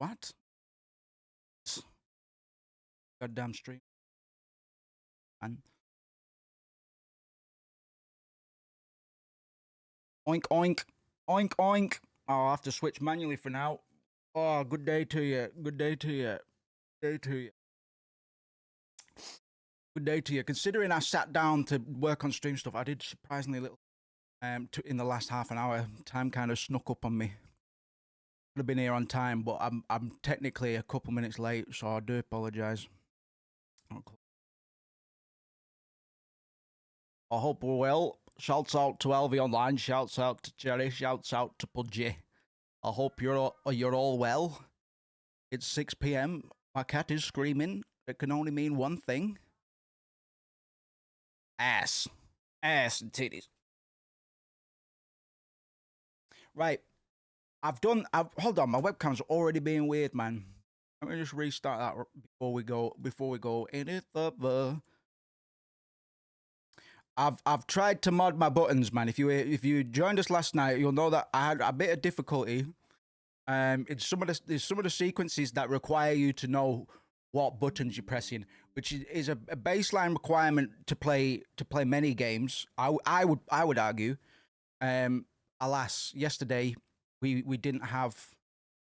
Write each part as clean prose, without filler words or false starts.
What? Goddamn stream. Man. Oink, oink. Oink, oink. Oh, I'll have to switch manually for now. Oh, good day to you. Good day to you. Good day to you. Good day to you. Considering I sat down to work on stream stuff, I did surprisingly little in the last half an hour. Time kind of snuck up on me. Could have been here on time, but I'm technically a couple minutes late, so I do apologise. I hope we're well. Shouts out to LV Online. Shouts out to Jerry. Shouts out to Pudgy. I hope you're all well. It's 6 p.m. My cat is screaming. It can only mean one thing. Ass. Ass and titties. Right. Hold on, my webcam's already being weird, man. Let me just restart that before we go any further. I've tried to mod my buttons, man. If you joined us last night, you'll know that I had a bit of difficulty. There's some of the sequences that require you to know what buttons you're pressing, which is a baseline requirement to play many games. I would argue. Alas, yesterday we didn't have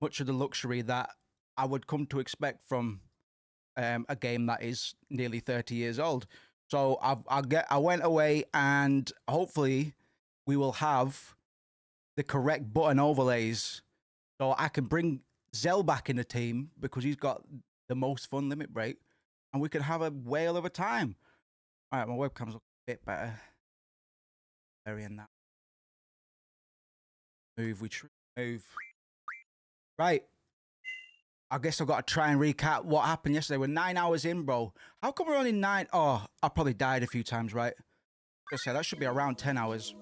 much of the luxury that I would come to expect from a game that is nearly 30 years old. So I went away, and hopefully we will have the correct button overlays, so I can bring Zell back in the team because he's got the most fun limit break, and we can have a whale of a time. All right, my webcam's looking a bit better. Burying that. Move. Right. I guess I've got to try and recap what happened yesterday. We're 9 hours in, bro. How come we're only 9? Oh, I probably died a few times, right? I said that should be around 10 hours.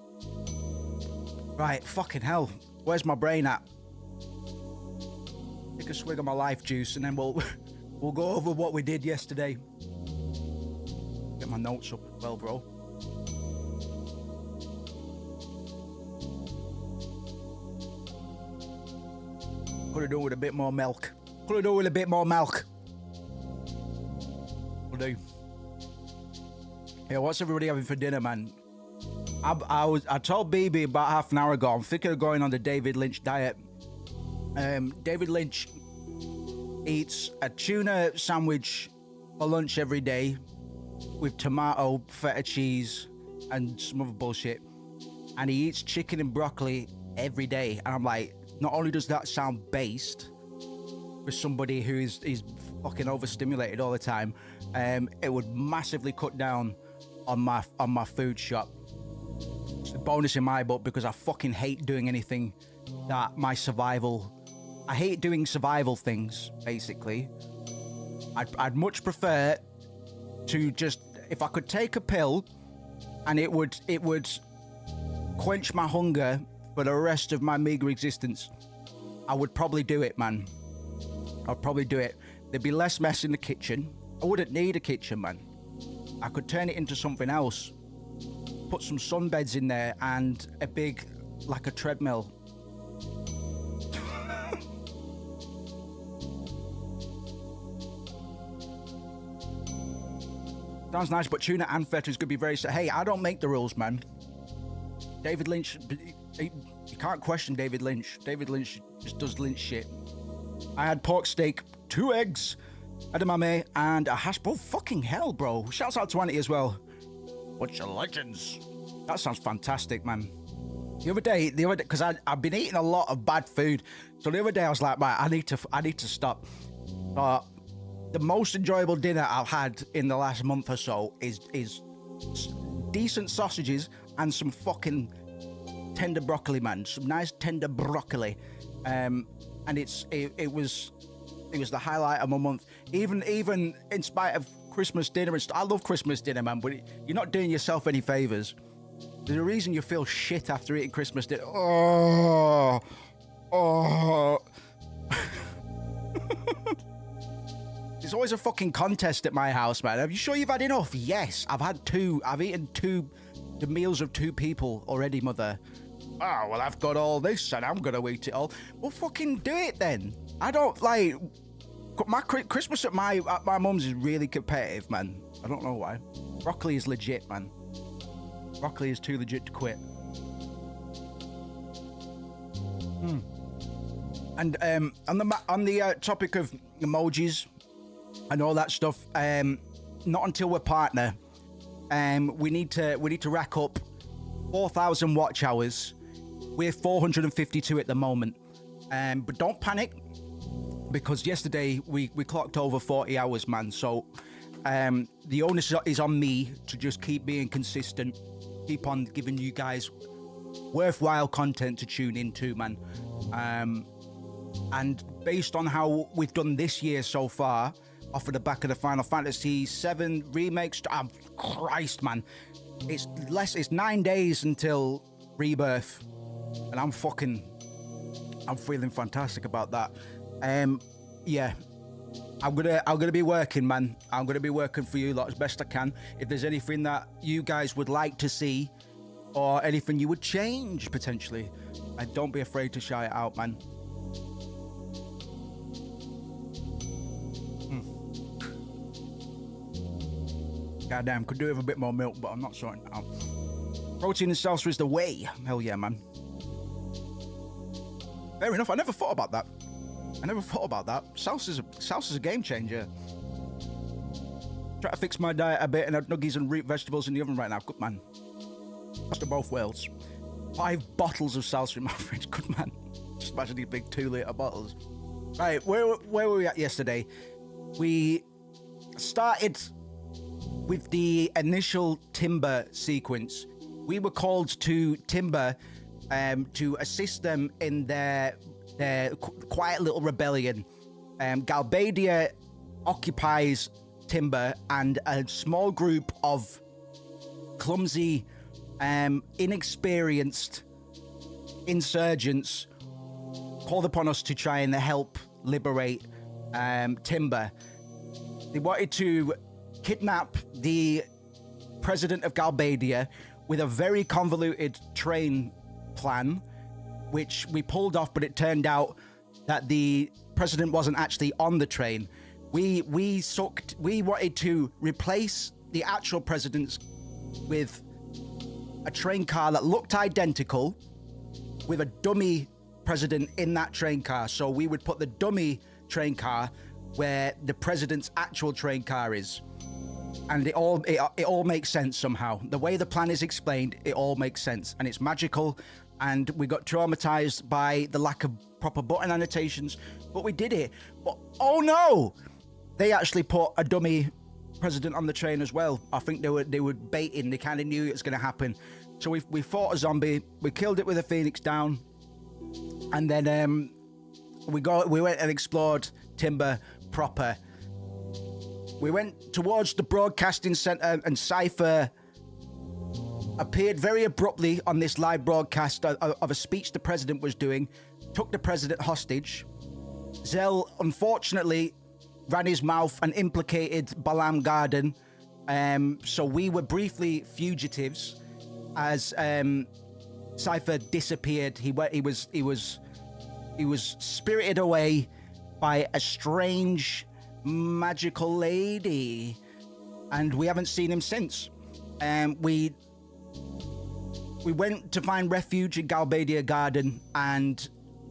Right, fucking hell. Where's my brain at? Take a swig of my life juice, and then we'll go over what we did yesterday. Get my notes up as well, bro. Could have done with a bit more milk. Could have done with a bit more milk. Will do. Yeah, what's everybody having for dinner, man? I told BB about half an hour ago, I'm thinking of going on the David Lynch diet. David Lynch eats a tuna sandwich for lunch every day with tomato, feta cheese, and some other bullshit. And he eats chicken and broccoli every day. And I'm like, not only does that sound based for somebody who is fucking overstimulated all the time, it would massively cut down on my food shop. It's a bonus in my book because I fucking hate doing anything that I hate doing survival things, basically. I'd much prefer to just, if I could take a pill and it would quench my hunger for the rest of my meager existence, I would probably do it, man. I'd probably do it. There'd be less mess in the kitchen. I wouldn't need a kitchen, man. I could turn it into something else. Put some sunbeds in there and a big, like a treadmill. Sounds nice, but tuna and feta is going to be very... Hey, I don't make the rules, man. David Lynch... You can't question David Lynch. David Lynch just does Lynch shit. I had pork steak, 2 eggs, edamame, and a hash brown. Fucking hell, bro. Shouts out to Annie as well. Bunch of legends. That sounds fantastic, man. The other day, because I've been eating a lot of bad food. So the other day I was like, man, I need to stop. The most enjoyable dinner I've had in the last month or so is decent sausages and some fucking tender broccoli, man. Some nice tender broccoli. And it was the highlight of my month. Even in spite of Christmas dinner and I love Christmas dinner, man, but you're not doing yourself any favors. There's a reason you feel shit after eating Christmas dinner. Oh. There's always a fucking contest at my house, man. Are you sure you've had enough? Yes, I've had 2. I've eaten the meals of 2 people already, mother. oh, well, I've got all this and I'm going to eat it all. Well, fucking do it then. I don't like... My Christmas at my mum's is really competitive, man. I don't know why. Broccoli is legit, man. Broccoli is too legit to quit. And on the topic of emojis and all that stuff, not until we're partner, we need to rack up 4,000 watch hours. We're 452 at the moment, but don't panic, because yesterday we clocked over 40 hours, man. So the onus is on me to just keep being consistent, keep on giving you guys worthwhile content to tune into, man. And based on how we've done this year so far, off of the back of the Final Fantasy VII remakes, Christ, man, it's 9 days until Rebirth, and I'm feeling fantastic about that. Yeah, I'm gonna be working, man. I'm gonna be working for you lot as best I can. If there's anything that you guys would like to see, or anything you would change potentially, don't be afraid to shout it out, man. Goddamn, could do with a bit more milk, but I'm not sorting it out. Protein and salsa is the way. Hell yeah, man. Fair enough. I never thought about that. Salsa's a game changer. Try to fix my diet a bit and add nuggies and root vegetables in the oven right now. Good man. Best of both worlds. 5 bottles of salsa in my fridge. Good man. Just imagine these big 2-litre bottles. Right, where were we at yesterday? We started with the initial Timber sequence. We were called to Timber to assist them in their quiet little rebellion. Galbadia occupies Timber, and a small group of clumsy, inexperienced insurgents called upon us to try and help liberate Timber. They wanted to kidnap the president of Galbadia with a very convoluted train plan, which we pulled off, but it turned out that the president wasn't actually on the train. We wanted to replace the actual presidents with a train car that looked identical, with a dummy president in that train car. So we would put the dummy train car where the president's actual train car is. And it all makes sense somehow. The way the plan is explained, it all makes sense. And it's magical. And we got traumatized by the lack of proper button annotations, but we did it. But oh no! They actually put a dummy president on the train as well. I think they were baiting. They kind of knew it was going to happen. So we fought a zombie. We killed it with a Phoenix down. And then we went and explored Timber proper. We went towards the broadcasting center, and Cypher appeared very abruptly on this live broadcast of a speech the president was doing, took the president hostage. Zell, unfortunately, ran his mouth and implicated Balam Garden. So we were briefly fugitives as Cypher disappeared. He was spirited away by a strange magical lady, and we haven't seen him since. We went to find refuge in Galbadia Garden, and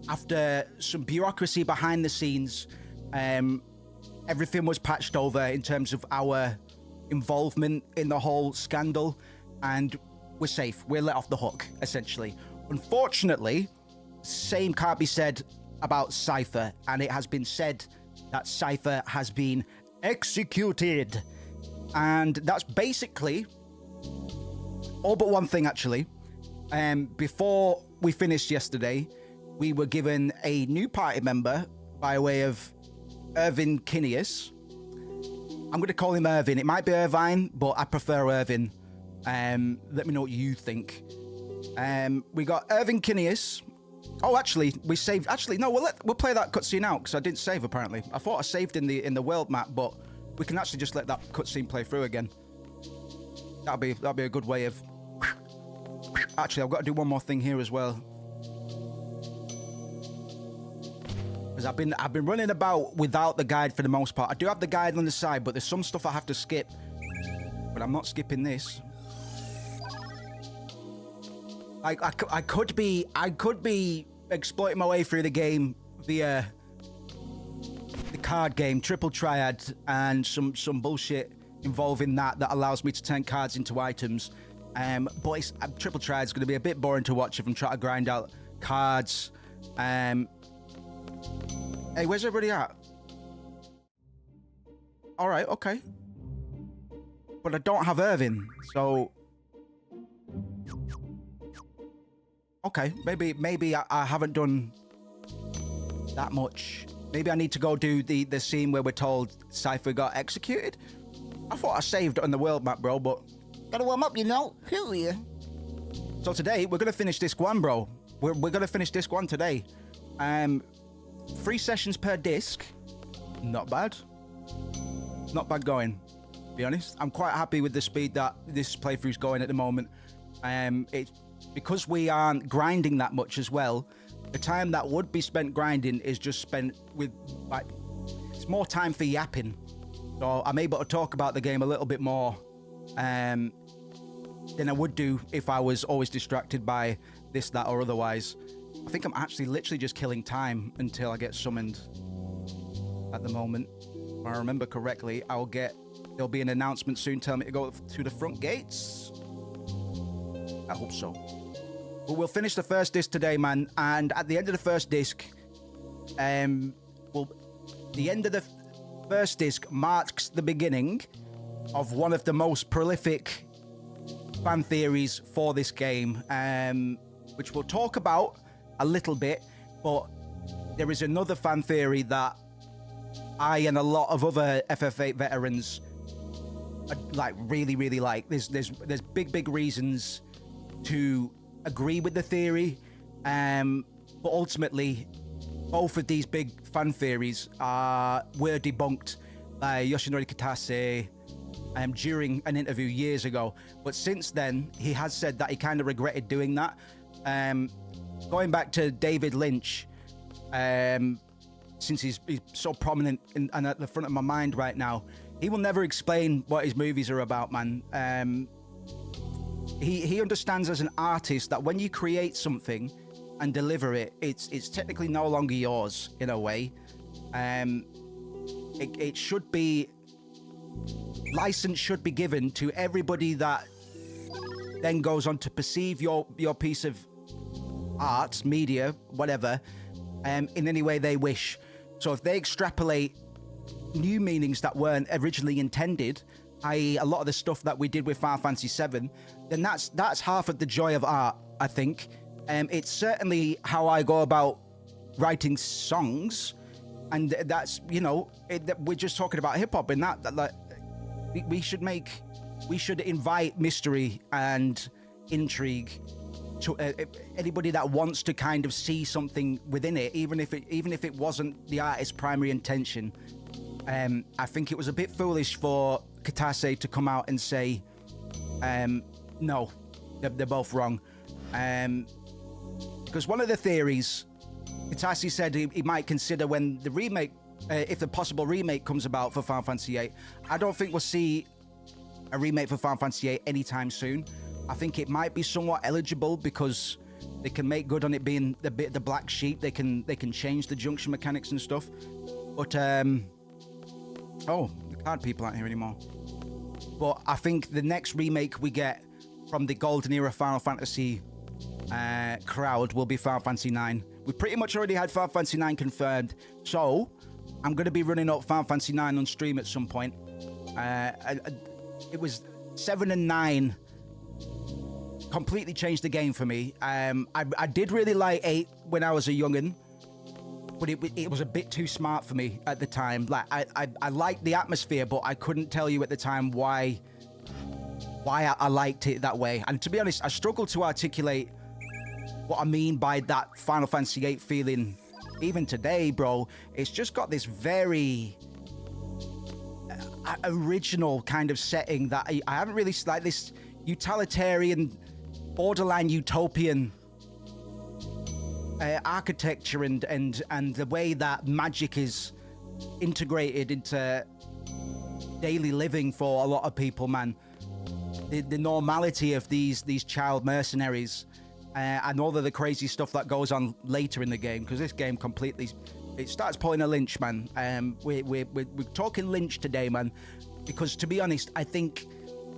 after some bureaucracy behind the scenes, everything was patched over in terms of our involvement in the whole scandal, and we're safe. We're let off the hook, essentially. Unfortunately, same can't be said about Cypher, and it has been said that Cypher has been executed. And that's basically all but one thing, actually. Before we finished yesterday, we were given a new party member by way of Irvin Kinneas. I'm going to call him Irvin. It might be Irvine, but I prefer Irvin. Let me know what you think. We got Irvin Kinneas. Oh, actually, we saved. Actually, no, we'll play that cutscene out because I didn't save apparently. I thought I saved in the world map, but we can actually just let that cutscene play through again. That'll be a good way of Actually, I've got to do one more thing here as well. Because I've been running about without the guide for the most part. I do have the guide on the side, but there's some stuff I have to skip. But I'm not skipping this. I could be exploiting my way through the game via the card game, Triple Triad, and some bullshit involving that allows me to turn cards into items. But Triple Triad's going to be a bit boring to watch if I'm trying to grind out cards. Hey, where's everybody at? All right, okay. But I don't have Irvin, so... Okay, maybe I haven't done that much. Maybe I need to go do the scene where we're told Cypher got executed. I thought I saved on the world map, bro, but... Gotta warm up, you know? Hell yeah. So today, we're gonna finish disc 1, bro. We're gonna finish disc 1 today. 3 sessions per disc. Not bad. Not bad going, to be honest. I'm quite happy with the speed that this playthrough's going at the moment. It's because we aren't grinding that much as well. The time that would be spent grinding is just spent with, like, it's more time for yapping. So I'm able to talk about the game a little bit more than I would do if I was always distracted by this, that, or otherwise. I think I'm actually literally just killing time until I get summoned at the moment. If I remember correctly, there'll be an announcement soon telling me to go to the front gates. I hope so. But we'll finish the first disc today, man. And at the end of the first disc, the end of the first disc marks the beginning of one of the most prolific fan theories for this game, which we'll talk about a little bit. But there is another fan theory that I and a lot of other FF8 veterans really like. There's big reasons to agree with the theory, but ultimately both of these big fan theories were debunked by Yoshinori Kitase during an interview years ago. But since then, he has said that he kind of regretted doing that. Going back to David Lynch, since he's so prominent and at the front of my mind right now, he will never explain what his movies are about, man. He understands as an artist that when you create something and deliver it, it's technically no longer yours in a way. It should be, license should be given to everybody that then goes on to perceive your piece of art, media, whatever, in any way they wish. So if they extrapolate new meanings that weren't originally intended, i.e. a lot of the stuff that we did with Final Fantasy VII, then that's half of the joy of art, I think. It's certainly how I go about writing songs, and that's, you know, we're just talking about hip-hop, and that like, we should invite mystery and intrigue to anybody that wants to kind of see something within it, even if it wasn't the artist's primary intention. I think it was a bit foolish for Kitase to come out and say, no, they're both wrong. Because one of the theories, Kitase said he might consider when the remake, if the possible remake comes about for Final Fantasy VIII, I don't think we'll see a remake for Final Fantasy VIII anytime soon. I think it might be somewhat eligible because they can make good on it being the black sheep. They can change the junction mechanics and stuff. But oh, the card people aren't here anymore. But I think the next remake we get from the golden era Final Fantasy crowd will be Final Fantasy IX. We pretty much already had Final Fantasy IX confirmed, so I'm going to be running up Final Fantasy IX on stream at some point. It was 7 and 9 completely changed the game for me. I did really like 8 when I was a youngin', but it was a bit too smart for me at the time. Like I liked the atmosphere, but I couldn't tell you at the time why I liked it that way. And to be honest, I struggle to articulate what I mean by that Final Fantasy VIII feeling. Even today, bro, it's just got this very original kind of setting that I haven't really, like, this utilitarian borderline utopian architecture and the way that magic is integrated into daily living for a lot of people, man. The normality of these child mercenaries and all of the crazy stuff that goes on later in the game, because this game completely it starts pulling a Lynch, man. We're talking Lynch today, man, because to be honest, I think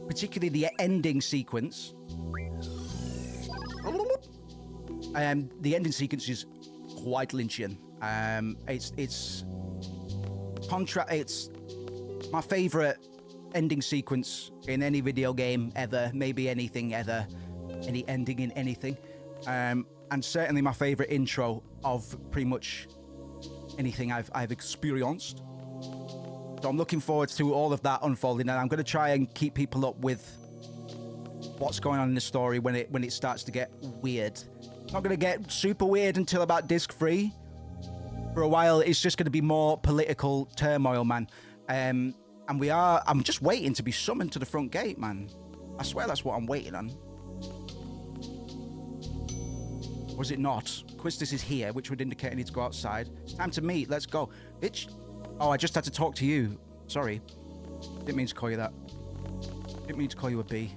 particularly the ending sequence. The ending sequence is quite Lynchian. It's my favorite ending sequence in any video game ever, maybe anything ever, any ending in anything, and certainly my favorite intro of pretty much anything I've experienced. So I'm looking forward to all of that unfolding, and I'm going to try and keep people up with what's going on in the story when it starts to get weird. It's not going to get super weird until about disc 3. For a while, it's just going to be more political turmoil, man. I'm just waiting to be summoned to the front gate, man. I swear that's what I'm waiting on. Was it not? Quistis is here, which would indicate I need to go outside. It's time to meet. Let's go. Bitch. Oh, I just had to talk to you. Sorry. Didn't mean to call you that. Didn't mean to call you a B.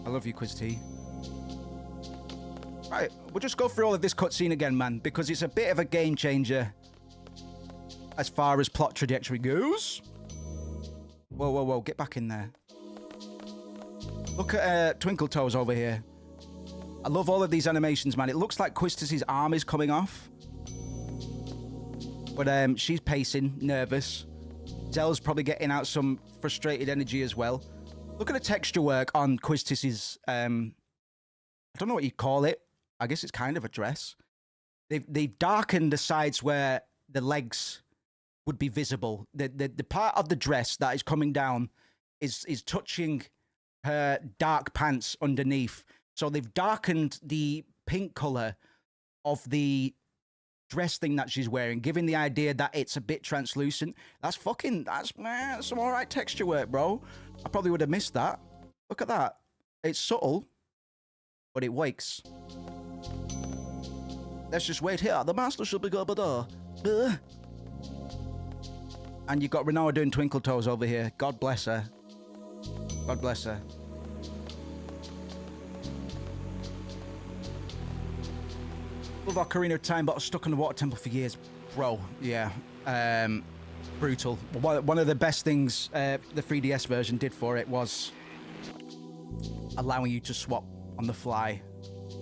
I love you, Quiz-T. Right, we'll just go through all of this cutscene again, man, because it's a bit of a game changer as far as plot trajectory goes. Whoa, whoa, whoa, get back in there. Look at Twinkle Toes over here. I love all of these animations, man. It looks like Quistis' arm is coming off. But she's pacing, nervous. Zell's probably getting out some frustrated energy as well. Look at the texture work on Quistis' I don't know what you'd call it. I guess it's kind of a dress. They've darkened the sides where the legs would be visible. The part of the dress that is coming down is touching her dark pants underneath. So they've darkened the pink color of the dress thing that she's wearing, giving the idea that it's a bit translucent. That's some all right texture work, bro. I probably would have missed that. Look at that. It's subtle, but it wakes. Let's just wait here. The master should be good. And you've got Renoa doing Twinkle Toes over here. God bless her. God bless her. Love Ocarina of Time, but I was stuck in the water temple for years. Bro, yeah. Brutal. One of the best things the 3DS version did for it was allowing you to swap on the fly.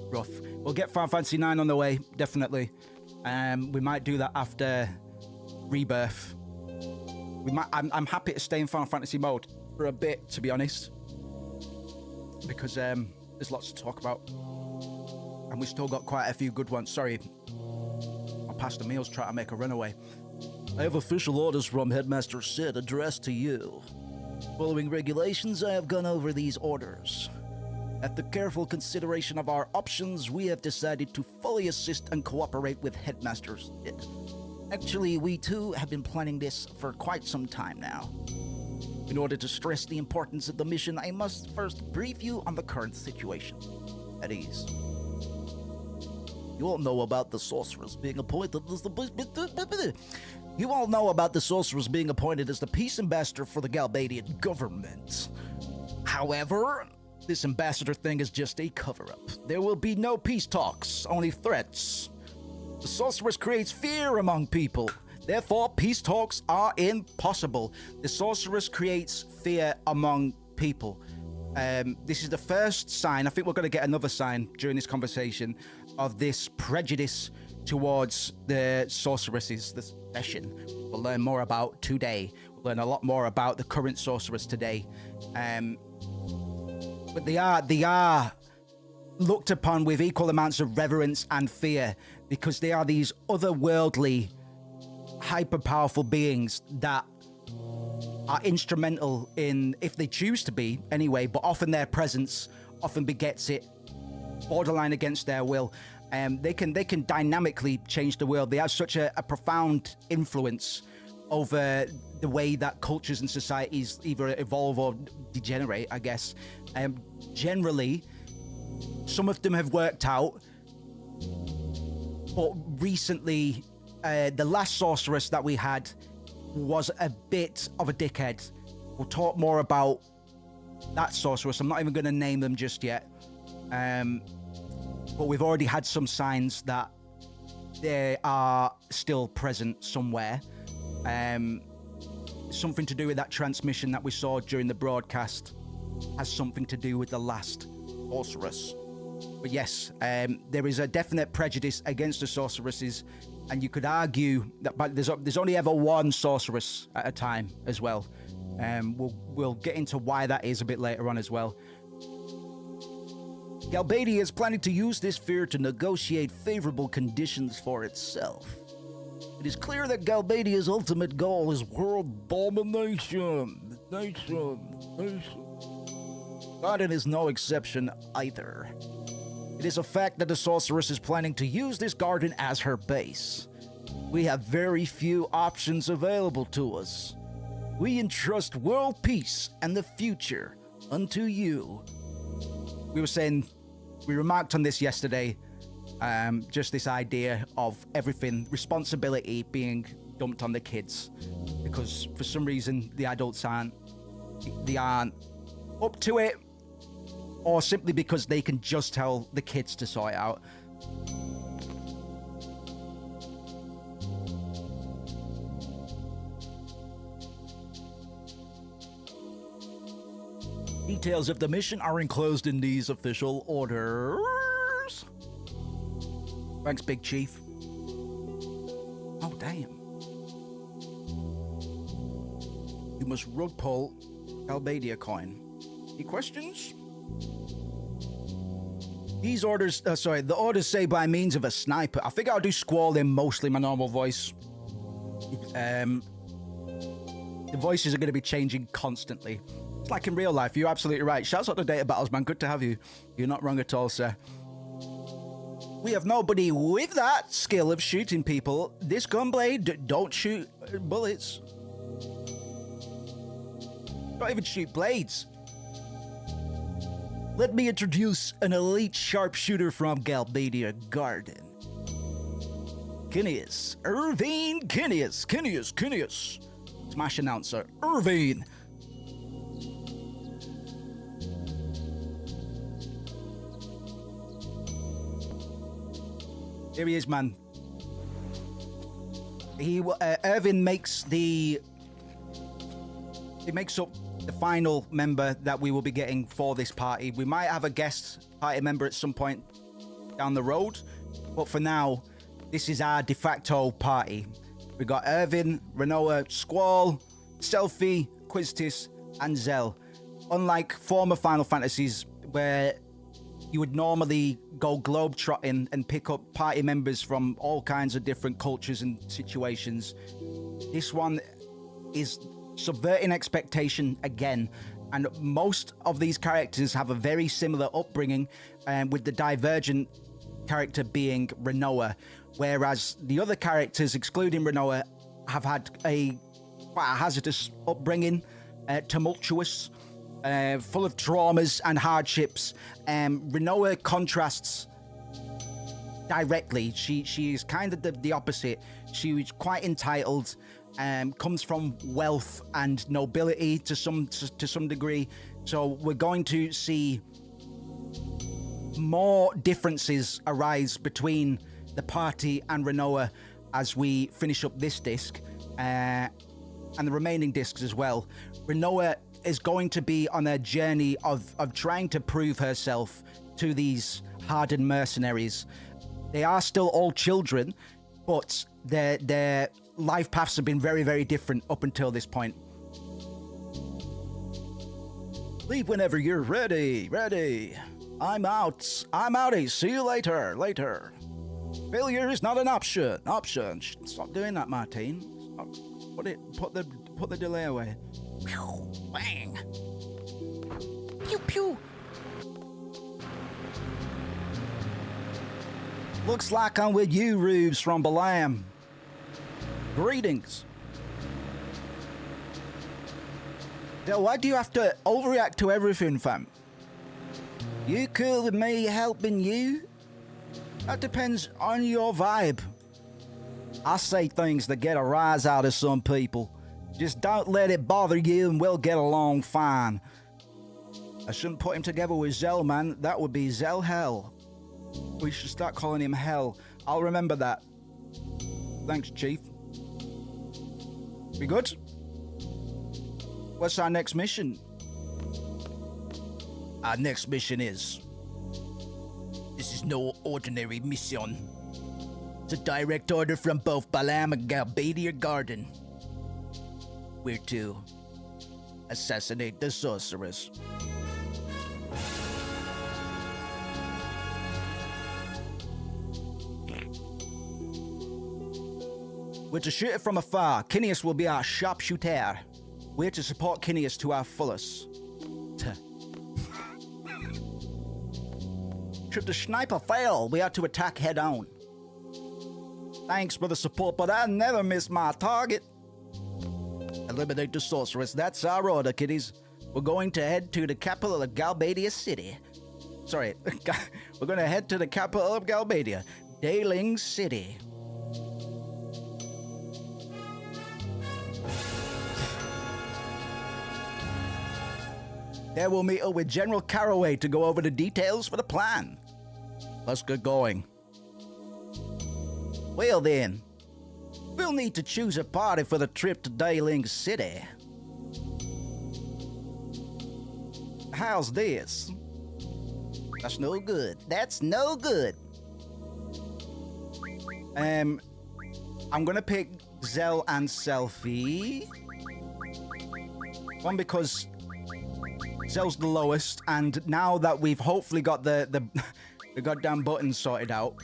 Rough. We'll get Final Fantasy IX on the way, definitely. We might do that after Rebirth. I'm happy to stay in Final Fantasy mode for a bit, to be honest, because there's lots to talk about, and we've still got quite a few good ones. Sorry, my Pastor Meal's trying to make a runaway. I have official orders from Headmaster Sid addressed to you. Following regulations, I have gone over these orders. After careful consideration of our options, we have decided to fully assist and cooperate with Headmaster Sid. Actually, we too have been planning this for quite some time now. In order to stress the importance of the mission, I must first brief you on the current situation. At ease. You all know about the sorceress being appointed as the... You all know about the sorceress being appointed as the peace ambassador for the Galbadian government. However, this ambassador thing is just a cover-up. There will be no peace talks, only threats. The sorceress creates fear among people. Therefore, peace talks are impossible. The sorceress creates fear among people. This is the first sign, I think we're going to get another sign during this conversation, of this prejudice towards the sorceresses, this session. We'll learn more about today. We'll learn a lot more about the current sorceress today. But they are looked upon with equal amounts of reverence and fear, because they are these otherworldly, hyper-powerful beings that are instrumental in, if they choose to be anyway, but often their presence often begets it, borderline against their will. They can dynamically change the world. They have such a profound influence over the way that cultures and societies either evolve or degenerate, I guess. Generally, Some of them have worked out, but recently, the last sorceress that we had was a bit of a dickhead. We'll talk more about that sorceress. I'm not even going to name them just yet. But we've already had some signs that they are still present somewhere. Something to do with that transmission that we saw during the broadcast has something to do with the last sorceress. But yes, there is a definite prejudice against the sorceresses, and you could argue that there's only ever one sorceress at a time as well. We'll get into why that is a bit later on as well. Galbadia is planning to use this fear to negotiate favorable conditions for itself. It is clear that Galbadia's ultimate goal is world domination. Garden is no exception either. It is a fact that the sorceress is planning to use this garden as her base. We have very few options available to us. We entrust world peace and the future unto you. We remarked on this yesterday, just this idea of everything, responsibility being dumped on the kids, because for some reason the adults aren't up to it, or simply because they can just tell the kids to sort it out. Details of the mission are enclosed in these official orders. Thanks, Big Chief. Oh, damn. You must rug pull Galbadia coin. Any questions? These orders, the orders say by means of a sniper. I think I'll do Squall in mostly my normal voice. The voices are going to be changing constantly. It's like in real life. You're absolutely right. Shouts out to Data Battles, man. Good to have you. You're not wrong at all, sir. We have nobody with that skill of shooting people. This gunblade don't shoot bullets. Don't even shoot blades. Let me introduce an elite sharpshooter from Galbadia Garden. Kinneas. Irvine Kinneas. Kinneas. Smash announcer. Irvine. Here he is, man. Irvin makes up the final member that we will be getting for this party. We might have a guest party member at some point down the road, but for now, this is our de facto party. We got Irvin, Renoa, Squall, Selfie, Quiztis, and Zell. Unlike former Final Fantasies, where you would normally go globe-trotting and pick up party members from all kinds of different cultures and situations, this one is subverting expectation again, and most of these characters have a very similar upbringing, with the divergent character being Renoa, whereas the other characters, excluding Renoa, have had quite a hazardous upbringing, tumultuous, full of traumas and hardships. Renoa contrasts directly. She is kind of the opposite. She was quite entitled, comes from wealth and nobility to some degree. So we're going to see more differences arise between the party and Renoa as we finish up this disc, and the remaining discs as well. Renoa is going to be on a journey of trying to prove herself to these hardened mercenaries. They are still all children, but their life paths have been very, very different up until this point. Leave whenever you're ready. I'm out. See you later. Failure is not an option. Stop doing that, Martine. Stop. Put the delay away. Pew, bang. Pew, pew. Looks like I'm with you, Rubes from Balam. Greetings. Del, why do you have to overreact to everything, fam? You cool with me helping you? That depends on your vibe. I say things that get a rise out of some people. Just don't let it bother you and we'll get along fine. I shouldn't put him together with Zell, man. That would be Zell Hell. We should start calling him Hell. I'll remember that. Thanks, Chief. We good? What's our next mission? Our next mission is... This is no ordinary mission. It's a direct order from both Balam and Galbadia Garden. We're to assassinate the sorceress. We're to shoot it from afar. Kineas will be our sharpshooter. We're to support Kineas to our fullest. Should the sniper fail, we are to attack head on. Thanks for the support, but I never miss my target. Eliminate the sorceress. That's our order, kiddies. We're going to head to the capital of Galbadia City. Sorry, we're going to head to the capital of Galbadia, Daling City. There we'll meet up with General Caraway to go over the details for the plan. Let's get going. Well then, we'll need to choose a party for the trip to Daling City. How's this? That's no good. That's no good. I'm gonna pick Zell and Selfie. One, because Zell's the lowest, and now that we've hopefully got the goddamn buttons sorted out,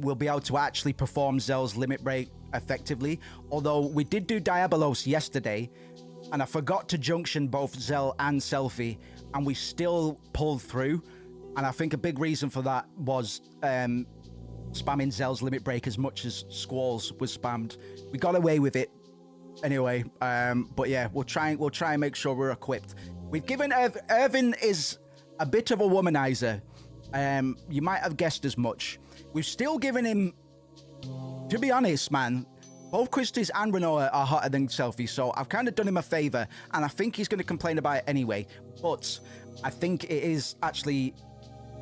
we'll be able to actually perform Zell's limit break effectively. Although we did do Diabolos yesterday, and I forgot to junction both Zell and Selfie, and we still pulled through. And I think a big reason for that was spamming Zell's limit break as much as Squall's was spammed. We got away with it anyway, but yeah, we'll try and make sure we're equipped. We've given Irvin is a bit of a womanizer. You might have guessed as much. We've still given him, to be honest, man, both Christies and Renoa are hotter than Selfie, so I've kind of done him a favor, and I think he's going to complain about it anyway. But I think it is actually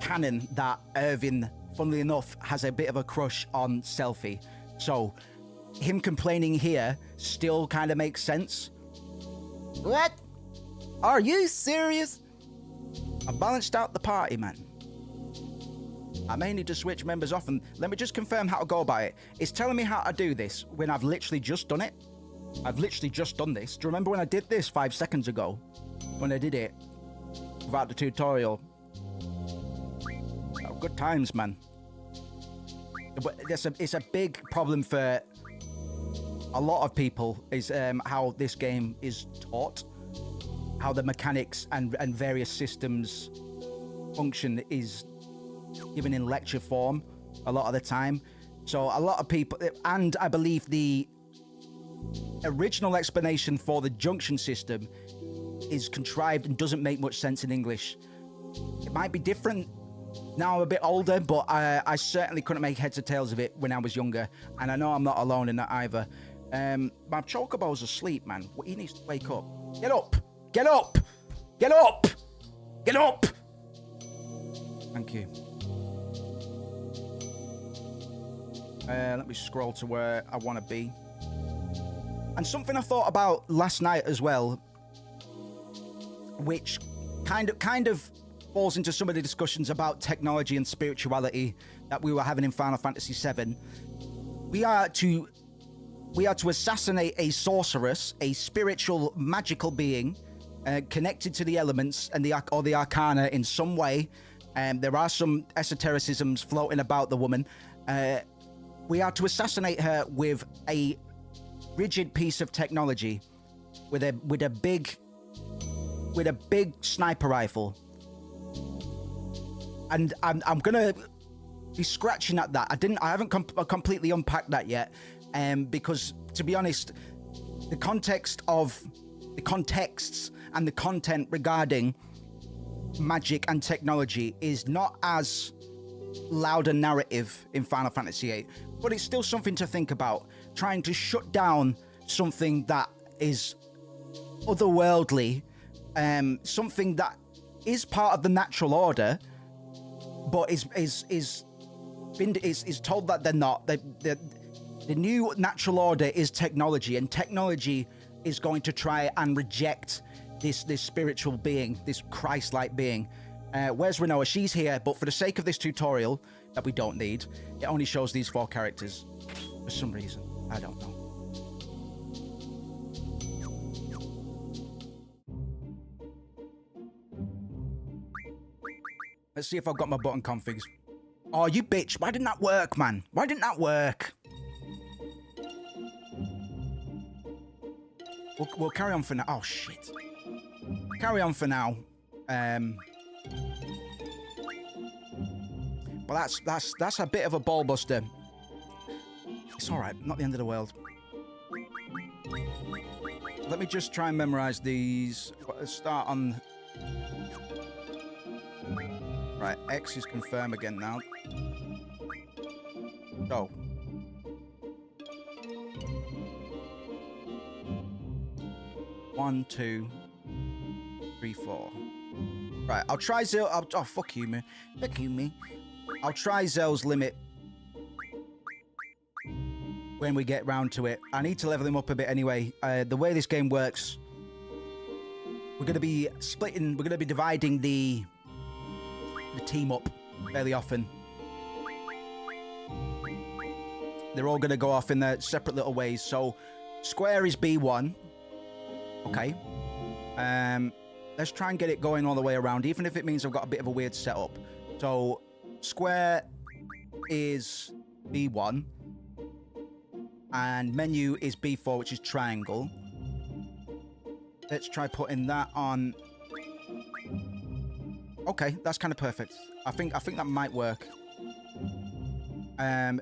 canon that Irvin, funnily enough, has a bit of a crush on Selfie. So him complaining here still kind of makes sense. What? Are you serious? I balanced out the party, man. I may need to switch members off, and let me just confirm how to go about it. It's telling me how to do this when I've literally just done it. I've literally just done this. Do you remember when I did this 5 seconds ago? When I did it without the tutorial. Oh, good times, man. But it's a big problem for a lot of people, is how this game is taught, how the mechanics and various systems function is given in lecture form a lot of the time. So a lot of people, and I believe the original explanation for the junction system is contrived and doesn't make much sense in English. It might be different now I'm a bit older, but I certainly couldn't make heads or tails of it when I was younger, and I know I'm not alone in that either. My Chocobo's asleep, man. He needs to wake up. Get up! Get up! Get up! Get up! Thank you. Let me scroll to where I want to be. And something I thought about last night as well, which kind of falls into some of the discussions about technology and spirituality that we were having in Final Fantasy VII. We are to assassinate a sorceress, a spiritual, magical being, connected to the elements and the arcana in some way. There are some esotericisms floating about the woman. We are to assassinate her with a rigid piece of technology, with a big sniper rifle. And I'm gonna be scratching at that. I haven't completely unpacked that yet, because to be honest, the contexts and the content regarding magic and technology is not as loud a narrative in Final Fantasy VIII, but it's still something to think about. Trying to shut down something that is otherworldly, something that is part of the natural order, but is told that they're not. The new natural order is technology, and technology is going to try and reject this spiritual being, this Christ-like being. Where's Rinoa? She's here, but for the sake of this tutorial that we don't need, it only shows these 4 characters for some reason. I don't know. Let's see if I've got my button configs. Oh, you bitch. Why didn't that work, man? Why didn't that work? We'll carry on for now. Oh, shit. Carry on for now. Well, that's a bit of a ball buster. It's all right. Not the end of the world. Let me just try and memorize these. Let's start on... Right, X is confirmed again now. Go. One, 2, 3, 4. Right, I'll try Zell. Oh, fuck you, man. Fuck you, me. I'll try Zell's limit when we get round to it. I need to level him up a bit anyway. The way this game works, we're going to be splitting, we're going to be dividing the team up fairly often. They're all going to go off in their separate little ways. So Square is B1. Okay. Let's try and get it going all the way around, even if it means I've got a bit of a weird setup. So Square is B1. And menu is B4, which is triangle. Let's try putting that on. Okay, that's kind of perfect. I think that might work.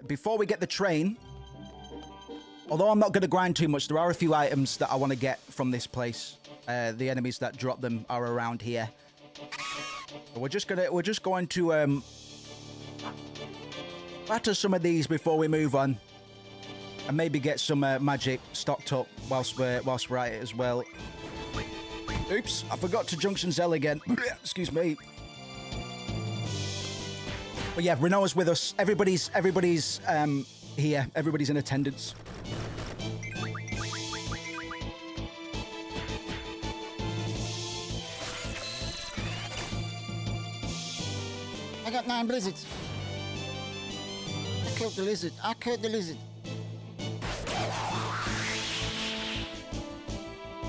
Before we get the train, although I'm not going to grind too much, there are a few items that I want to get from this place. The enemies that drop them are around here. So we're just going to batter some of these before we move on, and maybe get some magic stocked up whilst we're at it as well. Oops, I forgot to junction Zell again. Excuse me. But yeah, Rinoa's with us. Everybody's here. Everybody's in attendance. I got 9 blizzards. I killed the lizard. I killed the lizard.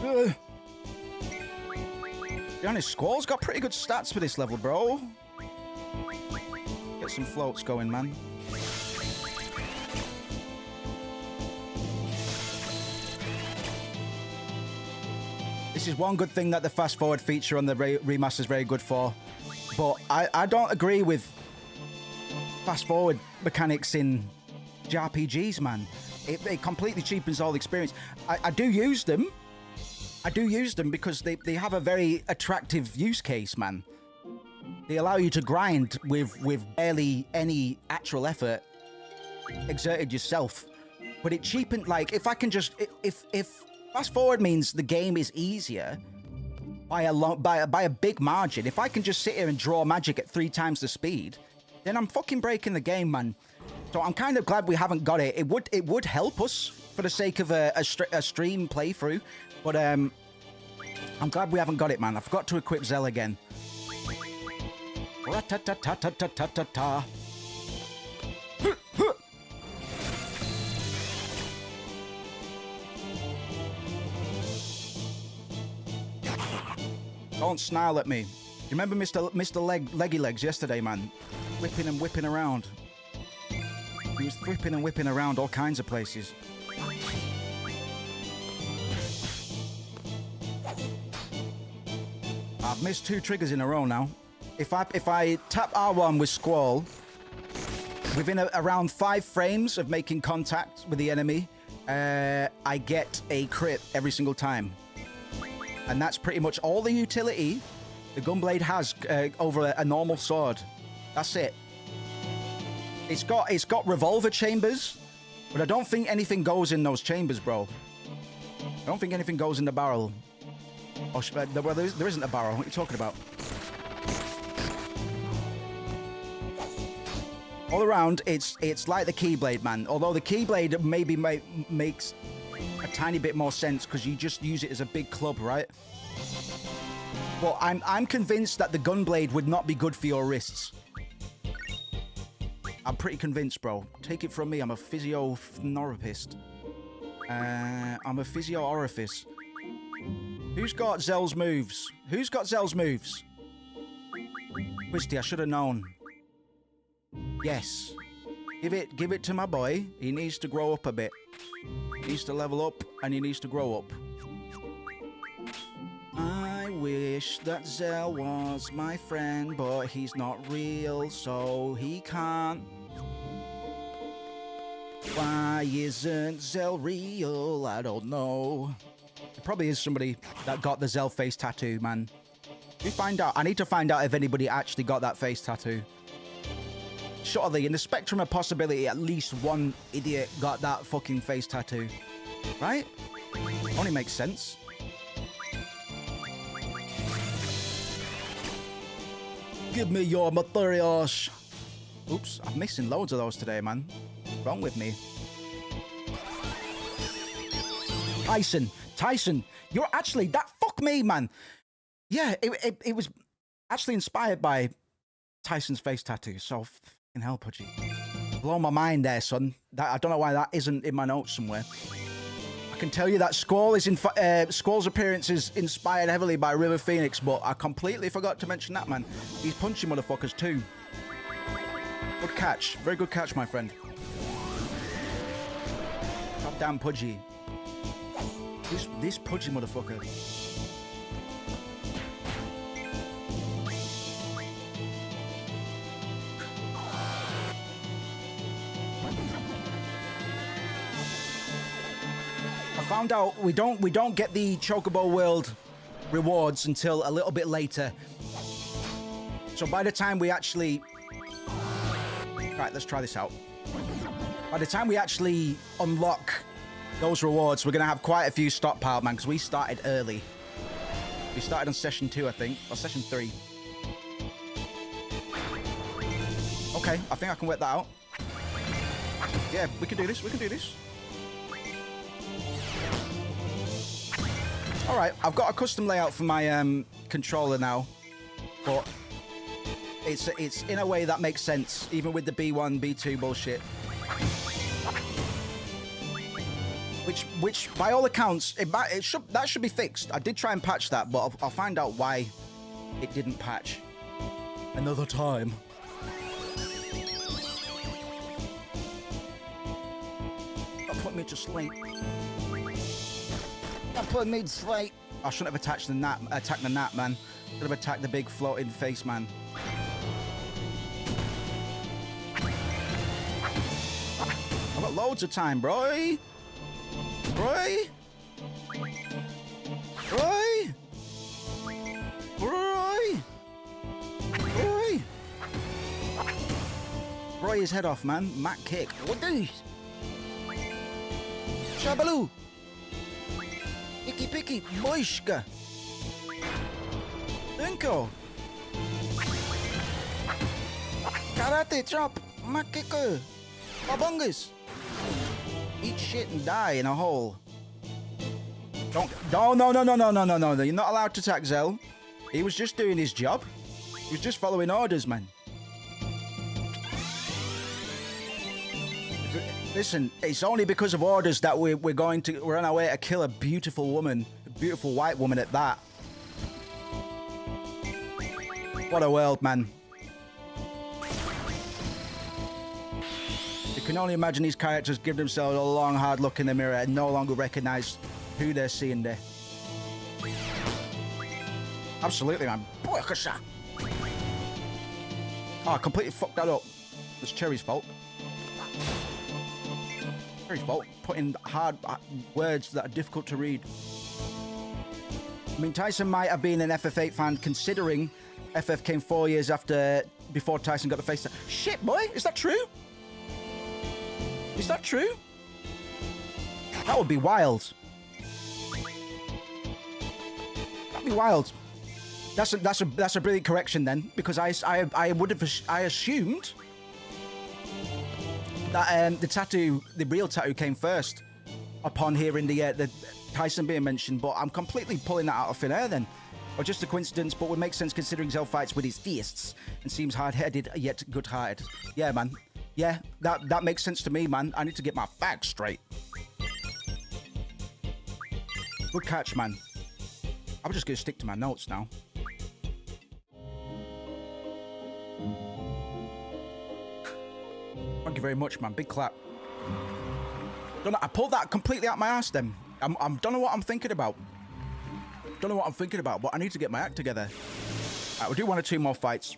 To be honest, Squall's got pretty good stats for this level, bro. Get some floats going, man. This is one good thing that the fast forward feature on the remaster is very good for. But I don't agree with fast forward mechanics in JRPGs, man. It completely cheapens all the experience. I do use them. I do use them because they have a very attractive use case, man. They allow you to grind with barely any actual effort exerted yourself. But it cheapened, like, if I can just... If fast forward means the game is easier by a big margin, if I can just sit here and draw magic at 3 times the speed, then I'm fucking breaking the game, man. So I'm kind of glad we haven't got it. It would help us for the sake of a stream playthrough. But I'm glad we haven't got it, man. I forgot to equip Zell again. Ra-ta-ta-ta-ta-ta-ta-ta. Don't snarl at me. You remember Mr. Leggy Legs yesterday, man? Whipping and whipping around. He was flipping and whipping around all kinds of places. I've missed 2 triggers in a row now. If I tap R1 with Squall, within around 5 frames of making contact with the enemy, I get a crit every single time. And that's pretty much all the utility the gunblade has over a normal sword. That's it. It's got revolver chambers, but I don't think anything goes in those chambers, bro. I don't think anything goes in the barrel. Oh, well, there isn't a barrel. What are you talking about? All around, it's like the Keyblade, man. Although the Keyblade maybe makes a tiny bit more sense because you just use it as a big club, right? But I'm convinced that the Gunblade would not be good for your wrists. I'm pretty convinced, bro. Take it from me. I'm a physiotherapist. I'm a physio-orifice. Who's got Zell's moves? Who's got Zell's moves? Twisty, I should have known. Yes. Give it to my boy. He needs to grow up a bit. He needs to level up and he needs to grow up. I wish that Zell was my friend, but he's not real, so he can't. Why isn't Zell real? I don't know. It probably is somebody that got the Zell face tattoo, man. We find out. I need to find out if anybody actually got that face tattoo. Surely, in the spectrum of possibility, at least one idiot got that fucking face tattoo. Right? Only makes sense. Give me your materials. Oops, I'm missing loads of those today, man. What's wrong with me? Tyson, you're actually that. Fuck me, man. Yeah, it was actually inspired by Tyson's face tattoo. So fucking hell, Pudgy. Blow my mind there, son. I don't know why that isn't in my notes somewhere. I can tell you that Squall's appearance is inspired heavily by River Phoenix, but I completely forgot to mention that, man. He's punching motherfuckers too. Good catch. Very good catch, my friend. Goddamn Pudgy. This Pudgy motherfucker. Found out we don't get the Chocobo World rewards until a little bit later. So by the time we actually... Right, let's try this out. By the time we actually unlock those rewards, we're going to have quite a few stockpiled, man, because we started early. We started on session 2, I think, or session 3. Okay, I think I can work that out. Yeah, we can do this, All right, I've got a custom layout for my controller now, but it's in a way that makes sense, even with the B1, B2 bullshit. Which by all accounts, that should be fixed. I did try and patch that, but I'll find out why it didn't patch another time. That put me to sleep. That put me to sleep. I shouldn't have attacked the gnat, man. Should have attacked the big floating face, man. I've got loads of time, bro. Roy? Roy his head off, man. Mac kick. What do? Shabaloo. Picky, boishka. Dinko. Karate chop. Mac kicker. Babungus. Eat shit and die in a hole. No. You're not allowed to attack Zell. He was just doing his job. He was just following orders, man. Listen, it's only because of orders that we're on our way to kill a beautiful woman, a beautiful white woman at that. What a world, man. You can only imagine these characters give themselves a long, hard look in the mirror and no longer recognize who they're seeing there. Absolutely, man. Oh, I completely fucked that up. It's Cherry's fault. Cherry's fault. Putting hard words that are difficult to read. I mean, Tyson might have been an FF8 fan considering FF came 4 years before Tyson got the face. Shit, boy, is that true? Is that true? That would be wild. That'd be wild. That's a brilliant correction then, because I assumed that the real tattoo came first upon hearing the Tyson being mentioned, but I'm completely pulling that out of thin air then. Or just a coincidence, but would make sense considering Zell fights with his fists and seems hard-headed yet good-hearted. Yeah, man. Yeah, that makes sense to me, man. I need to get my facts straight. Good catch, man. I'm just going to stick to my notes now. Thank you very much, man. Big clap. I pulled that completely out my ass then. I don't know what I'm thinking about. Don't know what I'm thinking about, but I need to get my act together. We'll do 1 or 2 more fights.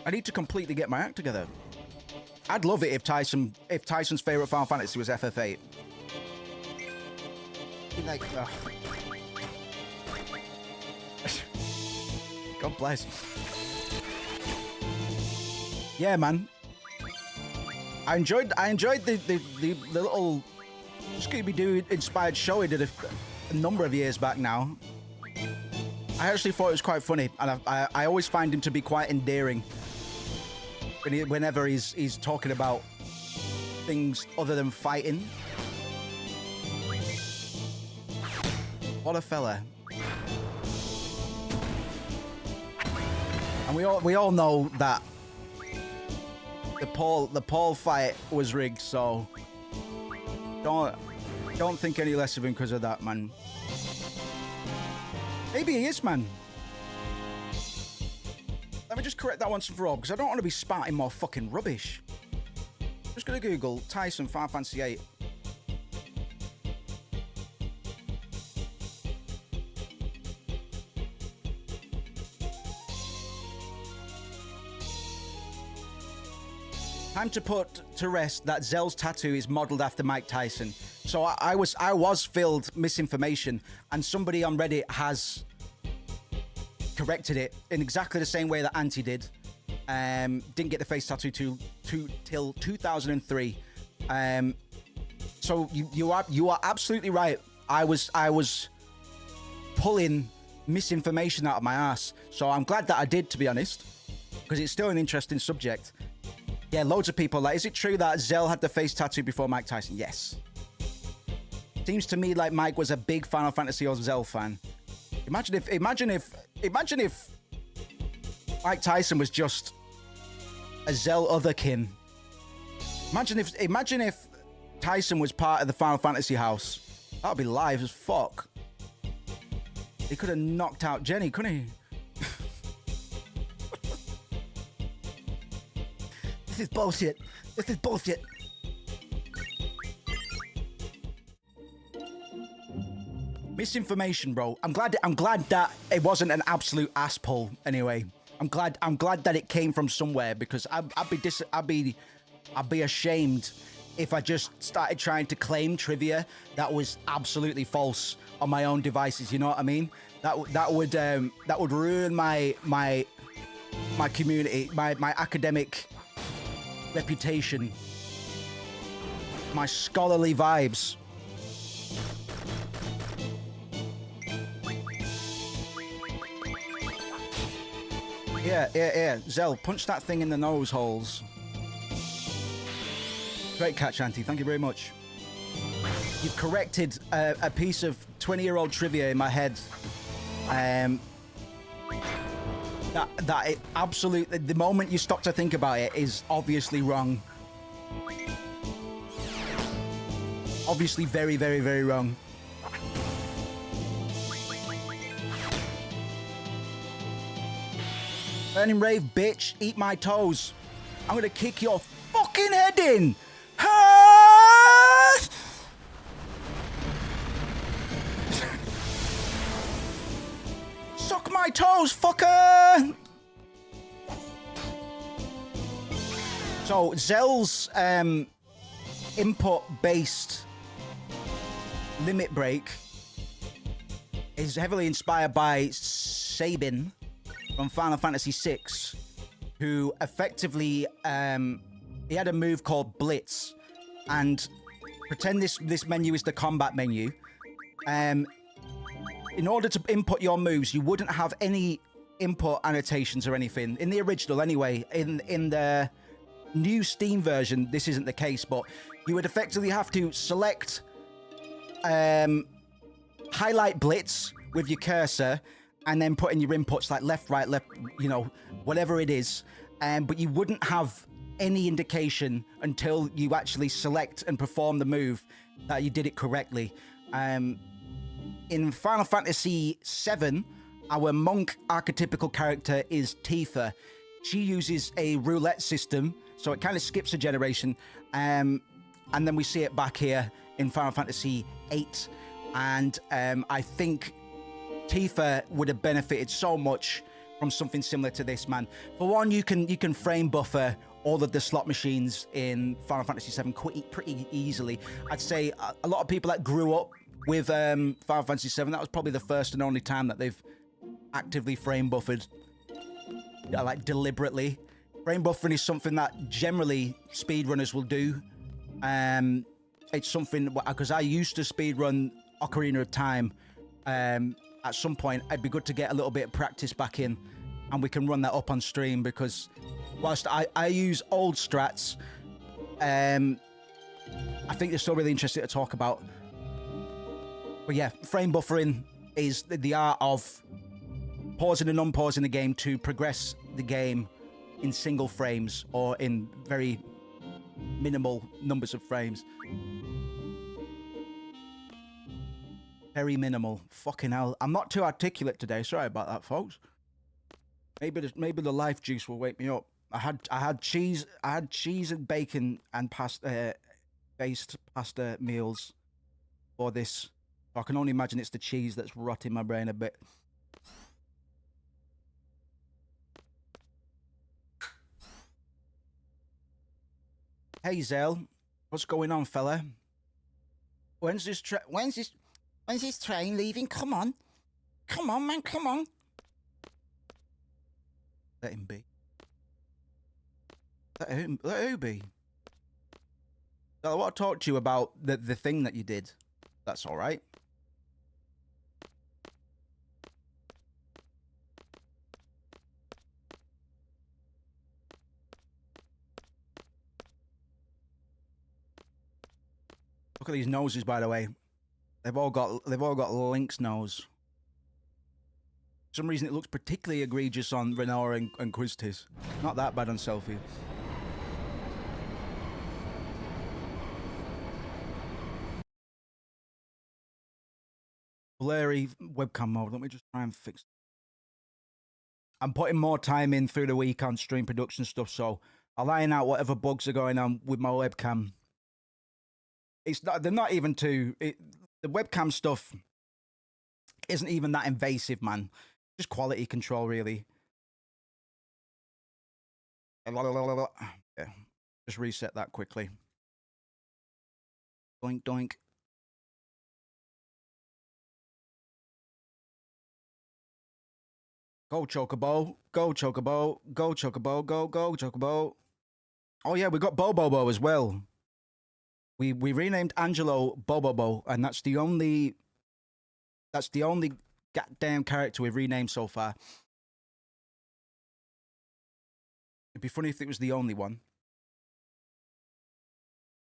I need to completely get my act together. I'd love it if Tyson's favorite Final Fantasy was FF8. Like, God bless. Yeah, man. I enjoyed the little Scooby-Doo inspired show he did a number of years back now. I actually thought it was quite funny, and I always find him to be quite endearing whenever he's talking about things other than fighting. What a fella. And we all know that the Paul fight was rigged, so don't think any less of him because of that, man. Maybe he is, man. Let me just correct that once and for all, because I don't want to be spouting more fucking rubbish. Just gonna Google Tyson Final Fantasy VIII. Time to put to rest that Zell's tattoo is modeled after Mike Tyson. So I was filled misinformation, and somebody on Reddit has corrected it in exactly the same way that Auntie did. Didn't get the face tattoo till 2003. So you are absolutely right. I was pulling misinformation out of my ass. So I'm glad that I did, to be honest, because it's still an interesting subject. Yeah, loads of people like, is it true that Zell had the face tattoo before Mike Tyson? Yes. Seems to me like Mike was a big Final Fantasy or Zell fan. Imagine if Mike Tyson was just a Zell otherkin. Imagine if Tyson was part of the Final Fantasy house. That would be live as fuck. He could have knocked out Jenny, couldn't he? This is bullshit. This is bullshit. Misinformation, bro. I'm glad that it wasn't an absolute ass pull. Anyway, I'm glad that it came from somewhere, because I'd be ashamed if I just started trying to claim trivia that was absolutely false on my own devices. You know what I mean? That would ruin my community, my academic reputation, my scholarly vibes. Yeah. Zell, punch that thing in the nose holes. Great catch, Auntie. Thank you very much. You've corrected a piece of 20-year-old trivia in my head. That it absolutely, the moment you stop to think about it, is obviously wrong. Obviously very, very, very wrong. Burning Rave, bitch, eat my toes. I'm gonna kick your fucking head in. Suck my toes, fucker! So, Zell's input-based limit break is heavily inspired by Sabin from Final Fantasy VI, who effectively he had a move called Blitz, and pretend this menu is the combat menu. In order to input your moves, you wouldn't have any input annotations or anything in the original. Anyway, in the new Steam version, this isn't the case, but you would effectively have to select highlight Blitz with your cursor and then put in your inputs like left, right, left, you know, whatever it is. But you wouldn't have any indication until you actually select and perform the move that you did it correctly. In Final Fantasy VII, our monk archetypical character is Tifa. She uses a roulette system, so it kind of skips a generation. And then we see it back here in Final Fantasy VIII. And I think Tifa would have benefited so much from something similar to this, man. For one, you can frame buffer all of the slot machines in Final Fantasy VII pretty easily. I'd say a lot of people that grew up with Final Fantasy VII, that was probably the first and only time that they've actively frame buffered, like deliberately. Frame buffering is something that generally speedrunners will do. It's something, because I used to speedrun Ocarina of Time. At some point, it'd be good to get a little bit of practice back in, and we can run that up on stream, because whilst I use old strats, I think they're still really interesting to talk about. But yeah, frame buffering is the art of pausing and unpausing the game to progress the game in single frames or in very minimal numbers of frames. Very minimal. Fucking hell. I'm not too articulate today. Sorry about that, folks. Maybe the life juice will wake me up. I had cheese and bacon and based pasta meals for this. I can only imagine it's the cheese that's rotting my brain a bit. Hey Zell, what's going on, fella? When's this train leaving? Come on, man, come on. Let him be. Let who be? I want to talk to you about the thing that you did. That's all right. Look at these noses, by the way. They've all got Link's nose. For some reason, it looks particularly egregious on Renoir and Quiztis. Not that bad on Selfie. Blurry webcam mode. Let me just try and fix it. I'm putting more time in through the week on stream production stuff, so I'll iron out whatever bugs are going on with my webcam. They're not even too... the webcam stuff isn't even that invasive, man. Just quality control, really. Yeah, just reset that quickly. Doink, doink. Go, Chocobo. Go, Chocobo. Go, Chocobo. Go, Chocobo. Oh, yeah, we got Bobobo as well. We renamed Angelo Bobobo, and that's the only goddamn character we've renamed so far. It'd be funny if it was the only one.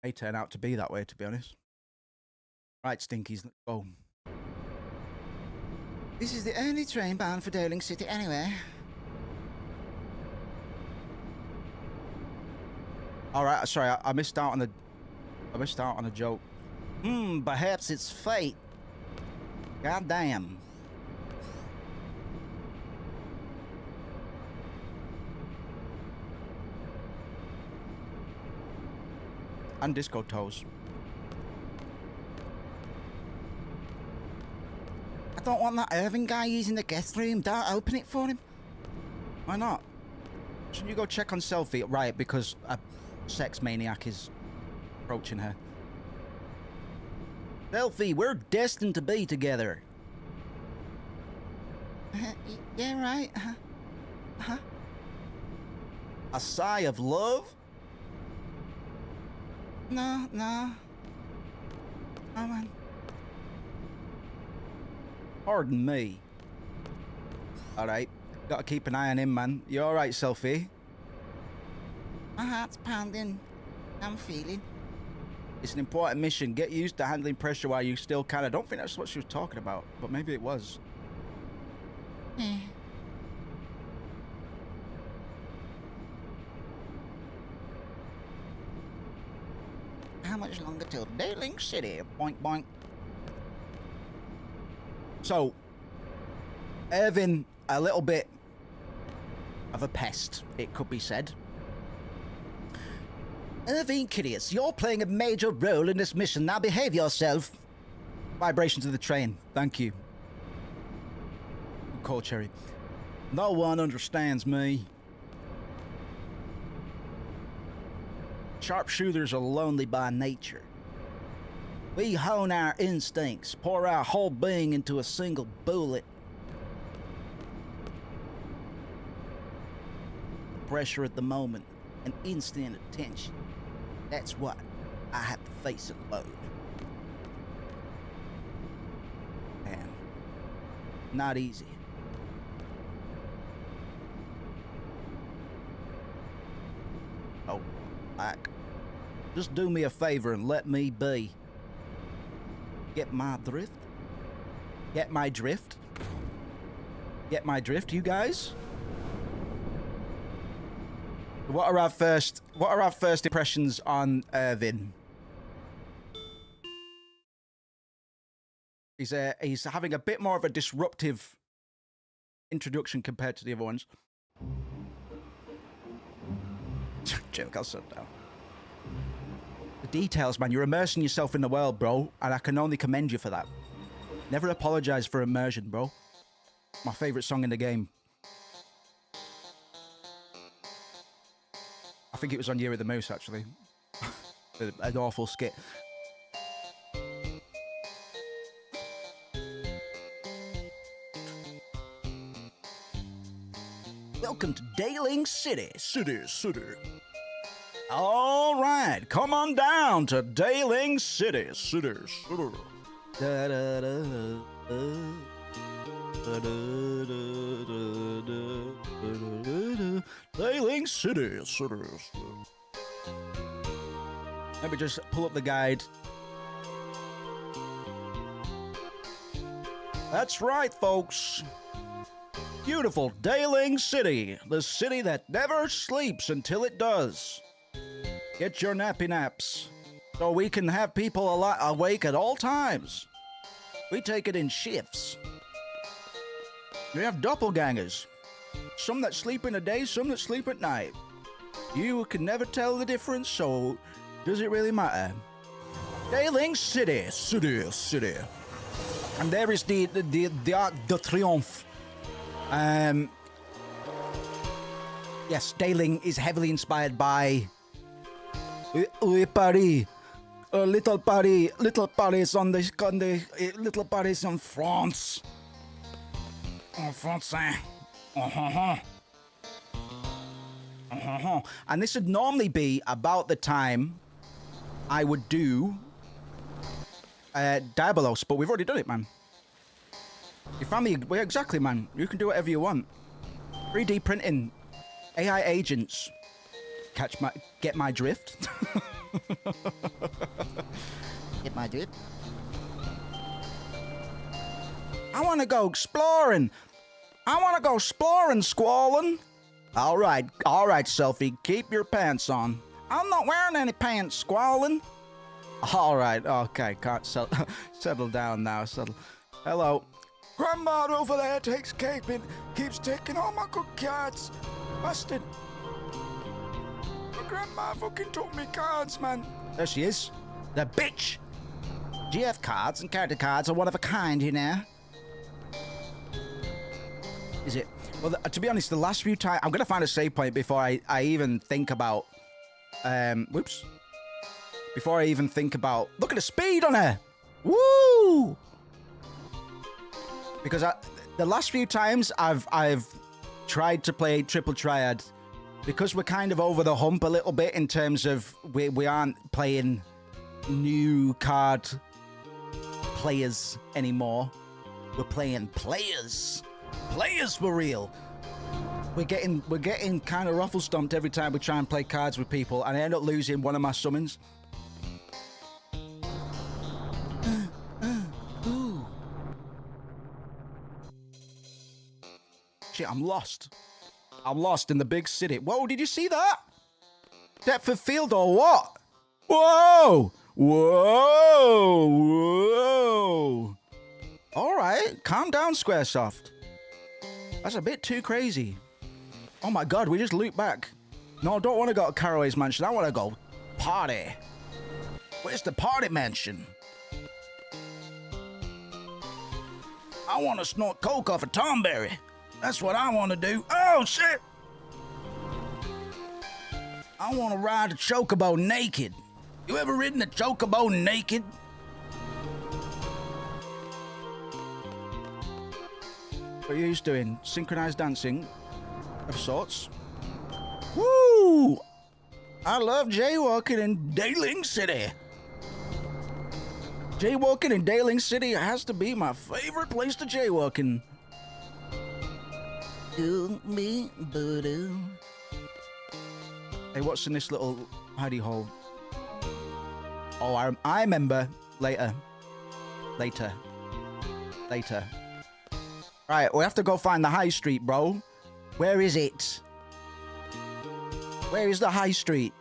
May turn out to be that way, to be honest. Right, Stinkies, let's go. This is the only train bound for Doling City anyway. All right, sorry, I missed out on a joke. Perhaps it's fate. God damn. And Disco Toes. I don't want that Irving guy using the guest room. Don't open it for him. Why not? Shouldn't you go check on Selfie? Right, because a sex maniac is approaching her. Selfie, we're destined to be together. Yeah, right. A sigh of love? No. Oh, man. Pardon me. Alright. Gotta keep an eye on him, man. You alright, Selfie? My heart's pounding. I'm feeling. It's an important mission. Get used to handling pressure while you still can. I don't think that's what she was talking about, but maybe it was. Eh. How much longer till Daylink City? Boink, boink. So, Irvin, a little bit of a pest, it could be said. Irvine Kidius, you're playing a major role in this mission. Now behave yourself. Vibrations of the train. Thank you. Good call, Cherry. No one understands me. Sharpshooters are lonely by nature. We hone our instincts, pour our whole being into a single bullet. The pressure at the moment, an instant attention. That's what I have to face alone. Man, not easy. Oh, like, just do me a favor and let me be. Get my drift? Get my drift? Get my drift, you guys? What are our first impressions on Irvin? He's having a bit more of a disruptive introduction compared to the other ones. Joke, I'll sit down. The details, man. You're immersing yourself in the world, bro, and I can only commend you for that. Never apologize for immersion, bro. My favorite song in the game. I think it was on Year of the Moose, actually. An awful skit. Welcome to Daylink City. City. All right, come on down to Daylink City. Da, da, da, Daylink City. Let me just pull up the guide. That's right, folks. Beautiful Daylink City, the city that never sleeps until it does. Get your nappy naps, so we can have people awake at all times. We take it in shifts. We have doppelgangers. Some that sleep in the day, some that sleep at night. You can never tell the difference, so does it really matter? Daylink City. And there is the Arc de Triomphe. Yes, Daylink is heavily inspired by Paris. Little Paris on Little Paris on France. En français. And this would normally be about the time I would do Diabolos, but we've already done it, man. Your family, well, exactly, man. You can do whatever you want. 3D printing, AI agents. Get my drift. Get my drift? I want to go exploring. Squalling. All right, Selfie. Keep your pants on. I'm not wearing any pants, Squalling. All right, okay. Can't settle down now. Hello. Grandma over there takes cake and keeps taking all my good cards. Bastard. My grandma fucking took me cards, man. There she is. The bitch. GF cards and character cards are one of a kind, you know. Is it? Well, to be honest, the last few times... I'm going to find a save point before I even think about... Whoops. Before I even think about... Look at the speed on her! Woo! Because the last few times I've tried to play Triple Triad, because we're kind of over the hump a little bit in terms of we aren't playing new card players anymore. We're playing players. Players for real. We're getting kind of ruffle stomped every time we try and play cards with people, and I end up losing one of my summons. Shit, I'm lost. I'm lost in the big city. Whoa, did you see that? Depth of field or what? Whoa! Whoa! Whoa! All right, calm down, Squaresoft. That's a bit too crazy. Oh my god, we just looped back. No, I don't want to go to Caraway's mansion. I want to go party. Where's the party mansion? I want to snort coke off a Tomberry. That's what I want to do. Oh, shit! I want to ride a chocobo naked. You ever ridden a chocobo naked? What are you doing? Synchronized dancing of sorts. Woo! I love jaywalking in Dayling City. Jaywalking in Dayling City has to be my favorite place to jaywalk in. Do me boo-doo. Hey, what's in this little hidey hole? Oh, I remember. Later. Right, we have to go find the high street, bro. Where is it? Where is the high street?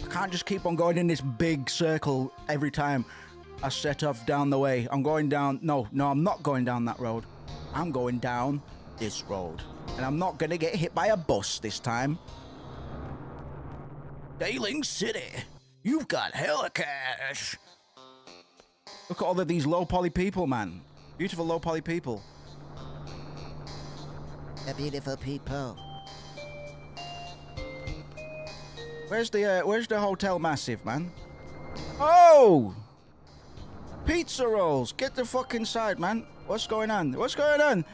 I can't just keep on going in this big circle every time I set off down the way. I'm going down... No, I'm not going down that road. I'm going down this road. And I'm not gonna get hit by a bus this time. Dayling City. You've got hella cash. Look at all of these low poly people, man. Beautiful low poly people. The beautiful people. Where's the hotel massive, man? Oh! Pizza rolls. Get the fuck inside, man. What's going on? What's going on?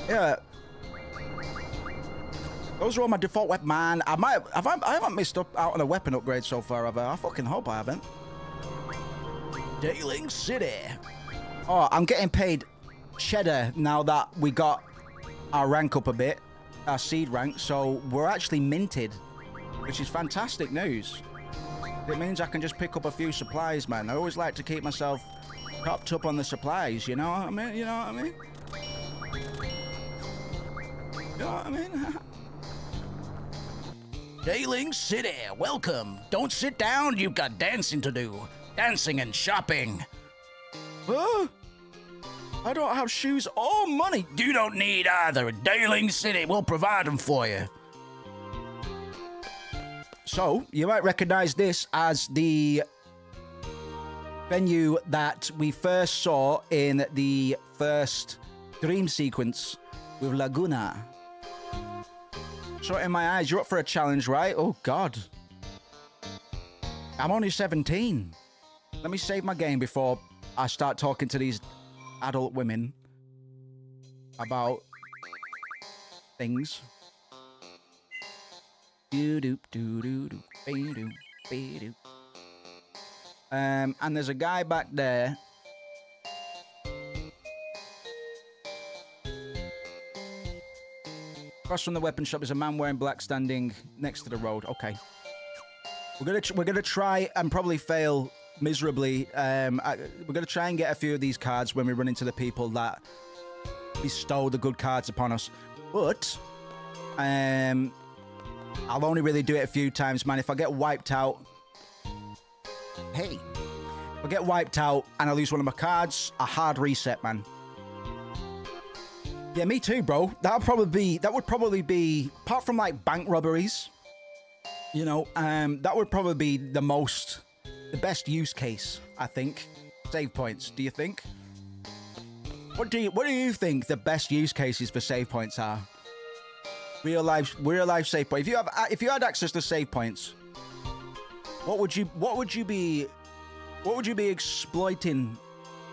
Yeah. Those are all my default weapon, man. I haven't missed out on a weapon upgrade so far, have I? I fucking hope I haven't. Dayling City. Oh, I'm getting paid cheddar now that we got our rank up a bit, our seed rank, so we're actually minted, which is fantastic news. It means I can just pick up a few supplies, man. I always like to keep myself topped up on the supplies, you know what I mean? You know what I mean? You know what I mean? Dayling City, welcome. Don't sit down, you've got dancing to do. Dancing and shopping. Huh? I don't have shoes or money. You don't need either. Dayling City will provide them for you. So, you might recognize this as the venue that we first saw in the first dream sequence with Laguna. Shot in my eyes, you're up for a challenge, right? Oh, God. I'm only 17. Let me save my game before I start talking to these adult women about things. And there's a guy back there. Across from the weapon shop is a man wearing black standing next to the road. Okay. We're gonna try and probably fail miserably. We're gonna try and get a few of these cards when we run into the people that bestow the good cards upon us. But I'll only really do it a few times, man. If I get wiped out, hey, if I get wiped out and I lose one of my cards, a hard reset, man. Yeah, me too, bro. That would probably be, apart from like bank robberies, you know, that would probably be the best use case, I think. Save points, do you think? What do you think the best use cases for save points are? Real life save point. If you had access to save points, what would you be exploiting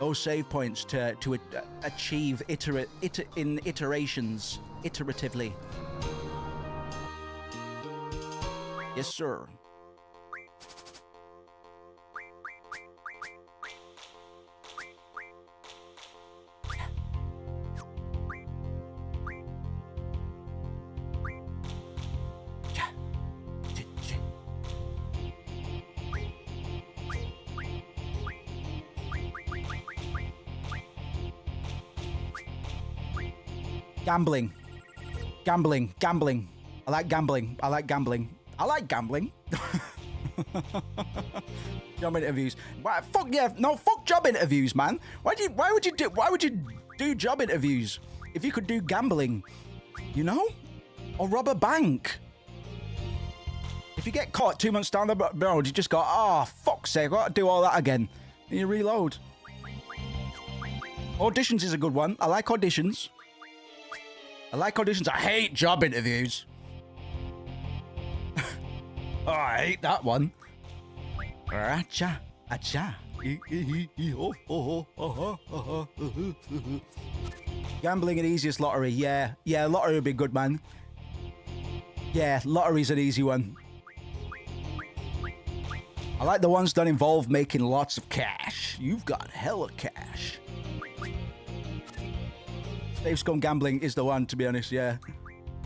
those save points to achieve in iterations, iteratively. Yes, sir. Gambling. Gambling. Gambling. I like gambling. I like gambling. I like gambling. Job interviews. Why, fuck yeah. No, fuck job interviews, man. Why would you do job interviews if you could do gambling? You know? Or rob a bank. If you get caught 2 months down the road, you just go, oh, fuck's sake, I got to do all that again. And you reload. Auditions is a good one. I like auditions. I like auditions. I hate job interviews. Oh, I hate that one. Acha, acha. Gambling an easiest lottery. Yeah, lottery would be good, man. Yeah, lottery's an easy one. I like the ones that involve making lots of cash. You've got hella cash. Dave Scum Gambling is the one, to be honest, yeah.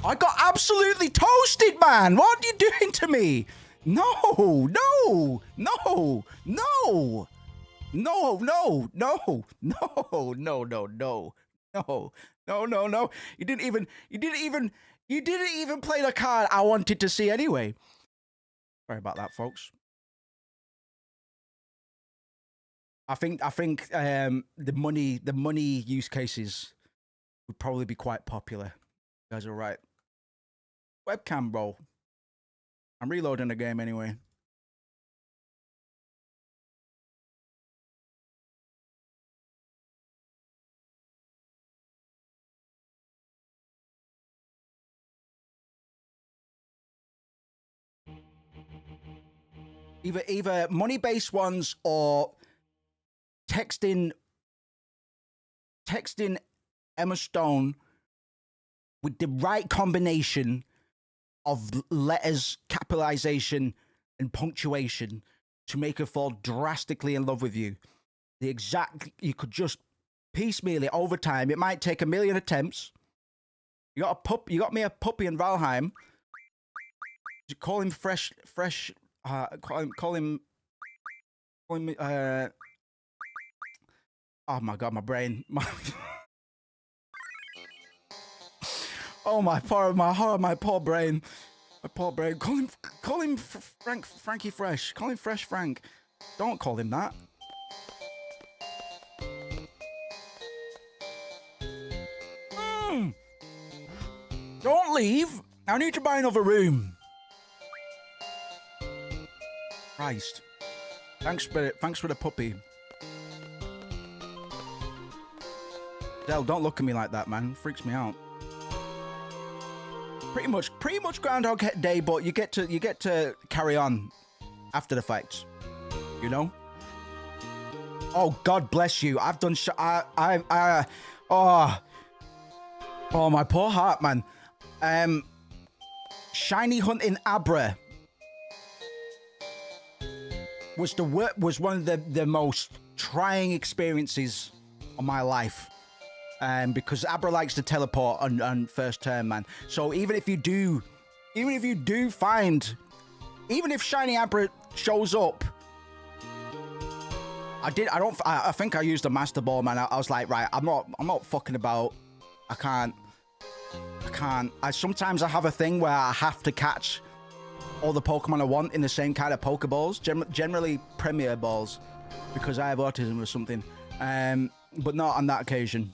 I got absolutely toasted, man! What are you doing to me? No! No! No! No! No! No! No! No! No! No! No! No! No! No! No! You didn't even play the card I wanted to see anyway. Sorry about that, folks. I think the money use cases would probably be quite popular. You guys are right. Webcam, bro. I'm reloading the game anyway. Either money-based ones or texting Emma Stone with the right combination of letters, capitalization, and punctuation to make her fall drastically in love with you. You could just piecemeal it over time. It might take 1 million attempts. You got me a puppy in Valheim. Call him fresh. Call him. Oh my god, my brain. Oh my poor brain. My poor brain. Call him Frankie Fresh. Call him Fresh Frank. Don't call him that. Don't leave. I need to buy another room. Christ. Thanks for the puppy. Del, don't look at me like that, man. Freaks me out. Pretty much Groundhog Day, but you get to carry on after the fact. You know? Oh, God bless you. I've done oh, my poor heart, man. Shiny hunting Abra was one of the most trying experiences of my life. Because Abra likes to teleport on first turn, man. So even if Shiny Abra shows up, I think I used a Master Ball, man. I was like, right, I'm not fucking about. I can't. Sometimes I have a thing where I have to catch all the Pokemon I want in the same kind of Pokeballs, generally Premier Balls, because I have autism or something. But not on that occasion.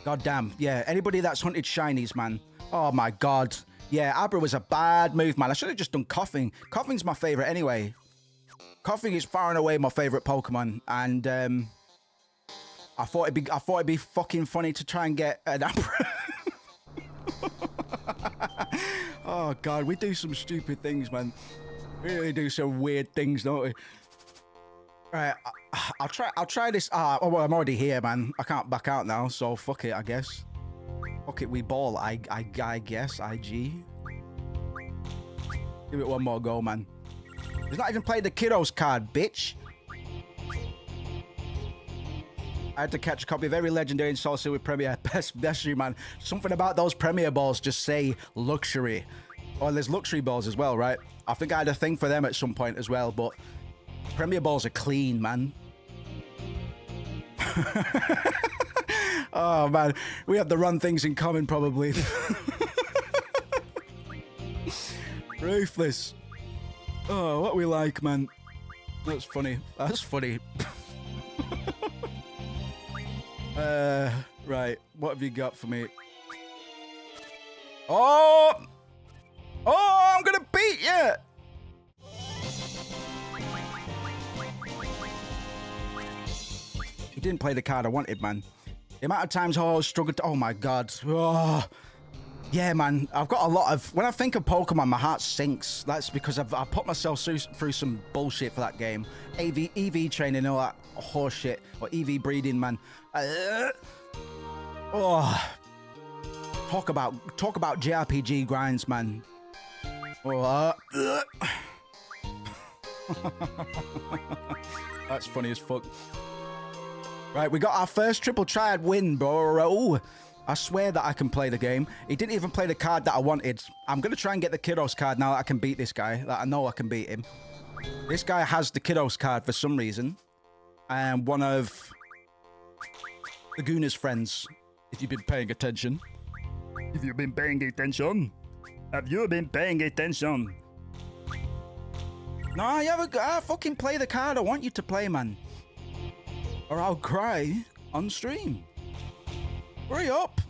God damn. Yeah, anybody that's hunted shinies, man. Oh my god. Yeah, Abra was a bad move, man. I should have just done Coughing. Coughing's my favorite anyway. Coughing is far and away my favorite Pokemon, and I thought it'd be fucking funny to try and get an Abra. Oh god, we do some stupid things, man. We really do some weird things, don't we? Right, I'll try this. Oh, well, I'm already here, man. I can't back out now, so fuck it, I guess. Fuck it, we ball. I guess. IG. Give it one more go, man. He's not even played the kiddos card, bitch. I had to catch a copy of every legendary in Soul Silver Premier. Best you, man. Something about those Premier balls just say luxury. Oh, there's luxury balls as well, right? I think I had a thing for them at some point as well, but Premier balls are clean, man. Oh, man. We have the run things in common, probably. Ruthless. Oh, what we like, man. That's funny. That's funny. Right. What have you got for me? Oh! Oh, I'm gonna beat you! He didn't play the card I wanted, man. The amount of times I struggled to... Oh, my God. Oh. Yeah, man. I've got a lot of... When I think of Pokemon, my heart sinks. That's because I put myself through some bullshit for that game. EV training, all that horse shit. Or EV breeding, man. Oh. Talk about JRPG grinds, man. Oh, That's funny as fuck. Right, we got our first triple triad win, bro. I swear that I can play the game. He didn't even play the card that I wanted. I'm going to try and get the Kiddos card now that I can beat this guy. That I know I can beat him. This guy has the Kiddos card for some reason. And one of Laguna's friends, if you've been paying attention. If you've been paying attention. Have you been paying attention? No, you haven't. Fucking play the card I want you to play, man. Or I'll cry on stream. Hurry up.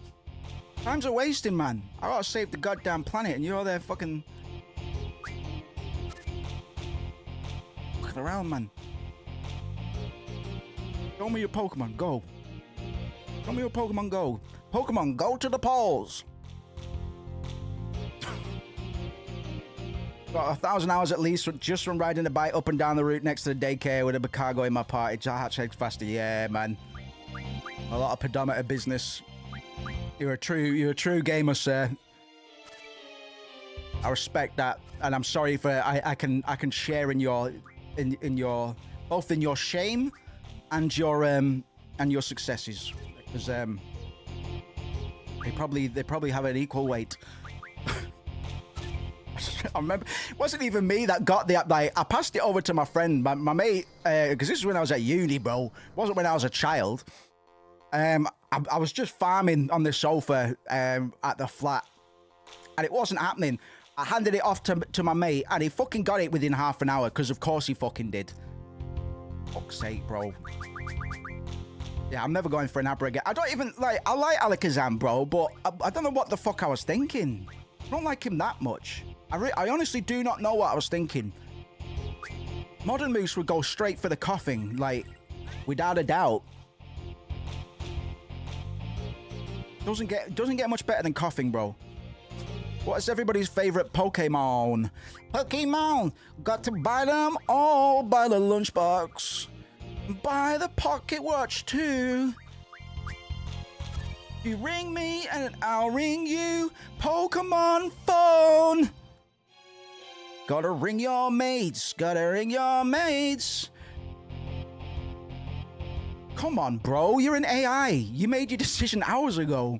Times are wasting, man. I gotta save the goddamn planet and you're there fucking... Looking around, man. Show me your Pokemon, go. Show me your Pokemon, go. Pokemon, go to the polls. Got 1,000 hours at least just from riding the bike up and down the route next to the daycare with a cargo in my party. Hatch faster, yeah, man. A lot of pedometer business. You're a true gamer, sir. I respect that, and I'm sorry for I can share in your both in your shame and your successes, because they probably have an equal weight. I remember it wasn't even me that got the like. I passed it over to my friend, my mate, because this is when I was at uni, bro. It wasn't when I was a child. I was just farming on the sofa at the flat, and it wasn't happening. I handed it off to my mate, and he fucking got it within half an hour, because of course he fucking did. Fuck's sake, bro. Yeah, I'm never going for an Abra again. I don't even like. I like Alakazam, bro, but I don't know what the fuck I was thinking. I don't like him that much. I honestly do not know what I was thinking. Modern Moose would go straight for the coughing, like, without a doubt. Doesn't get much better than coughing, bro. What's everybody's favorite Pokemon? Pokemon! Got to buy them all by the lunchbox. Buy the pocket watch too. You ring me and I'll ring you. Pokemon phone. Gotta ring your mates. Gotta ring your mates. Come on, bro. You're an AI. You made your decision hours ago.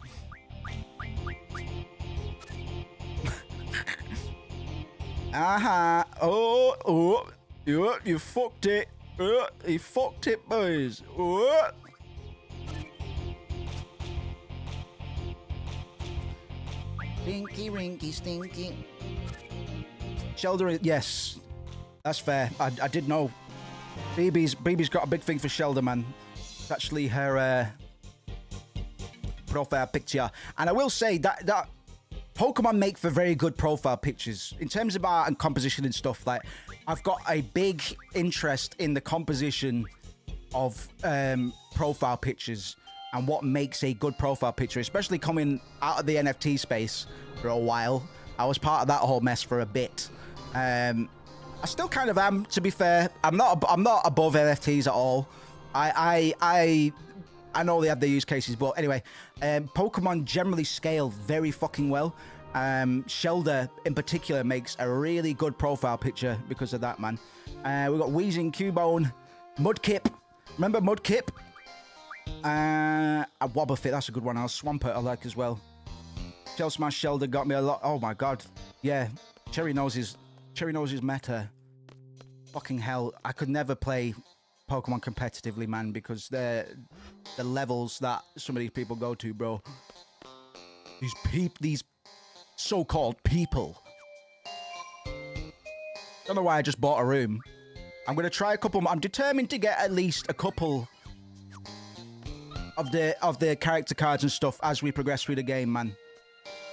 Oh, you fucked it. You fucked it, boys. Stinky, rinky, stinky. Shelder, yes. That's fair. I did know. BB's got a big thing for Shelder, man. It's actually her profile picture. And I will say that Pokemon make for very good profile pictures. In terms of art and composition and stuff, like, I've got a big interest in the composition of profile pictures and what makes a good profile picture, especially coming out of the NFT space for a while. I was part of that whole mess for a bit. I still kind of am, to be fair. I'm not above NFTs at all. I know they have their use cases, but anyway, Pokemon generally scale very fucking well. Shelder in particular makes a really good profile picture because of that, man. We've got Weezing, Cubone, Mudkip. Remember Mudkip? A Wobbuffet, that's a good one. Swampert I like as well. Shell Smash Shelder got me a lot. Oh my god. Yeah. Cherry Noses meta. Fucking hell. I could never play Pokemon competitively, man, because the levels that some of these people go to, bro. These so-called people. Don't know why I just bought a room. I'm gonna try a couple more. I'm determined to get at least a couple of the character cards and stuff as we progress through the game, man.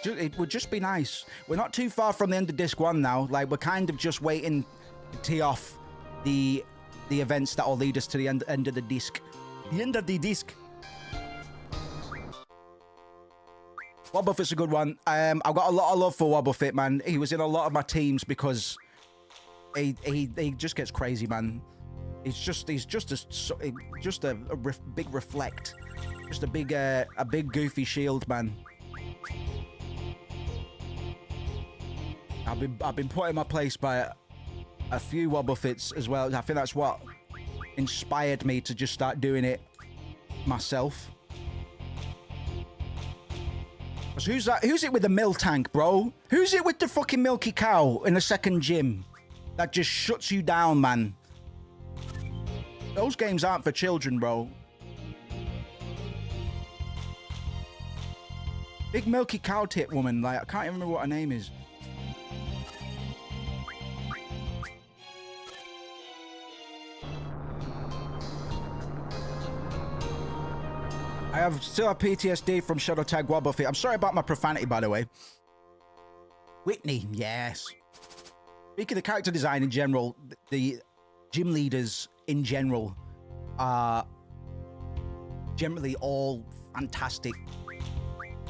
It would just be nice. We're not too far from the end of disc 1 now. Like, we're kind of just waiting to tee off the events that will lead us to the end of the disc. The end of the disc. Wobbuffet's a good one. I've got a lot of love for Wobbuffet, man. He was in a lot of my teams because he just gets crazy, man. He's just a big reflect. Just a big goofy shield, man. I've been put in my place by a few Wobbuffets as well. I think that's what inspired me to just start doing it myself. So who's that? Who's it with the mill tank, bro? Who's it with the fucking milky cow in the second gym that just shuts you down, man? Those games aren't for children, bro. Big milky cow tit woman, like, I can't even remember what her name is. I still have PTSD from Shadow Tag Wobbuffet. I'm sorry about my profanity, by the way. Whitney, yes. Speaking of character design in general, the gym leaders in general are generally all fantastic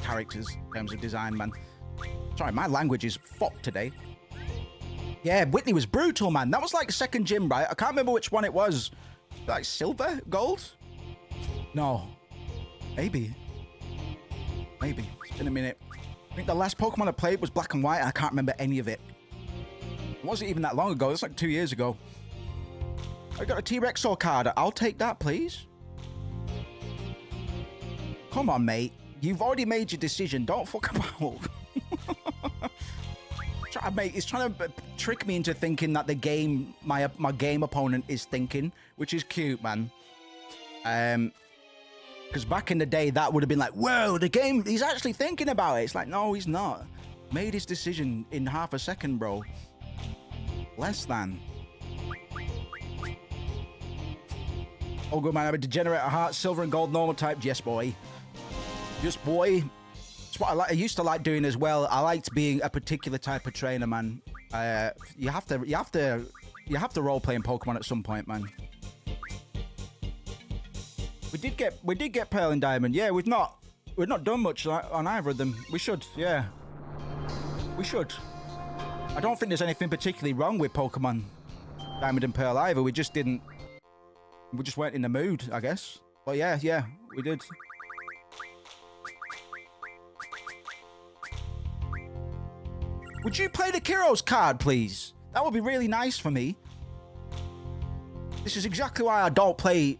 characters in terms of design, man. Sorry, my language is fucked today. Yeah, Whitney was brutal, man. That was like second gym, right? I can't remember which one it was. Like silver? Gold? No. Maybe. It's been a minute. I think the last Pokemon I played was Black and White, and I can't remember any of it. It wasn't even that long ago. It was like 2 years ago. I got a T-Rex Soul card. I'll take that, please. Come on, mate. You've already made your decision. Don't fuck about. It's trying to trick me into thinking that the game, my game opponent is thinking, which is cute, man. Because back in the day, that would have been like, whoa, the game, he's actually thinking about it. It's like, no, he's not. Made his decision in half a second, bro. Less than. Oh, good, man. I'm a degenerate at heart. Silver and gold normal type. Yes, boy. Yes, boy. It's what I like. I used to like doing as well. I liked being a particular type of trainer, man. You have to role play in Pokemon at some point, man. We did get Pearl and Diamond. Yeah, we've not done much on either of them. We should, yeah. We should. I don't think there's anything particularly wrong with Pokemon Diamond and Pearl either. We just weren't in the mood, I guess. But yeah, we did. Would you play the Kyros card, please? That would be really nice for me. This is exactly why I don't play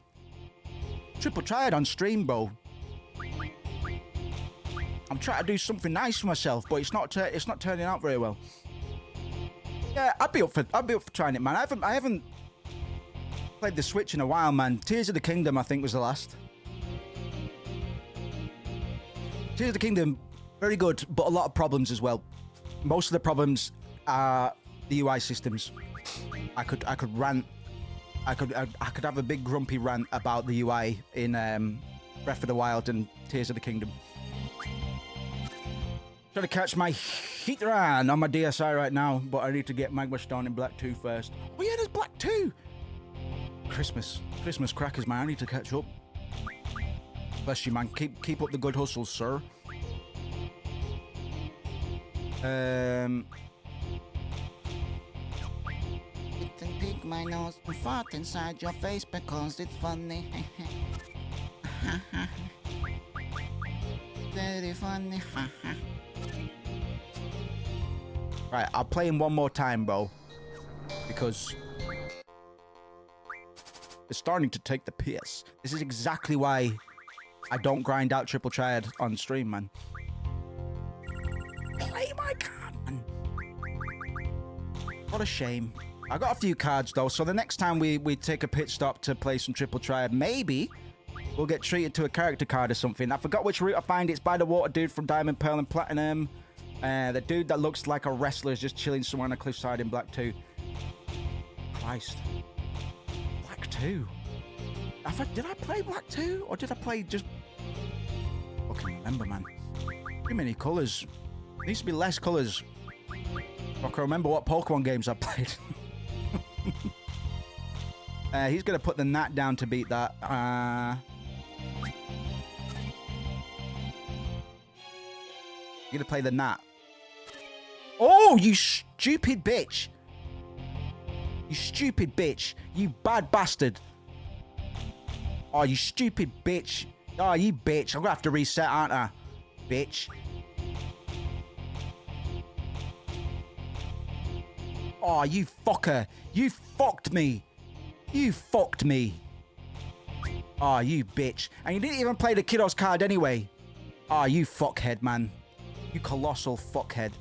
Triple Triad on stream, bro. I'm trying to do something nice for myself, but it's not turning out very well. Yeah, I'd be up for trying it, man. I haven't played the Switch in a while, man. Tears of the Kingdom, I think, was the last. Tears of the Kingdom, very good, but a lot of problems as well. Most of the problems are the UI systems. I could rant. I could have a big grumpy rant about the UI in Breath of the Wild and Tears of the Kingdom. Trying to catch my Heatran on my DSi right now, but I need to get Magma Stone in Black 2 first. Oh yeah, there's Black 2! Christmas crackers, man. I need to catch up. Bless you, man. Keep up the good hustle, sir. my nose and fart inside your face because it's funny. Very funny. Right, I'll play him one more time, bro. Because it's starting to take the piss. This is exactly why I don't grind out triple triad on stream, man. Play my card, man. What a shame. I got a few cards, though, so the next time we take a pit stop to play some triple triad, maybe we'll get treated to a character card or something. I forgot which route I find. It's by the water dude from Diamond, Pearl, and Platinum. The dude that looks like a wrestler is just chilling somewhere on a cliffside in Black 2. Christ. Black 2? Did I play Black 2? Or did I play just... I can't remember, man. Too many colours. There needs to be less colours. I can remember what Pokemon games I played. He's going to put the Nat down to beat that. You're going to play the Nat. Oh, you stupid bitch. You stupid bitch. You bad bastard. Oh, you stupid bitch. Oh, you bitch. I'm going to have to reset, aren't I? Bitch. Oh, you fucker. You fucked me. You fucked me. Oh, you bitch. And you didn't even play the Kiddo's card anyway. Oh, you fuckhead, man. You colossal fuckhead.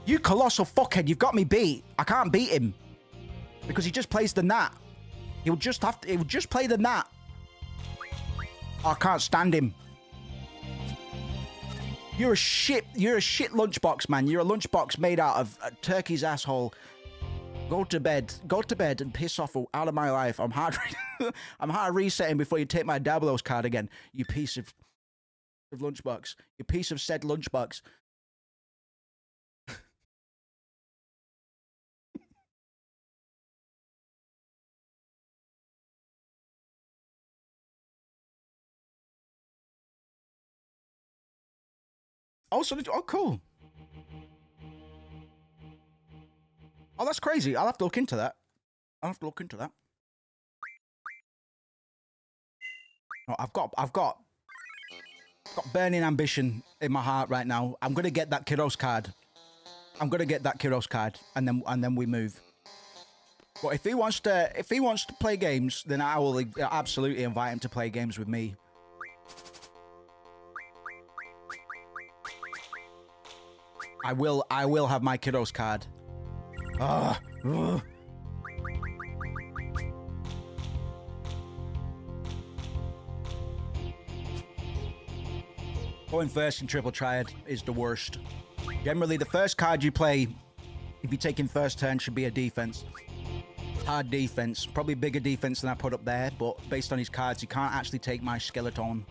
You colossal fuckhead. You've got me beat. I can't beat him. Because he just plays the Nat. He'll just play the Nat. I can't stand him. You're a shit lunchbox, man. You're a lunchbox made out of a turkey's asshole. Go to bed and piss off out of my life. I'm hard resetting before you take my Dabble's card again. You piece of lunchbox. You piece of said lunchbox. Oh, cool. Oh, that's crazy. I'll have to look into that. Oh, I've got burning ambition in my heart right now. I'm gonna get that Kiddo's card. And then we move. But if he wants to play games, then I will absolutely invite him to play games with me. I will have my Kiddo's card. Going first in triple triad is the worst. Generally, the first card you play, if you take in first turn, should be a defense. Hard defense. Probably bigger defense than I put up there, but based on his cards, you can't actually take my Skeleton.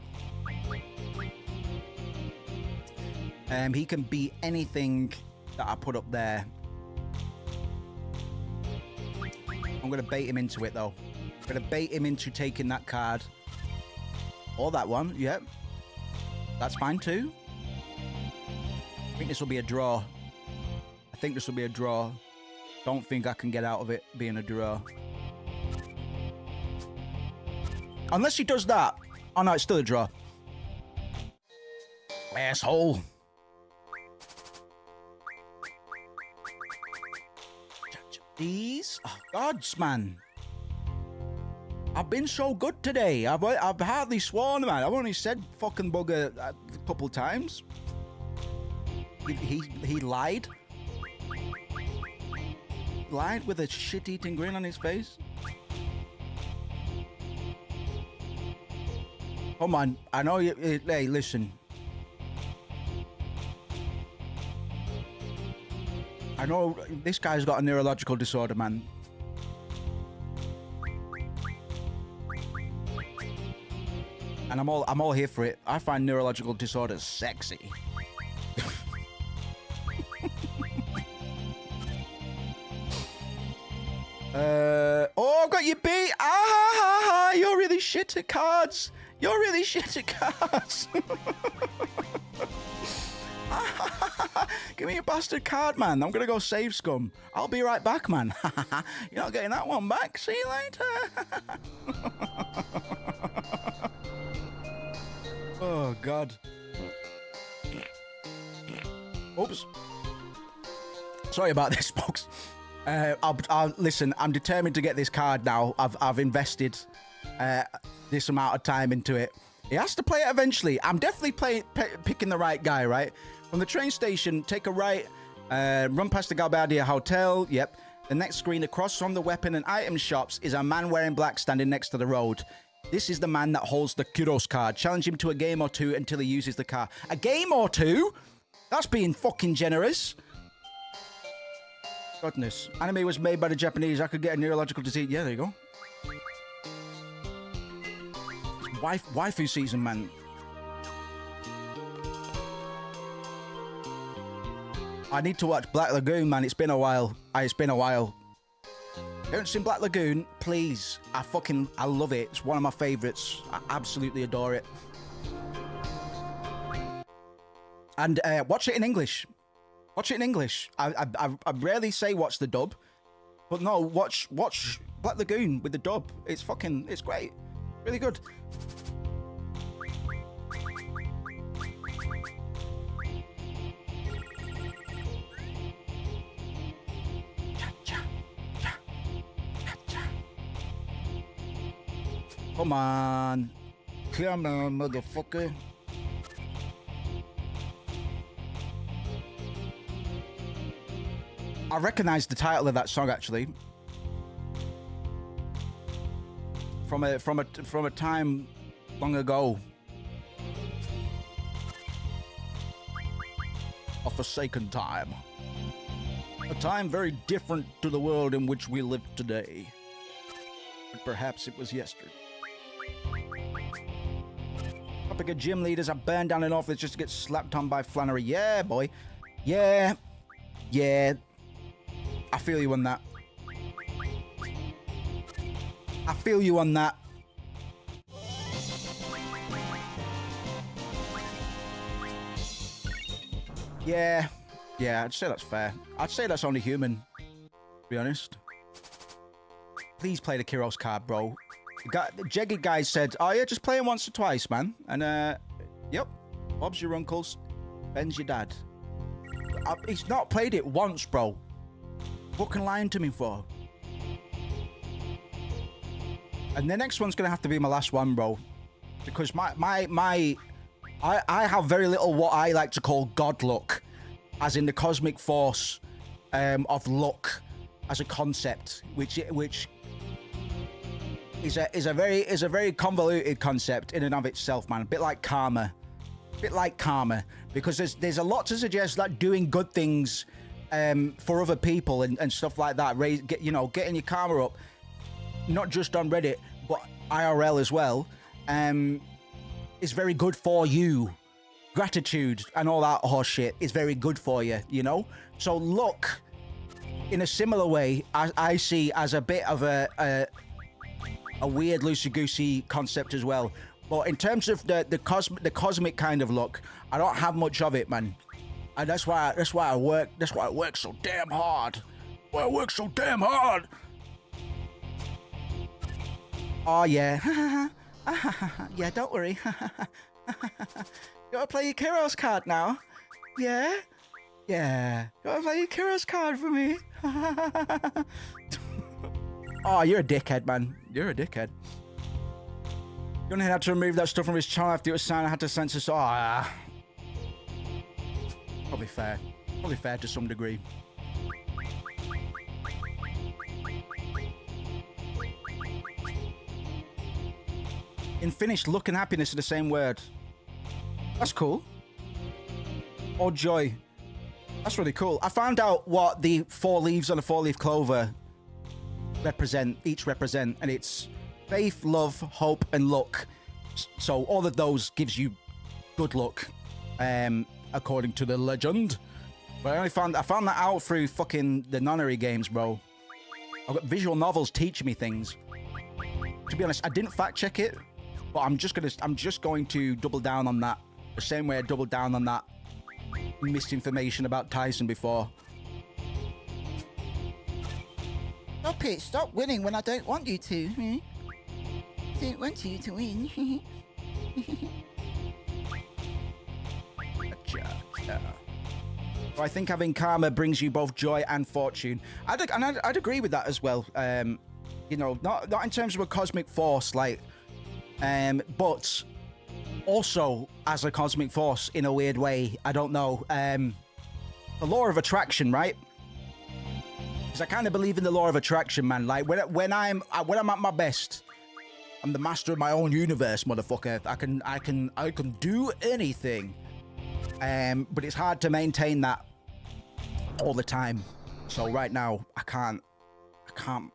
He can beat anything that I put up there. I'm going to bait him into it, though. I'm going to bait him into taking that card. Or that one, yep. That's fine, too. I think this will be a draw. Don't think I can get out of it being a draw. Unless he does that. Oh, no, it's still a draw. Asshole. These? Oh, gods, man. I've been so good today. I've hardly sworn, man. I've only said fucking bugger a couple times. He lied. Lied with a shit-eating grin on his face. Come on. I know you... Hey, listen. I know this guy's got a neurological disorder, man. And I'm all here for it. I find neurological disorders sexy. Oh, I've got you beat. Ah, you're really shit at cards. Give me your bastard card, man. I'm gonna go save scum. I'll be right back, man. You're not getting that one back. See you later. Oh, God. Oops. Sorry about this, folks. I'll listen. I'm determined to get this card now. I've invested this amount of time into it. He has to play it eventually. I'm definitely picking the right guy, right? From the train station, take a right, run past the Galbadia Hotel. Yep. The next screen across from the weapon and item shops is a man wearing black standing next to the road. This is the man that holds the Kyros card. Challenge him to a game or two until he uses the card. A game or two? That's being fucking generous. Goodness. Anime was made by the Japanese. I could get a neurological disease. Yeah, there you go. It's waifu season, man. I need to watch Black Lagoon, man. It's been a while. It's been a while. Haven't seen Black Lagoon? Please. I love it. It's one of my favorites. I absolutely adore it. And watch it in English. Watch it in English. I rarely say watch the dub, but no, watch Black Lagoon with the dub. It's great. Really good. Come on. Come on, motherfucker. I recognize the title of that song actually. From a time long ago. A forsaken time. A time very different to the world in which we live today. But perhaps it was yesterday. Topic of gym leaders are burned down in office just to get slapped on by Flannery. Yeah, boy. Yeah. Yeah. I feel you on that. I feel you on that. Yeah. Yeah, I'd say that's fair. I'd say that's only human, to be honest. Please play the Kyros card, bro. The Jeggy guy said, oh yeah, just play him once or twice, man. And, yep. Bob's your uncle's. Ben's your dad. He's not played it once, bro. Fucking lying to me for. And the next one's gonna have to be my last one, bro. Because I have very little what I like to call God luck. As in the cosmic force of luck as a concept, which is a very convoluted concept in and of itself, man. A bit like karma. Because there's a lot to suggest that doing good things for other people and stuff like that, getting your karma up, not just on Reddit but IRL as well, is very good for you. Gratitude and all that horse shit is very good for you, you know. So luck, in a similar way, I see as a bit of a weird loosey-goosey concept as well. But in terms of the cosmic kind of luck, I don't have much of it, man. And that's why I work so damn hard. Why I work so damn hard. Oh yeah. Yeah, don't worry. You wanna play your Kyros card now? Yeah? Yeah. You wanna play your Kyros card for me? Oh, you're a dickhead, man. You're a dickhead. Gunhead had to remove that stuff from his channel after it was signed. I had to censor. So, probably fair. Probably fair to some degree. In Finnish, luck and happiness are the same word. That's cool. Or joy. That's really cool. I found out what the 4 leaves on a 4-leaf clover each represent, and it's faith, love, hope, and luck. So all of those gives you good luck, according to the legend. But I found that out through fucking the nonary games, bro. I've got visual novels teaching me things. To be honest, I didn't fact check it, but I'm just going to double down on that. The same way I doubled down on that misinformation about Tyson before. Stop it. Stop winning when I don't want you to. I don't want you to win. So I think having karma brings you both joy and fortune. I'd agree with that as well. You know, not in terms of a cosmic force, like, but also as a cosmic force in a weird way. I don't know. The law of attraction, right? Because I kind of believe in the law of attraction, man. Like when I'm at my best, I'm the master of my own universe, motherfucker. I can do anything. But it's hard to maintain that all the time. So right now, I can't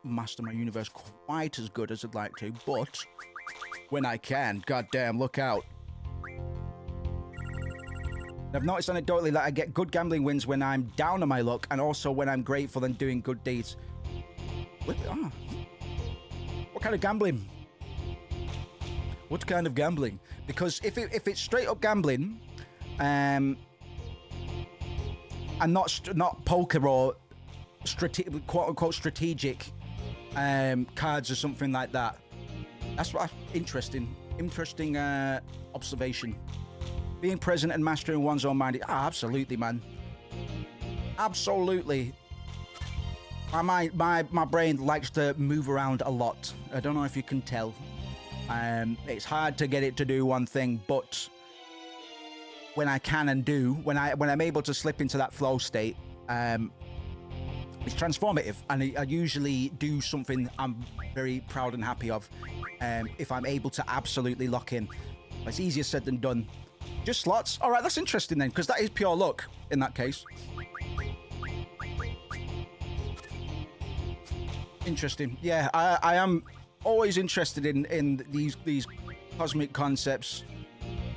master my universe quite as good as I'd like to, but when I can, goddamn, look out. I've noticed anecdotally that I get good gambling wins when I'm down on my luck, and also when I'm grateful and doing good deeds. What kind of gambling? What kind of gambling? Because if it's straight up gambling, and not poker or quote unquote strategic cards or something like that. That's what interesting observation. Being present and mastering one's own mind. Absolutely, man. Absolutely. My brain likes to move around a lot. I don't know if you can tell. It's hard to get it to do one thing, but when I can and do, when I'm able to slip into that flow state, it's transformative, and I usually do something I'm very proud and happy of. If I'm able to absolutely lock in, it's easier said than done. Just slots. All right, that's interesting then, because that is pure luck in that case. Interesting. Yeah, I am always interested in these cosmic concepts.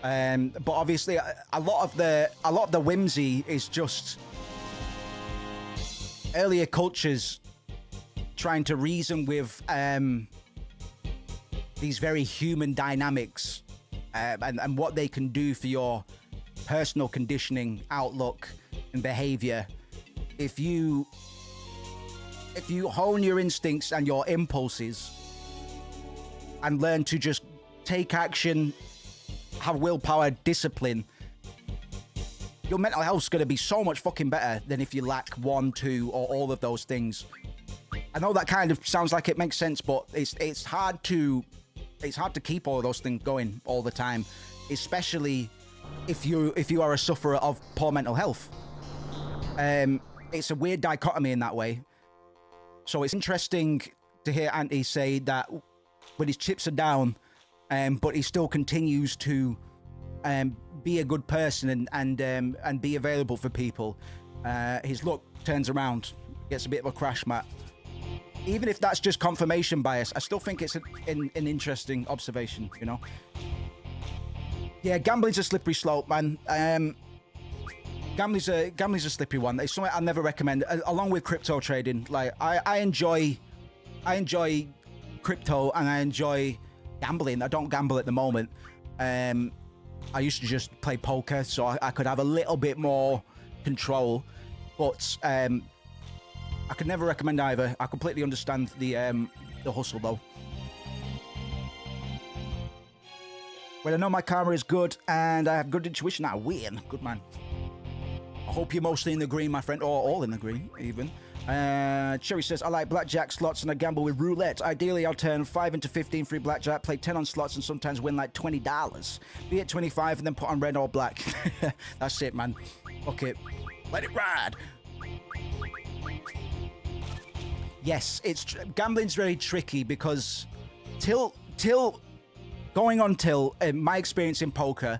But obviously, a lot of the whimsy is just earlier cultures trying to reason with these very human dynamics and what they can do for your personal conditioning, outlook, and behavior. If you hone your instincts and your impulses and learn to just take action, have willpower, discipline, your mental health's going to be so much fucking better than if you lack one, two, or all of those things. I know that kind of sounds like it makes sense, but it's hard to keep all of those things going all the time, especially if you are a sufferer of poor mental health. It's a weird dichotomy in that way. So it's interesting to hear Antti say that when his chips are down, but he still continues to be a good person and be available for people. His luck turns around, gets a bit of a crash mat. Even if that's just confirmation bias, I still think it's an interesting observation, you know? Yeah, gambling's a slippery slope, man. Gambling's a slippery one. It's something I never recommend, along with crypto trading. Like, I enjoy crypto and I enjoy gambling. I don't gamble at the moment. I used to just play poker, so I could have a little bit more control, but I could never recommend either. I completely understand the hustle, though. When I know my karma is good and I have good intuition, I win. Good man. I hope you're mostly in the green, my friend, or all in the green, even. Cherry says, I like blackjack slots and I gamble with roulette. Ideally, I'll turn 5 into 15 free blackjack, play 10 on slots, and sometimes win like $20. Be at 25 and then put on red or black. That's it, man. Okay, let it ride. Yes, gambling's very tricky because going on till, in my experience in poker,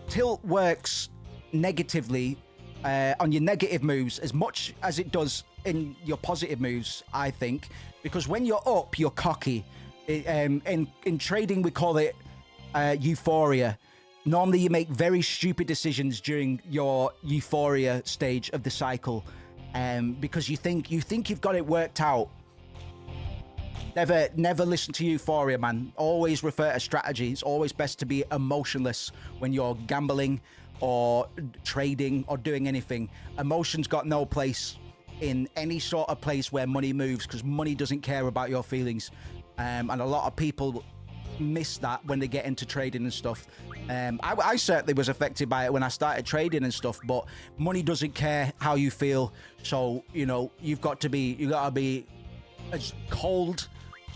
tilt works negatively on your negative moves as much as it does in your positive moves, I think, because when you're up, you're cocky. In trading, we call it euphoria. Normally, you make very stupid decisions during your euphoria stage of the cycle, because you think you've got it worked out. Never listen to euphoria, man. Always refer to strategy. It's always best to be emotionless when you're gambling or trading or doing anything. Emotion's got no place in any sort of place where money moves, because money doesn't care about your feelings. And a lot of people miss that when they get into trading and stuff. I certainly was affected by it when I started trading and stuff, but money doesn't care how you feel. So, you know, you gotta be as cold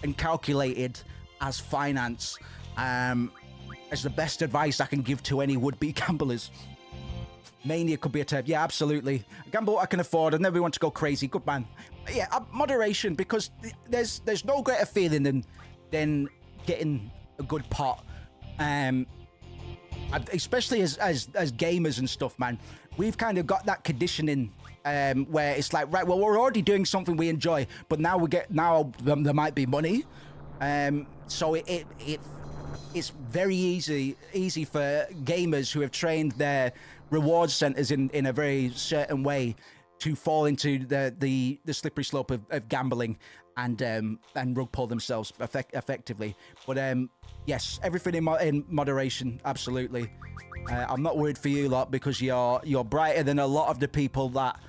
and calculated as finance, as the best advice I can give to any would-be gamblers. Mania could be a term. Yeah, absolutely. Gamble what I can afford. I never want to go crazy. Good man. But yeah, moderation, because there's no greater feeling than getting a good pot. Especially as gamers and stuff, man. We've kind of got that conditioning where it's like, right, well, we're already doing something we enjoy, but now there might be money. So it's very easy for gamers who have trained their reward centers in a very certain way to fall into the slippery slope of gambling and rug pull themselves effectively. But yes, everything in moderation, absolutely. I'm not worried for you lot, because you're brighter than a lot of the people that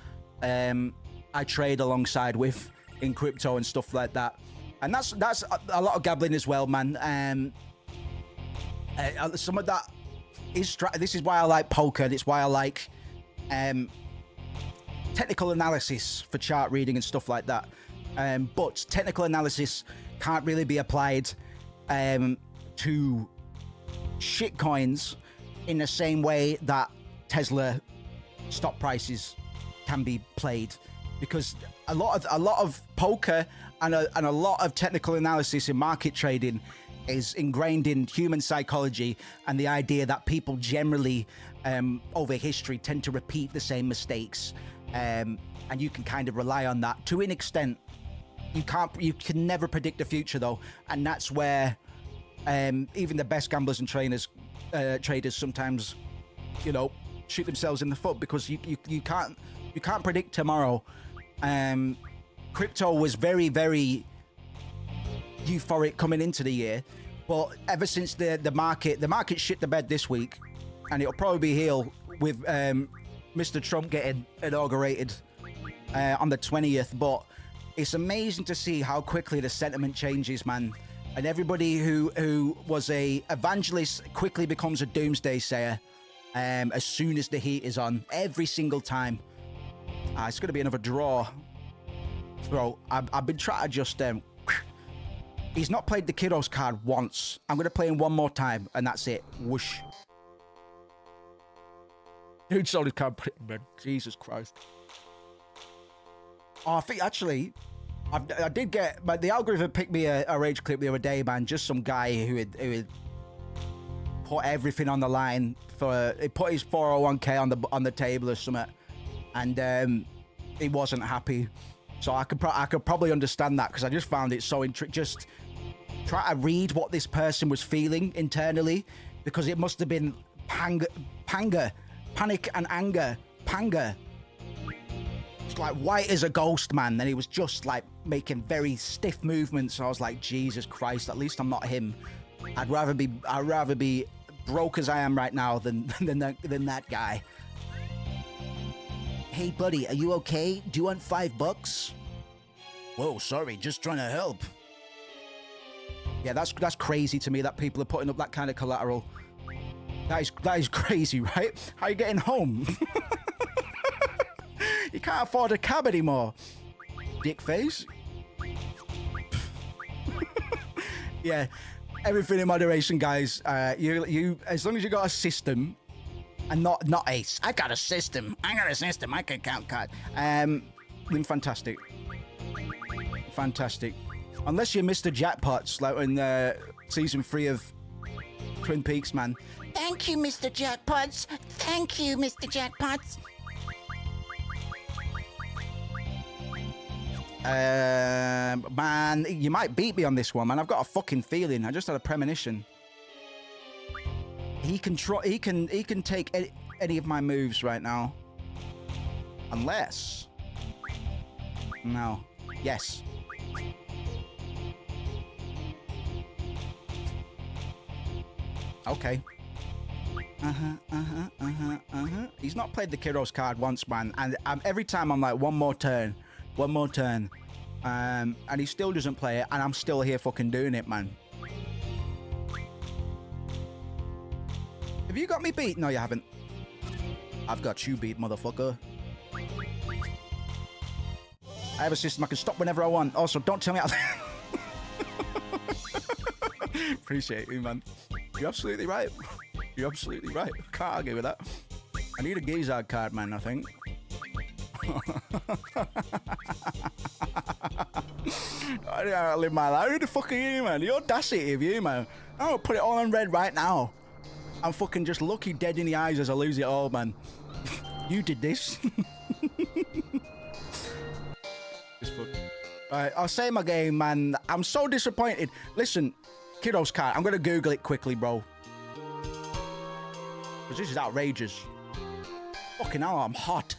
I trade alongside with in crypto and stuff like that. And that's a lot of gambling as well, man. Some of that is this is why I like poker. It's why I like technical analysis for chart reading and stuff like that. But technical analysis can't really be applied to shit coins in the same way that Tesla stock prices can be played, because a lot of poker and a lot of technical analysis in market trading is ingrained in human psychology, and the idea that people generally over history tend to repeat the same mistakes, and you can kind of rely on that to an extent. You can never predict the future though, and that's where even the best gamblers and traders sometimes, you know, shoot themselves in the foot, because you can't predict tomorrow. Crypto was very, very euphoric coming into the year, but ever since the market shit the bed this week, and it'll probably be here with Mr. Trump getting inaugurated on the 20th. But it's amazing to see how quickly the sentiment changes, man. And everybody who was a evangelist quickly becomes a doomsday sayer as soon as the heat is on, every single time. It's going to be another draw. Bro, I've been trying to just... he's not played the Kiddos card once. I'm going to play him one more time, and that's it. Whoosh. Dude sold his card, man. Jesus Christ. Oh, I think, actually... I did get... But the algorithm picked me a rage clip the other day, man. Just some guy who had put everything on the line for... He put his 401k on the table or something. And he wasn't happy. So I could probably understand that, because I just found it so intriguing. Just try to read what this person was feeling internally, because it must have been panic and anger, panga. It's like white as a ghost, man. And he was just like making very stiff movements. I was like, Jesus Christ, at least I'm not him. I'd rather be broke as I am right now than that guy. Hey, buddy, are you okay? Do you want $5? Whoa, sorry, just trying to help. Yeah, that's crazy to me that people are putting up that kind of collateral. That is crazy, right? How are you getting home? You can't afford a cab anymore. Dick face. Yeah, everything in moderation, guys. You as long as you got a system. And not ace. I got a system. I can count card. Then fantastic. Fantastic. Unless you're Mr. Jackpots, like in season 3 of Twin Peaks, man. Thank you, Mr. Jackpots. Thank you, Mr. Jackpots. Man, you might beat me on this one, man. I've got a fucking feeling. I just had a premonition. He can take any of my moves right now. Unless... No. Yes. Okay. He's not played the Kiddos card once, man. And every time I'm like, one more turn. And he still doesn't play it, and I'm still here fucking doing it, man. Have you got me beat? No, you haven't. I've got you beat, motherfucker. I have a system I can stop whenever I want. Also, don't tell me how... Appreciate you, man. You're absolutely right. You're absolutely right. Can't argue with that. I need a Gizard card, man, I think. I don't live my life. Who the fuck are you, man? The audacity of you, man. I'm gonna put it all on red right now. I'm fucking just lucky dead in the eyes as I lose it all, man. You did this. Alright, I'll say my game, man. I'm so disappointed. Listen, Kiddos card. I'm gonna Google it quickly, bro. Because this is outrageous. Fucking hell, I'm hot.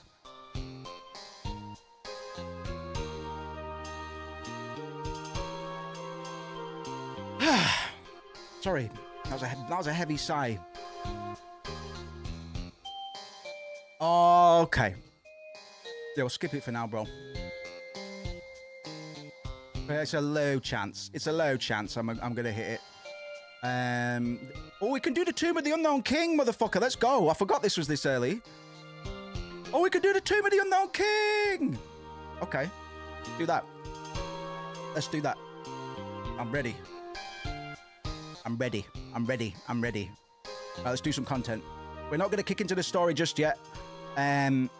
Sorry, that was a heavy sigh. Okay. Yeah, we'll skip it for now, bro. It's a low chance. It's a low chance I'm gonna hit it. Oh, we can do the Tomb of the Unknown King, motherfucker. Let's go. I forgot this was this early. Oh, we can do the Tomb of the Unknown King. Okay. Do that. Let's do that. I'm ready. I'm ready. Right, let's do some content. We're not going to kick into the story just yet. I'm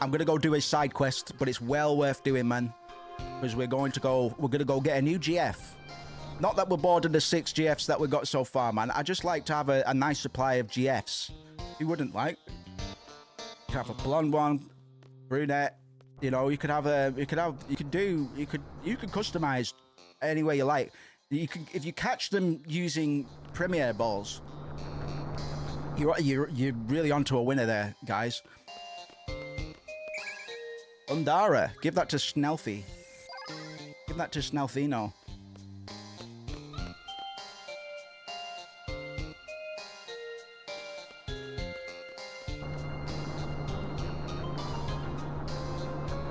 going to go do a side quest, but it's well worth doing, man. Because we're going to go get a new GF. Not that we're bored of the 6 GFs that we've got so far, man. I just like to have a nice supply of GFs. You wouldn't like? You could have a blonde one, brunette. You know, you could customize any way you like. You can, if you catch them using Premier balls, you're really onto a winner there, guys. Undara, give that to Snelfie. Give that to Snelfino.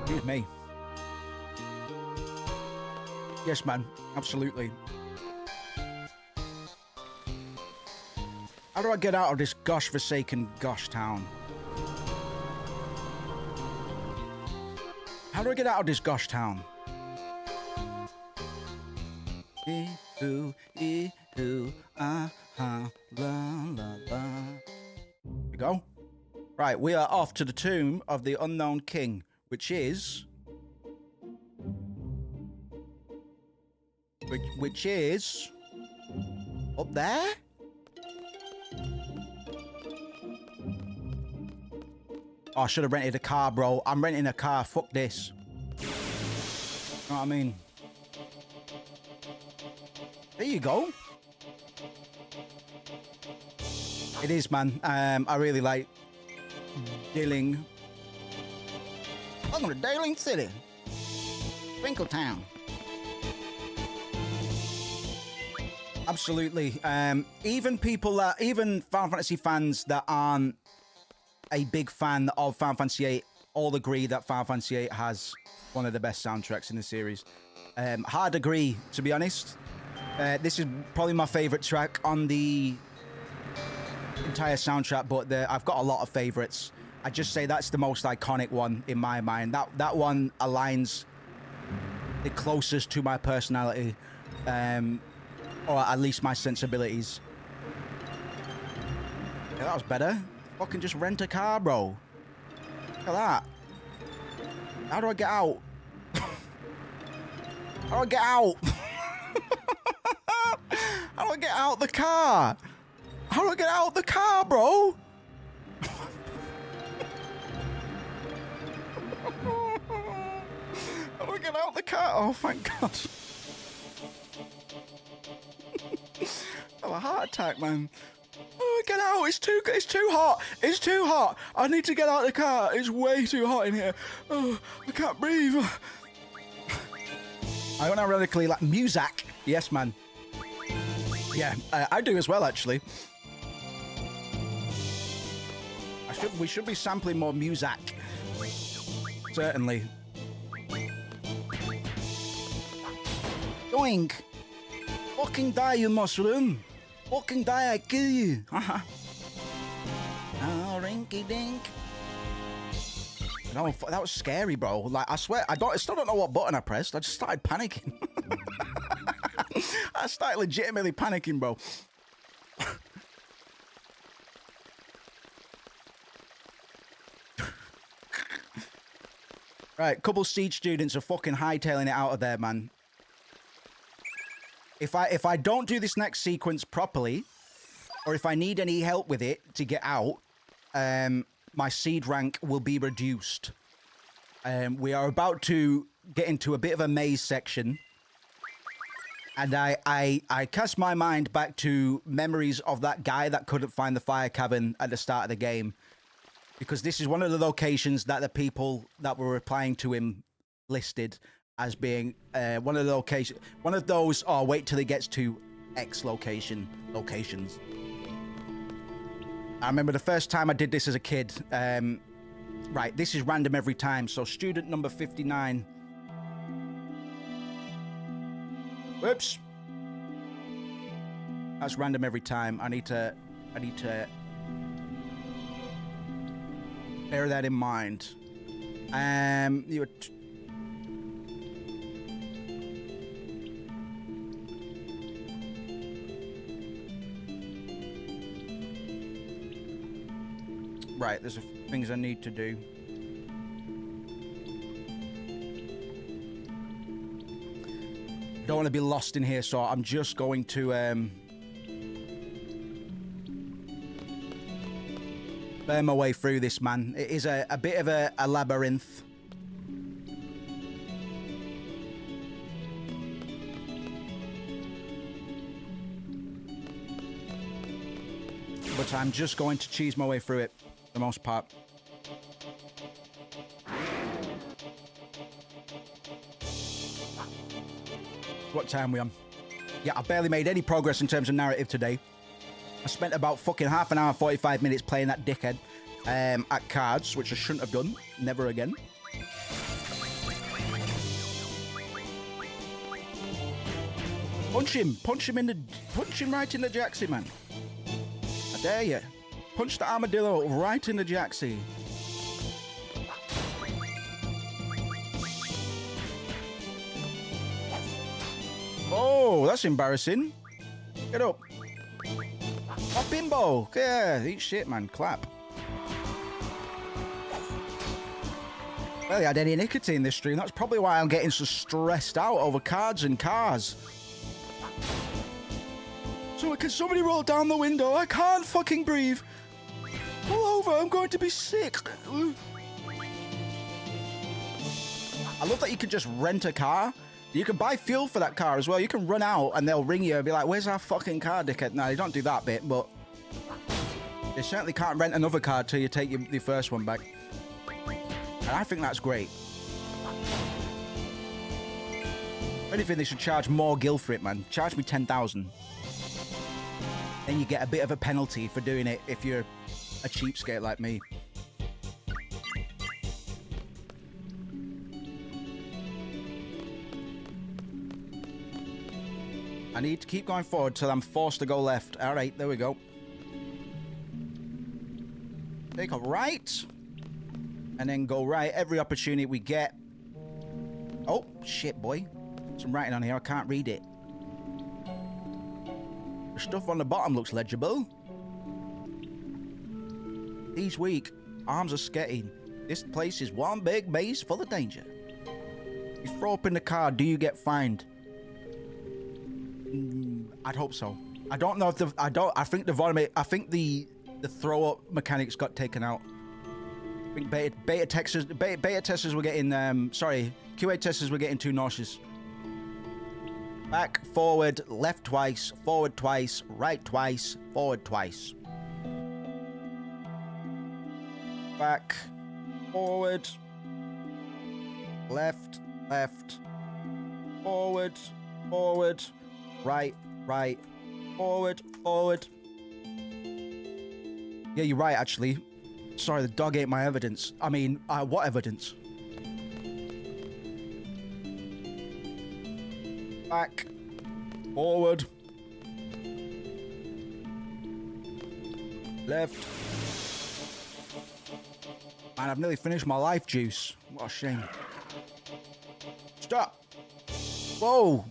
Excuse me. Yes, man. Absolutely. How do I get out of this gosh-forsaken gosh town? How do I get out of this gosh town? La, la, la. We go. Right, we are off to the Tomb of the Unknown King, which is... Which is... up there? Oh, I should have rented a car, bro. I'm renting a car. Fuck this. You know what I mean? There you go. It is, man. I really like Dilling. Welcome to Darling City. Wrinkletown. Absolutely. Even Final Fantasy fans that aren't a big fan of Final Fantasy VIII all agree that Final Fantasy VIII has one of the best soundtracks in the series. Hard agree, to be honest. This is probably my favorite track on the entire soundtrack, but I've got a lot of favorites. I just say that's the most iconic one in my mind. That one aligns the closest to my personality, or at least my sensibilities. Yeah, that was better. Fucking just rent a car, bro. Look at that. How do I get out? How do I get out? How do I get out the car? How do I get out the car, bro? How do I get out the car? Oh, thank God. I have a heart attack, man. Oh, get out. It's too hot. It's too hot. I need to get out of the car. It's way too hot in here. Oh, I can't breathe. I unironically like music. Yes, man. Yeah, I do as well, actually. We should be sampling more music. Certainly. Doink. Fucking die, you mushroom. Fucking die, I kill you. Oh, rinky dink. No, that was scary, bro. Like, I swear, I still don't know what button I pressed. I just started panicking. I started legitimately panicking, bro. Right, couple Siege students are fucking hightailing it out of there, man. If I don't do this next sequence properly, or if I need any help with it to get out, my seed rank will be reduced. We are about to get into a bit of a maze section. And I cast my mind back to memories of that guy that couldn't find the fire cavern at the start of the game. Because this is one of the locations that the people that were replying to him listed as being one of the locations. One of those, oh, wait till he gets to X locations. I remember the first time I did this as a kid. Right, this is random every time. So student number 59. Whoops. That's random every time. I need to bear that in mind. You were right, there's a few things I need to do. Don't want to be lost in here, so I'm just going to burn my way through this, man. It is a bit of a labyrinth. But I'm just going to cheese my way through it, for the most part. What time are we on? Yeah, I barely made any progress in terms of narrative today. I spent about fucking half an hour, 45 minutes playing that dickhead at cards, which I shouldn't have done. Never again. Punch him right in the jacksie, man. I dare you. Punch the armadillo right in the jacksie. Oh, that's embarrassing. Get up. Oh, bimbo. Yeah, eat shit, man. Clap. Barely had any nicotine this stream. That's probably why I'm getting so stressed out over cards and cars. So can somebody roll down the window? I can't fucking breathe. Pull over. I'm going to be sick. I love that you can just rent a car. You can buy fuel for that car as well. You can run out and they'll ring you and be like, where's our fucking car, dickhead? No, they don't do that bit, but you certainly can't rent another car till you take the first one back. And I think that's great. If anything, they should charge more gil for it, man. Charge me 10,000. Then you get a bit of a penalty for doing it if you're a cheapskate like me. I need to keep going forward till I'm forced to go left. All right, there we go. Take a right. And then go right every opportunity we get. Oh, shit, boy. Some writing on here. I can't read it. The stuff on the bottom looks legible. He's weak. Arms are sketting. This place is one big maze full of danger. You throw up in the car, do you get fined? I'd hope so. I don't know if the I think the VOD, I think the throw up mechanics got taken out. I think beta testers were getting sorry, QA testers were getting too nauseous. Back, forward, left twice, forward twice, right twice, forward twice. Back, forward, left, forward, right, forward. Yeah, you're right, actually. Sorry, the dog ate my evidence. I mean, what evidence? Back. Forward. Left. Man, I've nearly finished my life juice. What a shame. Stop. Whoa.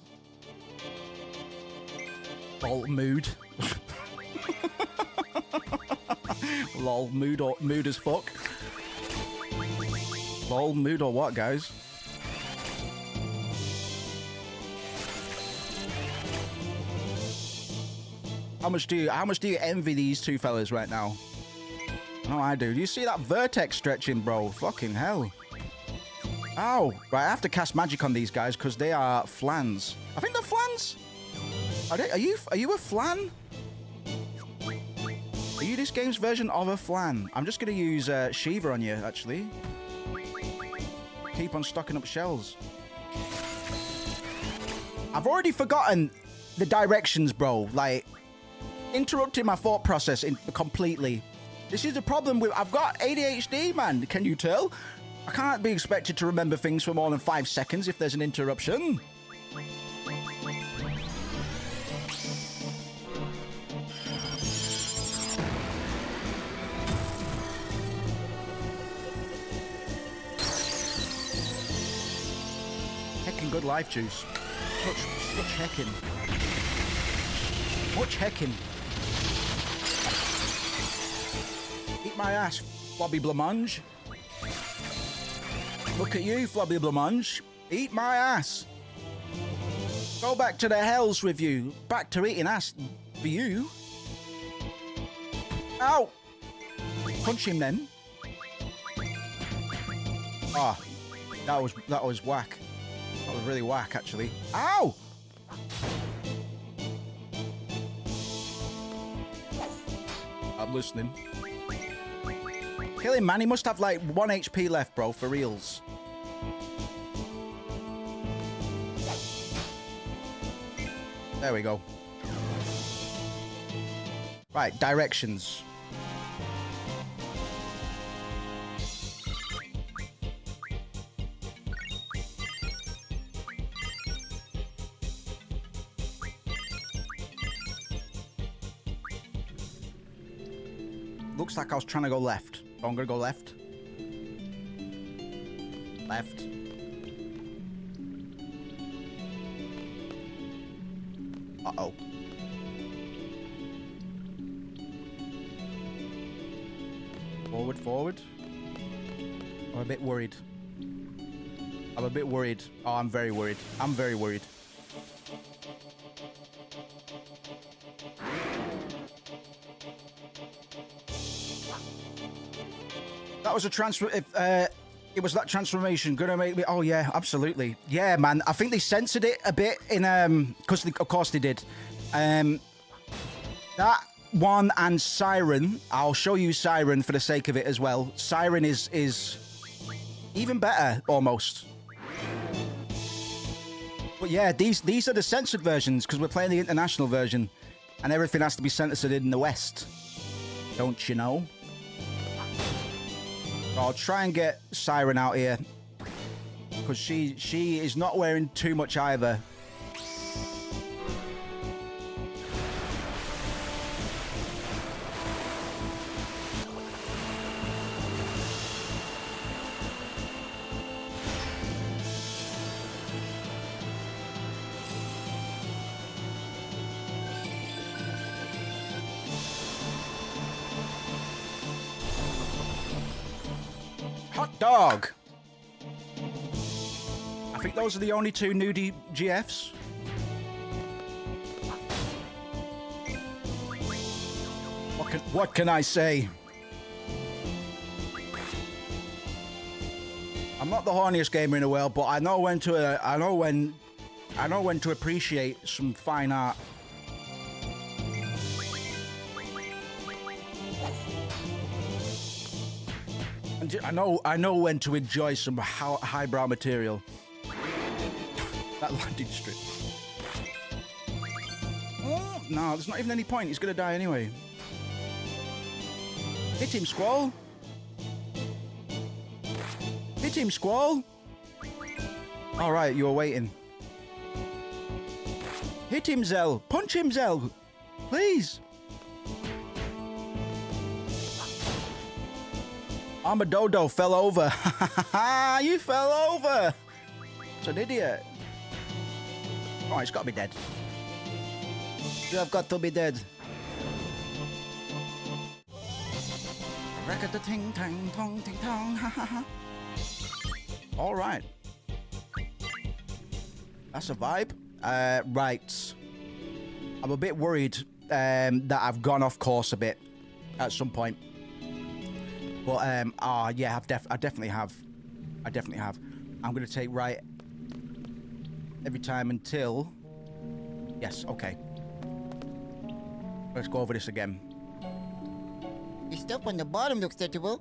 Lol, mood. Lol, mood as fuck. Lol, mood or what, guys? How much do you envy these two fellas right now? No, I do. Do you see that vertex stretching, bro? Fucking hell. Ow. Right, I have to cast magic on these guys because they are flans. I think they're flans. Are you a flan? Are you this game's version of a flan? I'm just going to use Shiva on you, actually. Keep on stocking up shells. I've already forgotten the directions, bro. Like, interrupting my thought process completely. This is the problem with... I've got ADHD, man. Can you tell? I can't be expected to remember things for more than 5 seconds if there's an interruption. Heckin' good life juice. Such heckin'. Much heckin'. Eat my ass, Flobby Blancmange. Look at you, Flobby Blancmange. Eat my ass. Go back to the hells with you. Back to eating ass for you. Ow! Punch him then. Ah, that was whack. That was really whack, actually. Ow! I'm listening. Kill him, man. He must have like 1 HP left, bro, for reals. There we go. Right, directions. Looks like I was trying to go left. So I'm gonna go left. Left. Uh-oh. Forward, forward. I'm a bit worried. I'm a bit worried. Oh, I'm very worried. I'm very worried. That was a transfer. It was that transformation gonna make me. Oh yeah, absolutely. Yeah, man. I think they censored it a bit in because of course they did. That one and Siren. I'll show you Siren for the sake of it as well. Siren is even better almost. But yeah, these are the censored versions because we're playing the international version, and everything has to be censored in the West. Don't you know? I'll try and get Siren out here because she is not wearing too much either. Hot dog. I think those are the only two nudie GFs. What can I say? I'm not the horniest gamer in the world, but I know when to appreciate some fine art. I know when to enjoy some highbrow material. That landing strip. Oh, no, there's not even any point. He's gonna die anyway. Hit him, Squall. Hit him, Squall. All right, you were waiting. Hit him, Zell. Punch him, Zell. Please. Armadodo fell over. You fell over. It's an idiot. Oh, it's got to be dead. You have got to be dead. All right. That's a vibe. Right. I'm a bit worried that I've gone off course a bit at some point. But yeah, I definitely have. I definitely have. I'm gonna take right every time until. Yes. Okay. Let's go over this again. The stuff on the bottom looks searchable.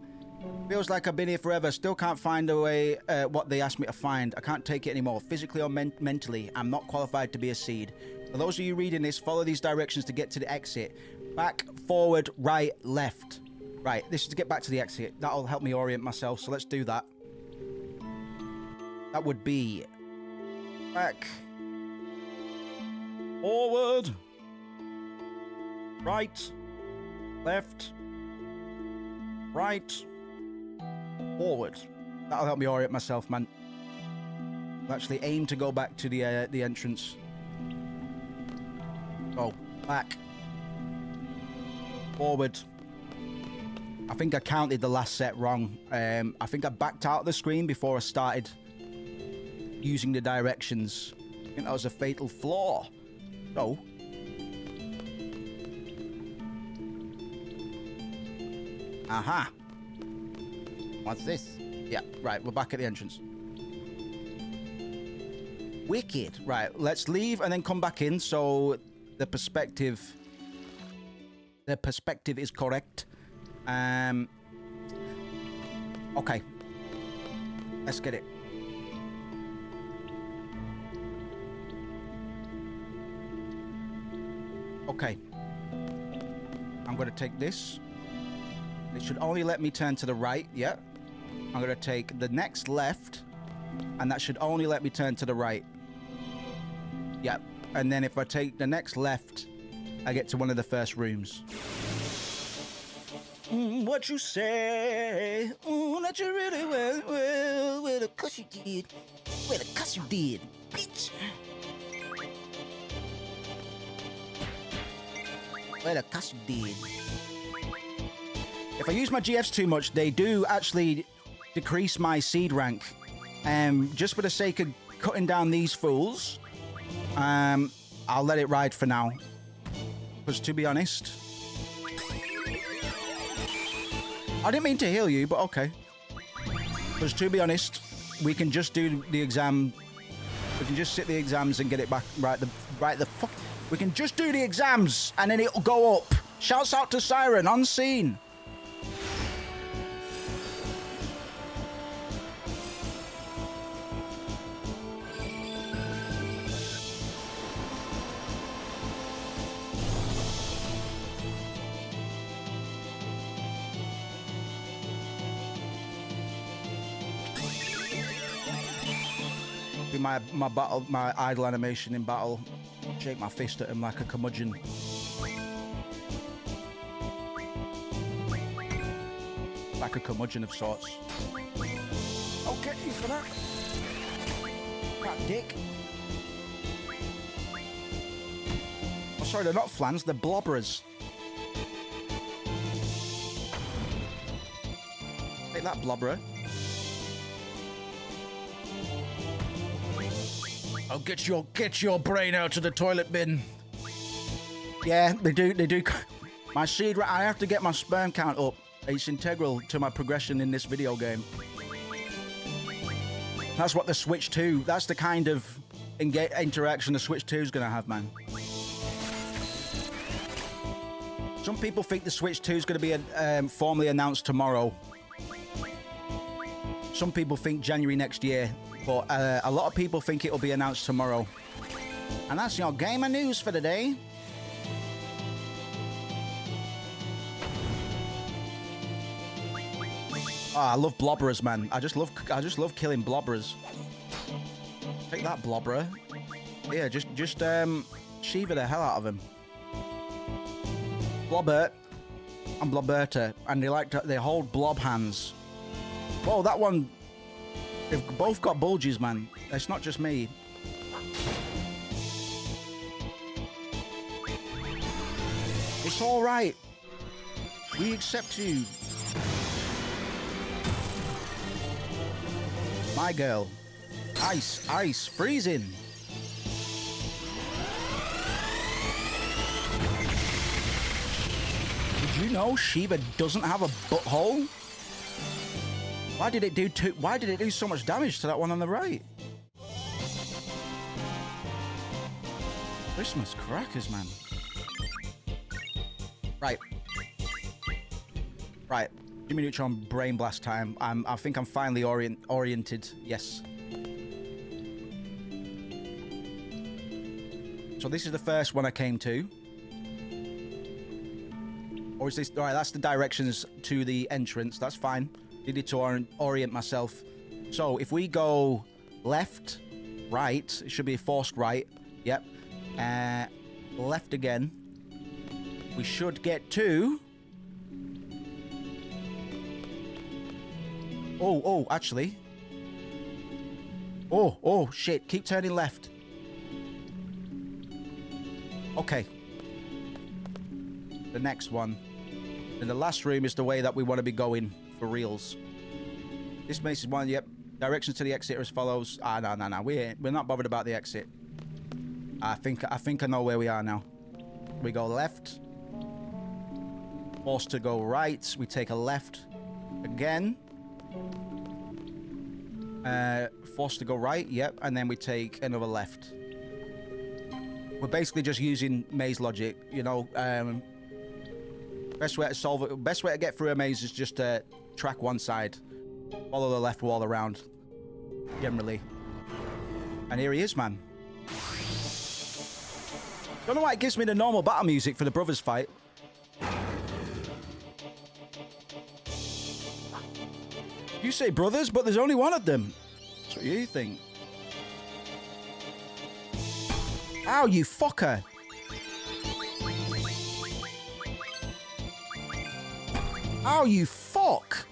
Feels like I've been here forever. Still can't find a way what they asked me to find. I can't take it anymore. Physically or mentally, I'm not qualified to be a seed. For those of you reading this, follow these directions to get to the exit. Back, forward, right, left. Right, this is to get back to the exit. That'll help me orient myself, so let's do that. That would be back, forward, right, left, right, forward. That'll help me orient myself, man. I'll actually aim to go back to the entrance. Go back, forward. I think I counted the last set wrong. I think I backed out of the screen before I started using the directions. I think that was a fatal flaw. So, aha. What's this? Yeah, right, we're back at the entrance. Wicked. Right, let's leave and then come back in so the perspective is correct. Okay. Let's get it. Okay. I'm going to take this. It should only let me turn to the right. Yeah. I'm going to take the next left. And that should only let me turn to the right. Yeah. And then if I take the next left, I get to one of the first rooms. What you say? That you really well, the cuss you did. Well, the cuss you did, bitch. Well, the cuss you did. If I use my GFs too much, they do actually decrease my seed rank. Just for the sake of cutting down these fools, I'll let it ride for now. Because to be honest, I didn't mean to heal you, but okay. Because to be honest, we can just do the exam. We can just sit the exams and get it back right the fuck. We can just do the exams and then it'll go up. Shouts out to Siren on scene. My idle animation in battle. Shake my fist at him like a curmudgeon. Like a curmudgeon of sorts. I'll get you for that. That dick. Oh, sorry, they're not flans, they're blobberers. Take that, blobberer. Oh, get your brain out of the toilet bin. Yeah, they do. My seed, I have to get my sperm count up. It's integral to my progression in this video game. That's what the Switch 2, that's the kind of interaction the Switch 2 is going to have, man. Some people think the Switch 2 is going to be formally announced tomorrow. Some people think January next year. But a lot of people think it'll be announced tomorrow. And that's your gamer news for the day. Oh, I love blobberers, man. I just love killing blobberers. Take that, blobberer. Yeah, just Shiva the hell out of him. Blobbert and Blobberta, and they hold blob hands. Whoa, that one. They've both got bulges, man. It's not just me. It's all right. We accept you. My girl. Ice, freezing. Did you know Shiva doesn't have a butthole? Why did it do so much damage to that one on the right? Christmas crackers, man. Right. Jimmy Neutron brain blast time. I think I'm finally oriented. Yes. So this is the first one I came to. Or is this... Alright, that's the directions to the entrance. That's fine. Needed to orient myself. So if we go left, right, it should be a forced right. Yep. Left again. We should get to... Oh, actually. Oh, shit. Keep turning left. Okay. The next one. And the last room is the way that we want to be going for reals. This maze is one, yep. Directions to the exit are as follows. No. We're not bothered about the exit. I think I know where we are now. We go left. Forced to go right. We take a left again. Forced to go right, yep, and then we take another left. We're basically just using maze logic, you know. Best way to solve it, best way to get through a maze is just to track one side, follow the left wall around, generally. And here he is, man. Don't know why it gives me the normal battle music for the brothers fight. You say brothers, but there's only one of them. That's what you think. Ow, you fucker. Ow, you fuck.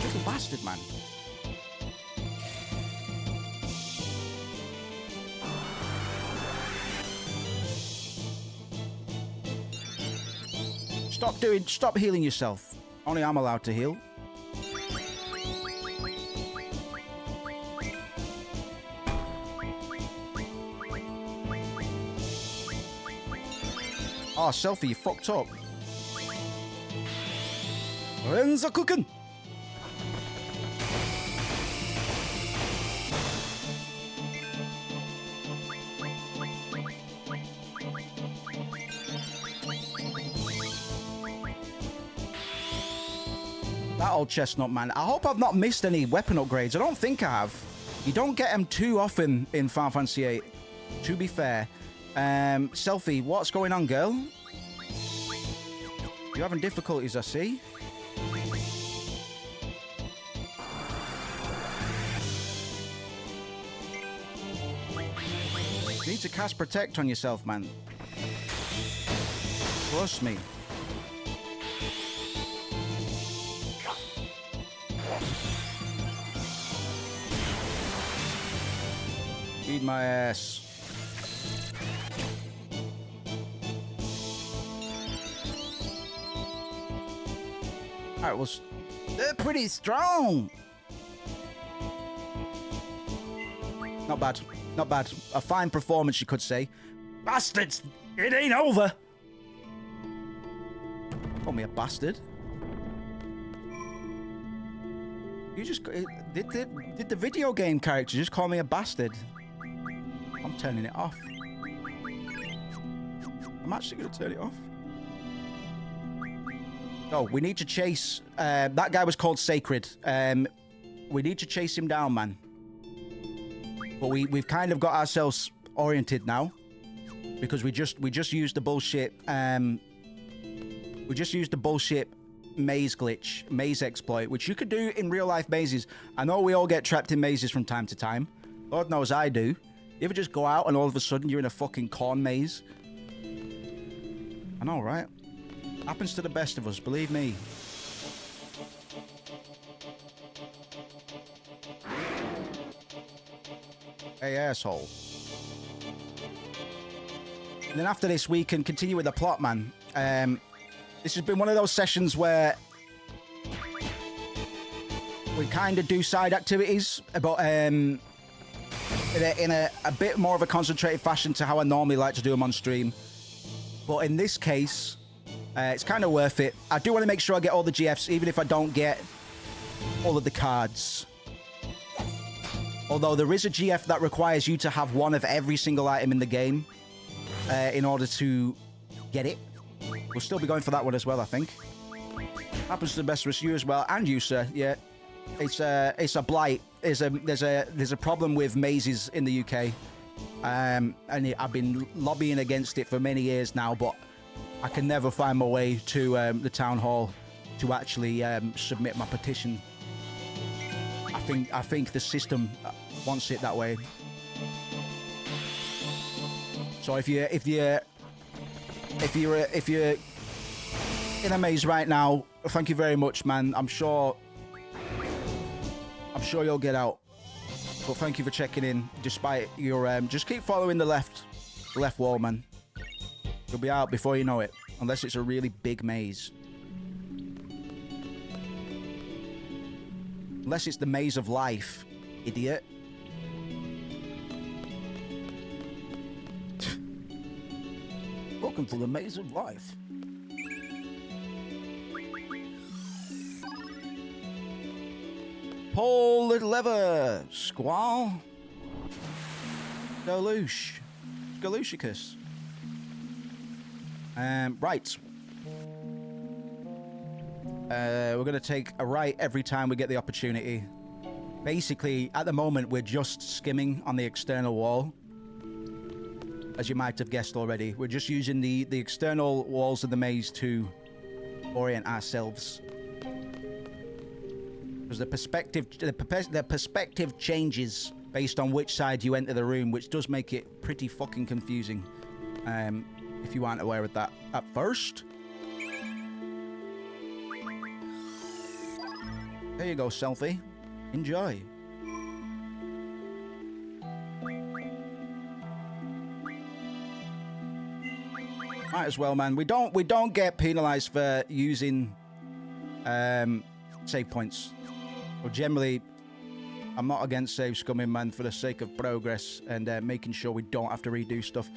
Little bastard, man. Stop healing yourself. Only I'm allowed to heal. Oh, Selfie, you fucked up. Renza cooking. That old chestnut, man. I hope I've not missed any weapon upgrades. I don't think I have. You don't get them too often in Final Fantasy VIII, to be fair. Selfie, what's going on, girl? You're having difficulties, I see. You need to cast Protect on yourself, man. Trust me. Eat my ass. Alright, well, they're pretty strong. Not bad. Not bad. A fine performance, you could say. Bastards! It ain't over! Call me a bastard. You just... Did the video game character just call me a bastard? I'm turning it off. I'm actually going to turn it off. Oh, we need to chase... that guy was called Sacred. We need to chase him down, man. But we've kind of got ourselves oriented now because we just used the bullshit maze glitch, maze exploit, which you could do in real life mazes. I know we all get trapped in mazes from time to time. Lord knows I do. You ever just go out and all of a sudden you're in a fucking corn maze? I know, right? Happens to the best of us, believe me. Hey, asshole. And then after this, we can continue with the plot, man. This has been one of those sessions where we kind of do side activities, but in a bit more of a concentrated fashion to how I normally like to do them on stream. But in this case, it's kind of worth it. I do want to make sure I get all the GFs, even if I don't get all of the cards. Although there is a GF that requires you to have one of every single item in the game in order to get it. We'll still be going for that one as well, I think. Happens to the best of us, you as well, and you, sir. Yeah, it's a blight. There's a problem with mazes in the UK, and I've been lobbying against it for many years now, but I can never find my way to the town hall to actually submit my petition. I think the system wants it that way. So if you're in a maze right now, thank you very much, man. I'm sure you'll get out. But thank you for checking in, despite your just keep following the left wall, man. You'll be out before you know it, unless it's a really big maze. Unless it's the maze of life, idiot. Welcome to the maze of life. Pull the lever, Squall. Galoosh. Galooshicus. Right. We're going to take a right every time we get the opportunity. Basically, at the moment, we're just skimming on the external wall. As you might have guessed already, we're just using the external walls of the maze to orient ourselves. Because the perspective changes based on which side you enter the room, which does make it pretty fucking confusing. If you aren't aware of that at first. There you go, selfie. Enjoy. Might as well, man. We don't get penalized for using save points. Well, generally, I'm not against save scumming, man, for the sake of progress and making sure we don't have to redo stuff.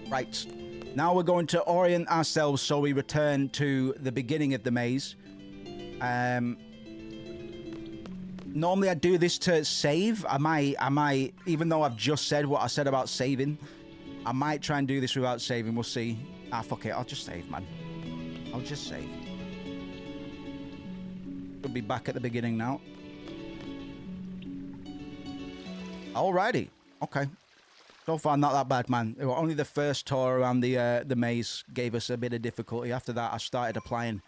Right. Now we're going to orient ourselves so we return to the beginning of the maze. Normally I do this to save. I might, even though I've just said what I said about saving, I might try and do this without saving. We'll see. Ah, fuck it. I'll just save, man. I'll just save. We'll be back at the beginning now. Alrighty. Okay. So far, not that bad, man. Only the first tour around the maze gave us a bit of difficulty. After that, I started applying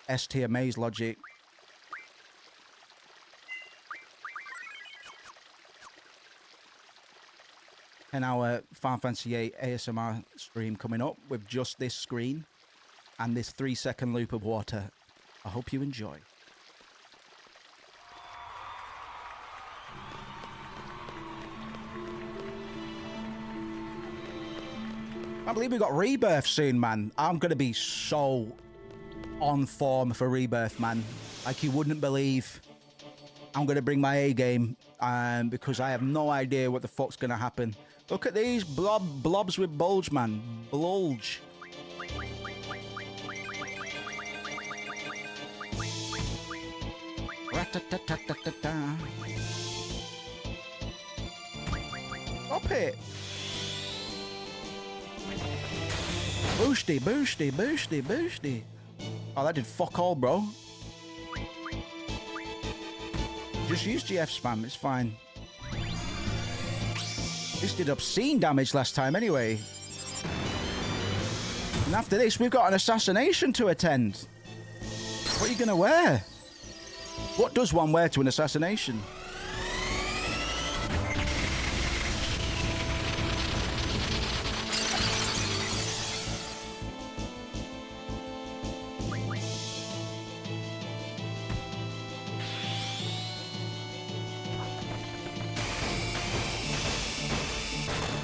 S-tier maze logic. And our Final Fantasy VIII ASMR stream coming up with just this screen and this 3-second loop of water. I hope you enjoy. I believe we got Rebirth soon, man. I'm going to be so on form for Rebirth, man. Like you wouldn't believe. I'm going to bring my A game because I have no idea what the fuck's going to happen. Look at these blobs with bulge, man. Bulge. Ra-ta-ta-ta-ta-ta-ta. Stop it. Boosty, boosty, boosty, boosty. Oh, that did fuck all, bro. Just use GF spam, it's fine. This did obscene damage last time anyway. And after this, we've got an assassination to attend. What are you gonna wear? What does one wear to an assassination?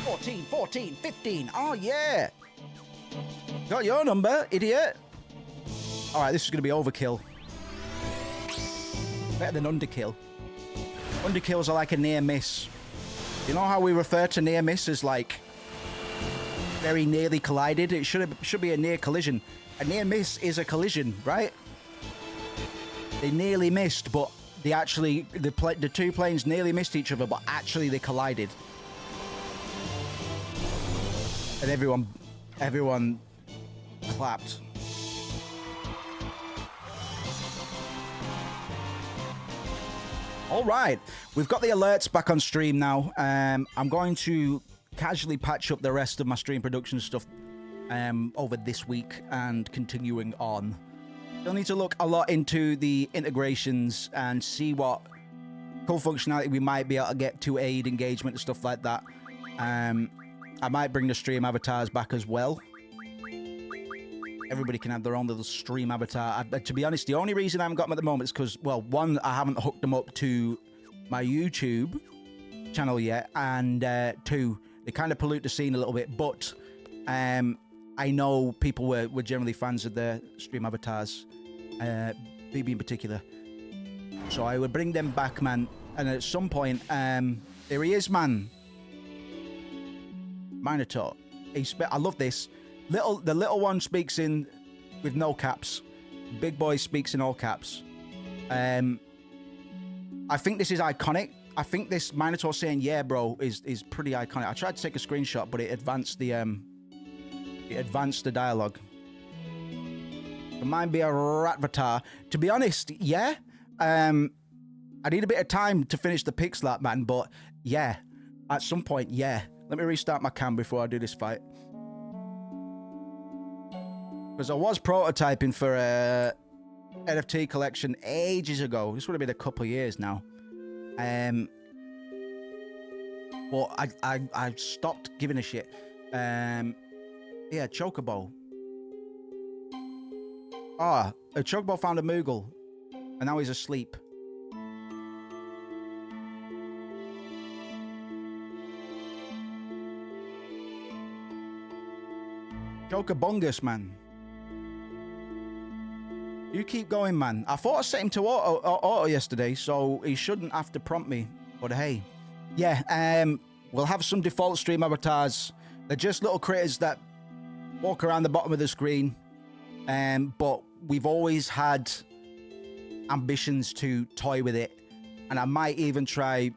$14, $14, $15. Oh yeah. Got your number, idiot. All right, this is gonna be overkill. Better than underkill. Underkills are like a near miss. You know how we refer to near miss as like very nearly collided? It should be a near collision. A near miss is a collision, right? They nearly missed, but they actually the two planes nearly missed each other, but actually they collided. And everyone clapped. All right, we've got the alerts back on stream now. I'm going to casually patch up the rest of my stream production stuff over this week and continuing on. You'll need to look a lot into the integrations and see what cool functionality we might be able to get to aid engagement and stuff like that. I might bring the stream avatars back as well. Everybody can have their own little stream avatar. To be honest, the only reason I haven't got them at the moment is because, well, one, I haven't hooked them up to my YouTube channel yet, and two, they kind of pollute the scene a little bit, but I know people were generally fans of the stream avatars, BB in particular. So I would bring them back, man, and at some point, there he is, man. Minotaur. I love this. The little one speaks in with no caps. Big boy speaks in all caps. I think this is iconic. I think this Minotaur saying "yeah, bro" is pretty iconic. I tried to take a screenshot, but it advanced the dialogue. It might be a Ratvatar. To be honest, yeah. I need a bit of time to finish the Pixlap, man. But yeah, at some point, yeah. Let me restart my cam before I do this fight. Because I was prototyping for a NFT collection ages ago. This would have been a couple of years now. But I stopped giving a shit. Yeah, Chocobo. Ah, a Chocobo found a Moogle. And now he's asleep. Chocobongus, man. You keep going, man. I thought I set him to auto yesterday, so he shouldn't have to prompt me. But hey, yeah, we'll have some default stream avatars. They're just little critters that walk around the bottom of the screen. But we've always had ambitions to toy with it. And I might even try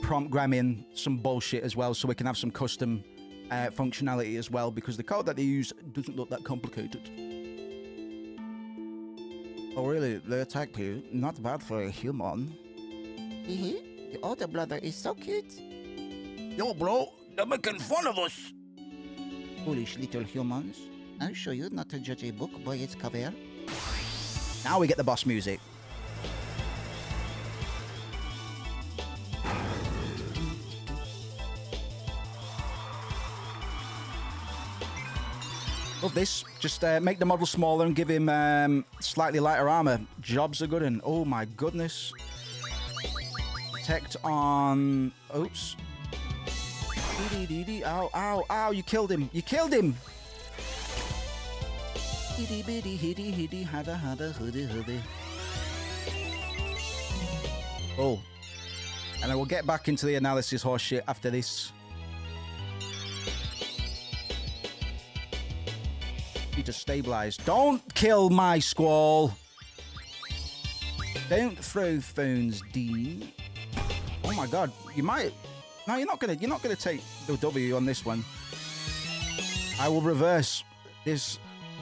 prompt gramming some bullshit as well, so we can have some custom functionality as well, because the code that they use doesn't look that complicated. Oh really? They attack you? Not bad for a human. Your older brother is so cute. Yo bro, they're making fun of us. Foolish little humans. I'll show you not to judge a book by its cover. Now we get the boss music. Love this. Just make the model smaller and give him slightly lighter armor. Jobs are good and oh my goodness. Protect on. Oops. Ow, ow, ow, you killed him. You killed him. Oh. And I will get back into the analysis horseshit after this. To stabilize. Don't kill my squall. Don't throw phones, Dean. Oh my god, you might. No, you're not gonna take the W on this one. I will reverse this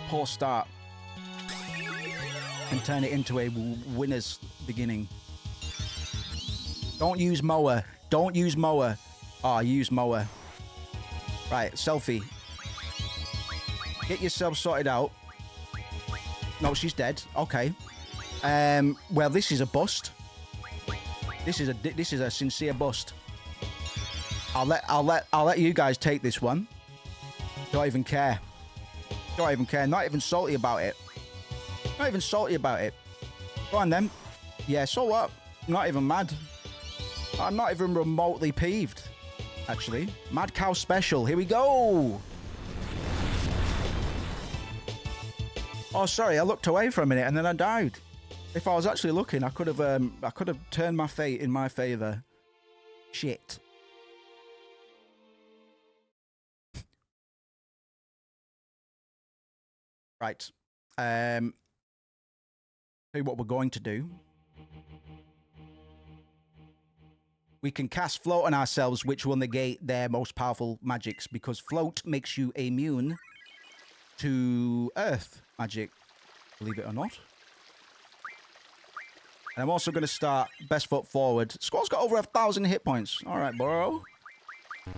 poor start and turn it into a winner's beginning. Don't use mower. Don't use mower. Oh, use mower. Right, selfie. Get yourself sorted out. No, she's dead. Okay. Well, this is a bust. This is a sincere bust. I'll let you guys take this one. Don't even care. Don't even care. Not even salty about it. Not even salty about it. Go on then. Yeah, so what? I'm not even mad. I'm not even remotely peeved, actually. Mad Cow Special. Here we go. Oh, sorry. I looked away for a minute and then I died. If I was actually looking, I could have turned my fate in my favor. Shit. Right. Tell you what we're going to do. We can cast Float on ourselves, which will negate their most powerful magics, because Float makes you immune to Earth magic, believe it or not. And I'm also going to start best foot forward. Squall's got over 1,000 hit points. All right, bro. I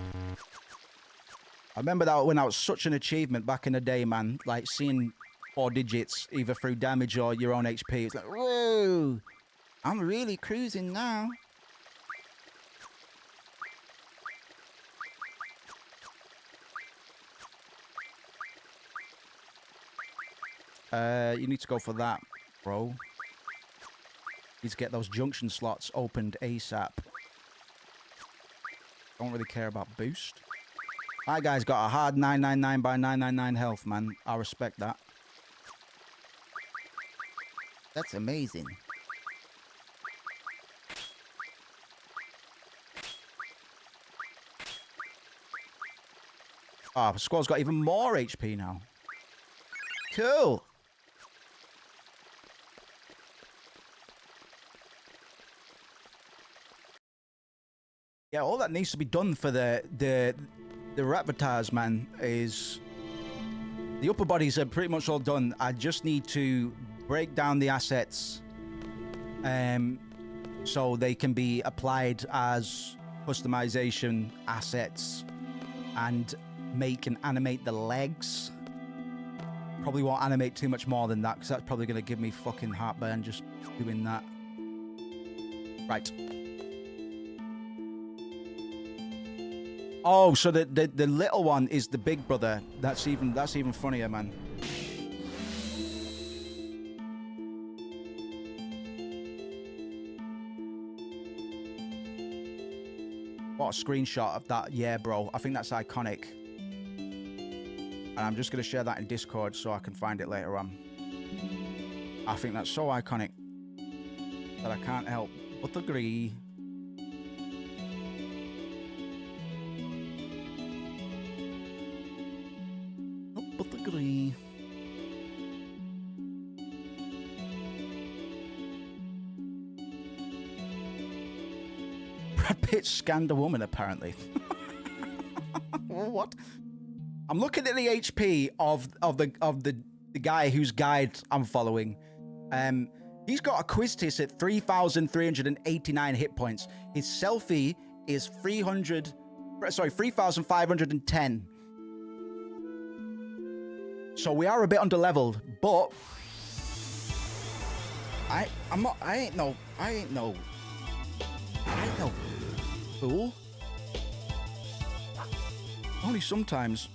remember that when I was such an achievement back in the day, man. Like seeing 4 digits either through damage or your own HP. It's like, whoa, I'm really cruising now. You need to go for that, bro. Need to get those junction slots opened ASAP. Don't really care about boost. That guy's got a hard 999 by 999 health, man. I respect that. That's amazing. Ah, the squad's got even more HP now. Cool. Yeah, all that needs to be done for the Rapidators, man, is the upper bodies are pretty much all done. I just need to break down the assets so they can be applied as customization assets and make and animate the legs. Probably won't animate too much more than that because that's probably going to give me fucking heartburn just doing that. Right. Oh, so the little one is the big brother. That's even funnier, man. What a screenshot of that. Yeah, bro. I think that's iconic. And I'm just going to share that in Discord so I can find it later on. I think that's so iconic that I can't help but agree. But agree. Brad Pitt scanned a woman, apparently. What? I'm looking at the HP of the guy whose guide I'm following. He's got a Quiztis at 3,389 hit points. His selfie is 3,510. So we are a bit underleveled, but I ain't no fool. Only sometimes.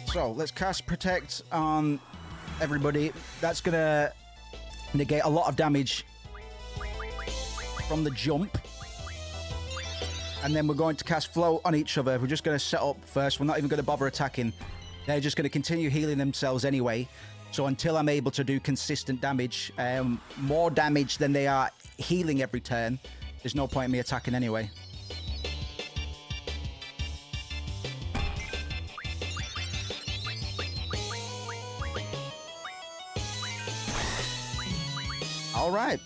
So let's cast Protect on everybody. That's gonna negate a lot of damage from the jump. And then we're going to cast Float on each other. We're just going to set up first. We're not even going to bother attacking. They're just going to continue healing themselves anyway. So until I'm able to do consistent damage, more damage than they are healing every turn, there's no point in me attacking anyway. All right.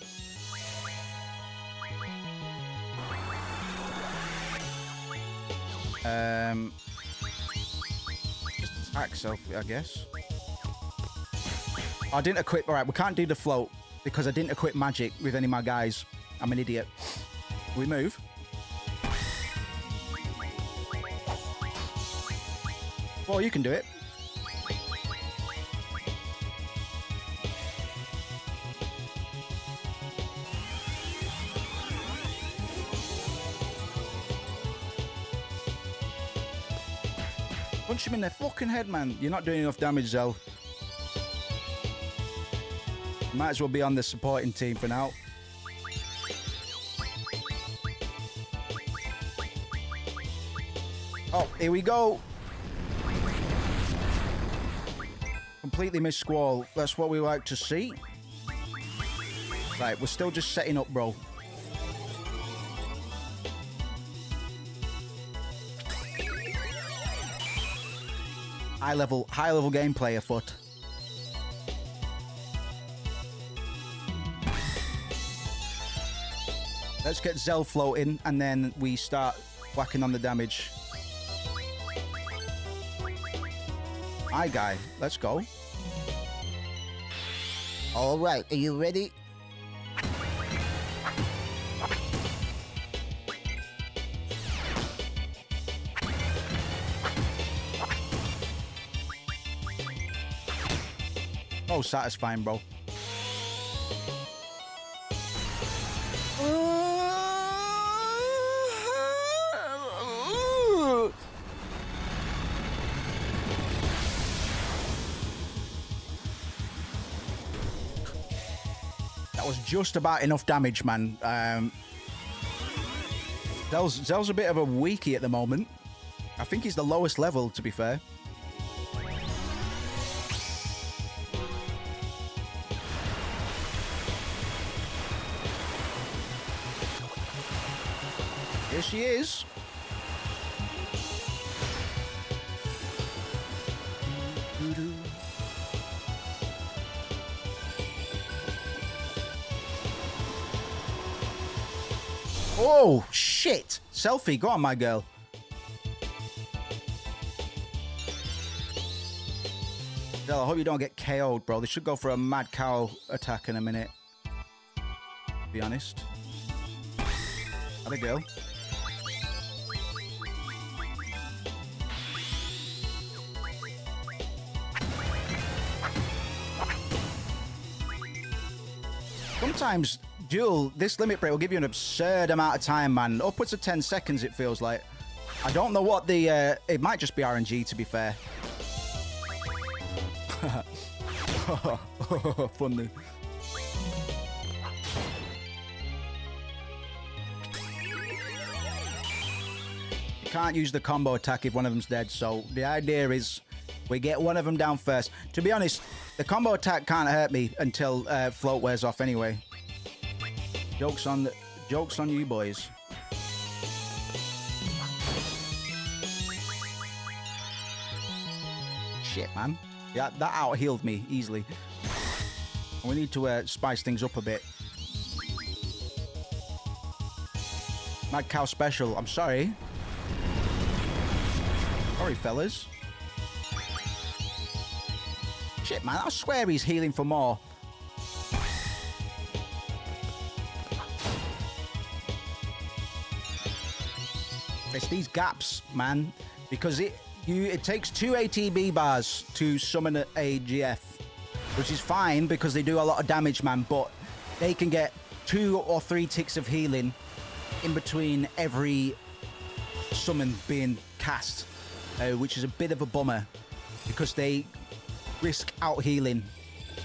Just attack Selfie, I guess. I didn't equip. All right, we can't do the float because I didn't equip magic with any of my guys. I'm an idiot. We move. Well, you can do it. Punch him in the fucking head, man. You're not doing enough damage, Zell. Might as well be on the supporting team for now. Oh, here we go. Completely missed Squall. That's what we like to see. Right, we're still just setting up, bro. High level gameplay afoot. Let's get Zell floating and then we start whacking on the damage. Hi, guy. Let's go. All right, are you ready? Oh, satisfying, bro. That was just about enough damage, man. Zell's a bit of a weakie at the moment. I think he's the lowest level, to be fair. Here she is. Oh, shit. Selfie, go on, my girl. Del, I hope you don't get KO'd, bro. They should go for a mad cow attack in a minute. To be honest. How'd it go? Sometimes, Duel, this limit break will give you an absurd amount of time, man. Upwards of 10 seconds, it feels like. I don't know what the... it might just be RNG, to be fair. Funny. You can't use the combo attack if one of them's dead, so the idea is we get one of them down first. To be honest, the combo attack can't hurt me until float wears off anyway. Joke's on you boys. Shit, man. Yeah, that out-healed me easily. We need to spice things up a bit. Mad Cow Special. I'm sorry. Sorry, fellas. Shit, man. I swear he's healing for more. It's these gaps, man, because it takes 2 ATB bars to summon a GF, which is fine because they do a lot of damage, man, but they can get 2 or 3 ticks of healing in between every summon being cast, which is a bit of a bummer because they risk out healing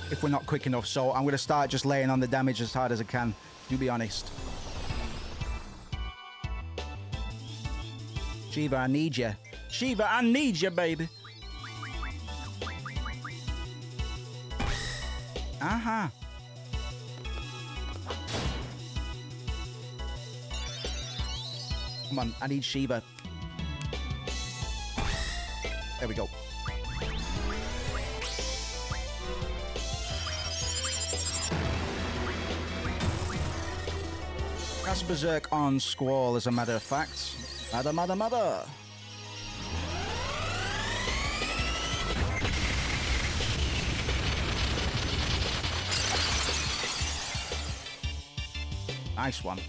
if we're not quick enough. So I'm going to start just laying on the damage as hard as I can, to be honest. Shiva, I need you. Shiva, I need you, baby. Uh-huh. Come on, I need Shiva. There we go. Cast Berserk on Squall, as a matter of fact. Mother. Nice one.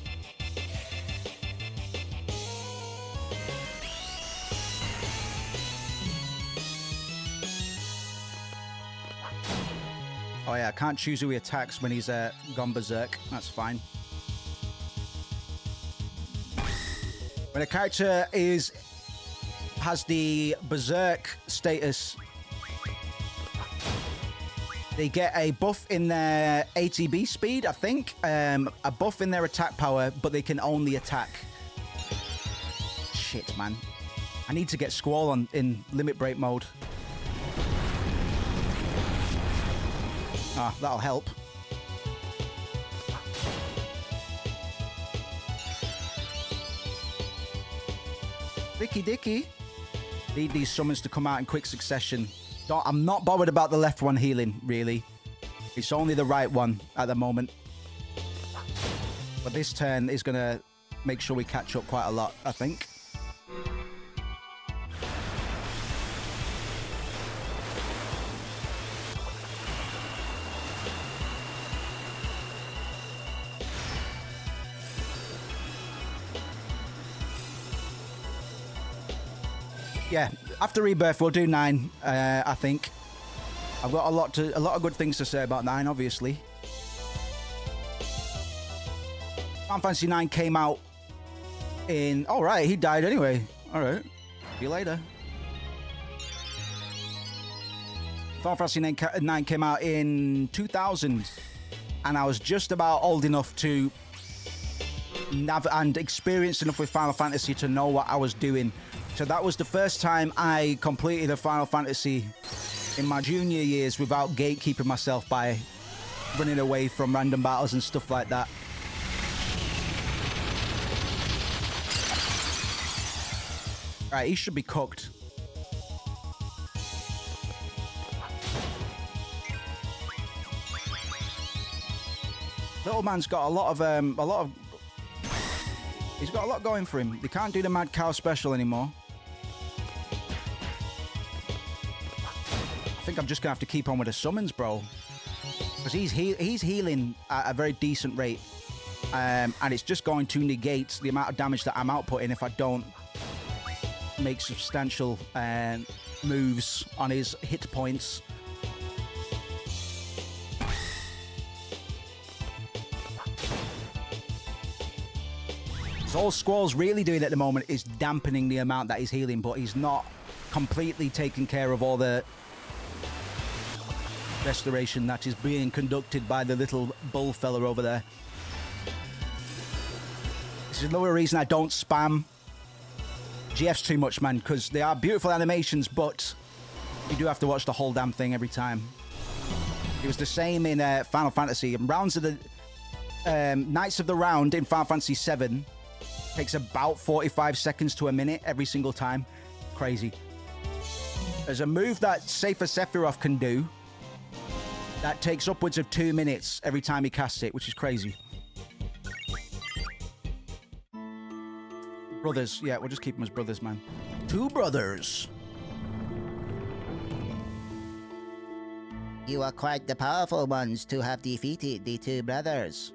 Oh yeah, I can't choose who he attacks when he's gone berserk. That's fine. When a character has the berserk status, they get a buff in their ATB speed, I think, a buff in their attack power, but they can only attack. Shit, man. I need to get Squall on in limit break mode. Ah, that'll help. Ricky Dicky. Need these summons to come out in quick succession. I'm not bothered about the left one healing, really. It's only the right one at the moment. But this turn is going to make sure we catch up quite a lot, I think. Yeah, after Rebirth, we'll do 9, I think. I've got a lot of good things to say about 9, obviously. Final Fantasy IX came out in... Oh, right, he died anyway. All right, see you later. Final Fantasy IX came out in 2000, and I was just about old enough to and experienced enough with Final Fantasy to know what I was doing. So that was the first time I completed a Final Fantasy in my junior years without gatekeeping myself by running away from random battles and stuff like that. Right, he should be cooked. Little man's got a lot of he's got a lot going for him. They can't do the Mad Cow special anymore. I think I'm just gonna have to keep on with the summons, bro, because he's healing at a very decent rate, and it's just going to negate the amount of damage that I'm outputting if I don't make substantial moves on his hit points. So all Squall's really doing at the moment is dampening the amount that he's healing, but he's not completely taking care of all the restoration that is being conducted by the little bull fella over there. This is another reason I don't spam GFs too much, man, because they are beautiful animations, but you do have to watch the whole damn thing every time. It was the same in Final Fantasy. Rounds of the Knights of the Round in Final Fantasy VII takes about 45 seconds to a minute every single time. Crazy. There's a move that Safer Sephiroth can do that takes upwards of 2 minutes every time he casts it, which is crazy. Brothers. Yeah, we'll just keep them as brothers, man. 2 brothers. You are quite the powerful ones to have defeated the 2 brothers.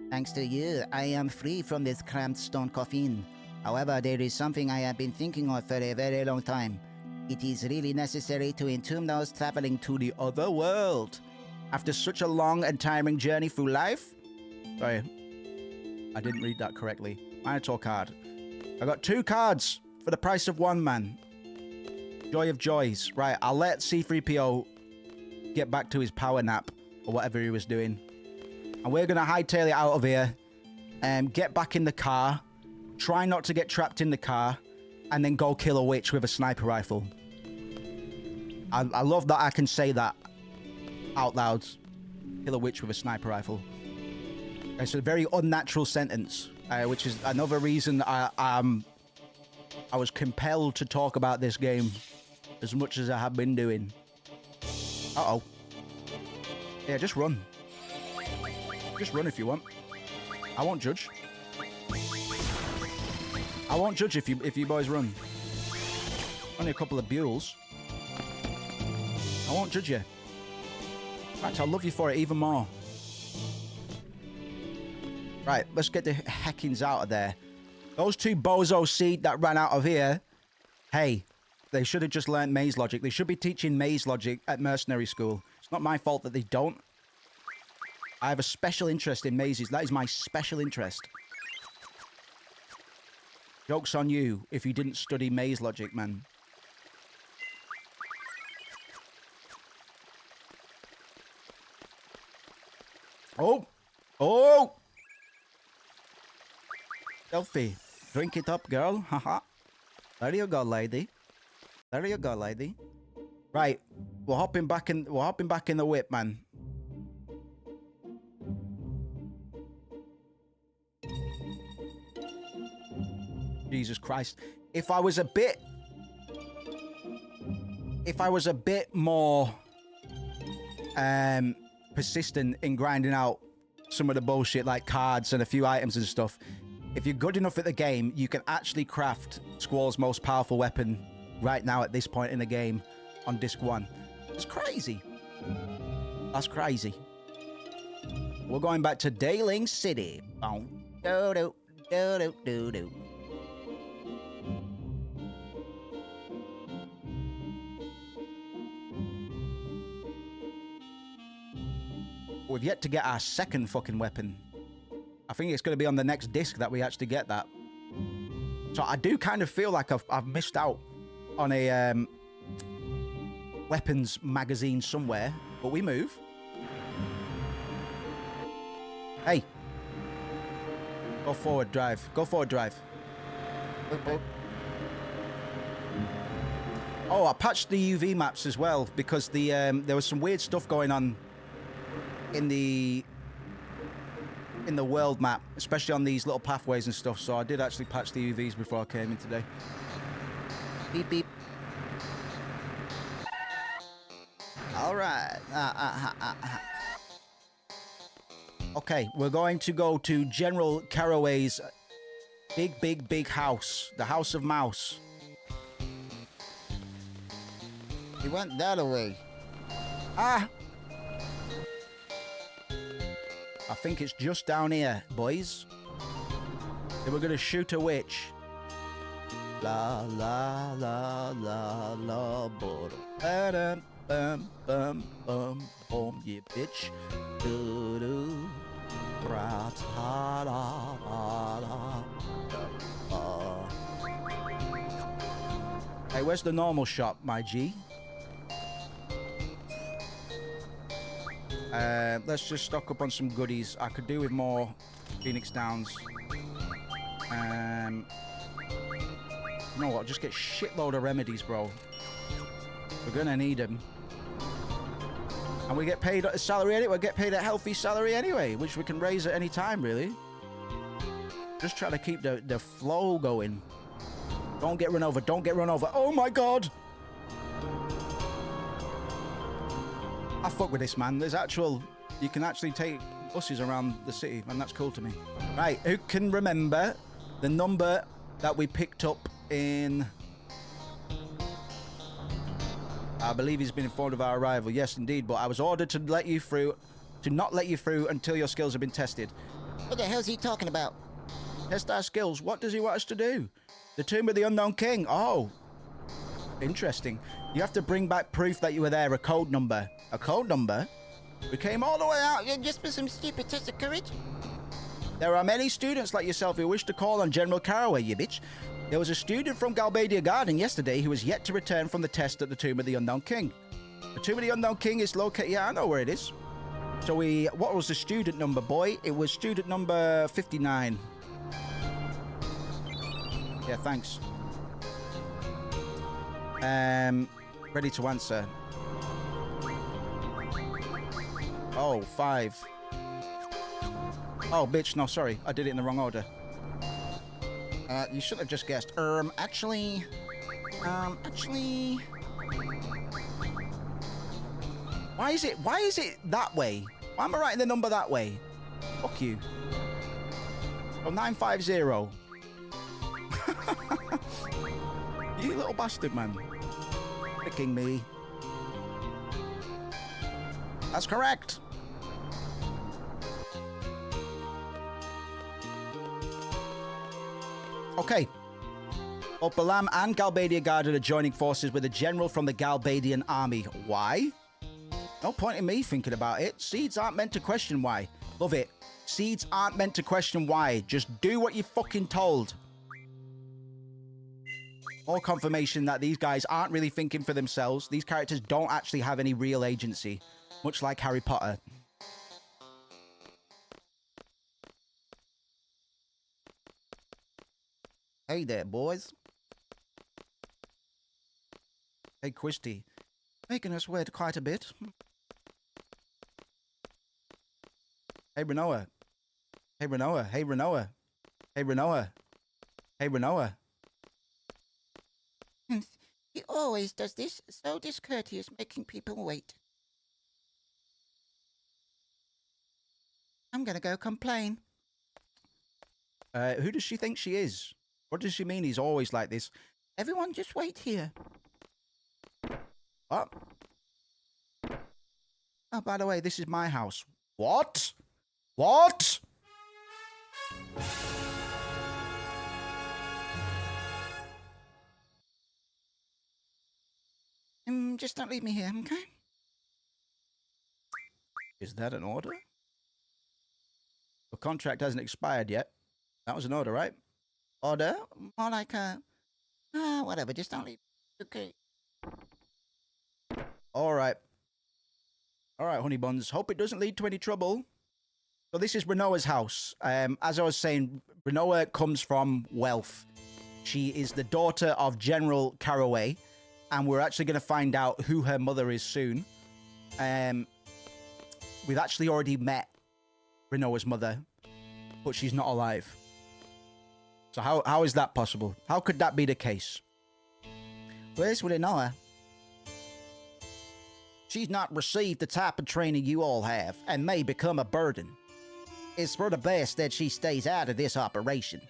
Thanks to you, I am free from this cramped stone coffin. However, there is something I have been thinking of for a very long time. It is really necessary to entomb those traveling to the other world. After such a long and tiring journey through life... Sorry, I didn't read that correctly. Minotaur card. I got 2 cards for the price of 1, man. Joy of joys. Right, I'll let C-3PO get back to his power nap or whatever he was doing. And we're going to hightail it out of here and get back in the car, try not to get trapped in the car, and then go kill a witch with a sniper rifle. I love that I can say that out loud. Kill a witch with a sniper rifle. It's a very unnatural sentence, which is another reason I was compelled to talk about this game as much as I have been doing. Uh-oh. Yeah, just run. Just run if you want. I won't judge. I won't judge if you boys run. Only a couple of buells. I won't judge you. In fact, I'll love you for it even more. Right, let's get the heckings out of there. Those two bozo seed that ran out of here, hey, they should have just learned maze logic. They should be teaching maze logic at mercenary school. It's not my fault that they don't. I have a special interest in mazes. That is my special interest. Joke's on you if you didn't study maze logic, man. Oh! Oh! Selfie. Drink it up, girl. Haha. There you go, lady. There you go, lady. Right. We're hopping back in the whip, man. Jesus Christ. If I was a bit more persistent in grinding out some of the bullshit like cards and a few items and stuff, if you're good enough at the game, you can actually craft Squall's most powerful weapon right now at this point in the game on disc 1. It's crazy. That's crazy. We're going back to Dailing City. Boom. Do do do do do do. We've yet to get our second fucking weapon. I think it's going to be on the next disc that we actually get that. So I do kind of feel like I've missed out on a weapons magazine somewhere, but we move. Hey. Go forward, drive. Go forward, drive. Oh, I patched the UV maps as well because there was some weird stuff going on in the world map, especially on these little pathways and stuff. So I did actually patch the UVs before I came in today. Beep beep. All right. Okay, we're going to go to General Caraway's big house, the House of Mouse. He went that way. Ah. I think it's just down here, boys. Then we're gonna shoot a witch. La la la la la bum bum bum bum bum, yeah, bitch. Do do. Ra ta la la la. Hey, where's the normal shop, my G? Let's just stock up on some goodies. I could do with more Phoenix Downs. You know what? Just get shitload of remedies, bro. We're gonna need them. And we get paid a salary anyway. We get paid a healthy salary anyway, which we can raise at any time, really. Just try to keep the flow going. Don't get run over. Don't get run over. Oh my god! I fuck with this, man. There's you can actually take buses around the city, and that's cool to me. Right, who can remember the number that we picked up in... I believe he's been informed of our arrival. Yes, indeed, but I was ordered to not let you through until your skills have been tested. What the hell's he talking about? Test our skills. What does he want us to do? The Tomb of the Unknown King. Oh. Interesting. You have to bring back proof that you were there, a code number. A code number? We came all the way out Just for some stupid test of courage? There are many students like yourself who wish to call on General Caraway, you bitch. There was a student from Galbadia Garden yesterday who has yet to return from the test at the Tomb of the Unknown King. The Tomb of the Unknown King is located... Yeah, I know where it is. So what was the student number, boy? It was student number 59. Yeah, thanks. Ready to answer. Oh, 5. Oh, bitch, no, sorry. I did it in the wrong order. You should have just guessed. Actually... Why is it that way? Why am I writing the number that way? Fuck you. Oh, 950. You little bastard, man. Picking me. That's correct. Okay. Both Balam and Galbadia Garden are joining forces with a general from the Galbadian army. Why? No point in me thinking about it. Seeds aren't meant to question why. Love it. Seeds aren't meant to question why. Just do what you're fucking told. More confirmation that these guys aren't really thinking for themselves. These characters don't actually have any real agency. Much like Harry Potter. Hey there, boys. Hey, Quisty. Making us wait quite a bit. Hey, Renoa. Hey, Renoa. Hey, Renoa. Hey, Renoa. Hey, Renoa. He always does this, so discourteous, making people wait. I'm gonna go complain. Who does she think she is? What does she mean he's always like this? Everyone just wait here. What? Oh, by the way, this is my house. What? What? Just don't leave me here, okay? Is that an order? The contract hasn't expired yet. That was an order, right? Order? More like whatever, just don't leave. Okay. All right. All right, honey buns. Hope it doesn't lead to any trouble. So this is Renoa's house. As I was saying, Renoa comes from wealth. She is the daughter of General Caraway, and we're actually going to find out who her mother is soon. We've actually already met Renoa's mother, but she's not alive. So how is that possible? How could that be the case? Where's Renoa? She's not received the type of training you all have, and may become a burden. It's for the best that she stays out of this operation.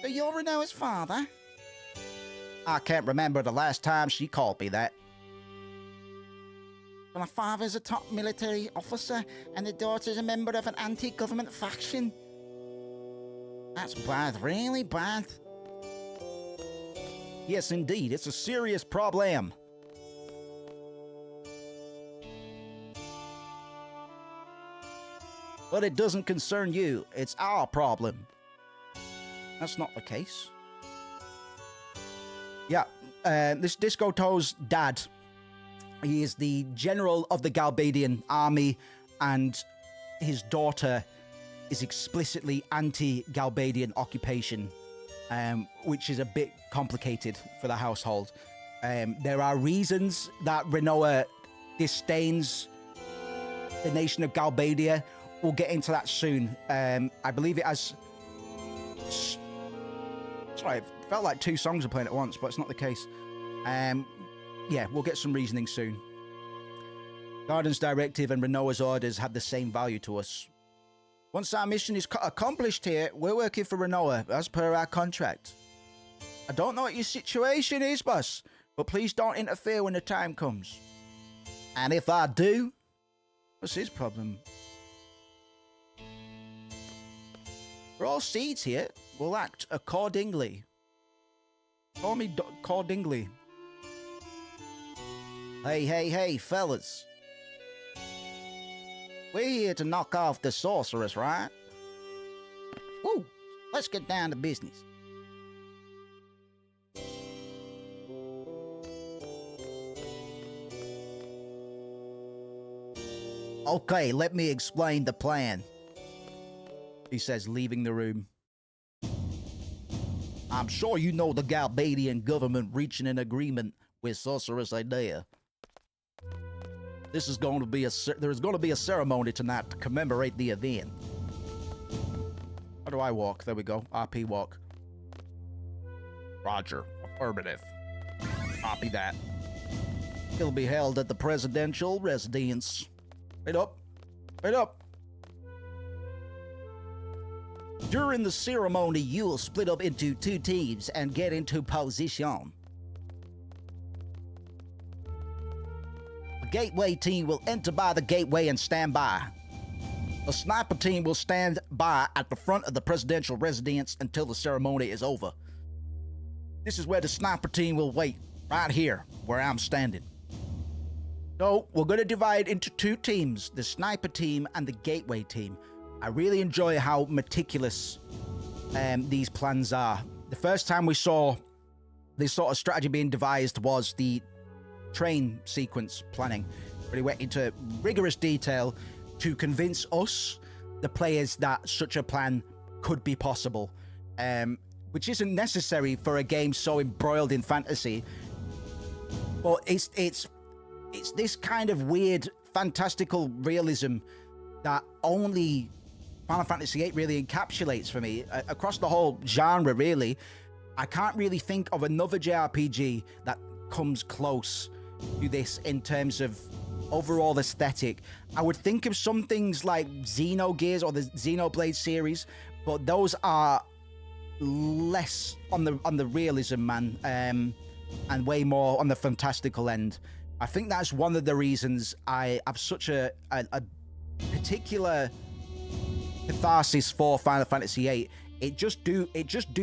So you're Renoa's father? I can't remember the last time she called me that. My father's a top military officer, and the daughter's a member of an anti-government faction. That's bad, really bad. Yes, indeed. It's a serious problem. But it doesn't concern you. It's our problem. That's not the case. Yeah, this Disco Toe's dad. He is the general of the Galbadian army, and his daughter is explicitly anti-Galbadian occupation, which is a bit complicated for the household. There are reasons that Renoa disdains the nation of Galbadia. We'll get into that soon. I believe it has... Sorry, it felt like two songs are playing at once, but it's not the case. Yeah, we'll get some reasoning soon. Garden's directive and Renoa's orders have the same value to us. Once our mission is accomplished here, we're working for Renoa, as per our contract. I don't know what your situation is, boss, but please don't interfere when the time comes. And if I do? What's his problem? We're all seeds here. We'll act accordingly. Call me accordingly. Hey, fellas. We're here to knock off the sorceress, right? Woo! Let's get down to business. Okay, let me explain the plan. He says, leaving the room. I'm sure you know the Galbadian government reaching an agreement with Sorceress Idea. There's going to be a ceremony tonight to commemorate the event. How do I walk? There we go. RP walk. Roger. Affirmative. Copy that. It'll be held at the presidential residence. Wait up. Wait up. During the ceremony, you'll split up into two teams and get into position. The gateway team will enter by the gateway and stand by. The sniper team will stand by at the front of the presidential residence until the ceremony is over. This is where the sniper team will wait, right here, where I'm standing. So, we're going to divide into two teams, the sniper team and the gateway team. I really enjoy how meticulous these plans are. The first time we saw this sort of strategy being devised was the train sequence planning, where he went into rigorous detail to convince us, the players, that such a plan could be possible, which isn't necessary for a game so embroiled in fantasy. But it's this kind of weird, fantastical realism that only Final Fantasy VIII really encapsulates for me. Across the whole genre, really, I can't really think of another JRPG that comes close to this in terms of overall aesthetic. I would think of some things like Xenogears or the Xenoblade series, but those are less on the realism, man, and way more on the fantastical end. I think that's one of the reasons I have such a particular catharsis for Final Fantasy VIII. It just do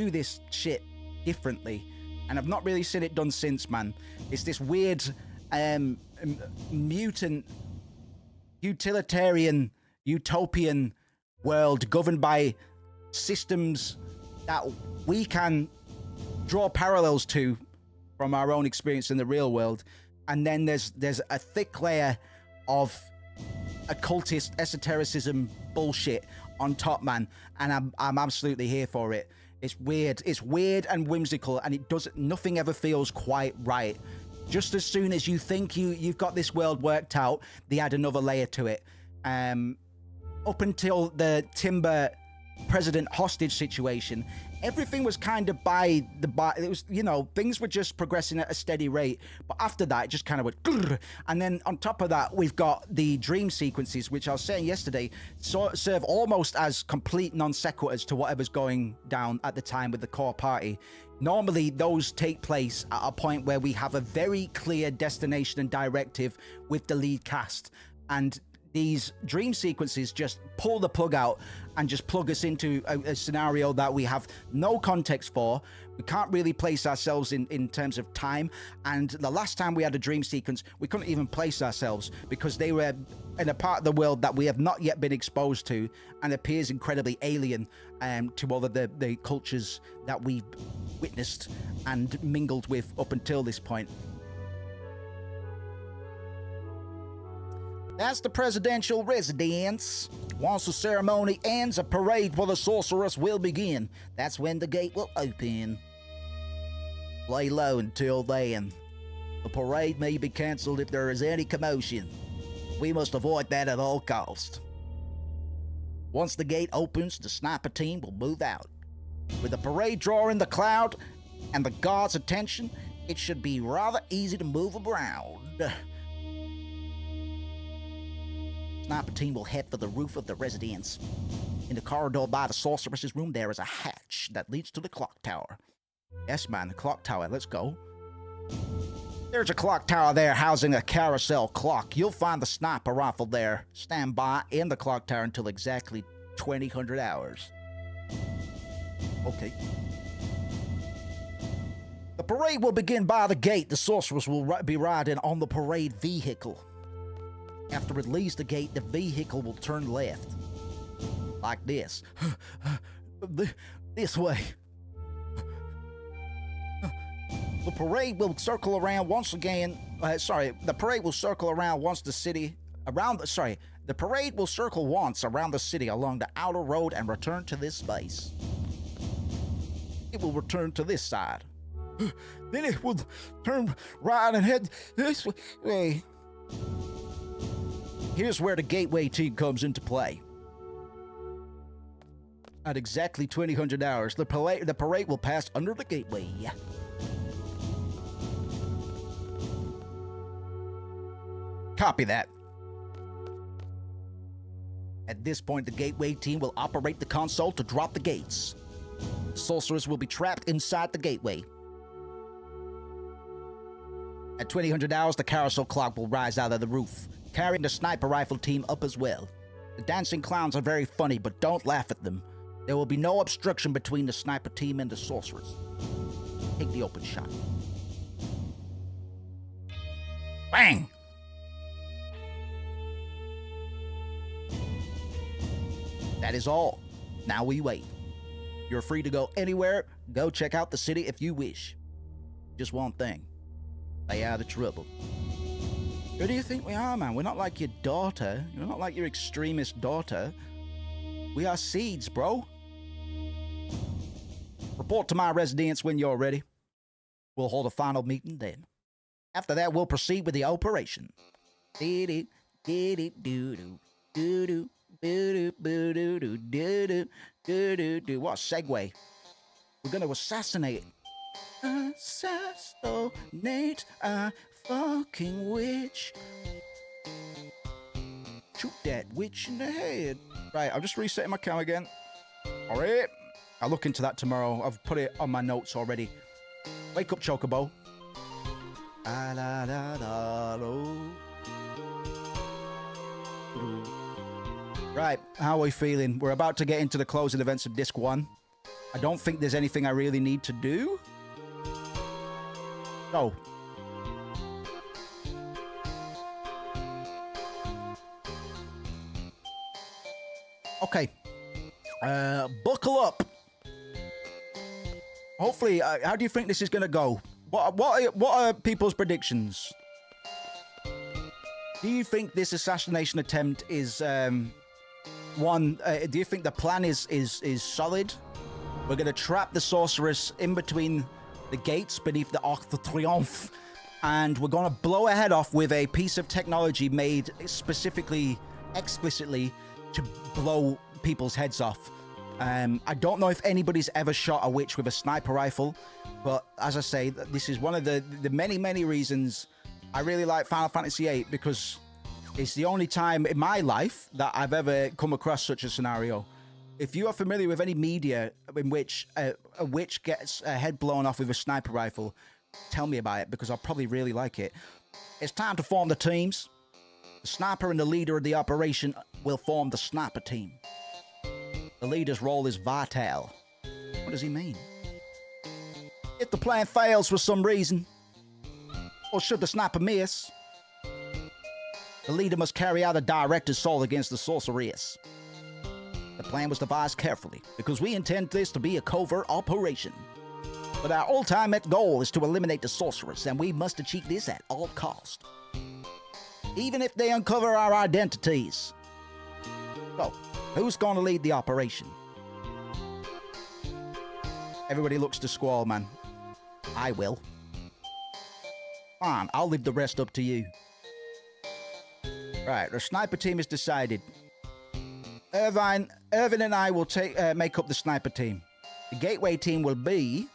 this shit differently, and I've not really seen it done since, man. It's this weird mutant utilitarian utopian world governed by systems that we can draw parallels to from our own experience in the real world, and then there's a thick layer of occultist esotericism bullshit on top, man, and I'm absolutely here for it. It's weird and whimsical, and nothing ever feels quite right. Just as soon as you think you've got this world worked out, they add another layer to it. Up until the Timber president hostage situation, everything was kind of it was, things were just progressing at a steady rate. But after that, it just kind of went grrr. And then on top of that, we've got the dream sequences, which I was saying yesterday, serve almost as complete non sequiturs to whatever's going down at the time with the core party. Normally, those take place at a point where we have a very clear destination and directive with the lead cast, and these dream sequences just pull the plug out and just plug us into a scenario that we have no context for. We can't really place ourselves in terms of time. And the last time we had a dream sequence, we couldn't even place ourselves because they were in a part of the world that we have not yet been exposed to and appears incredibly alien to all of the cultures that we've witnessed and mingled with up until this point. That's the presidential residence. Once the ceremony ends, a parade for the sorceress will begin. That's when the gate will open. Lay low until then. The parade may be cancelled if there is any commotion. We must avoid that at all costs. Once the gate opens, the sniper team will move out. With the parade drawing the crowd and the guards' attention, it should be rather easy to move around. Sniper team will head for the roof of the residence. In the corridor by the sorceress's room, there is a hatch that leads to the clock tower. Yes, man, the clock tower. Let's go. There's a clock tower there housing a carousel clock. You'll find the sniper rifle there. Stand by in the clock tower until exactly 2000 hours. Okay. The parade will begin by the gate. The sorceress will be riding on the parade vehicle. After it leaves the gate, the vehicle will turn left. Like this. This way. The parade will circle around once again. The parade will circle around once the city. The parade will circle once around the city along the outer road and return to this space. It will return to this side. Then it will turn right and head this way. Here's where the gateway team comes into play. At exactly 2000 hours, the parade will pass under the gateway. Copy that. At this point, the gateway team will operate the console to drop the gates. The sorceress will be trapped inside the gateway. At 2000 hours, the carousel clock will rise out of the roof, carrying the sniper rifle team up as well. The dancing clowns are very funny, but don't laugh at them. There will be no obstruction between the sniper team and the sorcerers. Take the open shot. Bang! That is all. Now we wait. You're free to go anywhere. Go check out the city if you wish. Just one thing. Stay out of trouble. Who do you think we are, man? We're not like your daughter. You're not like your extremist daughter. We are seeds, bro. Report to my residence when you're ready. We'll hold a final meeting then. After that, we'll proceed with the operation. What a segue. We're gonna assassinate. Assassinate a fucking witch. Shoot that witch in the head. Right, I'm just resetting my cam again. Alright. I'll look into that tomorrow. I've put it on my notes already. Wake up, Chocobo. Right, how are we feeling? We're about to get into the closing events of Disc 1. I don't think there's anything I really need to do. So. Okay. Buckle up. Hopefully, how do you think this is going to go? What are people's predictions? Do you think this assassination attempt is one? Do you think the plan is solid? We're gonna trap the sorceress in between the gates beneath the Arc de Triomphe, and we're gonna blow her head off with a piece of technology made explicitly to blow people's heads off. I don't know if anybody's ever shot a witch with a sniper rifle, but as I say, this is one of the many reasons I really like Final Fantasy VIII, because it's the only time in my life that I've ever come across such a scenario. If you are familiar with any media in which a witch gets a head blown off with a sniper rifle, tell me about it, because I'll probably really like it. It's time to form the teams. The sniper and the leader of the operation will form the sniper team. The leader's role is vital. What does he mean? If the plan fails for some reason, or should the sniper miss, the leader must carry out a direct assault against the sorceress. The plan was devised carefully, because we intend this to be a covert operation. But our ultimate goal is to eliminate the sorceress, and we must achieve this at all costs. Even if they uncover our identities. So, who's going to lead the operation? Everybody looks to Squall, man. I will. Fine, I'll leave the rest up to you. Right, the sniper team is decided. Irvine and I will make up the sniper team. The gateway team will be...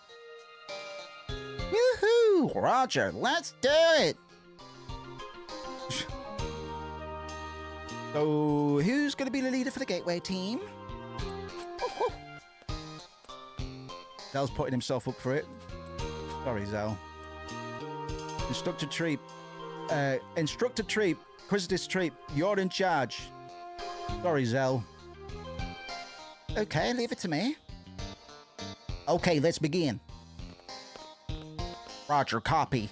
Woohoo! Roger, let's do it! So, who's going to be the leader for the gateway team? Zell's putting himself up for it. Sorry, Zell. Instructor Treep. Instructor Treep. Quisitus Treep, you're in charge. Sorry, Zell. Okay, leave it to me. Okay, let's begin. Roger, copy.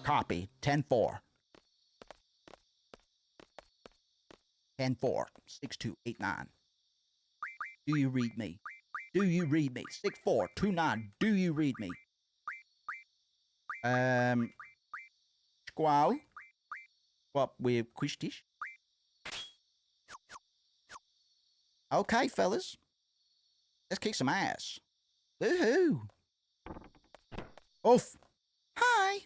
Copy. 10-4. 10-4. 6289. Do you read me? Do you read me? 6429. Do you read me? Squall. What with Quishtish? Okay, fellas. Let's kick some ass. Woohoo! Oof. Hi.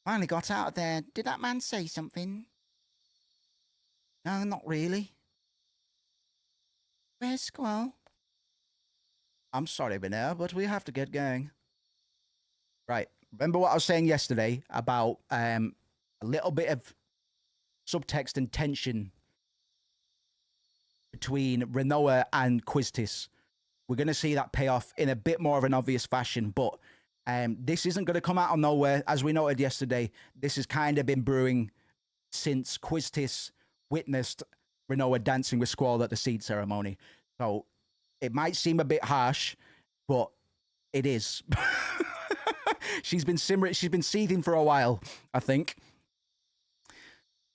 Finally got out of there. Did that man say something? No, not really. Where's Squall? I'm sorry, Benel, but we have to get going. Right. Remember what I was saying yesterday about a little bit of subtext and tension between Renoa and Quiztis. We're going to see that pay off in a bit more of an obvious fashion, but this isn't going to come out of nowhere. As we noted yesterday, this has kind of been brewing since Quiztis witnessed Rinoa dancing with Squall at the seed ceremony. So it might seem a bit harsh, but it is. She's been simmering, she's been seething for a while, I think.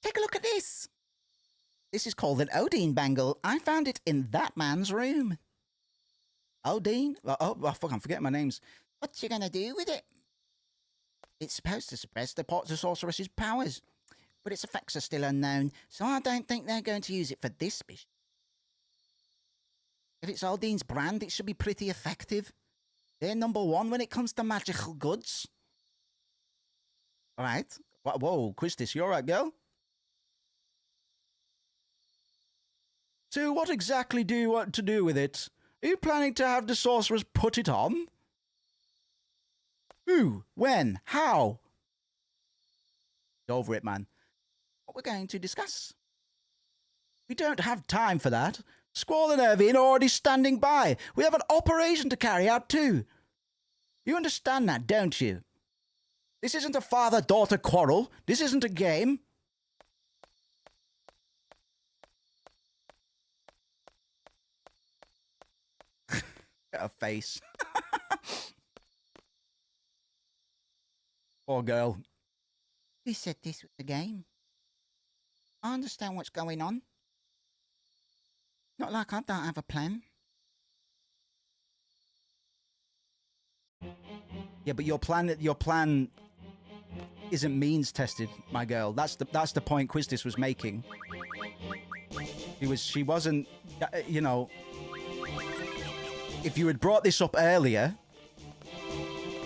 Take a look at this. This is called an Odin bangle. I found it in that man's room. Odin? Oh, fuck, I'm forgetting my names. What you gonna do with it? It's supposed to suppress the sorceress's powers, but its effects are still unknown, so I don't think they're going to use it for this mission. If it's Odin's brand, it should be pretty effective. They're number one when it comes to magical goods. Alright. Whoa, Quistis, you alright, girl? So what exactly do you want to do with it? Are you planning to have the sorceress put it on? Who? When? How? Get over it, man. What we're going to discuss. We don't have time for that. Squall and Irvine are already standing by. We have an operation to carry out too. You understand that, don't you? This isn't a father-daughter quarrel. This isn't a game. A face. Poor girl. Who said this was a game? I understand what's going on. Not like I don't have a plan. Yeah, but your plan isn't means tested, my girl. That's the point Quistis was making. She wasn't, you know. If you had brought this up earlier,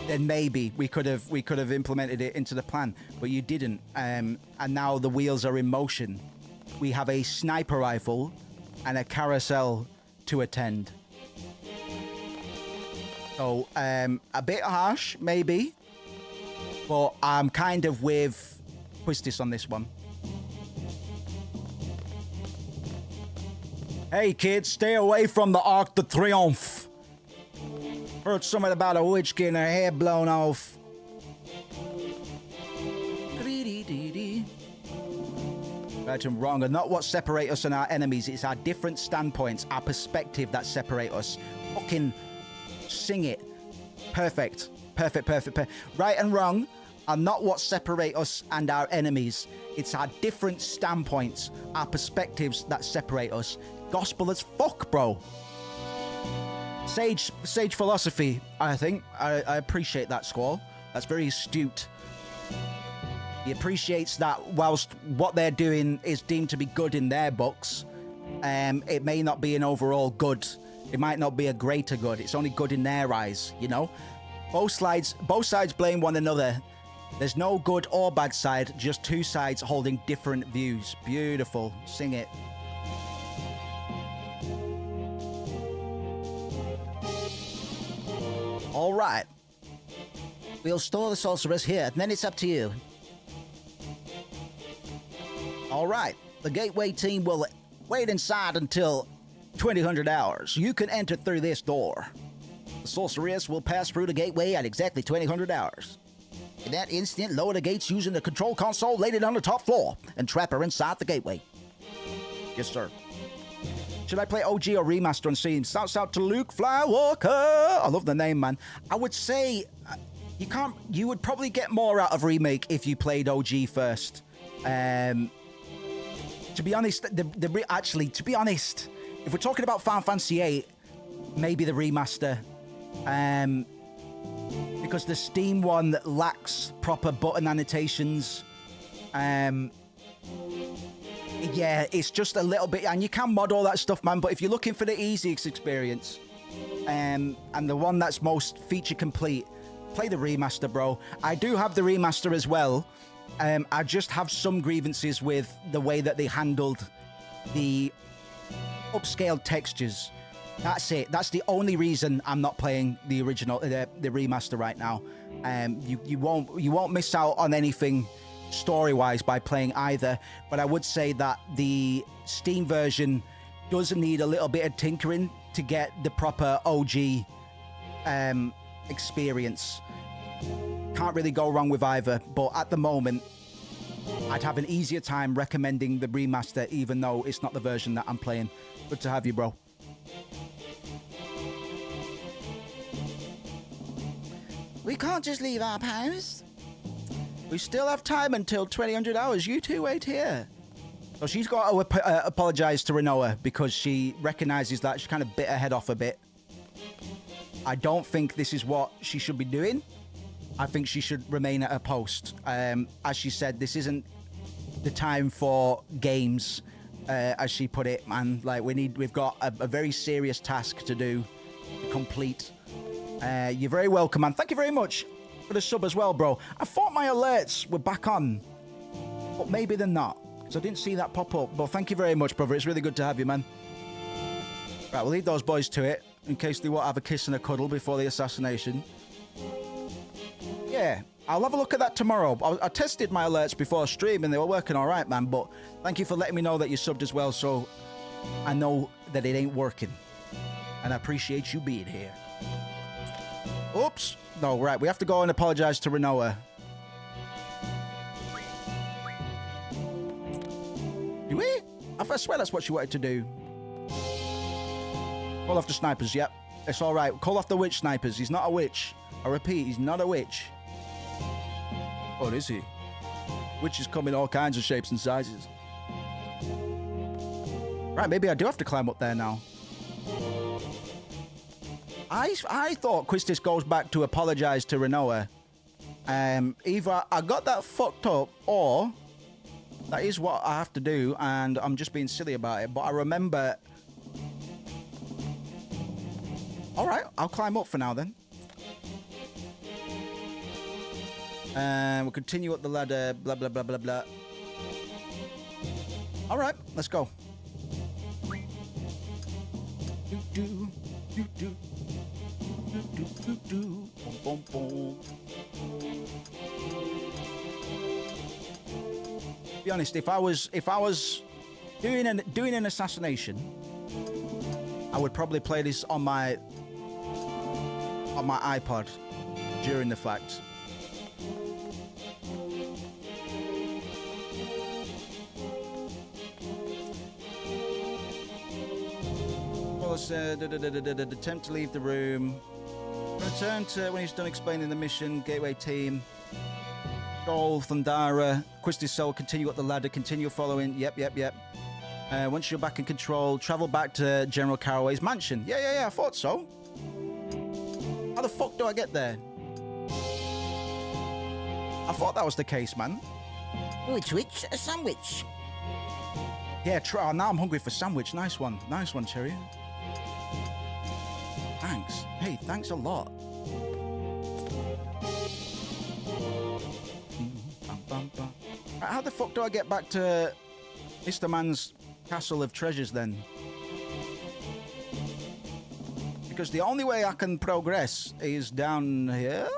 then maybe we could have implemented it into the plan, but you didn't. And now the wheels are in motion. We have a sniper rifle and a carousel to attend. So a bit harsh, maybe, but I'm kind of with Quistis on this one. Hey kids, stay away from the Arc de Triomphe. Heard something about a witch getting her hair blown off. Right and wrong are not what separate us and our enemies. It's our different standpoints, our perspective that separate us. Fucking sing it. Perfect. Perfect. Right and wrong are not what separate us and our enemies. It's our different standpoints, our perspectives that separate us. Gospel as fuck, bro. Sage philosophy, I think. I appreciate that, Squall. That's very astute. He appreciates that whilst what they're doing is deemed to be good in their books, it may not be an overall good. It might not be a greater good. It's only good in their eyes, you know? Both sides blame one another. There's no good or bad side, just two sides holding different views. Beautiful. Sing it. All right. We'll store the sorceress here, and then it's up to you. All right. The gateway team will wait inside until 2000 hours. You can enter through this door. The sorceress will pass through the gateway at exactly 2000 hours. In that instant, lower the gates using the control console laid on the top floor and trap her inside the gateway. Yes, sir. Should I play OG or remaster on Steam? Shouts out to Luke Flywalker. I love the name, man. I would say you would probably get more out of remake if you played OG first. To be honest, to be honest, if we're talking about Final Fantasy VIII, maybe the remaster. Because the Steam one lacks proper button annotations. Yeah, it's just a little bit, and you can mod all that stuff, man, but if you're looking for the easiest experience, and the one that's most feature complete, play the remaster, bro. I do have the remaster as well. I just have some grievances with the way that they handled the upscaled textures. That's it. That's the only reason I'm not playing the original, the remaster right now. You won't miss out on anything story-wise by playing either, but I would say that the Steam version does need a little bit of tinkering to get the proper OG experience. Can't really go wrong with either, but at the moment, I'd have an easier time recommending the remaster, even though it's not the version that I'm playing. Good to have you, bro. We can't just leave our post. We still have time until 2000 hours. You two wait here. So she's got to apologize to Renoa because she recognizes that she kind of bit her head off a bit. I don't think this is what she should be doing. I think she should remain at her post. As she said, this isn't the time for games, as she put it, man. Like, we've got a very serious task to do, to complete. You're very welcome, man. Thank you very much for the sub as well, bro. I thought my alerts were back on, but maybe they're not. So I didn't see that pop up. But thank you very much, brother. It's really good to have you, man. Right, we'll leave those boys to it in case they want to have a kiss and a cuddle before the assassination. Yeah, I'll have a look at that tomorrow. I tested my alerts before stream and they were working all right, man. But thank you for letting me know that you subbed as well, so I know that it ain't working. And I appreciate you being here. Oops. No, right. We have to go and apologize to Renoa. Do we? I swear that's what she wanted to do. Call off the snipers, yep. It's all right. Call off the witch snipers. He's not a witch. I repeat, he's not a witch. Or is he? Witches come in all kinds of shapes and sizes. Right, maybe I do have to climb up there now. I thought Quistis goes back to apologize to Renoa. Either I got that fucked up, or that is what I have to do, and I'm just being silly about it. But I remember... Alright, I'll climb up for now then. We'll continue up the ladder, blah, blah, blah, blah, blah. Alright, let's go. Do, do, do, do. Boom, boom, boom. Be honest, if I was doing an assassination, I would probably play this on my iPod during the fact. Attempt to leave the room. Return to when he's done explaining the mission. Gateway team. Goal, Thundara. Quistis Soul. Continue up the ladder. Continue following. Yep. Once you're back in control, travel back to General Caraway's mansion. Yeah. I thought so. How the fuck do I get there? I thought that was the case, man. Which? A sandwich. Yeah, try. Now I'm hungry for sandwich. Nice one, Cherry. Thanks. Hey, thanks a lot. Right, how the fuck do I get back to Mr. Man's castle of treasures then? Because the only way I can progress is down here.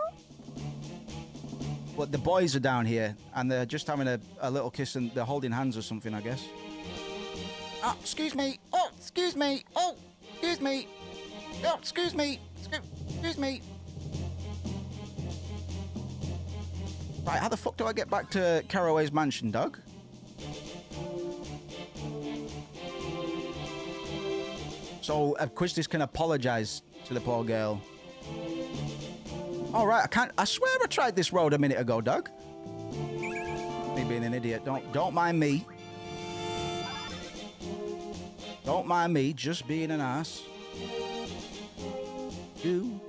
Well, the boys are down here, and they're just having a little kiss, and they're holding hands or something, I guess. Oh, excuse me. Oh, excuse me. Oh, excuse me. Oh, excuse me. Excuse me. Right, how the fuck do I get back to Caraway's mansion, Doug? So Quistis can apologize to the poor girl. All right, I swear I tried this road a minute ago, Doug. Me being an idiot. Don't mind me. Don't mind me, just being an ass. Do.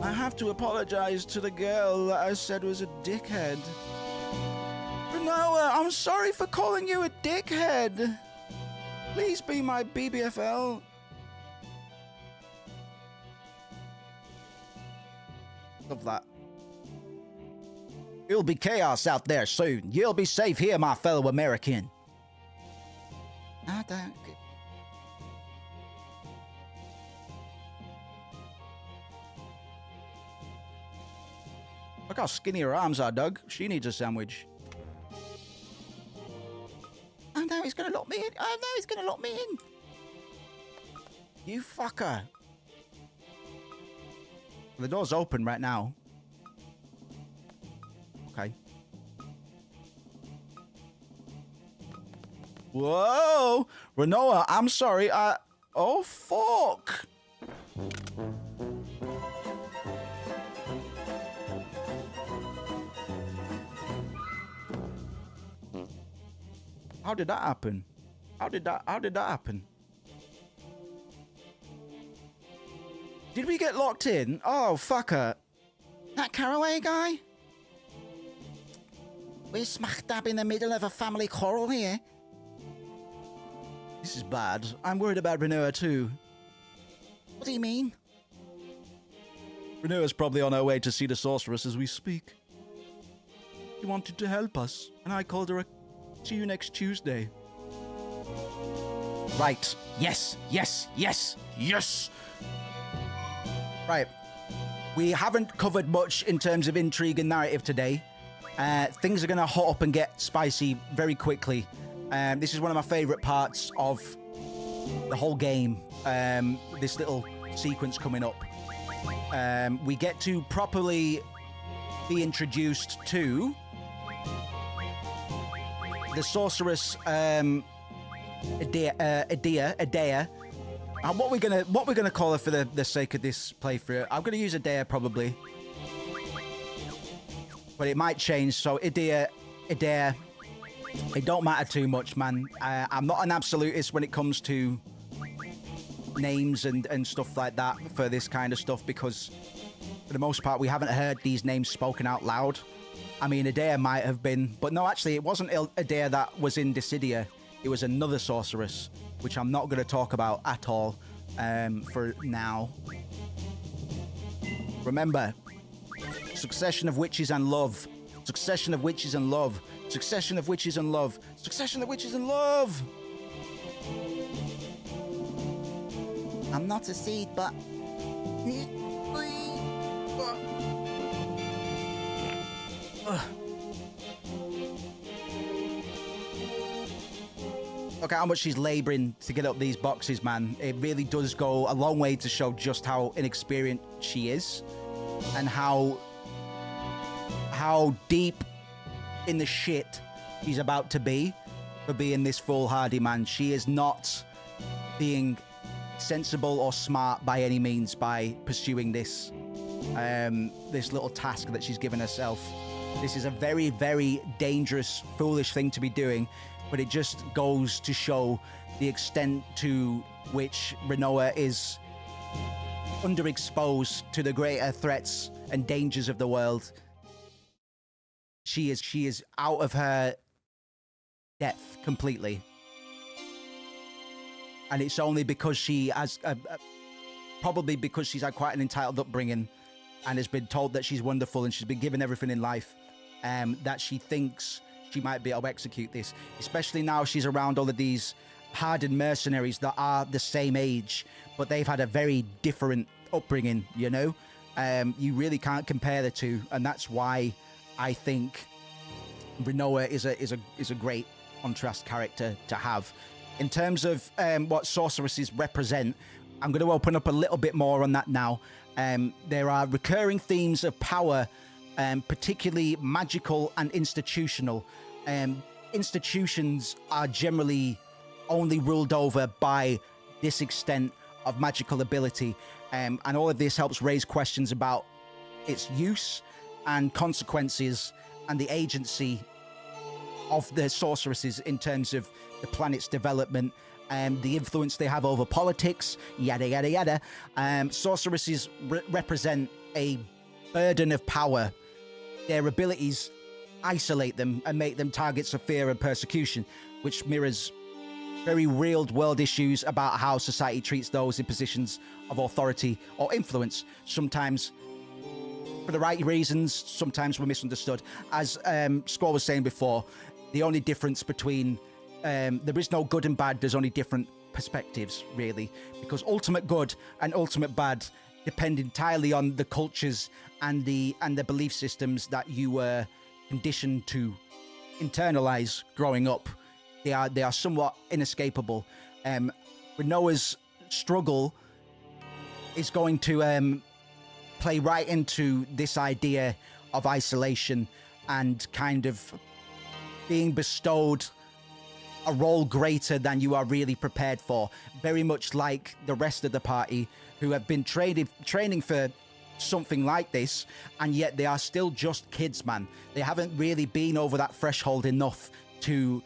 I have to apologize to the girl that I said was a dickhead. Renoa, I'm sorry for calling you a dickhead. Please be my BBFL. Love that. It'll be chaos out there soon. You'll be safe here, my fellow American. Look how skinny her arms are, Doug. She needs a sandwich. Oh no, he's gonna lock me in. Oh no, he's gonna lock me in. You fucker. The door's open right now. Okay. Whoa! Renoa, I'm sorry. Oh, fuck! How did that happen? How did that happen? Did we get locked in? Oh, fucker. That Caraway guy? We're smack dab in the middle of a family quarrel here. This is bad. I'm worried about Renoa too. What do you mean? Renoa's probably on her way to see the sorceress as we speak. She wanted to help us, and I called her a see you next Tuesday. Right. Yes, yes, yes, yes! Right. We haven't covered much in terms of intrigue and narrative today. Things are going to hot up and get spicy very quickly. This is one of my favourite parts of the whole game. This little sequence coming up. We get to properly be introduced to the sorceress Edea. What we're gonna call her for the sake of this playthrough. I'm gonna use Edea probably, but it might change. So Edea, it don't matter too much, man. I'm not an absolutist when it comes to names and stuff like that for this kind of stuff, because for the most part we haven't heard these names spoken out loud. I mean, Edea might have been, but no, actually it wasn't Edea that was in Dissidia. It was another sorceress, which I'm not going to talk about at all for now. Remember, succession of witches and love. Succession of witches and love. Succession of witches and love. Succession of witches and love. I'm not a seed, but... Look at how much she's labouring to get up these boxes, man. It really does go a long way to show just how inexperienced she is and how deep in the shit she's about to be for being this foolhardy, man. She is not being sensible or smart by any means by pursuing this this little task that she's given herself. This is a very, very dangerous, foolish thing to be doing, but it just goes to show the extent to which Renoa is underexposed to the greater threats and dangers of the world. She is out of her depth completely. And it's only because she has, probably because she's had quite an entitled upbringing and has been told that she's wonderful and she's been given everything in life, that she thinks she might be able to execute this. Especially now she's around all of these hardened mercenaries that are the same age, but they've had a very different upbringing, you know? You really can't compare the two, and that's why I think Renoa is a great contrast character to have. In terms of what sorceresses represent, I'm going to open up a little bit more on that now. There are recurring themes of power, particularly magical and institutional. Institutions are generally only ruled over by this extent of magical ability, and all of this helps raise questions about its use and consequences and the agency of the sorceresses in terms of the planet's development and the influence they have over politics, yada, yada, yada. Sorceresses represent a burden of power. Their abilities isolate them and make them targets of fear and persecution, which mirrors very real-world issues about how society treats those in positions of authority or influence. Sometimes for the right reasons, sometimes we're misunderstood. As Score was saying before, the only difference between there is no good and bad, there's only different perspectives, really, because ultimate good and ultimate bad depend entirely on the cultures and the belief systems that you were conditioned to internalize growing up. They are somewhat inescapable. Renoa's struggle is going to play right into this idea of isolation and kind of being bestowed a role greater than you are really prepared for. Very much like the rest of the party who have been training for something like this, and yet they are still just kids, man. They haven't really been over that threshold enough to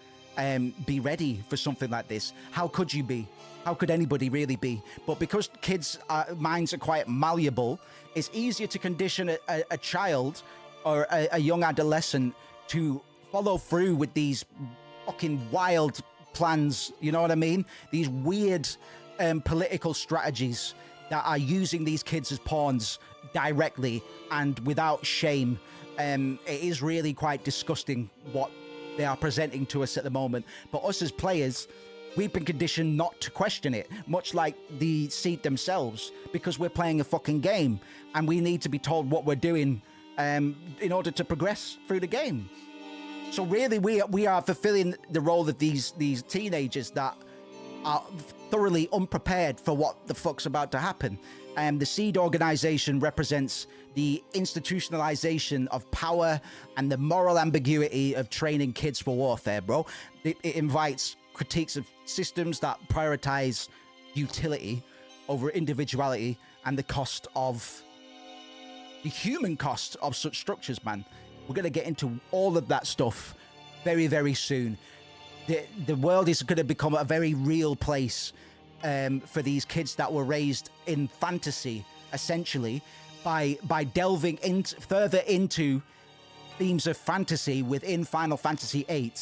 be ready for something like this. How could you be? How could anybody really be? But because kids' minds are quite malleable, it's easier to condition a child or a young adolescent to follow through with these fucking wild plans, you know what I mean? These weird political strategies that are using these kids as pawns directly and without shame. It is really quite disgusting what they are presenting to us at the moment. But us as players, we've been conditioned not to question it, much like the seed themselves, because we're playing a fucking game and we need to be told what we're doing in order to progress through the game. So really, we are fulfilling the role of these teenagers that are thoroughly unprepared for what the fuck's about to happen. The Seed organization represents the institutionalization of power and the moral ambiguity of training kids for warfare, bro. It invites critiques of systems that prioritize utility over individuality and the human cost of such structures, man. We're going to get into all of that stuff very, very soon. The world is going to become a very real place for these kids that were raised in fantasy, essentially, by delving further into themes of fantasy within Final Fantasy VIII.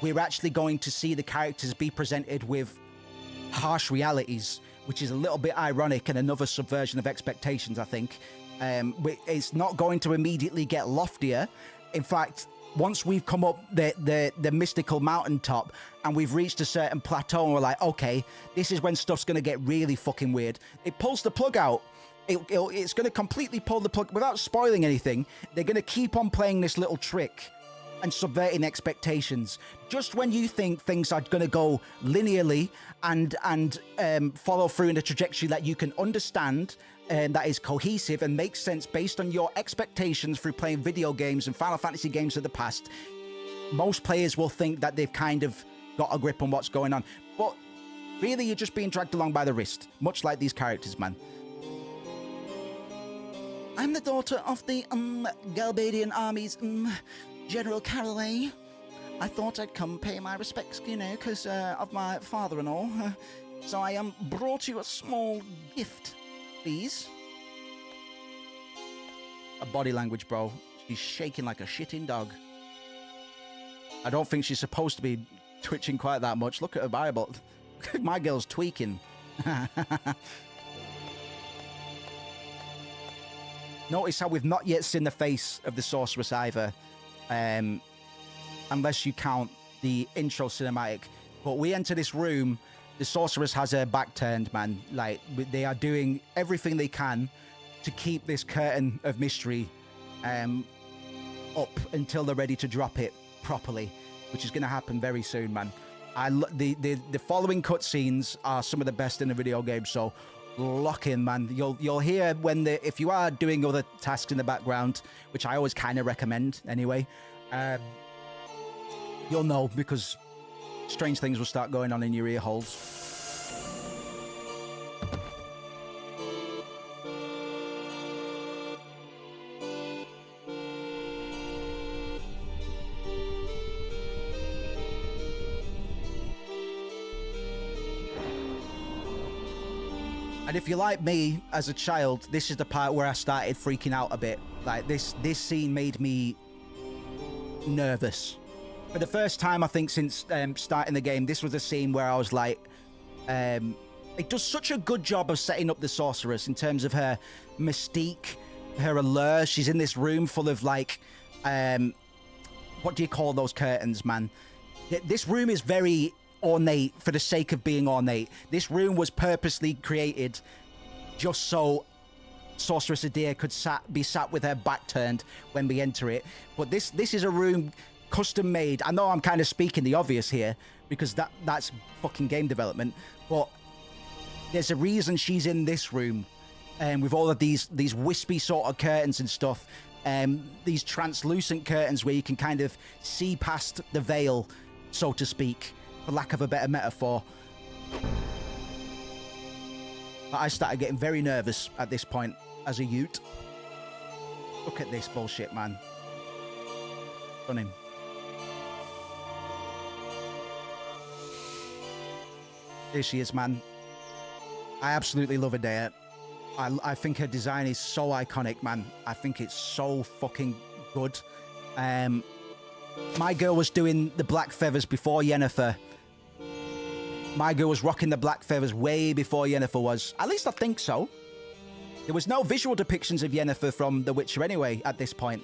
We're actually going to see the characters be presented with harsh realities, which is a little bit ironic and another subversion of expectations, I think. It's not going to immediately get loftier. In fact, once we've come up the mystical mountaintop and we've reached a certain plateau and we're like, okay, this is when stuff's going to get really fucking weird. It pulls the plug out. It's going to completely pull the plug without spoiling anything. They're going to keep on playing this little trick and subverting expectations. Just when you think things are going to go linearly and follow through in a trajectory that you can understand, that is cohesive and makes sense based on your expectations through playing video games and Final Fantasy games of the past, most players will think that they've kind of got a grip on what's going on. But really, you're just being dragged along by the wrist, much like these characters, man. I'm the daughter of the Galbadian army's General Caraway. I thought I'd come pay my respects, you know, because of my father and all. So I brought you a small gift. Please. A body language, bro. She's shaking like a shitting dog. I don't think she's supposed to be twitching quite that much. Look at her Bible. My girl's tweaking. Notice how we've not yet seen the face of the sorceress either. Unless you count the intro cinematic. But we enter this room. The sorceress has her back turned, man. Like, they are doing everything they can to keep this curtain of mystery up until they're ready to drop it properly, which is going to happen very soon, man. The following cutscenes are some of the best in the video game, so lock in, man. You'll hear when if you are doing other tasks in the background, which I always kind of recommend anyway, you'll know because strange things will start going on in your ear holes. And if you're like me as a child, this is the part where I started freaking out a bit. Like this scene made me nervous. For the first time, I think, since starting the game, this was a scene where I was like, it does such a good job of setting up the sorceress in terms of her mystique, her allure. She's in this room full of like, what do you call those curtains, man? This room is very ornate for the sake of being ornate. This room was purposely created just so Sorceress Adair could be sat with her back turned when we enter it. But this is a room custom made. I know I'm kind of speaking the obvious here because that's fucking game development, but there's a reason she's in this room with all of these wispy sort of curtains and stuff. these translucent curtains where you can kind of see past the veil, so to speak, for lack of a better metaphor. But I started getting very nervous at this point as a Ute. Look at this bullshit, man. Stunning. There she is, man. I absolutely love Adea. I think her design is so iconic, man. I think it's so fucking good. My girl was doing the black feathers before Yennefer. My girl was rocking the black feathers way before Yennefer was. At least I think so. There was no visual depictions of Yennefer from The Witcher anyway at this point.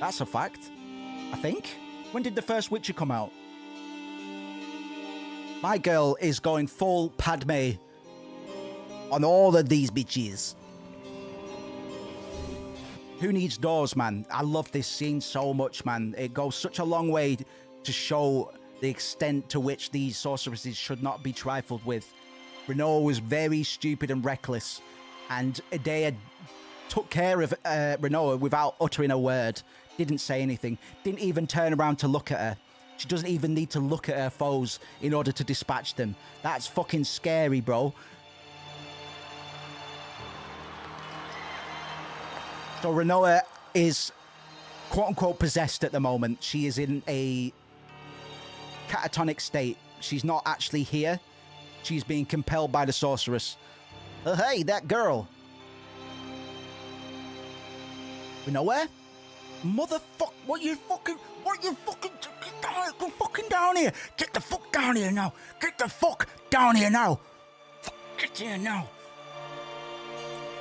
That's a fact. I think. When did the first Witcher come out? My girl is going full Padme on all of these bitches. Who needs doors, man? I love this scene so much, man. It goes such a long way to show the extent to which these sorceresses should not be trifled with. Rinoa was very stupid and reckless, and Adea took care of Rinoa without uttering a word. Didn't say anything. Didn't even turn around to look at her. She doesn't even need to look at her foes in order to dispatch them. That's fucking scary, bro. So Rinoa is quote-unquote possessed at the moment. She is in a catatonic state. She's not actually here. She's being compelled by the sorceress. Oh, hey, that girl. Rinoa? Motherfuck, what you fucking, get down, go fucking down here. Get the fuck down here now. Get the fuck down here now. Fuck, get here now.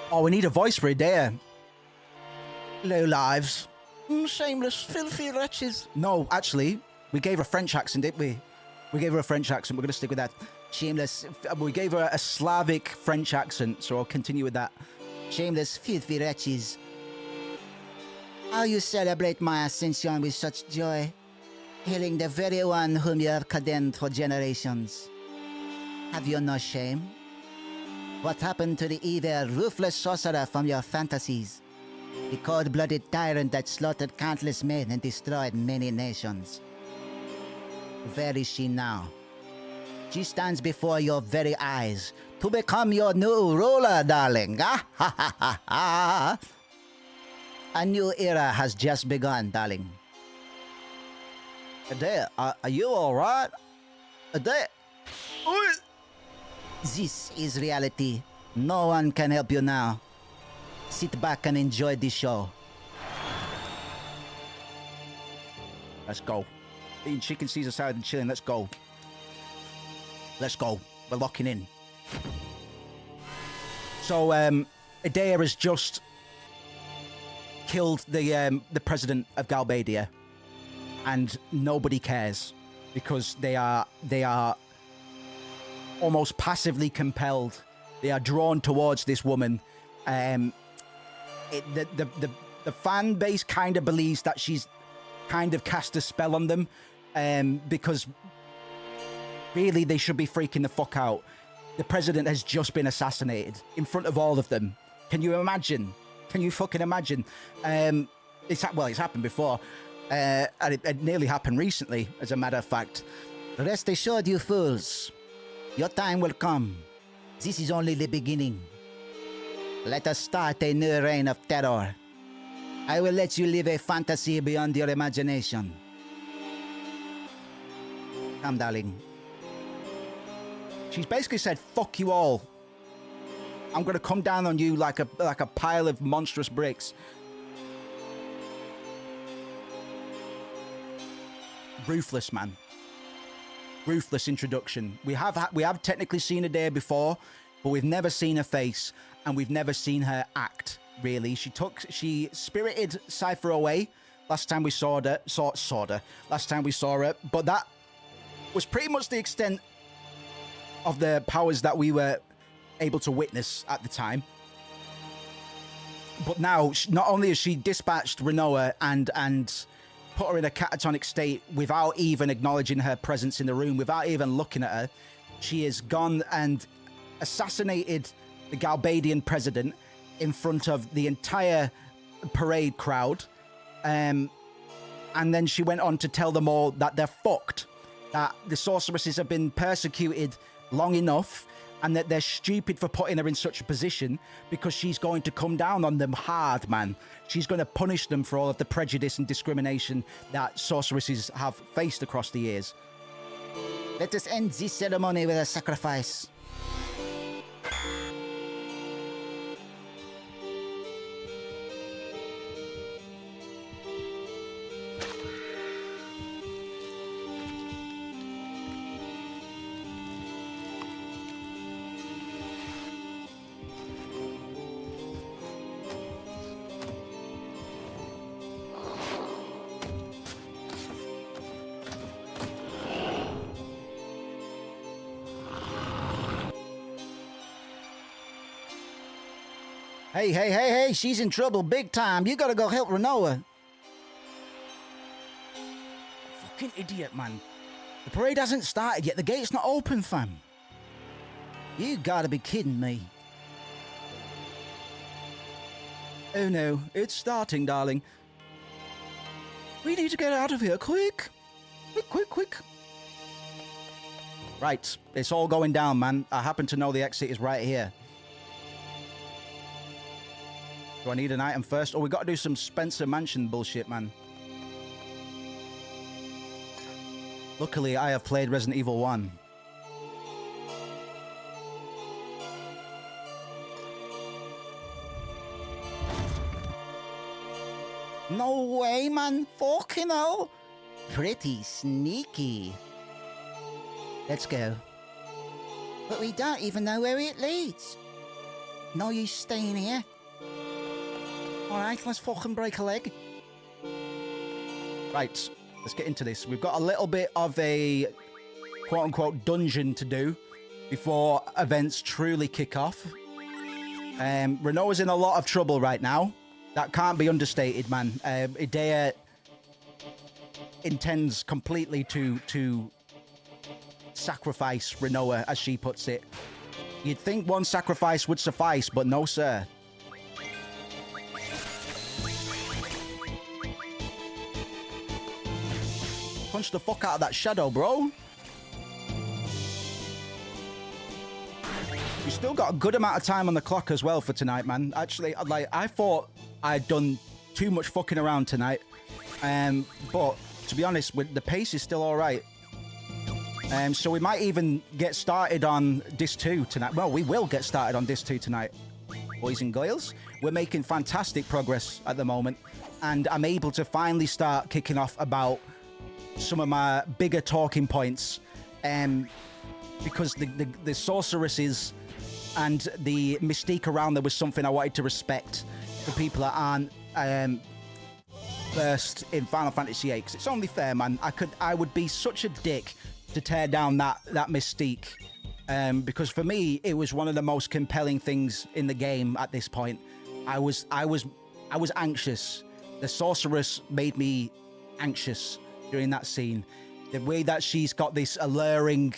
Oh, we need a voice for Adea. Low lives. Shameless, filthy wretches. No, actually, we gave her a French accent, didn't we? We gave her a French accent. We're going to stick with that. Shameless. We gave her a Slavic French accent, so I'll continue with that. Shameless, filthy wretches. How you celebrate my ascension with such joy, healing the very one whom you have condemned for generations. Have you no shame? What happened to the evil, ruthless sorcerer from your fantasies? The cold-blooded tyrant that slaughtered countless men and destroyed many nations. Where is she now? She stands before your very eyes to become your new ruler, darling. Ah, ha, ha, ha, ha. A new era has just begun, darling. Adea, are you alright? Adea? This is reality. No one can help you now. Sit back and enjoy the show. Let's go. Eating chicken Caesar salad and chilling. Let's go. Let's go. We're locking in. So, Adea has just killed the president of Galbadia, and nobody cares because they are almost passively compelled. They are drawn towards this woman. The fan base kind of believes that she's kind of cast a spell on them, because really they should be freaking the fuck out. The president has just been assassinated in front of all of them. Can you imagine? Can you fucking imagine? It's happened before, and it nearly happened recently, as a matter of fact. Rest assured, you fools. Your time will come. This is only the beginning. Let us start a new reign of terror. I will let you live a fantasy beyond your imagination. Come, darling. She's basically said, fuck you all. I'm going to come down on you like a pile of monstrous bricks. Ruthless, man. Ruthless introduction. We have technically seen Adea before, but we've never seen her face, and we've never seen her act, really. She spirited Cypher away last time we saw her. Last time we saw her, but that was pretty much the extent of the powers that we were able to witness at the time. But now, not only has she dispatched Rinoa and put her in a catatonic state without even acknowledging her presence in the room, without even looking at her, she has gone and assassinated the Galbadian president in front of the entire parade crowd. And then she went on to tell them all that they're fucked, that the sorceresses have been persecuted long enough, and that they're stupid for putting her in such a position, because she's going to come down on them hard, man. She's going to punish them for all of the prejudice and discrimination that sorceresses have faced across the years. Let us end this ceremony with a sacrifice. Hey, she's in trouble big time. You gotta go help Renoa. Fucking idiot, man. The parade hasn't started yet. The gate's not open, fam. You gotta be kidding me. Oh no, it's starting, darling. We need to get out of here, quick. Quick. Right, it's all going down, man. I happen to know the exit is right here. Do I need an item first? Oh, we got to do some Spencer Mansion bullshit, man. Luckily, I have played Resident Evil 1. No way, man. Fucking hell. Pretty sneaky. Let's go. But we don't even know where it leads. No use staying here. Alright, let's fucking break a leg. Right, let's get into this. We've got a little bit of a quote-unquote dungeon to do before events truly kick off. Renoa's in a lot of trouble right now. That can't be understated, man. Idea intends completely to sacrifice Renoa, as she puts it. You'd think one sacrifice would suffice, but no, sir. Punch the fuck out of that shadow, bro. We still got a good amount of time on the clock as well for tonight, man. Actually, I thought I'd done too much fucking around tonight. But to be honest, the pace is still all right. So we might even get started on Disc 2 tonight. Well, we will get started on Disc 2 tonight, boys and girls. We're making fantastic progress at the moment, and I'm able to finally start kicking off about some of my bigger talking points, because the sorceresses and the mystique around there was something I wanted to respect for people that aren't versed in Final Fantasy VIII. 'Cause it's only fair, man. I would be such a dick to tear down that mystique, because for me it was one of the most compelling things in the game at this point. I was anxious. The sorceress made me anxious during that scene. The way that she's got this alluring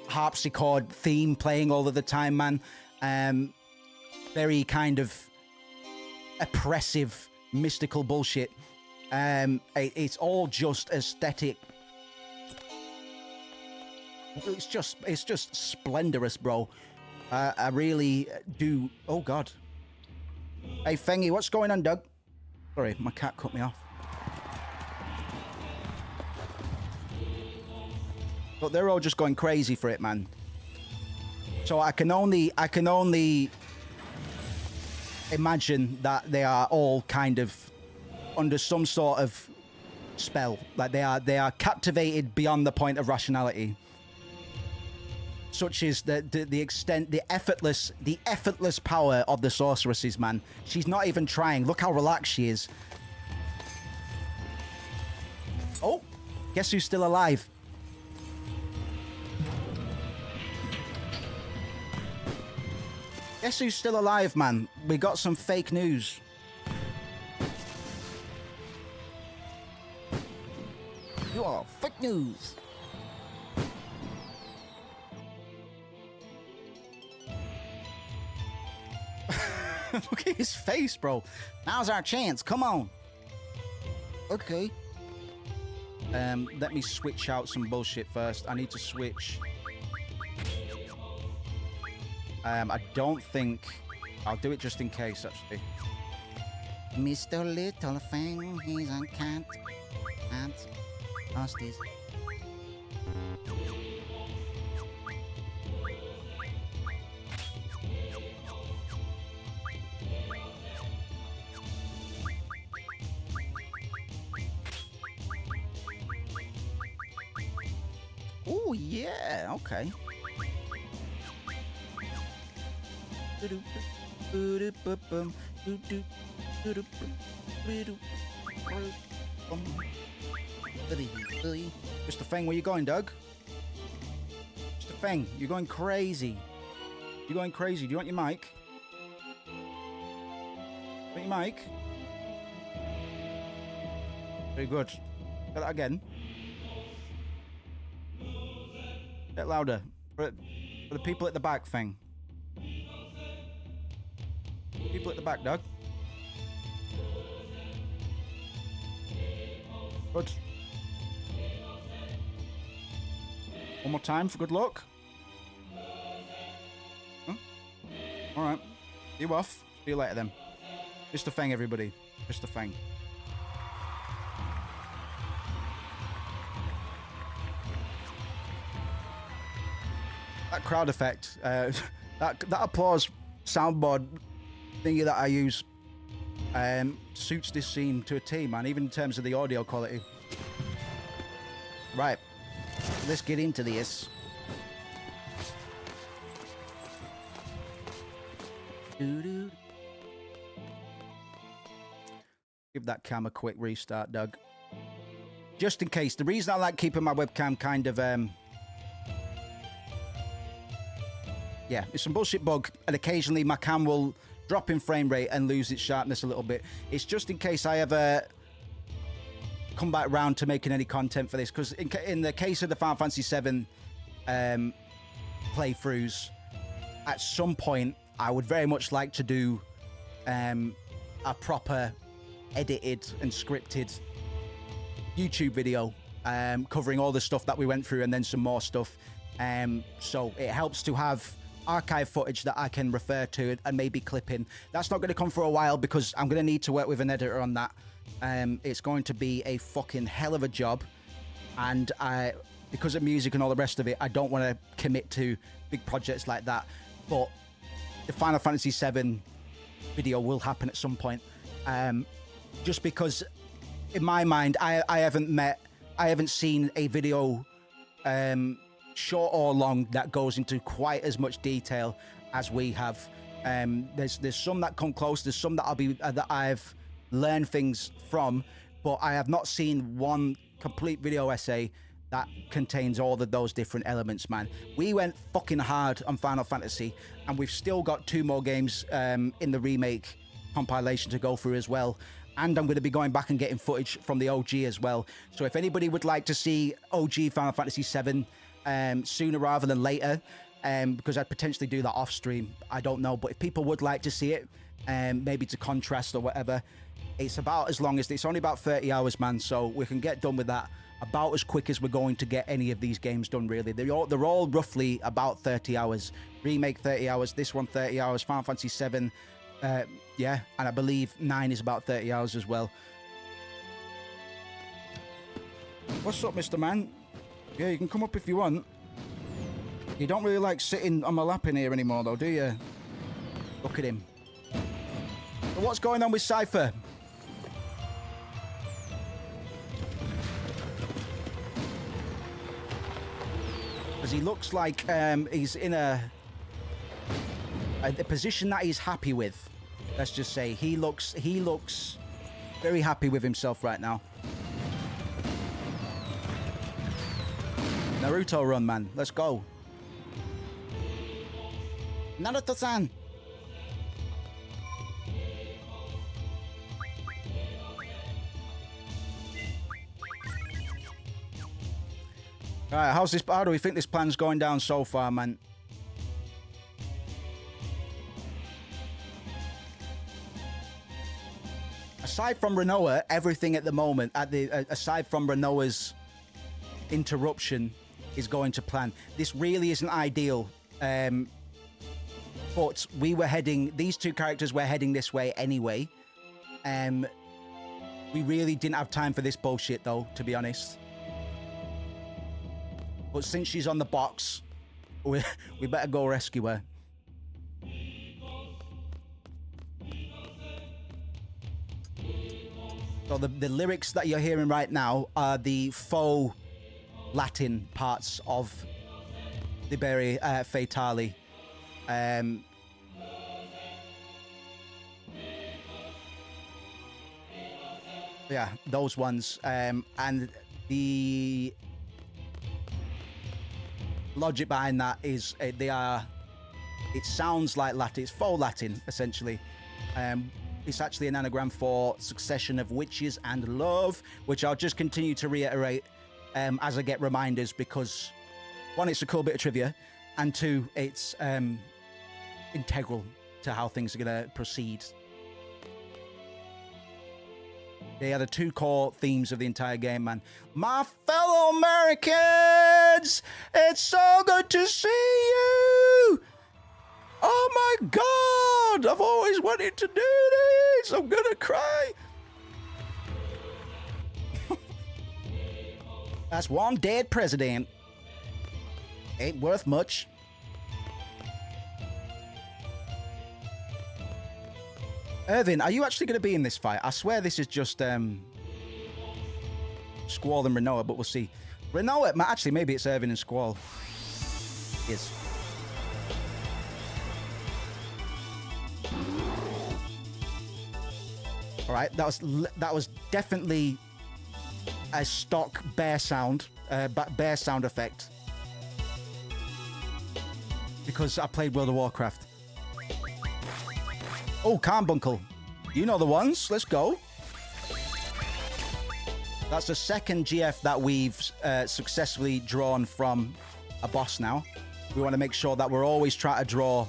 harpsichord theme playing all of the time, man. Very kind of oppressive, mystical bullshit. It's all just aesthetic. It's just splendorous, bro. I really do. Oh God. Hey Fengy, what's going on, Doug? Sorry, my cat cut me off. But they're all just going crazy for it, man. So I can only imagine that they are all kind of under some sort of spell. Like they are captivated beyond the point of rationality. Such is the extent, the effortless power of the sorceresses, man. She's not even trying. Look how relaxed she is. Oh, guess who's still alive? Guess who's still alive, man? We got some fake news. You are fake news. Look at his face, bro. Now's our chance. Come on. Okay. Let me switch out some bullshit first. I need to switch. I don't think... I'll do it just in case, actually. Mr. Little Thing, he's a cat. And what's this? Oh, yeah, okay. Mr. Feng, where you going, Doug? Mr. Feng, you're going crazy. You're going crazy. Do you want your mic? Want your mic? Very good. Say that again. Get louder. For the people at the back, Feng. People at the back, Doug. Good. One more time for good luck. Huh? All right. You off. See you later then. Mr. Feng, everybody. Mr. Feng. That crowd effect, that applause soundboard thingy that I use suits this scene to a T, man, even in terms of the audio quality. Right, let's get into this. Give that cam a quick restart, Doug. Just in case. The reason I like keeping my webcam kind of... yeah, it's some bullshit bug, and occasionally my cam will drop in frame rate and lose its sharpness a little bit. It's just in case I ever come back round to making any content for this, because in the case of the Final Fantasy VII playthroughs, at some point I would very much like to do a proper edited and scripted YouTube video covering all the stuff that we went through and then some more stuff. So it helps to have archive footage that I can refer to and maybe clip in. That's not going to come for a while because I'm going to need to work with an editor on that. It's going to be a fucking hell of a job, and because of music and all the rest of it, I don't want to commit to big projects like that. But the Final Fantasy VII video will happen at some point, just because in my mind I haven't seen a video short or long that goes into quite as much detail as we have. There's some that come close, there's some that I've learned things from, but I have not seen one complete video essay that contains all of those different elements, man. We went fucking hard on Final Fantasy, and we've still got 2 more games in the remake compilation to go through as well. And I'm going to be going back and getting footage from the OG as well. So if anybody would like to see OG Final Fantasy VII sooner rather than later, because I'd potentially do that off stream, I don't know, but if people would like to see it, maybe to contrast or whatever, it's about as long as it's only about 30 hours, man, so we can get done with that about as quick as we're going to get any of these games done, really. They're all roughly about 30 hours. Remake 30 hours, this one 30 hours, Final Fantasy VII, yeah, and I believe 9 is about 30 hours as well. What's up, Mr. Man? Yeah, you can come up if you want. You don't really like sitting on my lap in here anymore, though, do you? Look at him. So what's going on with Cypher? Because he looks like he's in a position that he's happy with. Let's just say he looks very happy with himself right now. Naruto run, man. Let's go. Naruto-san! Alright, how do we think this plan's going down so far, man? aside from Renoa, everything at the moment, aside from Renoa's interruption, is going to plan. This really isn't ideal. But these two characters were heading this way anyway. We really didn't have time for this bullshit though, to be honest. But since she's on the box, we better go rescue her. So the lyrics that you're hearing right now are the faux Latin parts of Liberi Fatali. Yeah, those ones. And the logic behind that is it sounds like Latin. It's faux Latin, essentially. It's actually an anagram for succession of witches and love, which I'll just continue to reiterate as I get reminders, because one, it's a cool bit of trivia, and two, it's integral to how things are going to proceed. They are the two core themes of the entire game, man. My fellow Americans, it's so good to see you. Oh my God, I've always wanted to do this. I'm gonna cry. That's one dead president. Ain't worth much. Irvin, are you actually going to be in this fight? I swear this is just Squall and Renoa, but we'll see. Renoa, actually, maybe it's Irvin and Squall. Yes. All right, that was definitely a stock bear sound, bear sound effect, because I played World of Warcraft. Oh, Carbuncle. You know the ones. Let's go. That's the second GF that we've successfully drawn from a boss now. We want to make sure that we're always trying to draw,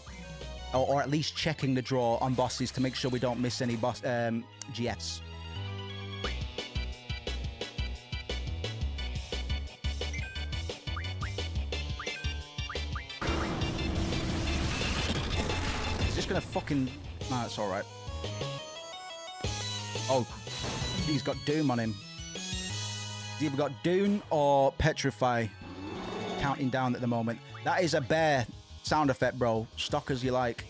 or at least checking the draw on bosses to make sure we don't miss any boss GFs. Is this gonna fucking... No, that's all right. Oh, he's got Doom on him. He's either got Doom or Petrify counting down at the moment. That is a bear sound effect, bro. Stock as you like.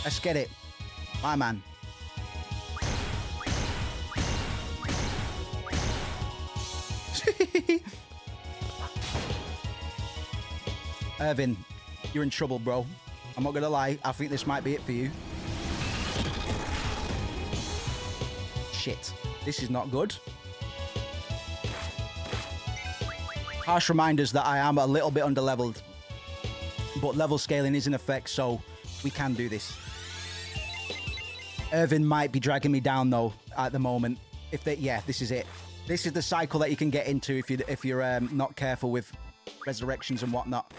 Let's get it. My man. Irvin, you're in trouble, bro. I'm not gonna lie. I think this might be it for you. Shit. This is not good. Harsh reminders that I am a little bit underleveled. But level scaling is in effect, so we can do this. Irvin might be dragging me down, though, at the moment. Yeah, this is it. This is the cycle that you can get into if you're not careful with resurrections and whatnot.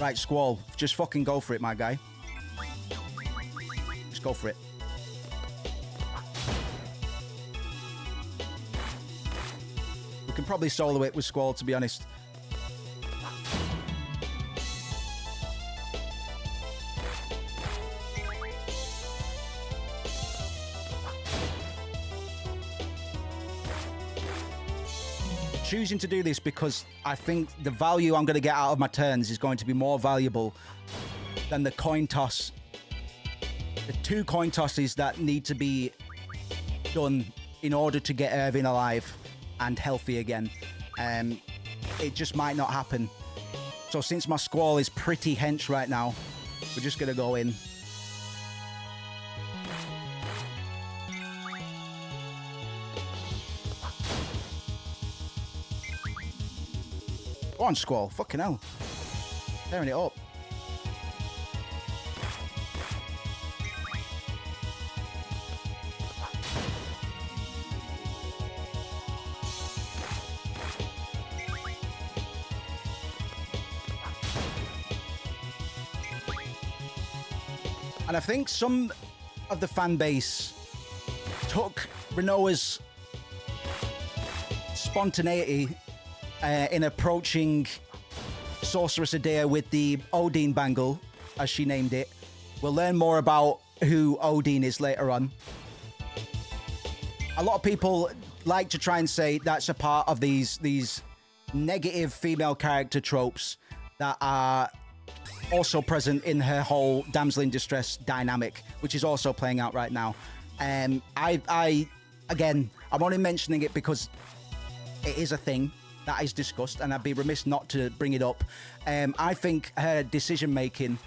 Right, Squall, just fucking go for it, my guy. Just go for it. We can probably solo it with Squall, to be honest. Choosing to do this because I think the value I'm going to get out of my turns is going to be more valuable than the coin toss. The 2 coin tosses that need to be done in order to get Irvin alive and healthy again. It just might not happen. So since my Squall is pretty hench right now, we're just going to go in. Go on, Squall. Fucking hell. Tearing it up. And I think some of the fan base took Renoa's spontaneity in approaching Sorceress Adair with the Odin bangle, as she named it. We'll learn more about who Odin is later on. A lot of people like to try and say that's a part of these negative female character tropes that are also present in her whole damsel in distress dynamic, which is also playing out right now. Again, I'm only mentioning it because it is a thing that is discussed, and I'd be remiss not to bring it up. I think her decision making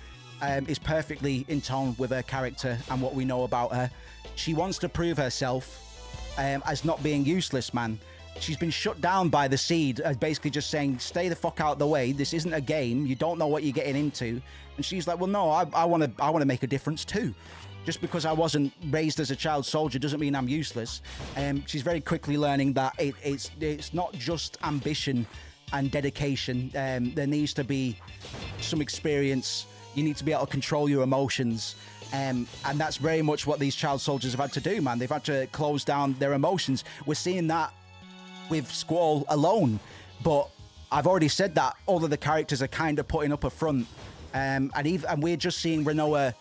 is perfectly in tone with her character and what we know about her. She wants to prove herself as not being useless, man. She's been shut down by the Seed, basically just saying, stay the fuck out of the way. This isn't a game. You don't know what you're getting into. And she's like, well, no, I want to make a difference too. Just because I wasn't raised as a child soldier doesn't mean I'm useless. She's very quickly learning that it's not just ambition and dedication. There needs to be some experience. You need to be able to control your emotions. And that's very much what these child soldiers have had to do, man. They've had to close down their emotions. We're seeing that with Squall alone. But I've already said that all of the characters are kind of putting up a front. And we're just seeing Renoa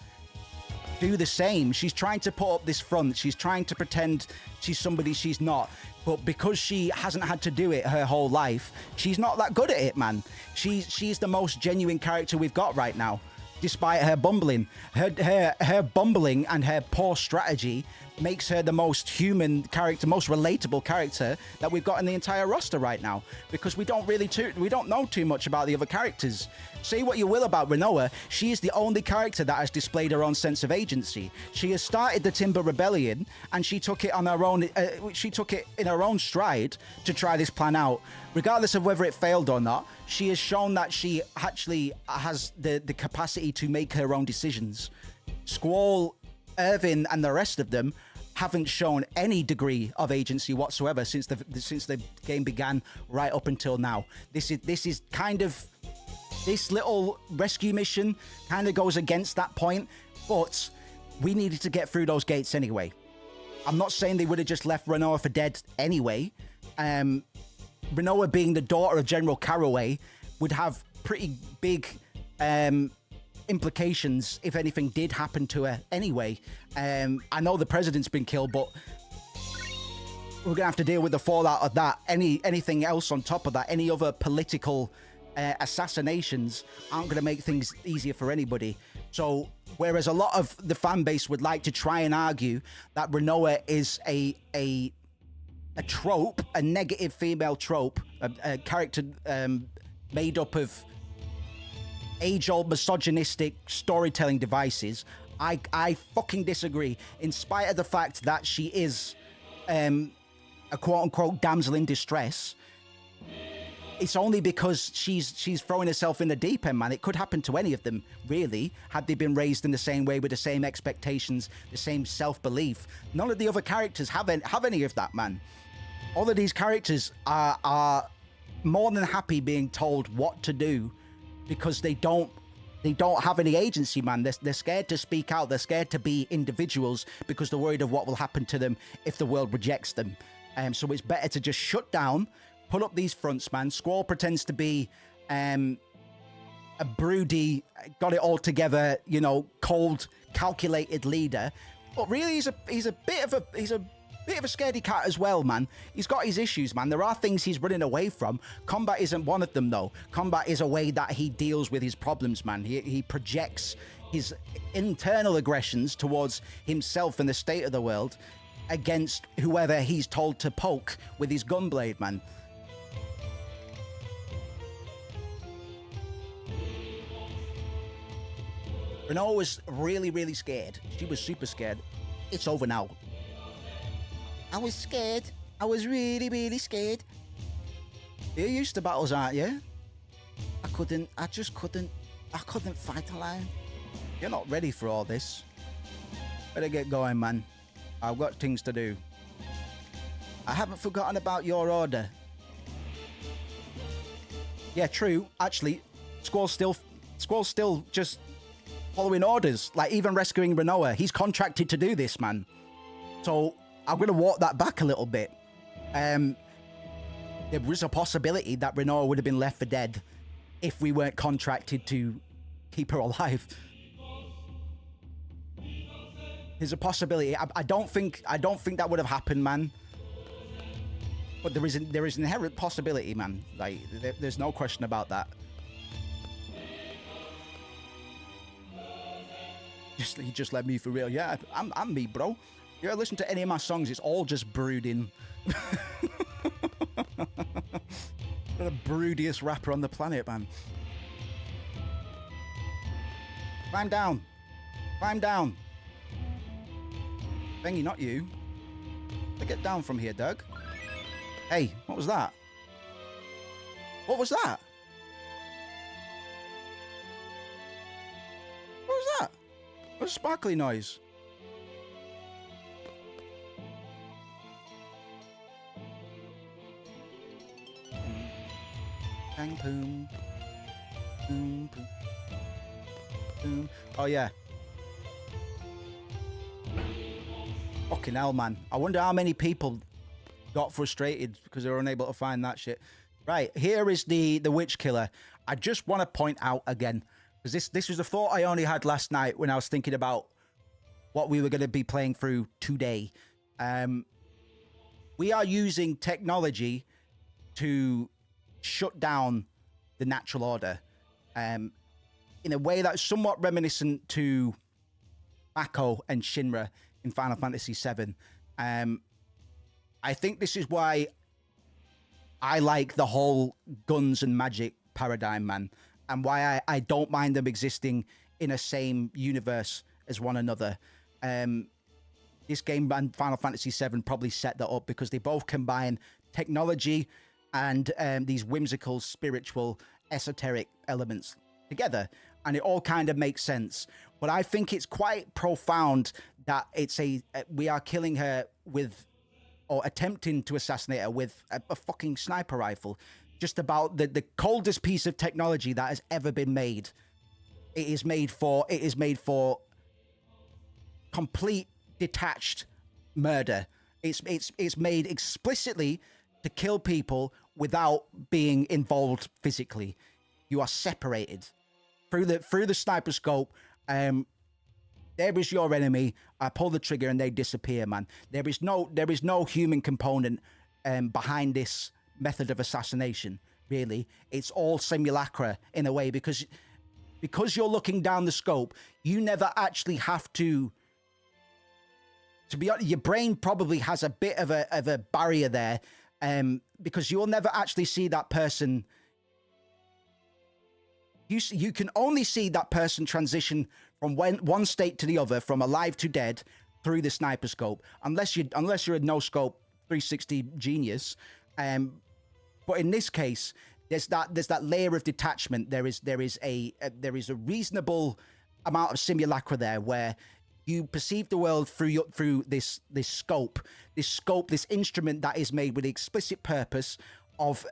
do the same. She's trying to put up this front. She's trying to pretend she's somebody she's not. But because she hasn't had to do it her whole life, she's not that good at it, man. She's the most genuine character we've got right now, despite her bumbling. Her bumbling and her poor strategy makes her the most human character, most relatable character that we've got in the entire roster right now, because we don't know too much about the other characters. Say what you will about Renoa, she is the only character that has displayed her own sense of agency. She has started the Timber Rebellion, and she took it on her own. She took it in her own stride to try this plan out. Regardless of whether it failed or not, she has shown that she actually has the capacity to make her own decisions. Squall, Irvin, and the rest of them haven't shown any degree of agency whatsoever since the game began right up until now. This is kind of, this little rescue mission kind of goes against that point, but we needed to get through those gates anyway. I'm not saying they would have just left Renoa for dead anyway. Renoa being the daughter of General Caraway would have pretty big implications if anything did happen to her anyway. I know the president's been killed, but we're gonna have to deal with the fallout of that. Anything else on top of that, any other political assassinations aren't gonna make things easier for anybody. So whereas a lot of the fan base would like to try and argue that Renoa is a trope, a negative female trope, a character made up of age-old misogynistic storytelling devices, I fucking disagree. In spite of the fact that she is a quote-unquote damsel in distress, it's only because she's throwing herself in the deep end, man. It could happen to any of them, really, had they been raised in the same way with the same expectations, the same self-belief. None of the other characters have any of that, man. All of these characters are more than happy being told what to do because they don't have any agency, man. They're scared to speak out. They're scared to be individuals because they're worried of what will happen to them if the world rejects them. So it's better to just shut down, put up these fronts, man. Squall pretends to be a broody, got it all together, you know, cold, calculated leader. But really, he's a bit of a scaredy cat as well, man. He's got his issues, man. There are things he's running away from. Combat isn't one of them, though. Combat is a way that he deals with his problems, man. He projects his internal aggressions towards himself and the state of the world against whoever he's told to poke with his gunblade, man. Renoa was really, really scared. She was super scared. It's over now. I was scared. I was really, really scared. You're used to battles, aren't you? I couldn't fight alone. You're not ready for all this. Better get going, man. I've got things to do. I haven't forgotten about your order. Yeah, true. Actually, Squall's still just following orders, like even rescuing Renoa. He's contracted to do this, man. So I'm going to walk that back a little bit. There was a possibility that Renoa would have been left for dead if we weren't contracted to keep her alive. There's a possibility. I don't think that would have happened, man. But there is an inherent possibility, man. Like there's no question about that. He just let me for real. Yeah, I'm me, bro. You ever listen to any of my songs? It's all just brooding. The broodiest rapper on the planet, man. Climb down. Climb down. Bengy, not you. Get down from here, Doug. Hey, what was that? What was that? What was that? What was a sparkly noise? Bang, boom. Boom, boom. Boom. Oh, yeah. Fucking hell, man. I wonder how many people got frustrated because they were unable to find that shit. Right, here is the witch killer. I just want to point out again, because this was a thought I only had last night when I was thinking about what we were going to be playing through today. We are using technology to shut down the natural order in a way that's somewhat reminiscent to Mako and Shinra in Final Fantasy VII. I think this is why I like the whole guns and magic paradigm, man, and why I don't mind them existing in a same universe as one another. This game and Final Fantasy VII probably set that up because they both combine technology and these whimsical, spiritual, esoteric elements together, and it all kind of makes sense. But I think it's quite profound that we are killing her with, or attempting to assassinate her with a fucking sniper rifle. Just about the coldest piece of technology that has ever been made. It is made for complete detached murder. It's made explicitly to kill people without being involved physically. You are separated through the sniper scope. There is your enemy. I pull the trigger and they disappear, man. There is no human component behind this method of assassination, really. It's all simulacra in a way, because you're looking down the scope, you never actually have to be honest, your brain probably has a bit of a barrier there, because you'll never actually see that person. You can only see that person transition from one state to the other, from alive to dead, through the sniper scope, unless you're a no scope 360 genius. But in this case, there's that layer of detachment. There is a reasonable amount of simulacra there, where you perceive the world through this scope, this instrument that is made with the explicit purpose of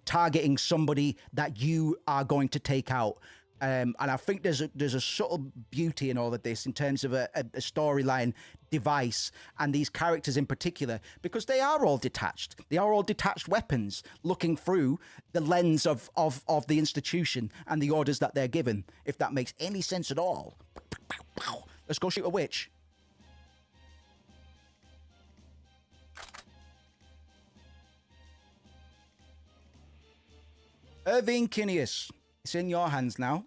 targeting somebody that you are going to take out. And I think there's a subtle beauty in all of this in terms of a storyline device and these characters in particular, because they are all detached. They are all detached weapons looking through the lens of the institution and the orders that they're given, if that makes any sense at all. Let's go shoot a witch. Irving Kineas, it's in your hands now.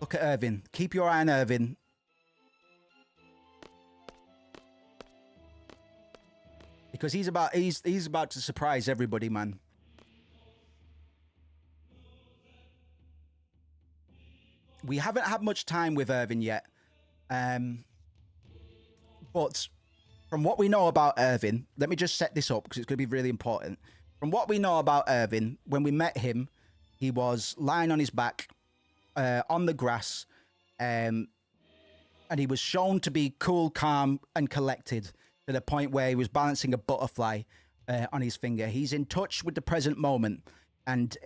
Look at Irvin. Keep your eye on Irvin. Because he's about to surprise everybody, man. We haven't had much time with Irvin yet. But from what we know about Irvin, let me just set this up because it's going to be really important. From what we know about Irvin, when we met him, he was lying on his back on the grass, and he was shown to be cool, calm, and collected to the point where he was balancing a butterfly on his finger. He's in touch with the present moment, and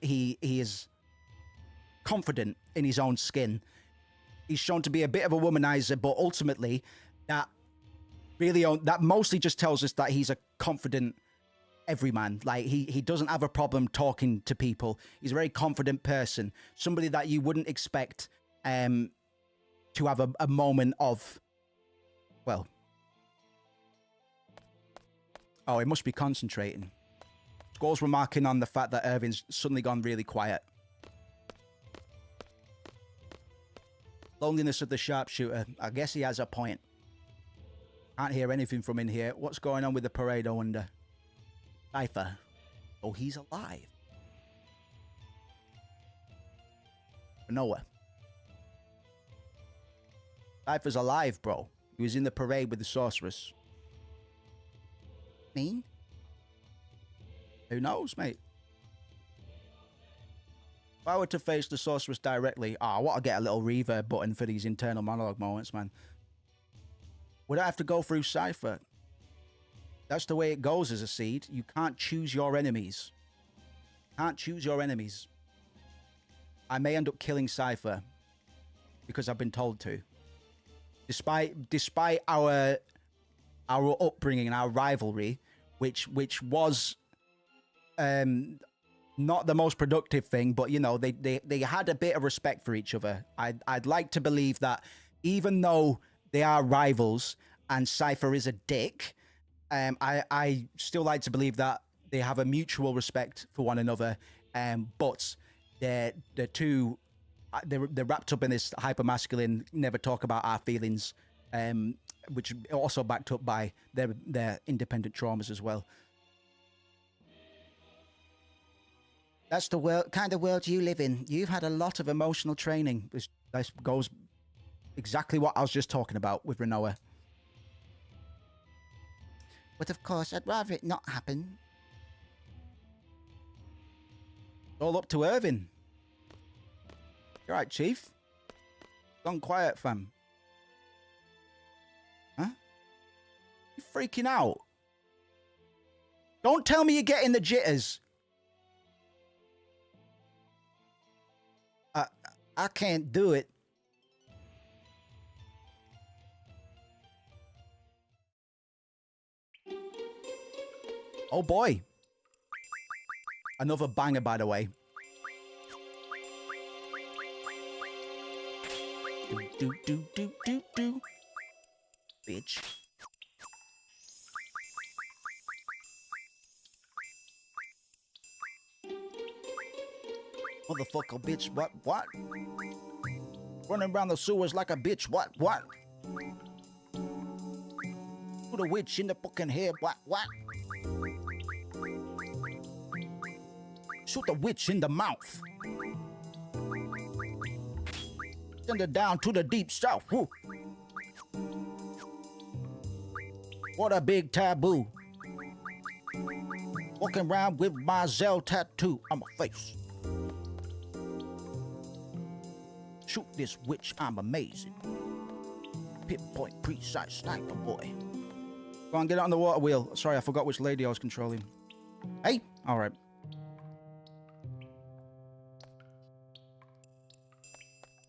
he is confident in his own skin. He's shown to be a bit of a womanizer, but ultimately that mostly just tells us that he's a confident everyman. Like he doesn't have a problem talking to people. He's a very confident person, somebody that you wouldn't expect to have a moment of, well, oh, he must be concentrating. Squall's remarking on the fact that Irvin's suddenly gone really quiet. Loneliness of the sharpshooter. I guess he has a point. Can't hear anything from in here. What's going on with the parade, I wonder? Cypher. Oh, he's alive. Noah. Cypher's alive, bro. He was in the parade with the sorceress. Mean? Who knows, mate? If I were to face the sorceress directly, I want to get a little reverb button for these internal monologue moments, man. Would I have to go through Cypher? That's the way it goes as a seed. You can't choose your enemies. Can't choose your enemies. I may end up killing Cypher because I've been told to. Despite our upbringing and our rivalry, which was not the most productive thing, but you know, they had a bit of respect for each other. I'd like to believe that even though they are rivals and Cypher is a dick, I still like to believe that they have a mutual respect for one another. But they're wrapped up in this hyper-masculine, never talk about our feelings, which also backed up by their independent traumas as well. That's the kind of world you live in. You've had a lot of emotional training. This goes exactly what I was just talking about with Renoa. But of course, I'd rather it not happen. All up to Irvin. You right, Chief? Gone quiet, fam. Huh? You freaking out? Don't tell me you're getting the jitters. I can't do it. Oh boy. Another banger, by the way. Do. Bitch. Motherfucker, bitch, what? Running around the sewers like a bitch, what? Put a witch in the fucking head, what? Shoot the witch in the mouth. Send her down to the deep south. Woo. What a big taboo. Walking around with my Zell tattoo on my face. Shoot this witch, I'm amazing. Pinpoint, precise sniper boy. Go on, get on the water wheel. Sorry, I forgot which lady I was controlling. Hey! Alright.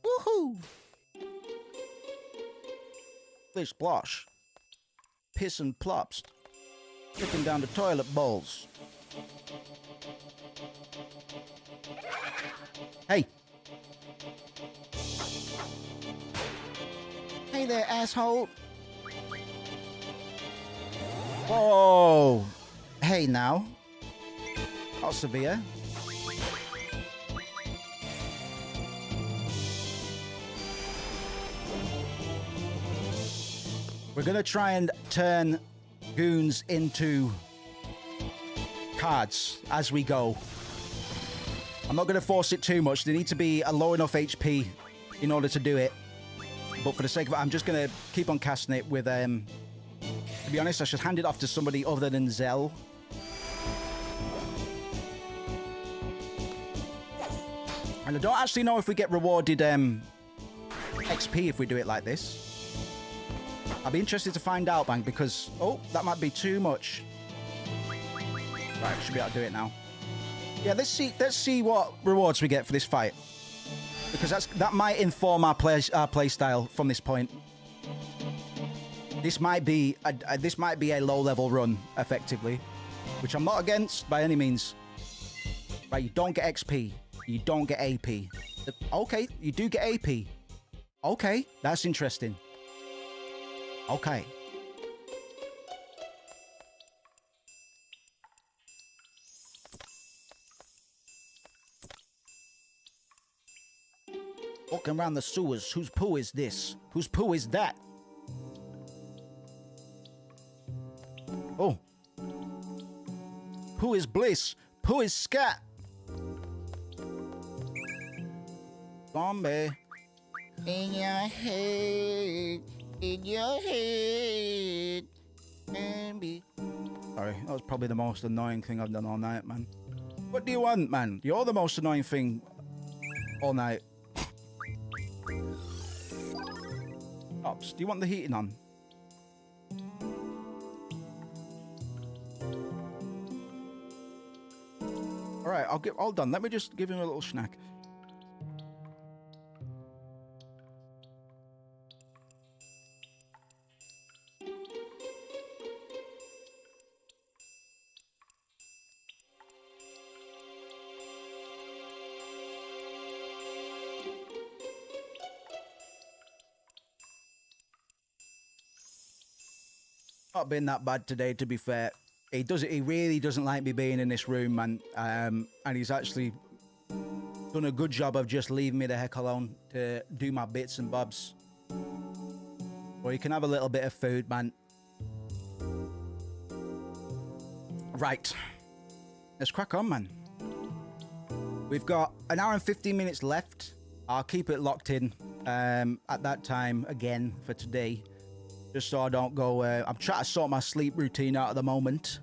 Woohoo! Splish splosh. Piss and plops. Dripping down the toilet bowls. Hey! Hey there, asshole! Whoa! Hey now. How severe? We're gonna try and turn goons into cards as we go. I'm not gonna force it too much. They need to be a low enough HP in order to do it. But for the sake of it, I'm just gonna keep on casting it with, to be honest, I should hand it off to somebody other than Zell. And I don't actually know if we get rewarded XP if we do it like this. I'll be interested to find out, Bang, because... Oh, that might be too much. Right, should be able to do it now. Yeah, let's see what rewards we get for this fight. because that might inform our play style from this point. This might be a low level run, effectively, which I'm not against by any means. Right, you don't get XP, you don't get AP. Okay, you do get AP. Okay, that's interesting. Okay. Walking around the sewers, whose poo is this? Whose poo is that? Oh. Poo is bliss. Poo is scat. Zombie. In your head. In your head. Maybe. Sorry, that was probably the most annoying thing I've done all night, man. What do you want, man? You're the most annoying thing all night. Ops, do you want the heating on? Alright, all done. Let me just give him a little snack. Not been that bad today, to be fair. He really doesn't like me being in this room, man. And he's actually done a good job of just leaving me the heck alone to do my bits and bobs. Or you can have a little bit of food, man. Right. Let's crack on, man. We've got an hour and 15 minutes left. I'll keep it locked in at that time again for today. Just so I don't go... I'm trying to sort my sleep routine out at the moment.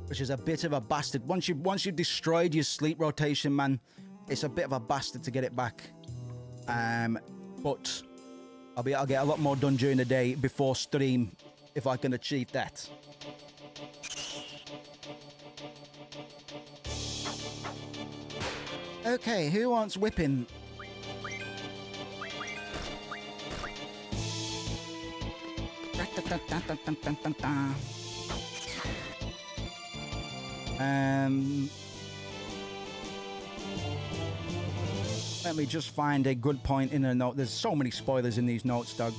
Which is a bit of a bastard. Once you've destroyed your sleep rotation, man, it's a bit of a bastard to get it back. But I'll get a lot more done during the day before stream if I can achieve that. Okay, who wants whipping? Let me just find a good point in a note. There's so many spoilers in these notes, Doug.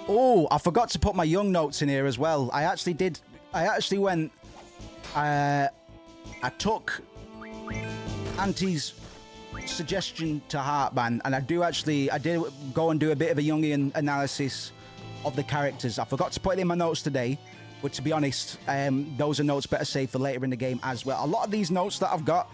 Oh, I forgot to put my young notes in here as well. I actually went... I took Auntie's suggestion to heart, man, and I did go and do a bit of a Jungian analysis of the characters. I forgot to put it in my notes today, but to be honest, those are notes better saved for later in the game as well. A lot of these notes that I've got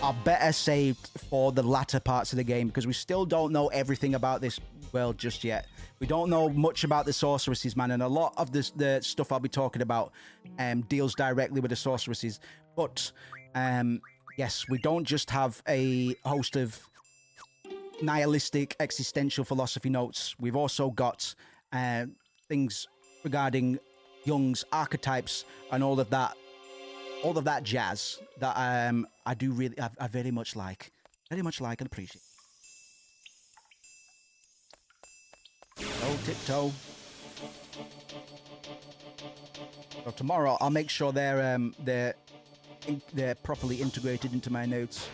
are better saved for the latter parts of the game because we still don't know everything about this world just yet. We don't know much about the sorceresses, man, and a lot of the stuff I'll be talking about deals directly with the sorceresses. But yes, we don't just have a host of nihilistic existential philosophy notes. We've also got things regarding Jung's archetypes and all of that jazz that I very much like and appreciate. Tiptoe. So tomorrow I'll make sure they're properly integrated into my notes.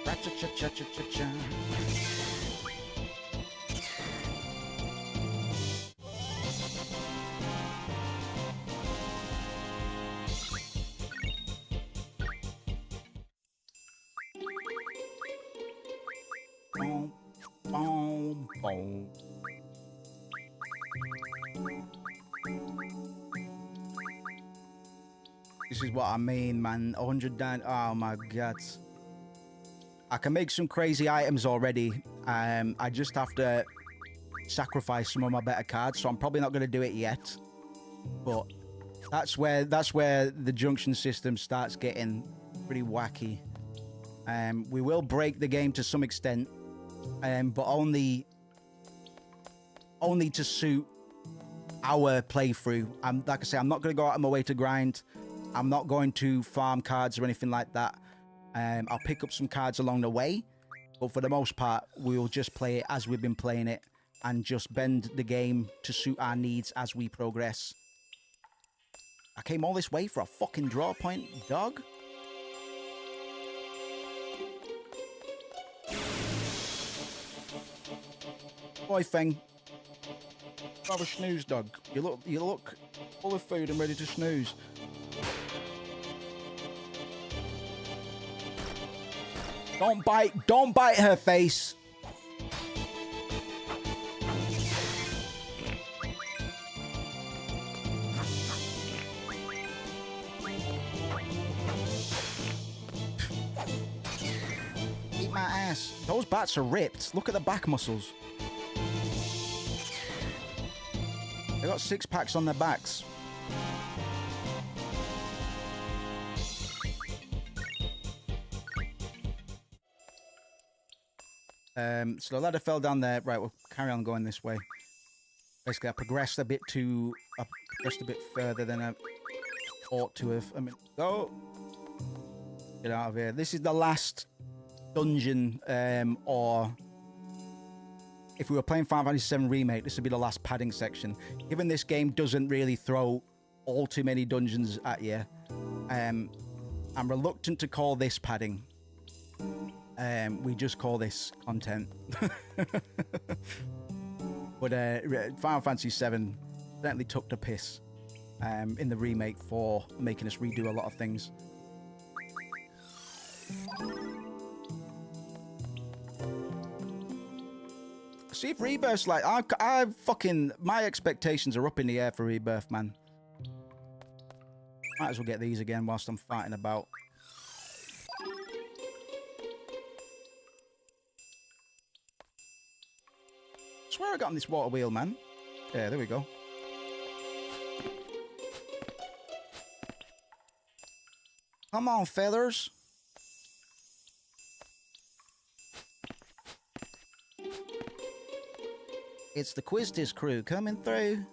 Cha-cha-cha-cha-cha-cha. This is what I mean, man. 100 down. Oh my god. I can make some crazy items already. I just have to sacrifice some of my better cards, so I'm probably not going to do it yet. But that's where the junction system starts getting pretty wacky. We will break the game to some extent, but only to suit our playthrough. Like I say, I'm not going to go out of my way to grind. I'm not going to farm cards or anything like that. I'll pick up some cards along the way, but for the most part, we'll just play it as we've been playing it and just bend the game to suit our needs as we progress. I came all this way for a fucking draw point, dog. Boy thing. Have a snooze, dog. You look full of food and ready to snooze. Don't bite her face. Eat my ass. Those bats are ripped. Look at the back muscles. They got 6-packs on their backs. So the ladder fell down there. Right, we'll carry on going this way. Basically, I progressed a bit further than I ought to have. I mean, go. Get out of here. This is the last dungeon, or if we were playing Final Fantasy VII Remake, this would be the last padding section. Given this game doesn't really throw all too many dungeons at you, I'm reluctant to call this padding. We just call this content. But Final Fantasy VII certainly took the piss in the remake for making us redo a lot of things. See if Rebirth's like... I fucking... My expectations are up in the air for Rebirth, man. Might as well get these again whilst I'm fighting about. I swear I got on this water wheel, man. Yeah, there we go. Come on, feathers. It's the Quiztis crew coming through.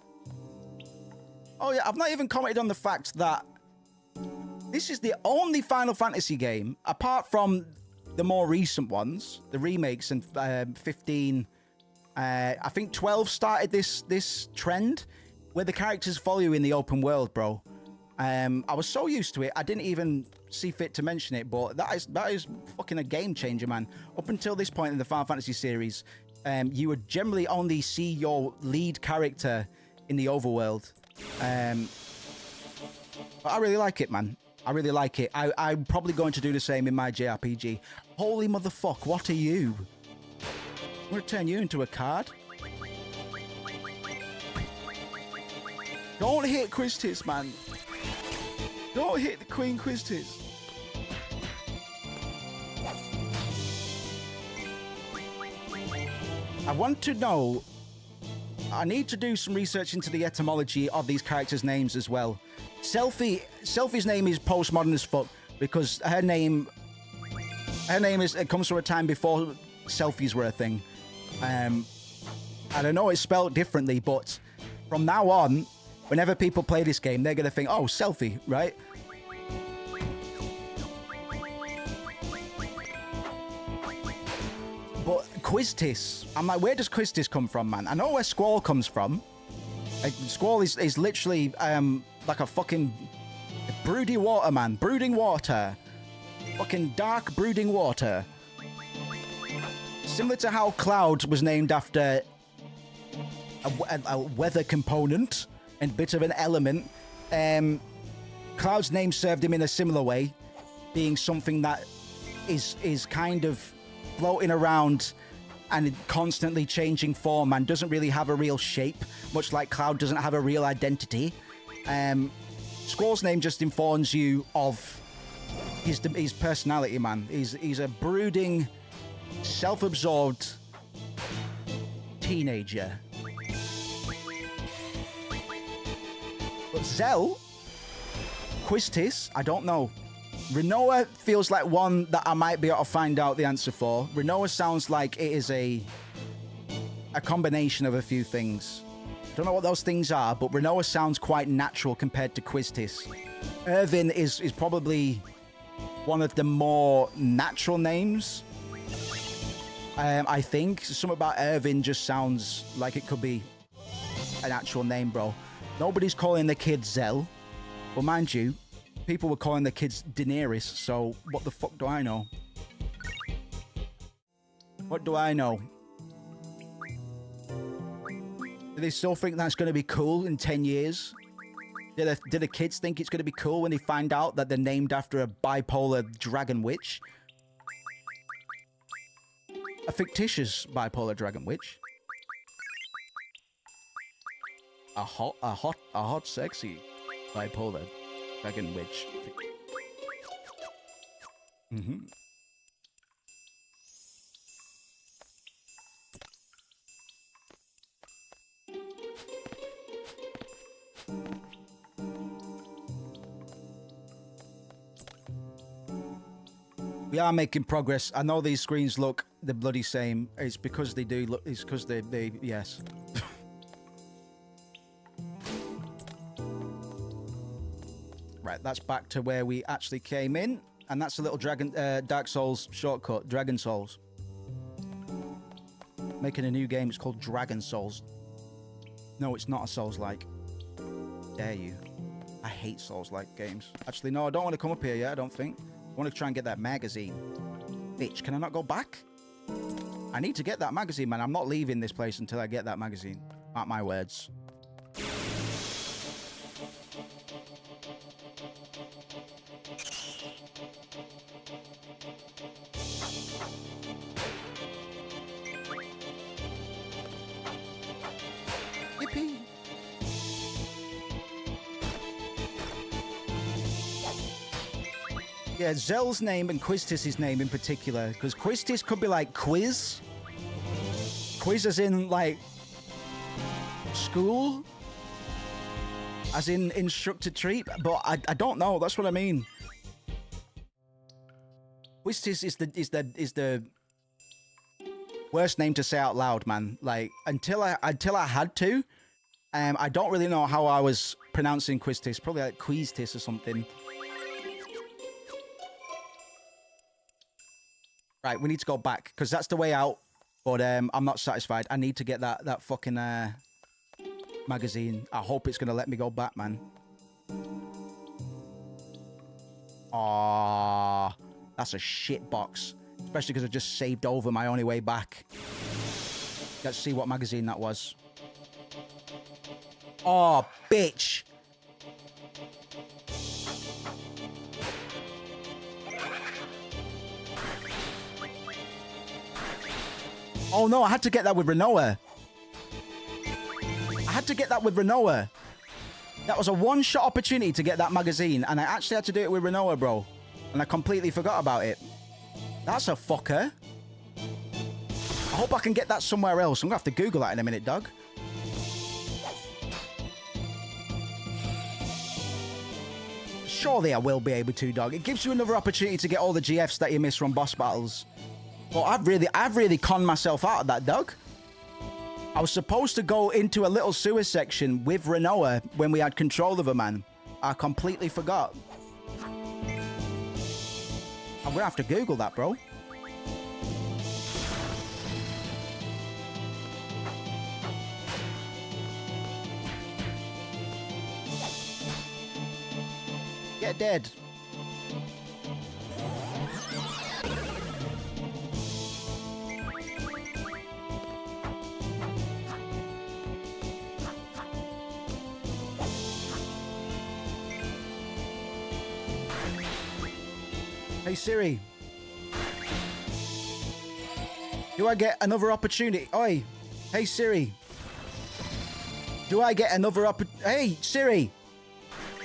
Oh yeah, I've not even commented on the fact that this is the only Final Fantasy game, apart from the more recent ones, the remakes, and 15... I think 12 started this trend where the characters follow you in the open world, bro. I was so used to it, I didn't even see fit to mention it, but that is fucking a game changer, man. Up until this point in the Final Fantasy series, you would generally only see your lead character in the overworld. But I really like it, man. I really like it. I'm probably going to do the same in my JRPG. Holy motherfuck, what are you? I'm going to turn you into a card. Don't hit Quiztis, man. Don't hit the Queen Quiztis. I want to know... I need to do some research into the etymology of these characters' names as well. Selphie's name is postmodern as fuck because her name it comes from a time before selfies were a thing. And I know it's spelled differently, but from now on, whenever people play this game, they're gonna think, oh, selfie, right? But Quiztis, I'm like, where does Quiztis come from, man? I know where Squall comes from. Like, Squall is literally like a fucking broody water, man. Brooding water. Fucking dark brooding water. Similar to how Cloud was named after a weather component and bit of an element. Cloud's name served him in a similar way, being something that is kind of floating around and constantly changing form and doesn't really have a real shape, much like Cloud doesn't have a real identity. Squall's name just informs you of his personality, man. He's a brooding, self-absorbed teenager. But Zell, Quistis, I don't know. Renoa feels like one that I might be able to find out the answer for. Renoa sounds like it is a combination of a few things. Don't know what those things are, but Renoa sounds quite natural compared to Quistis. Irvin is probably one of the more natural names. I think something about Irvin just sounds like it could be an actual name, bro. Nobody's calling the kid Zell. Well, mind you, people were calling the kids Daenerys, so what the fuck do I know? What do I know? Do they still think that's going to be cool in 10 years? Do the kids think it's going to be cool when they find out that they're named after a bipolar dragon witch? A fictitious bipolar dragon witch? A hot, sexy bipolar dragon witch. Mm-hmm. We are making progress. I know these screens look the bloody same. It's because they do look. It's because they yes. Right, that's back to where we actually came in, and that's a little Dark Souls shortcut. Dragon Souls. Making a new game. It's called Dragon Souls. No, it's not a Souls-like. Dare you? I hate Souls-like games. Actually, no, I don't want to come up here yet. I don't think. I want to try and get that magazine. Bitch, can I not go back? I need to get that magazine, man. I'm not leaving this place until I get that magazine. Mark my words. Yippee! Yeah, Zell's name and Quistis' name in particular, because Quistis could be like quiz. Quiz as in like school, as in instructor treat, but I don't know. That's what I mean. Quistis is the worst name to say out loud, man. Like until I had to, I don't really know how I was pronouncing Quistis. Probably like Quiztis or something. Right, we need to go back, because that's the way out, but I'm not satisfied. I need to get that fucking magazine. I hope it's going to let me go back, man. Aww, that's a shit box, especially because I just saved over my only way back. Let's see what magazine that was. Oh, bitch. Oh no, I had to get that with Renoa. I had to get that with Renoa. That was a one-shot opportunity to get that magazine, and I actually had to do it with Renoa, bro. And I completely forgot about it. That's a fucker. I hope I can get that somewhere else. I'm gonna have to Google that in a minute, Doug. Surely I will be able to, dog. It gives you another opportunity to get all the GFs that you miss from boss battles. Well, I've really conned myself out of that, Doug. I was supposed to go into a little sewer section with Renoa when we had control of her, man. I completely forgot. I'm gonna have to Google that, bro. Get dead. Hey Siri, do I get another opportunity? Oi, hey Siri, do I get another Hey Siri,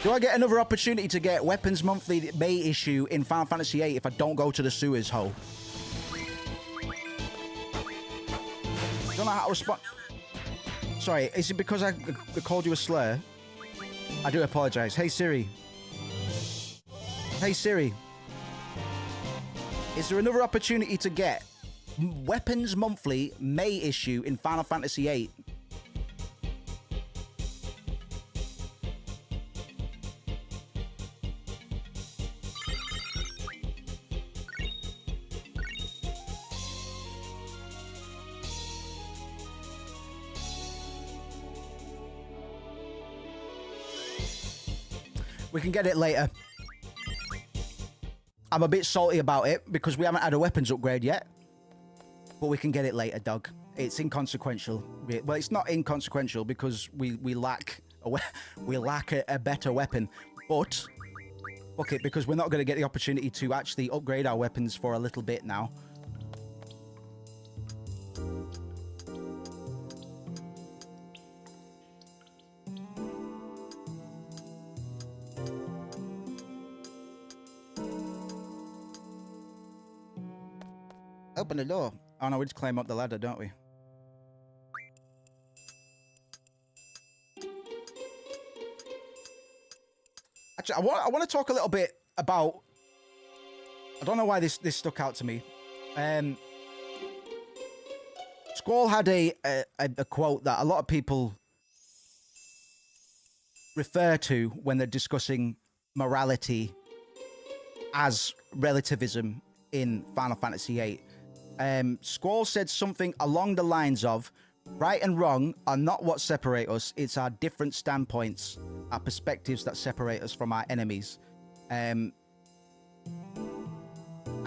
do I get another opportunity to get Weapons Monthly May issue in Final Fantasy VIII if I don't go to the sewers, ho? don't know how to respond. Sorry, is it because I called you a slur? I do apologize. Hey Siri. Hey Siri. Is there another opportunity to get Weapons Monthly May issue in Final Fantasy VIII? We can get it later. I'm a bit salty about it because we haven't had a weapons upgrade yet. But we can get it later, dog. It's inconsequential. Well, it's not inconsequential because we lack a better weapon. But fuck it, because we're not going to get the opportunity to actually upgrade our weapons for a little bit now. Open the door. Oh no, we just climb up the ladder, don't we? Actually, I want to talk a little bit about... I don't know why this stuck out to me. Squall had a quote that a lot of people refer to when they're discussing morality as relativism in Final Fantasy VIII. Squall said something along the lines of, right and wrong are not what separate us, it's our different standpoints, our perspectives that separate us from our enemies. And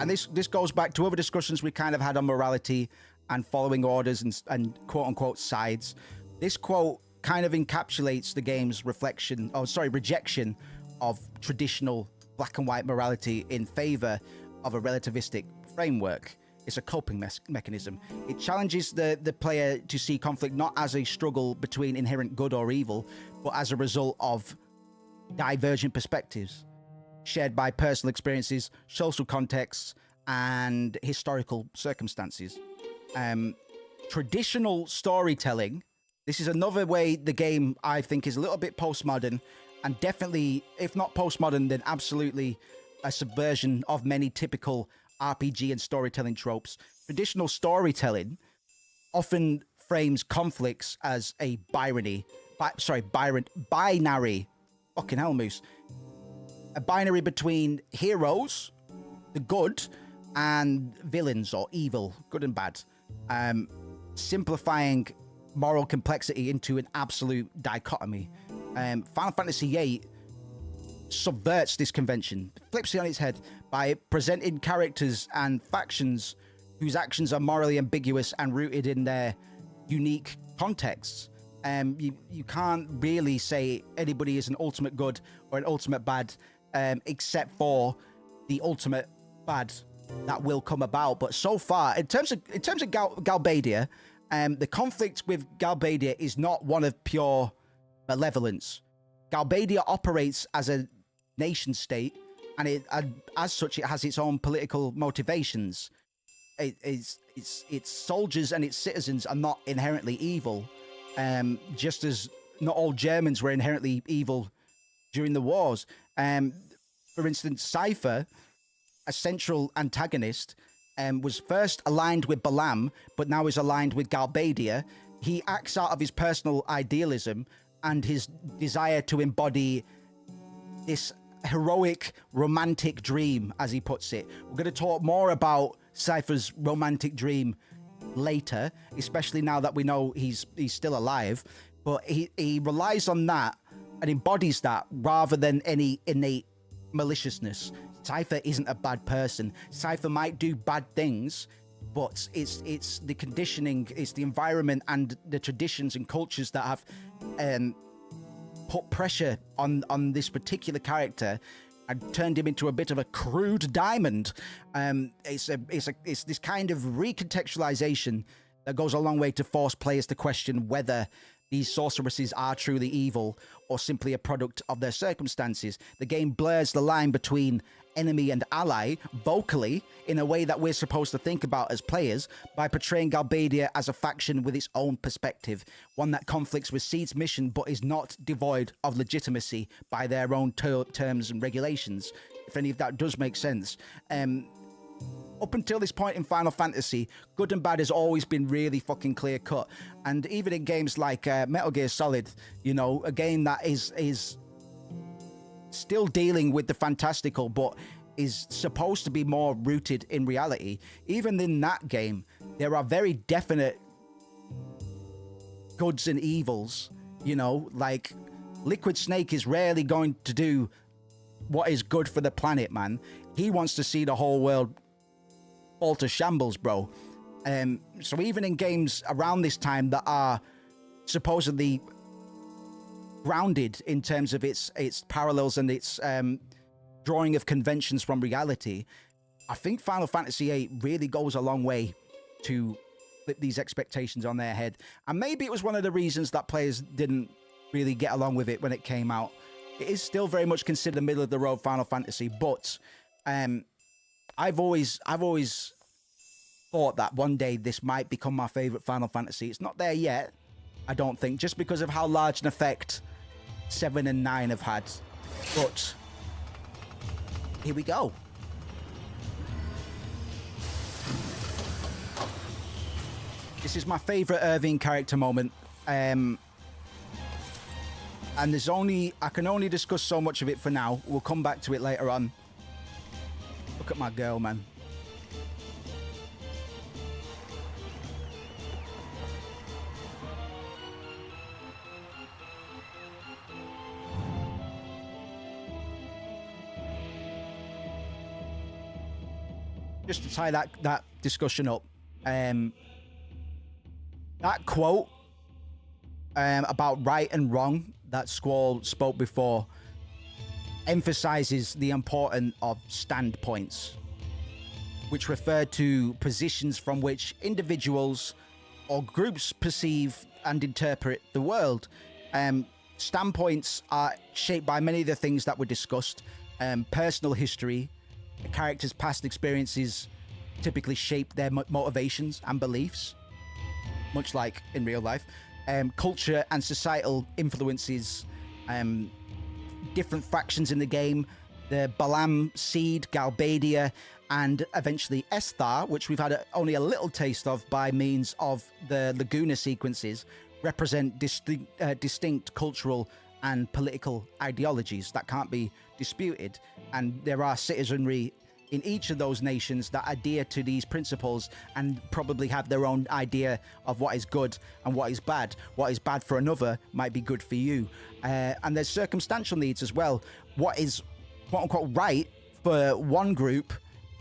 this goes back to other discussions we kind of had on morality and following orders and quote-unquote sides. This quote kind of encapsulates the game's rejection of traditional black and white morality in favor of a relativistic framework. It's a coping mechanism. It challenges the player to see conflict not as a struggle between inherent good or evil, but as a result of divergent perspectives shared by personal experiences, social contexts, and historical circumstances. Traditional storytelling, this is another way the game, I think, is a little bit postmodern, and definitely, if not postmodern, then absolutely a subversion of many typical RPG and storytelling tropes. Traditional storytelling often frames conflicts as a binary. Fucking hell, Moose. A binary between heroes, the good, and villains or evil, good and bad. Simplifying moral complexity into an absolute dichotomy. Final Fantasy VIII subverts this convention, flips it on its head by presenting characters and factions whose actions are morally ambiguous and rooted in their unique contexts. You can't really say anybody is an ultimate good or an ultimate bad, except for the ultimate bad that will come about. But so far, in terms of Galbadia, the conflict with Galbadia is not one of pure malevolence. Galbadia operates as a nation state, and as such, it has its own political motivations. Its soldiers and its citizens are not inherently evil, just as not all Germans were inherently evil during the wars. For instance, Cypher, a central antagonist, was first aligned with Balam, but now is aligned with Galbadia. He acts out of his personal idealism and his desire to embody this heroic romantic dream, as he puts it. We're going to talk more about Cypher's romantic dream later, especially now that we know he's still alive. But he relies on that and embodies that rather than any innate maliciousness. Cypher isn't a bad person. Cypher might do bad things, but it's the conditioning, it's the environment and the traditions and cultures that have put pressure on this particular character and turned him into a bit of a crude diamond. It's this kind of recontextualization that goes a long way to force players to question whether these sorceresses are truly evil or simply a product of their circumstances. The game blurs the line between enemy and ally vocally in a way that we're supposed to think about as players by portraying Galbadia as a faction with its own perspective, one that conflicts with Seed's mission but is not devoid of legitimacy by their own terms and regulations, if any of that does make sense. Up until this point in Final Fantasy, good and bad has always been really fucking clear cut. And even in games like Metal Gear Solid, you know, a game that is still dealing with the fantastical, but is supposed to be more rooted in reality. Even in that game, there are very definite goods and evils, you know, like Liquid Snake is rarely going to do what is good for the planet, man. He wants to see the whole world fall to shambles, bro. So even in games around this time that are supposedly grounded in terms of its parallels and its drawing of conventions from reality, I think Final Fantasy VIII really goes a long way to flip these expectations on their head. And maybe it was one of the reasons that players didn't really get along with it when it came out. It is still very much considered a middle of the road Final Fantasy, but I've always thought that one day this might become my favorite Final Fantasy. It's not there yet, I don't think, just because of how large an effect 7 and 9 have had. But here we go. This is my favorite Irving character moment. And I can only discuss so much of it for now. We'll come back to it later on. Look at my girl, man. Just to tie that discussion up, that quote about right and wrong that Squall spoke before emphasizes the importance of standpoints, which refer to positions from which individuals or groups perceive and interpret the world. Standpoints are shaped by many of the things that were discussed. Personal history, a character's past experiences typically shape their motivations and beliefs, much like in real life. Culture and societal influences, different factions in the game, the Balam, Seed, Galbadia, and eventually Esthar, which we've had only a little taste of by means of the Laguna sequences, represent distinct cultural and political ideologies that can't be disputed. And there are citizenry in each of those nations that adhere to these principles and probably have their own idea of what is good and what is bad. What is bad for another might be good for you. And there's circumstantial needs as well. What is quote-unquote right for one group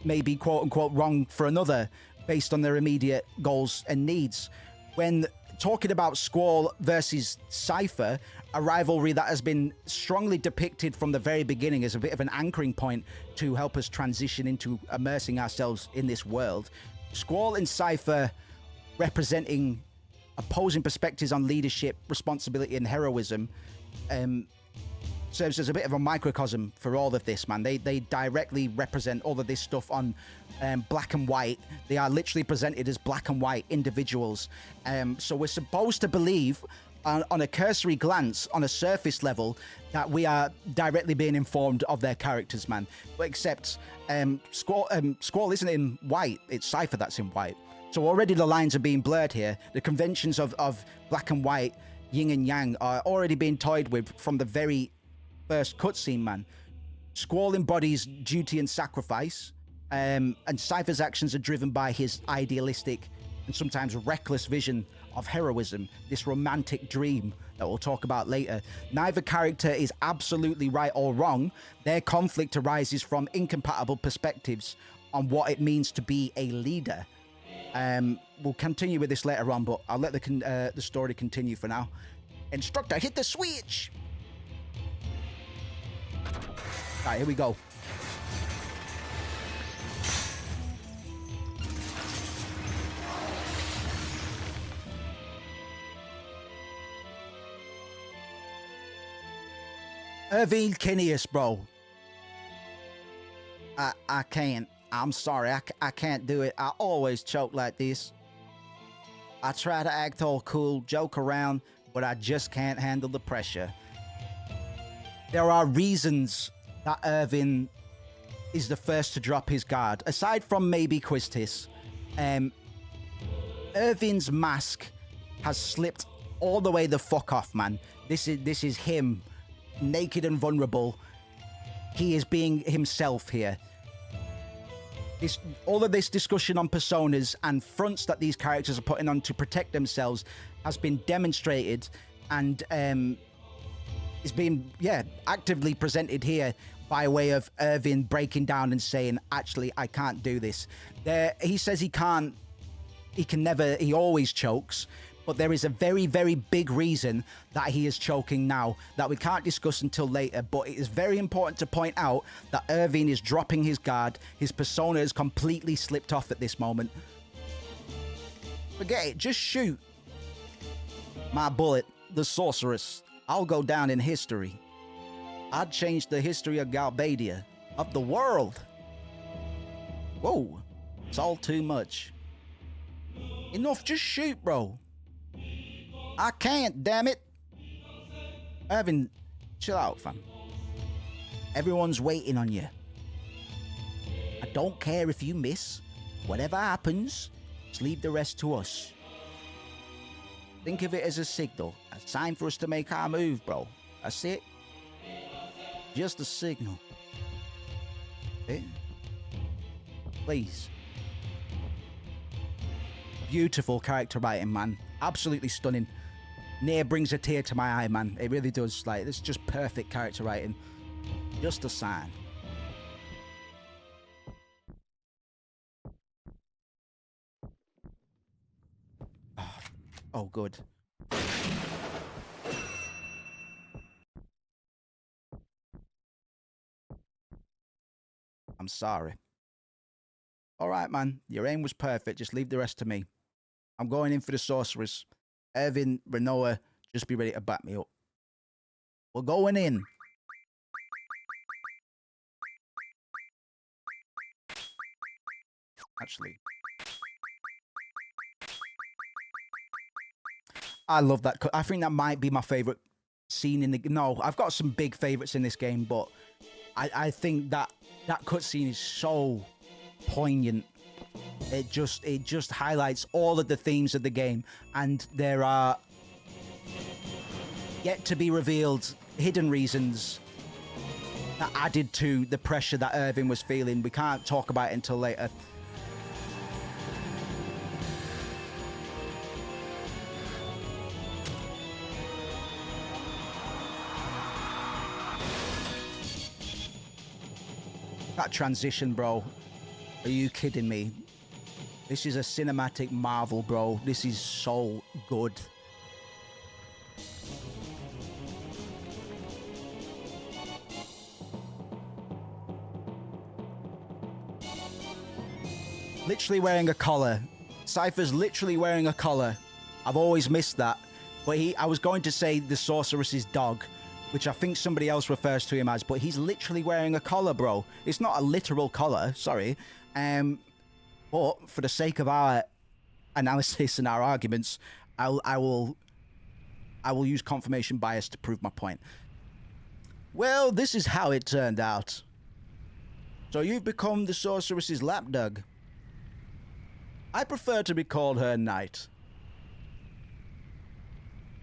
may be quote-unquote wrong for another based on their immediate goals and needs. When talking about Squall versus Cypher, a rivalry that has been strongly depicted from the very beginning as a bit of an anchoring point to help us transition into immersing ourselves in this world. Squall and Cypher representing opposing perspectives on leadership, responsibility, and heroism serves as a bit of a microcosm for all of this, man. They directly represent all of this stuff on black and white. They are literally presented as black and white individuals. So we're supposed to believe on a cursory glance, on a surface level, that we are directly being informed of their characters, man. But except Squall isn't in white, it's Cypher that's in white. So already the lines are being blurred here. The conventions of black and white, yin and yang, are already being toyed with from the very first cutscene, man. Squall embodies duty and sacrifice, and Cypher's actions are driven by his idealistic and sometimes reckless vision of heroism, this romantic dream that we'll talk about later. Neither character is absolutely right or wrong. Their conflict arises from incompatible perspectives on what it means to be a leader. We'll continue with this later on, but I'll let the story continue for now. Instructor, hit the switch! All right, here we go. Irvine Kinneas, bro. I can't. I'm sorry. I can't do it. I always choke like this. I try to act all cool, joke around, but I just can't handle the pressure. There are reasons that Irvine is the first to drop his guard. Aside from maybe Quistis, Irvine's mask has slipped all the way the fuck off, man. This is him, naked and vulnerable. He is being himself here. All of this discussion on personas and fronts that these characters are putting on to protect themselves has been demonstrated and is being, actively presented here by way of Irvine breaking down and saying, actually, I can't do this. He says he can never, he always chokes, but there is a very, very big reason that he is choking now that we can't discuss until later, but it is very important to point out that Irvine is dropping his guard. His persona has completely slipped off at this moment. Forget it, just shoot. My bullet, the sorceress. I'll go down in history. I'd change the history of Galbadia, of the world. Whoa, it's all too much. Enough, just shoot, bro. I can't, damn it. Irvine, chill out, fam. Everyone's waiting on you. I don't care if you miss. Whatever happens, just leave the rest to us. Think of it as a signal, a sign for us to make our move, bro. That's it. Just a signal. Okay? Please. Beautiful character writing, man. Absolutely stunning. Near brings a tear to my eye, man. It really does. Like, it's just perfect character writing. Just a sign. Oh, good. I'm sorry. All right, man. Your aim was perfect. Just leave the rest to me. I'm going in for the sorceress. Irvine, Renoa, just be ready to back me up. We're going in. Actually, I love that. I think that might be my favorite scene in the... No, I've got some big favorites in this game, but I think that cutscene is so poignant. It just highlights all of the themes of the game, and there are yet to be revealed hidden reasons that added to the pressure that Irvine was feeling. We can't talk about it until later. That transition, bro. Are you kidding me? This is a cinematic marvel, bro. This is so good. Literally wearing a collar. Cypher's literally wearing a collar. I've always missed that. But I was going to say the sorceress's dog, which I think somebody else refers to him as, but he's literally wearing a collar, bro. It's not a literal collar, sorry. But for the sake of our analysis and our arguments, I will use confirmation bias to prove my point. Well, this is how it turned out. So you've become the sorceress's lapdog. I prefer to be called her knight.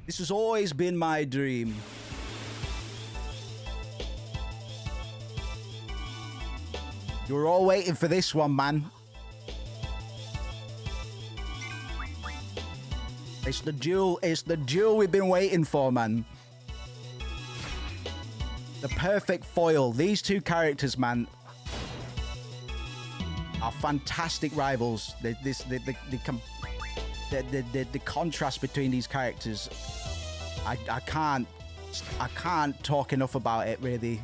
This has always been my dream. You were all waiting for this one, man. It's the duel we've been waiting for, man. The perfect foil. These two characters, man, are fantastic rivals. The contrast between these characters, I can't talk enough about it, really.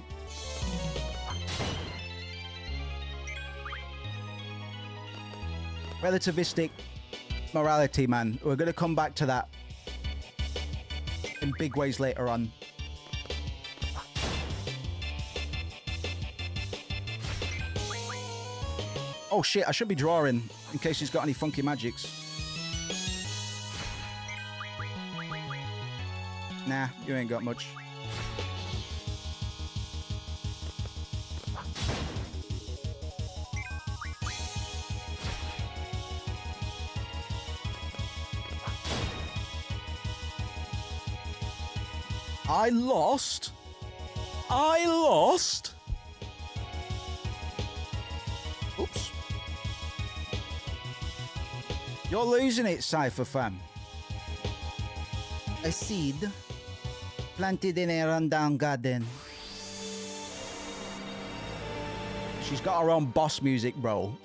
Relativistic morality, man. We're going to come back to that in big ways later on. Oh shit, I should be drawing in case he's got any funky magics. Nah, you ain't got much. I lost? I lost? Oops. You're losing it, Cypher fam. A seed planted in a rundown garden. She's got her own boss music, bro.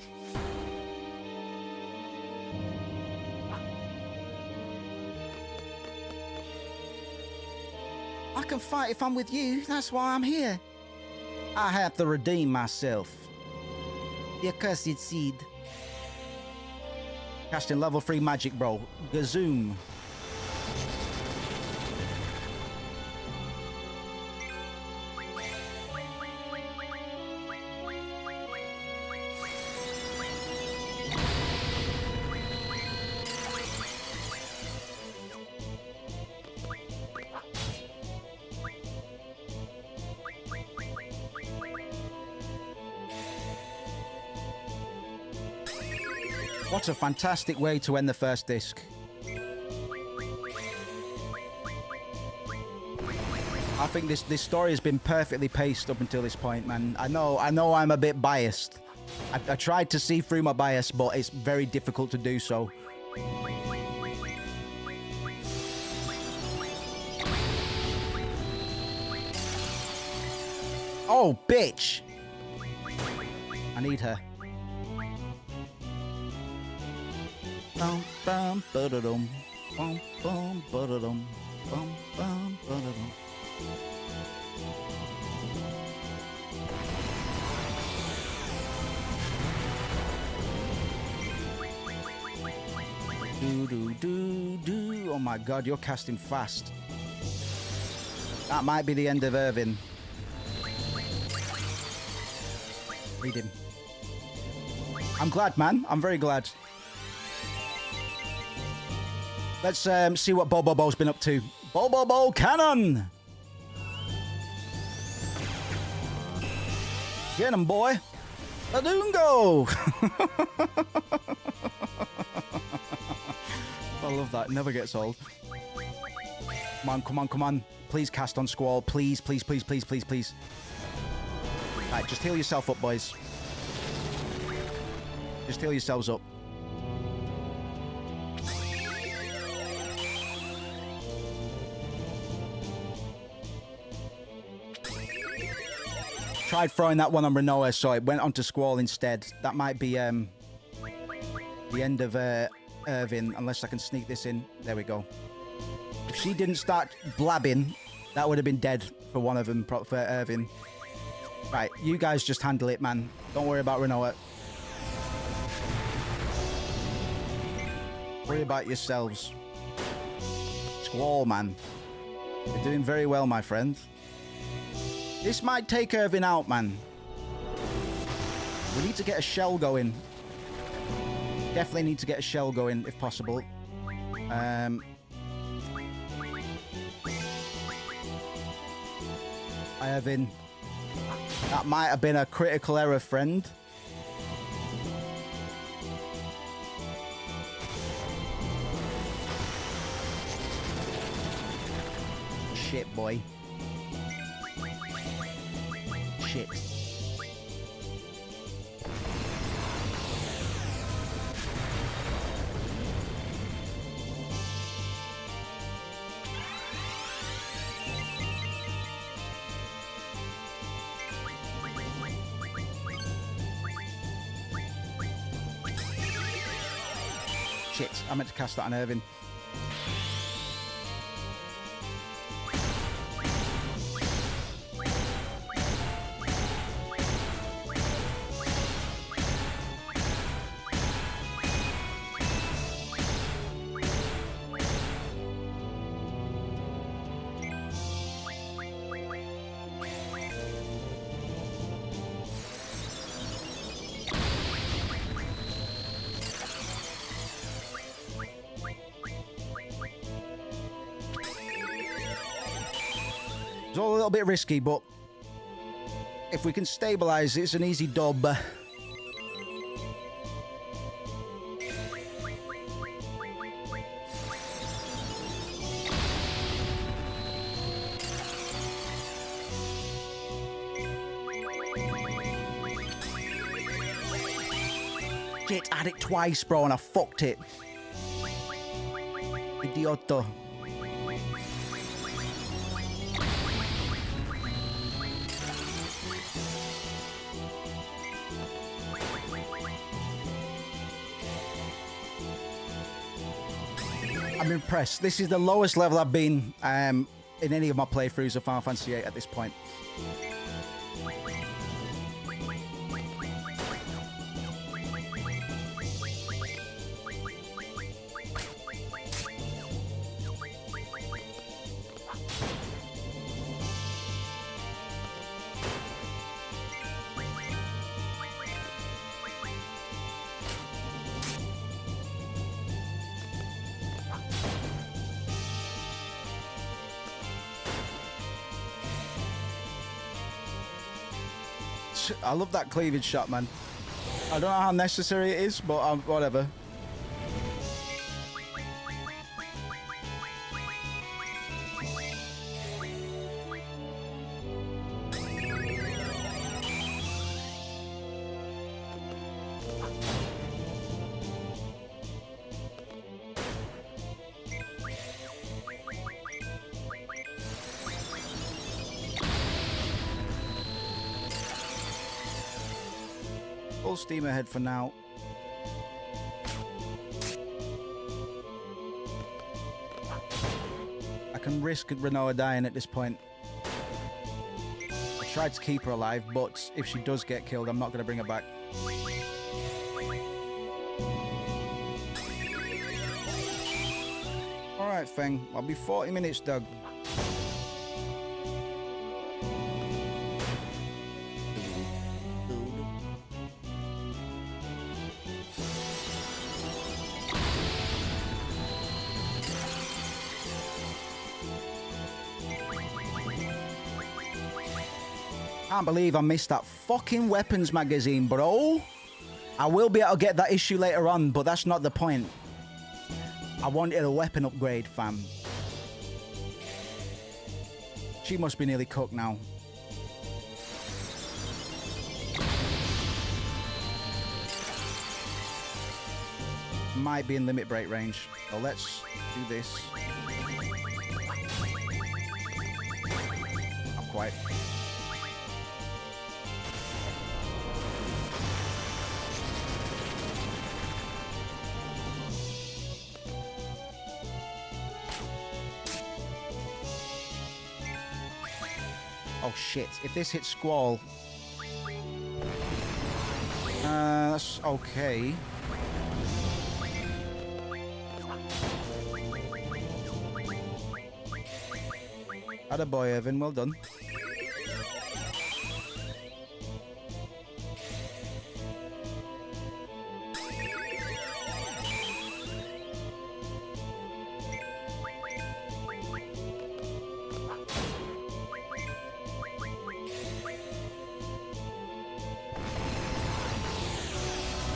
I can fight if I'm with you. That's why I'm here. I have to redeem myself. You cursed seed. Casting level 3 magic, bro. Gazoom. What a fantastic way to end the first disc. I think this story has been perfectly paced up until this point, man. I know I'm a bit biased. I tried to see through my bias, but it's very difficult to do so. Oh, bitch! I need her. Bum bum ba-da-dum, bum bum ba-da-dum, bum bum ba-da-dum. Do do do do. Oh my god, you're casting fast. That might be the end of Irvin. Read him. I'm glad, man. I'm very glad. Let's see what Bobo's been up to. Bobo Cannon! Get him, boy. Adungo! I love that. It never gets old. Come on, come on, come on. Please cast on Squall. Please, please, please, please, please, please. Right, just heal yourself up, boys. Just heal yourselves up. Tried throwing that one on Renoa, so it went onto Squall instead. That might be the end of Irvin, unless I can sneak this in. There we go. If she didn't start blabbing, that would have been dead for one of them, for Irvin. Right, you guys just handle it, man. Don't worry about Renoa. Worry about yourselves. Squall, man. You're doing very well, my friend. This might take Irvin out, man. We need to get a shell going. Definitely need to get a shell going, if possible. Irvin. That might have been a critical error, friend. Shit, boy. Shit. Shit, I meant to cast that on Irvin. all a little bit risky, but if we can stabilize, it's an easy dub. Shit, I had it twice, bro, and I fucked it. Idioto. I'm impressed. This is the lowest level I've been in any of my playthroughs of Final Fantasy VIII at this point. I love that cleavage shot, man. I don't know how necessary it is, but whatever. Full steam ahead for now. I can risk Renoa dying at this point. I tried to keep her alive, but if she does get killed, I'm not going to bring her back. Alright, Feng. I'll be 40 minutes, Doug. Can't believe I missed that fucking weapons magazine, bro. I will be able to get that issue later on, but that's not the point. I wanted a weapon upgrade, fam. She must be nearly cooked now. Might be in limit break range. So let's do this. Not quite. Oh shit, if this hits Squall... that's okay. Attaboy, Evan, well done.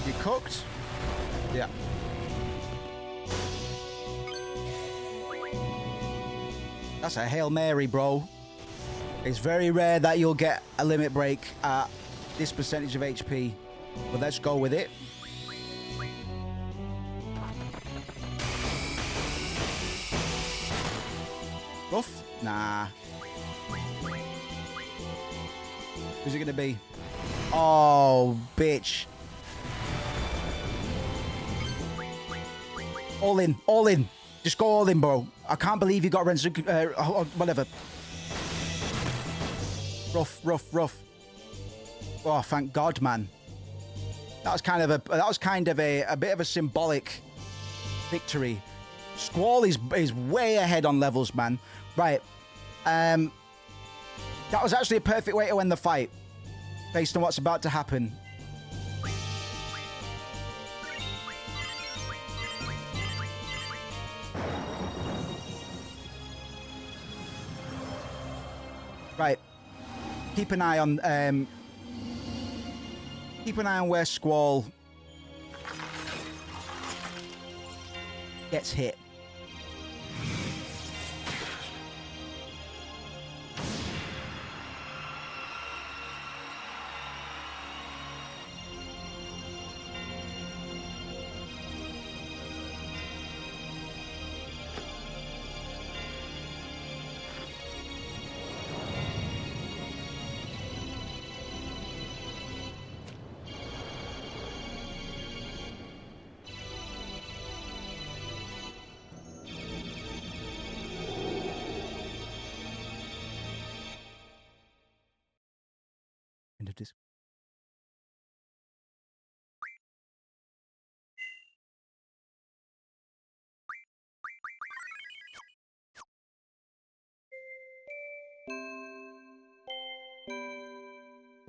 You cooked? Yeah. That's a Hail Mary, bro. It's very rare that you'll get a limit break at this percentage of HP. But let's go with it. Rough? Nah. Who's it gonna be? Oh, bitch. All in, all in. Just go all in, bro. I can't believe you got Renzu, whatever. Rough, rough, rough. Oh, thank God, man. That was kind of a bit of a symbolic victory. Squall is way ahead on levels, man. Right. That was actually a perfect way to end the fight, based on what's about to happen. keep an eye on where Squall gets hit. End of disc.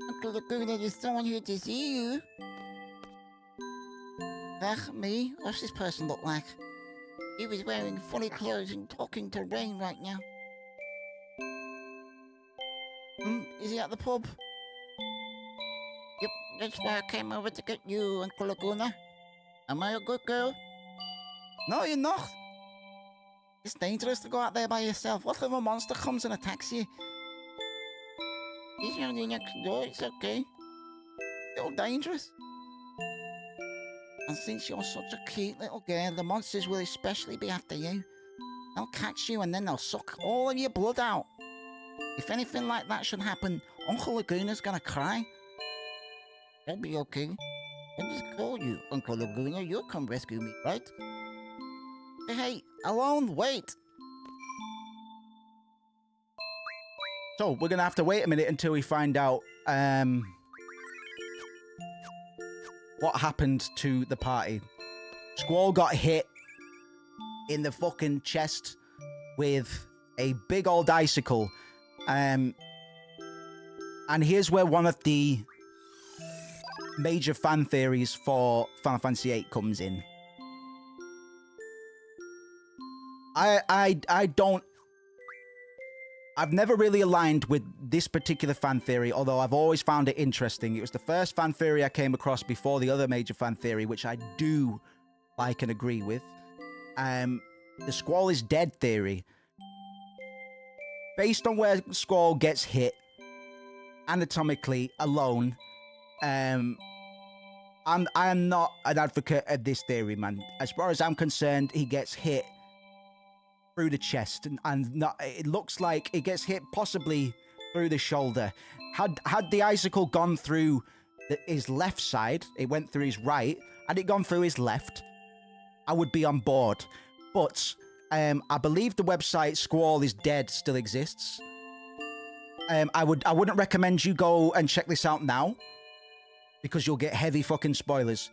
Uncle Laguna, there's someone here to see you. Me? What's this person look like? He was wearing funny clothes and talking to Rain right now. Is he at the pub? Yep, that's why I came over to get you, Uncle Laguna. Am I a good girl? No, you're not. It's dangerous to go out there by yourself. What if a monster comes and attacks you? He's only next door, it's okay. Still dangerous. And since you're such a cute little girl, the monsters will especially be after you. They'll catch you and then they'll suck all of your blood out. If anything like that should happen, Uncle Laguna's gonna cry. That'll be okay. I'll just call you, Uncle Laguna. You'll come rescue me, right? Hey, Alone, wait! So, we're going to have to wait a minute until we find out what happened to the party. Squall got hit in the fucking chest with a big old icicle. And here's where one of the major fan theories for Final Fantasy VIII comes in. I've never really aligned with this particular fan theory, although I've always found it interesting. It was the first fan theory I came across before the other major fan theory, which I do like and agree with. The Squall is dead theory. Based on where Squall gets hit, anatomically alone, I am not an advocate of this theory, man. As far as I'm concerned, he gets hit through the chest, and not, it looks like it gets hit possibly through the shoulder. Had the icicle gone through his left side, it went through his right, had it gone through his left, I would be on board. But I believe the website Squall is Dead still exists. I wouldn't recommend you go and check this out now, because you'll get heavy fucking spoilers.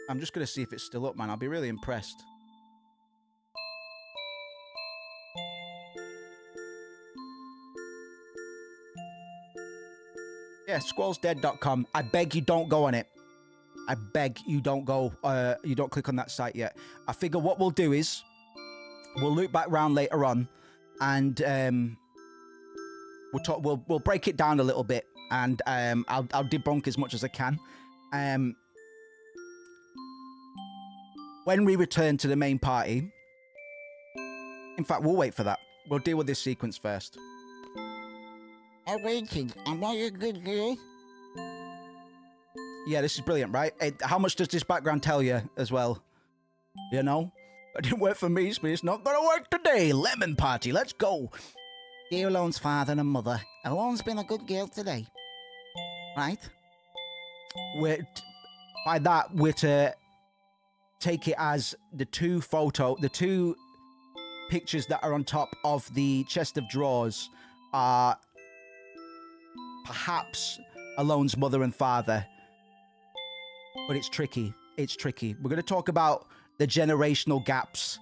I'm just going to see if it's still up, man. I'll be really impressed. Yeah, squallsdead.com. I beg you don't go on it. I beg you don't go, you don't click on that site yet. I figure what we'll do is, we'll loop back round later on, and we'll break it down a little bit, and I'll debunk as much as I can. When we return to the main party, in fact, we'll wait for that. We'll deal with this sequence first. I waited. Am I a good girl? Yeah, this is brilliant, right? How much does this background tell you as well? You know? It didn't work for me, so it's not gonna work today. Lemon party, let's go. Dear Alone's father and mother, Alone's been a good girl today. Right? By that, we're to take it as the two pictures that are on top of the chest of drawers are perhaps Alone's mother and father. But it's tricky. It's tricky. We're going to talk about the generational gaps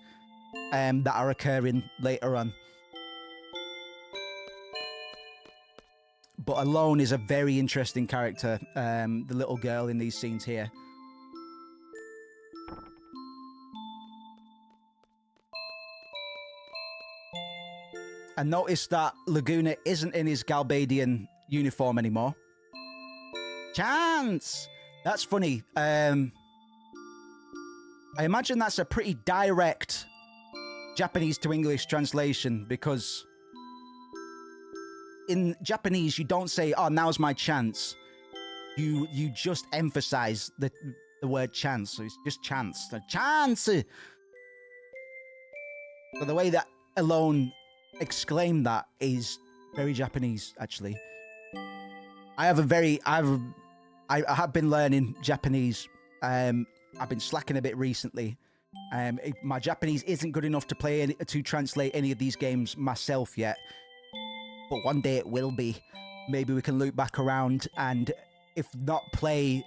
that are occurring later on. But Alone is a very interesting character, the little girl in these scenes here. and notice that Laguna isn't in his Galbadian uniform anymore. Chance! That's funny. I imagine that's a pretty direct Japanese to English translation, because in Japanese you don't say, oh, now's my chance. You just emphasize the word chance. So it's just chance. The chance! So the way that Alone exclaimed that is very Japanese, actually. I have been learning Japanese. I've been slacking a bit recently. My Japanese isn't good enough to translate any of these games myself yet, but one day it will be. Maybe we can loop back around and, if not, play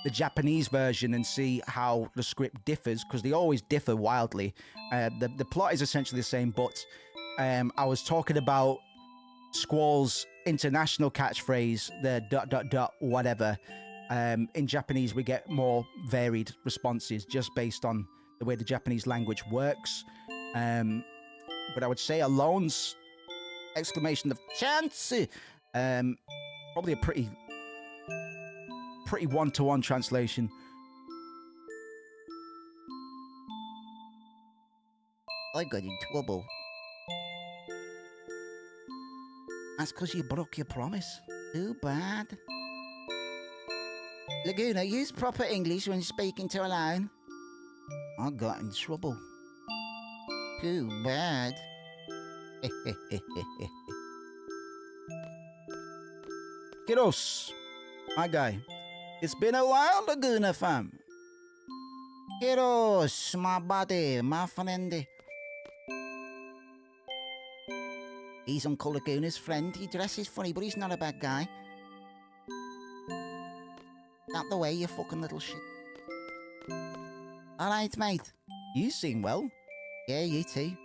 the Japanese version and see how the script differs, because they always differ wildly. The plot is essentially the same, but I was talking about Squall's international catchphrase, the ... whatever. In Japanese, we get more varied responses just based on the way the Japanese language works. But I would say Alone's exclamation of chance, probably a pretty one-to-one translation. I got in trouble. That's because you broke your promise. Too bad. Laguna, use proper English when speaking to Alone. I got in trouble. Too bad. Kiddos, my guy. It's been a while, Laguna fam. Heroes, my buddy, my friend. He's Uncle Laguna's friend. He dresses funny, but he's not a bad guy. Out the way, you fucking little shit. Alright, mate. You seem well. Yeah, you too.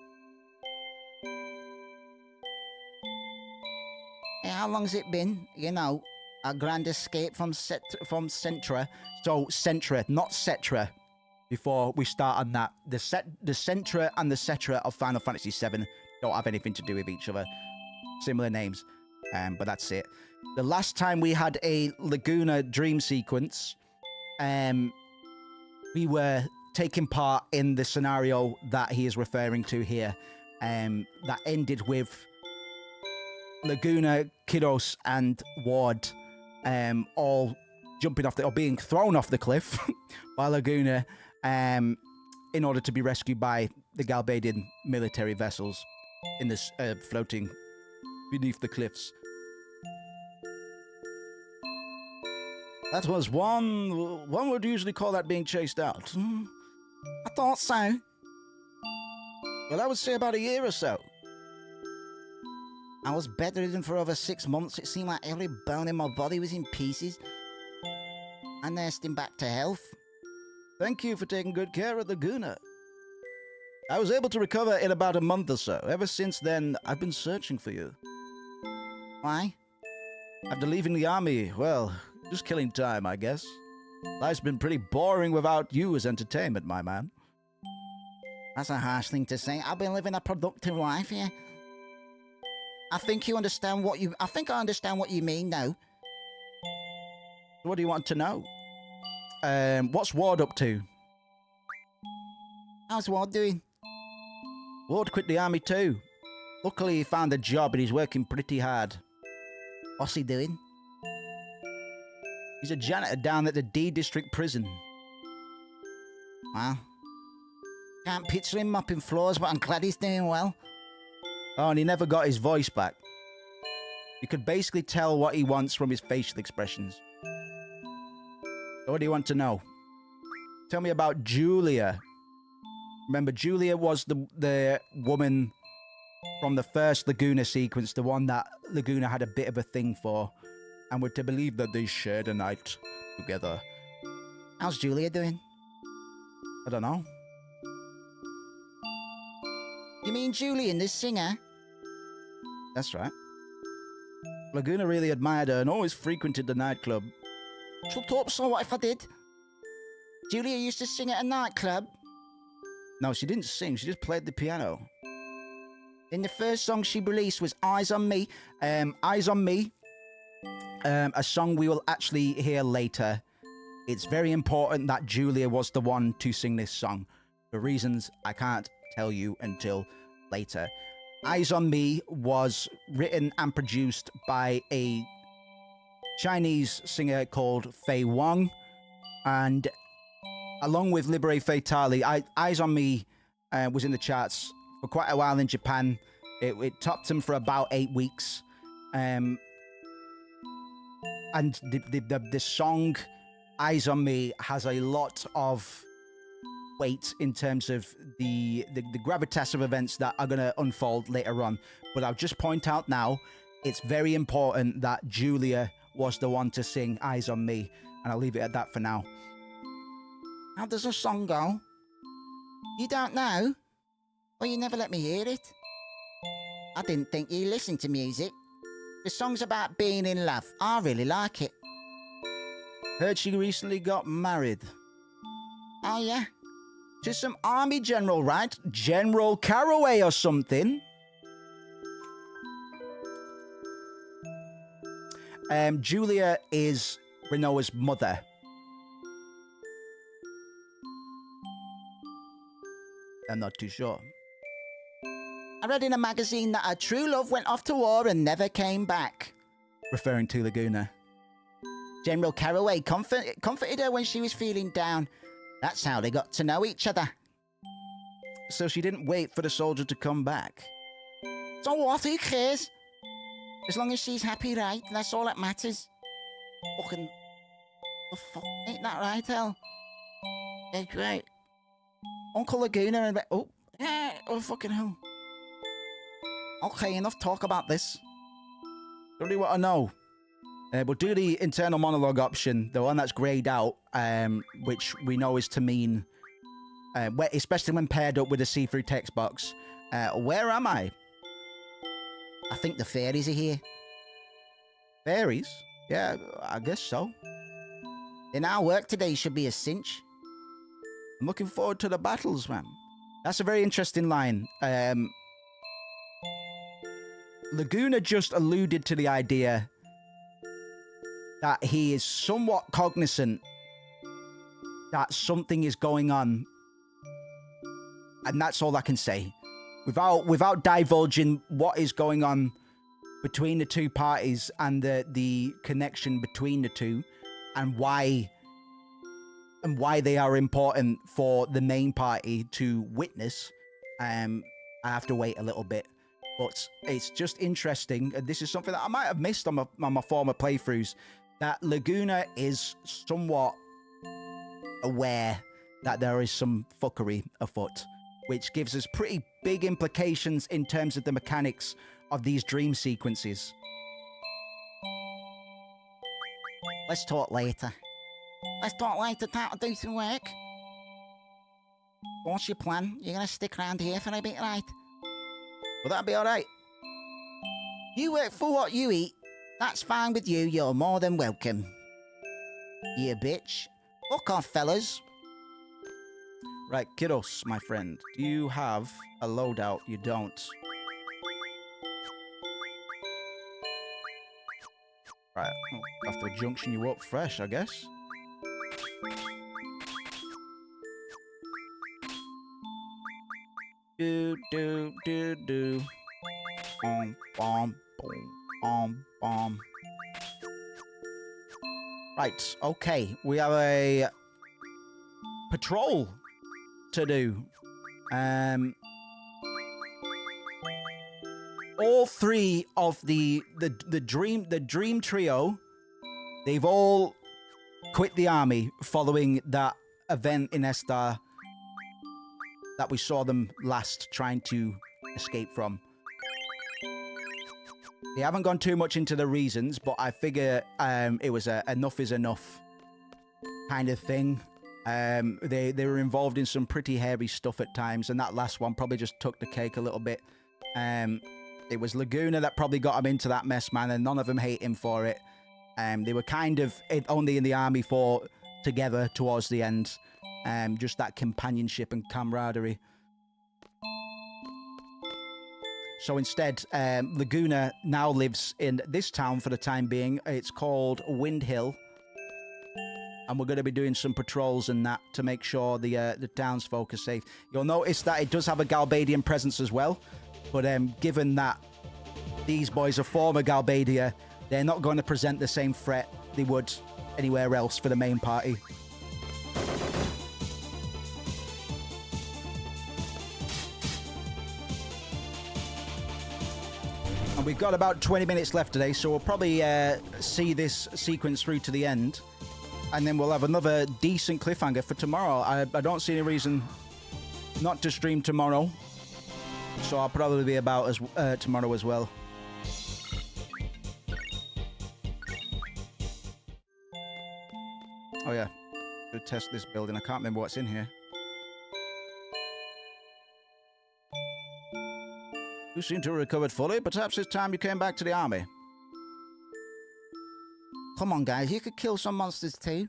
Hey, how long's it been? You know, a grand escape from Centra. So, Centra, not Cetra. Before we start on that, the Centra and the Cetra of Final Fantasy VII don't have anything to do with each other. Similar names, but that's it. The last time we had a Laguna dream sequence, we were taking part in the scenario that he is referring to here. That ended with Laguna, Kiddos, and Ward all jumping off or being thrown off the cliff by Laguna in order to be rescued by the Galbadian military vessels in this floating beneath the cliffs. That was one would usually call that being chased out. I thought so. Well, I would say about a year or so. I was bedridden for over 6 months. It seemed like every bone in my body was in pieces. I nursed him back to health. Thank you for taking good care of Laguna. I was able to recover in about a month or so. Ever since then, I've been searching for you. Why? After leaving the army, well, just killing time, I guess. Life's been pretty boring without you as entertainment, my man. That's a harsh thing to say. I've been living a productive life here. I think I understand what you mean now. What do you want to know? What's Ward up to? How's Ward doing? Ward quit the army too. Luckily he found a job and he's working pretty hard. What's he doing? He's a janitor down at the D District prison. Well, can't picture him mopping floors, but I'm glad he's doing well. Oh, and he never got his voice back. You could basically tell what he wants from his facial expressions. So what do you want to know? Tell me about Julia. Remember, Julia was the woman from the first Laguna sequence, the one that Laguna had a bit of a thing for, and we're to believe that they shared a night together. How's Julia doing? I don't know. You mean Julian, the singer? That's right. Laguna really admired her and always frequented the nightclub. Shut up, so what if I did? Julia used to sing at a nightclub? No, she didn't sing, she just played the piano. Then the first song she released was Eyes on Me. Eyes on Me, a song we will actually hear later. It's very important that Julia was the one to sing this song. For reasons I can't tell you until later. Eyes on Me was written and produced by a Chinese singer called Fei Wang. And along with Libere Fatale, Eyes on Me was in the charts for quite a while in Japan. It topped them for about 8 weeks. And the song Eyes on Me has a lot of weight in terms of the gravitas of events that are going to unfold later on. But I'll just point out now, it's very important that Julia was the one to sing Eyes on Me. And I'll leave it at that for now. How does the song go? You don't know? Well, you never let me hear it. I didn't think you listened to music. The song's about being in love. I really like it. Heard she recently got married. Oh, yeah? To some army general, right? General Caraway or something. Julia is Renoa's mother. I'm not too sure. I read in a magazine that her true love went off to war and never came back. Referring to Laguna. General Caraway comforted her when she was feeling down. That's how they got to know each other. So she didn't wait for the soldier to come back. So what? Who cares? As long as she's happy, right? That's all that matters. Fucking... Oh, fuck. Ain't that right, hell? Yeah, great. Uncle Laguna and... Oh, yeah. Oh, fucking hell. Okay, enough talk about this. Don't really want to know. We'll do the internal monologue option, the one that's greyed out, which we know is to mean, especially when paired up with a see-through text box. Where am I? I think the fairies are here. Fairies? Yeah, I guess so. Then our work today should be a cinch. I'm looking forward to the battles, man. That's a very interesting line. Laguna just alluded to the idea that he is somewhat cognizant that something is going on. And that's all I can say. Without divulging what is going on between the two parties and the connection between the two and why they are important for the main party to witness, I have to wait a little bit. But it's just interesting, and this is something that I might have missed on my former playthroughs, that Laguna is somewhat aware that there is some fuckery afoot, which gives us pretty big implications in terms of the mechanics of these dream sequences. Let's talk later. Let's talk later, time to do some work. What's your plan? You're gonna stick around here for a bit, right? Will that be alright? You work for what you eat. That's fine with you. You're more than welcome. You bitch. Fuck off, fellas. Right, Kiddos, my friend. Do you have a loadout? You don't. Right, I'll have to junction you up fresh, I guess. Do do do do. Bomb bomb boom bomb. Right, okay. We have a patrol to do. All three of the dream trio, they've all quit the army following that event in Estar that we saw them last trying to escape from. They haven't gone too much into the reasons, but I figure it was a enough is enough kind of thing. They were involved in some pretty hairy stuff at times, and that last one probably just took the cake a little bit. It was Laguna that probably got him into that mess, man, and none of them hate him for it. They were kind of only in the army for together towards the end. Just that companionship and camaraderie. So instead, Laguna now lives in this town for the time being. It's called Wind Hill. And we're going to be doing some patrols and that to make sure the townsfolk are safe. You'll notice that it does have a Galbadian presence as well. But given that these boys are former Galbadia, they're not going to present the same threat they would anywhere else for the main party. And we've got about 20 minutes left today, so we'll probably see this sequence through to the end. And then we'll have another decent cliffhanger for tomorrow. I don't see any reason not to stream tomorrow. So I'll probably be about tomorrow as well. Oh yeah, to test this building. I can't remember what's in here. You seem to have recovered fully. Perhaps it's time you came back to the army. Come on, guys. You could kill some monsters too.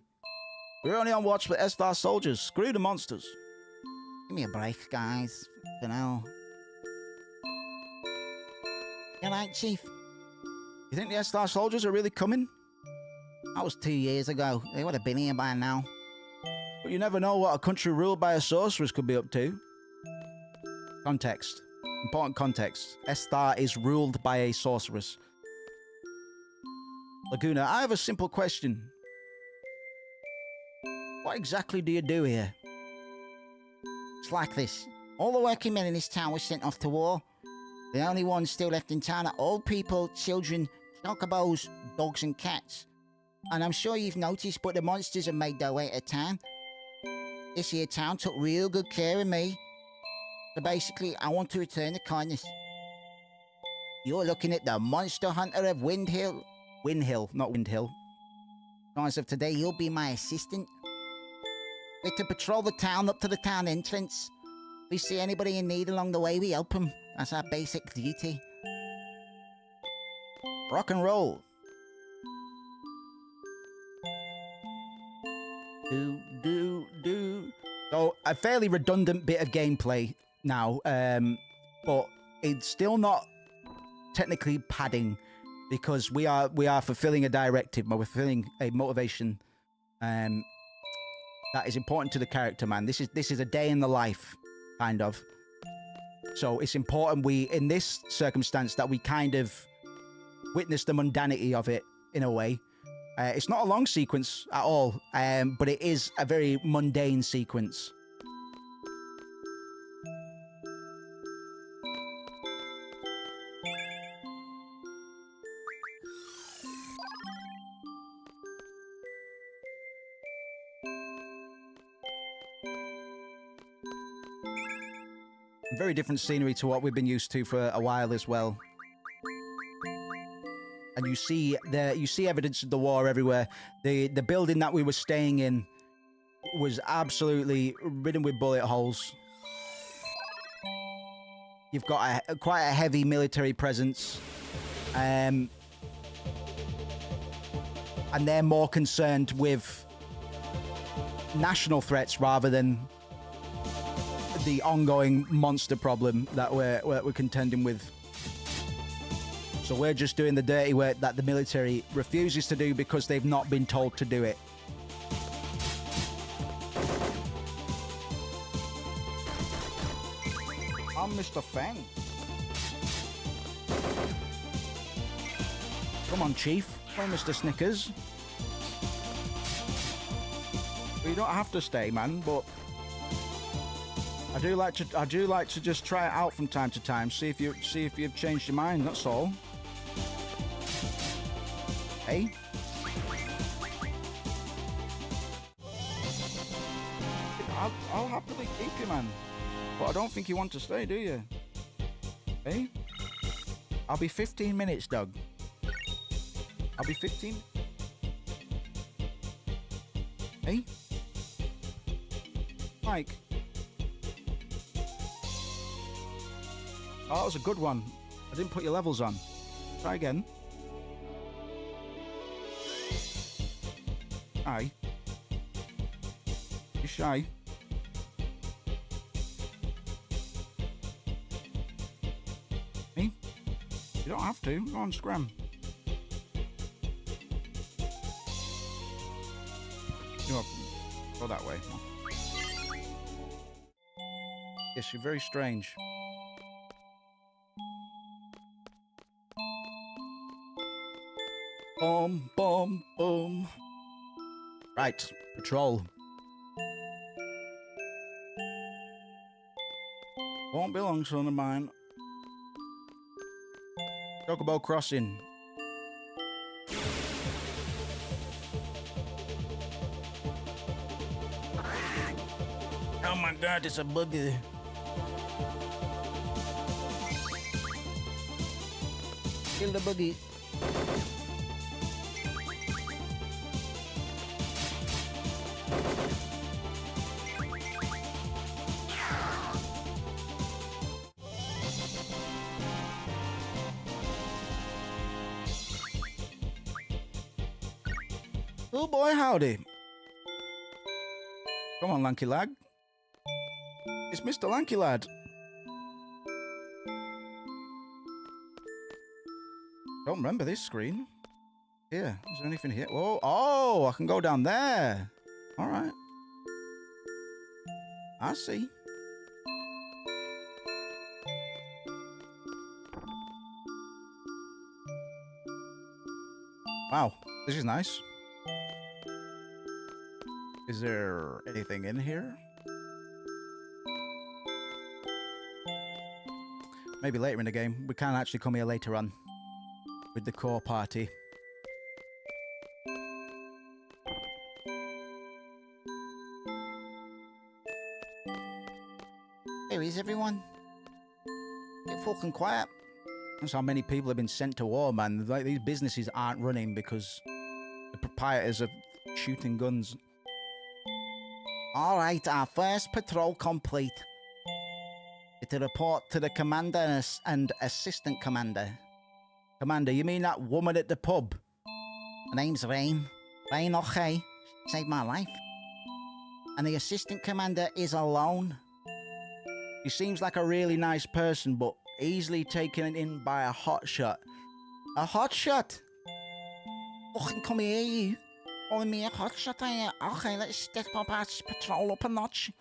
We're only on watch for S-Star soldiers. Screw the monsters. Give me a break, guys. You know. You right, Chief? You think the S-Star soldiers are really coming? That was 2 years ago. They would have been here by now. But you never know what a country ruled by a sorceress could be up to. Context. Important context. S-Star is ruled by a sorceress. Laguna, I have a simple question. What exactly do you do here? It's like this. All the working men in this town were sent off to war. The only ones still left in town are old people, children, chocobos, dogs and cats. And I'm sure you've noticed, but the monsters have made their way to town. This here town took real good care of me. So basically, I want to return the kindness. You're looking at the monster hunter of Wind Hill. Wind Hill, not Wind Hill. As of today, you'll be my assistant. We're to patrol the town up to the town entrance. We see anybody in need along the way, we help them. That's our basic duty. Rock and roll. Do. So, a fairly redundant bit of gameplay now, but it's still not technically padding because we are fulfilling a directive, we're fulfilling a motivation that is important to the character, man. This is a day in the life, kind of. So it's important in this circumstance, that we kind of witness the mundanity of it in a way. It's not a long sequence at all, but it is a very mundane sequence. Very different scenery to what we've been used to for a while as well. And you see evidence of the war everywhere. The building that we were staying in was absolutely ridden with bullet holes. You've got quite a heavy military presence. And they're more concerned with national threats rather than the ongoing monster problem that we're contending with. So we're just doing the dirty work that the military refuses to do because they've not been told to do it. I'm Mr. Fang. Come on, Chief. Come on, Mr. Snickers. You don't have to stay, man, but I do like to just try it out from time to time. See if you've changed your mind. That's all. Hey. I'll happily keep you, man. But I don't think you want to stay, do you? Hey. I'll be 15 minutes, Doug. I'll be 15. Hey. Mike. Oh, that was a good one. I didn't put your levels on. Try again. Aye. You shy? Me? You don't have to. Go on, scram. You know, go that way. Yes, you're very strange. Boom, boom, boom. Right, patrol. Won't be long, son of mine. Chocobo Crossing. Oh my god, it's a buggy. Kill the buggy. Oh boy, howdy. Come on, lanky lad. It's Mr. Lanky Lad. Don't remember this screen. Here, is there anything here? Whoa, oh, I can go down there. All right. I see. Wow, this is nice. Is there anything in here? Maybe later in the game. We can actually come here later on with the core party. Where is everyone? Get fucking quiet. That's how many people have been sent to war, man. Like, these businesses aren't running because the proprietors are shooting guns. Alright, our first patrol complete. To report to the commander and assistant commander. Commander, you mean that woman at the pub? Her name's Rain. Rain okay. Saved my life. And the assistant commander is alone. He seems like a really nice person, but easily taken in by a hotshot. A hotshot? Fucking come here, you. Calling me a hotshot, are you? Okay, let's step up our patrol up a notch.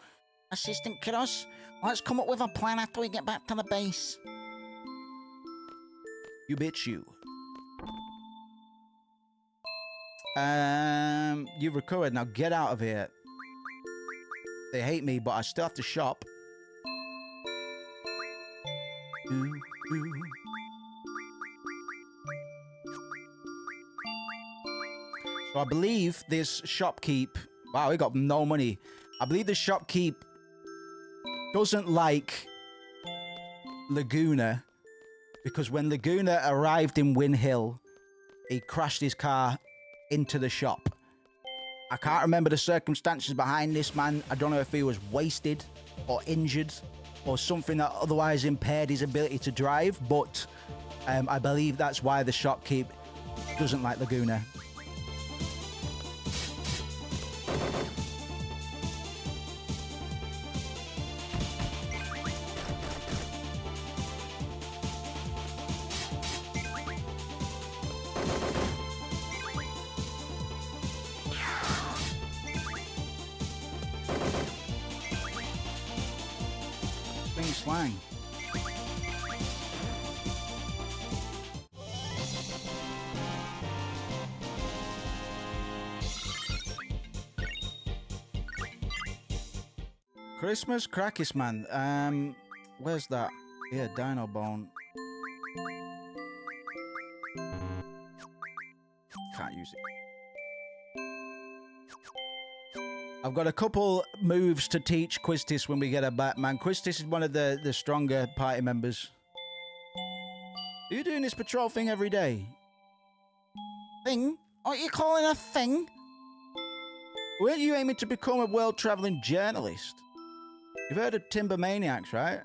Assistant Cross, let's come up with a plan after we get back to the base. You bitch, you. You've recovered. Now get out of here. They hate me, but I still have to shop. So I believe this shopkeep... Wow, we got no money. I believe the shopkeep doesn't like Laguna, because when Laguna arrived in Win Hill, he crashed his car into the shop. I can't remember the circumstances behind this, man. I don't know if he was wasted or injured or something that otherwise impaired his ability to drive, but I believe that's why the shopkeep doesn't like Laguna. Slang. Christmas Crackers, man. Where's that? Yeah, Dino Bone. Can't use it. I've got a couple moves to teach Quistis when we get her back, man. Quistis is one of the stronger party members. Are you doing this patrol thing every day? Thing? Aren't you calling a thing? Weren't you aiming to become a world-traveling journalist? You've heard of Timber Maniacs, right?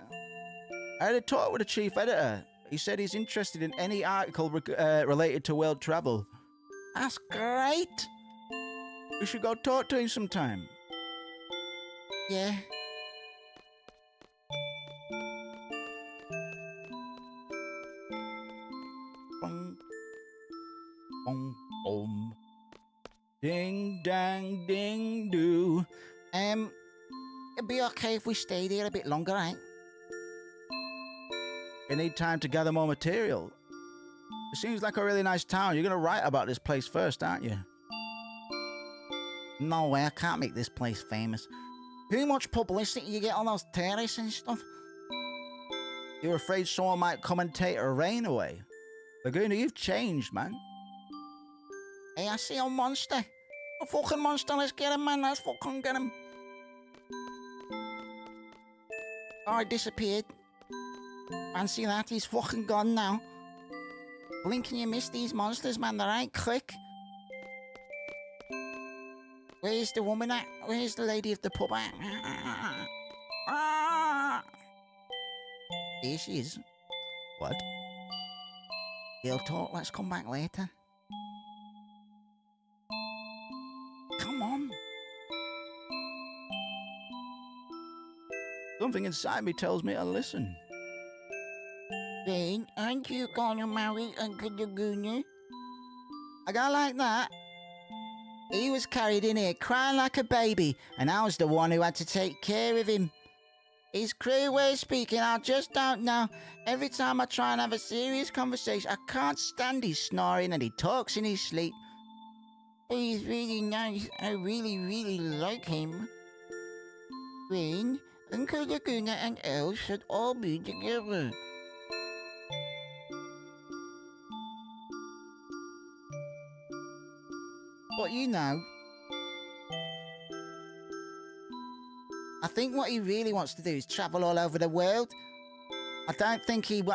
I had a talk with the chief editor. He said he's interested in any article related to world travel. That's great. We should go talk to him sometime. Yeah. boom, boom. Ding, dang, ding, do. It'd be okay if we stayed here a bit longer, right? You need time to gather more material. It seems like a really nice town. You're going to write about this place first, aren't you? No way, I can't make this place famous. Too much publicity you get on those terraces and stuff. You're afraid someone might come and take her rain away? Laguna, you've changed, man. Hey, I see a monster. A fucking monster, let's get him, man. Let's fucking get him. Oh, he disappeared. Fancy that, he's fucking gone now. Blink and you miss these monsters, man. They're right quick. Where's the woman at? Where's the lady of the pub at? There she is. What? He'll talk, let's come back later. Come on. Something inside me tells me to listen. Rain, aren't you gonna marry Uncle Laguna? A guy like that? He was carried in here crying like a baby, and I was the one who had to take care of him. His cruel way of speaking, I just don't know. Every time I try and have a serious conversation, I can't stand his snoring and he talks in his sleep. But he's really nice. I really, really like him. Rain, Uncle Laguna and Elle should all be together. But you know, I think what he really wants to do is travel all over the world. I don't think he has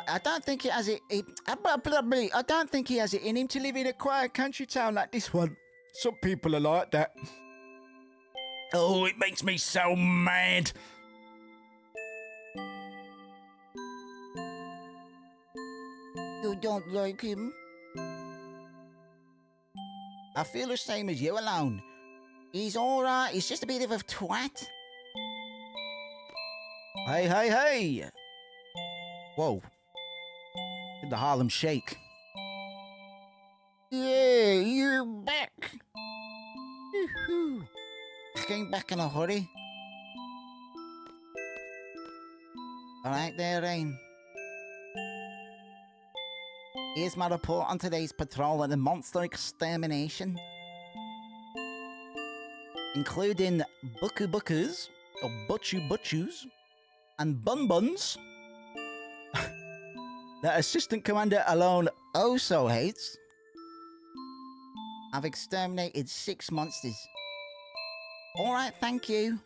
it. I don't think he has it in him to live in a quiet country town like this one. Some people are like that. Oh, it makes me so mad. You don't like him? I feel the same as you, Alone. He's alright, he's just a bit of a twat. Hey, hey, hey! Whoa. Did the Harlem Shake. Yeah, you're back. Woohoo. I came back in a hurry. Alright there, Rain. Here's my report on today's patrol of the monster extermination. Including Buku Bukus, or Butchu Butchus, and Bun Buns. That Assistant Commander Alone also hates. I've exterminated 6 monsters. Alright, thank you.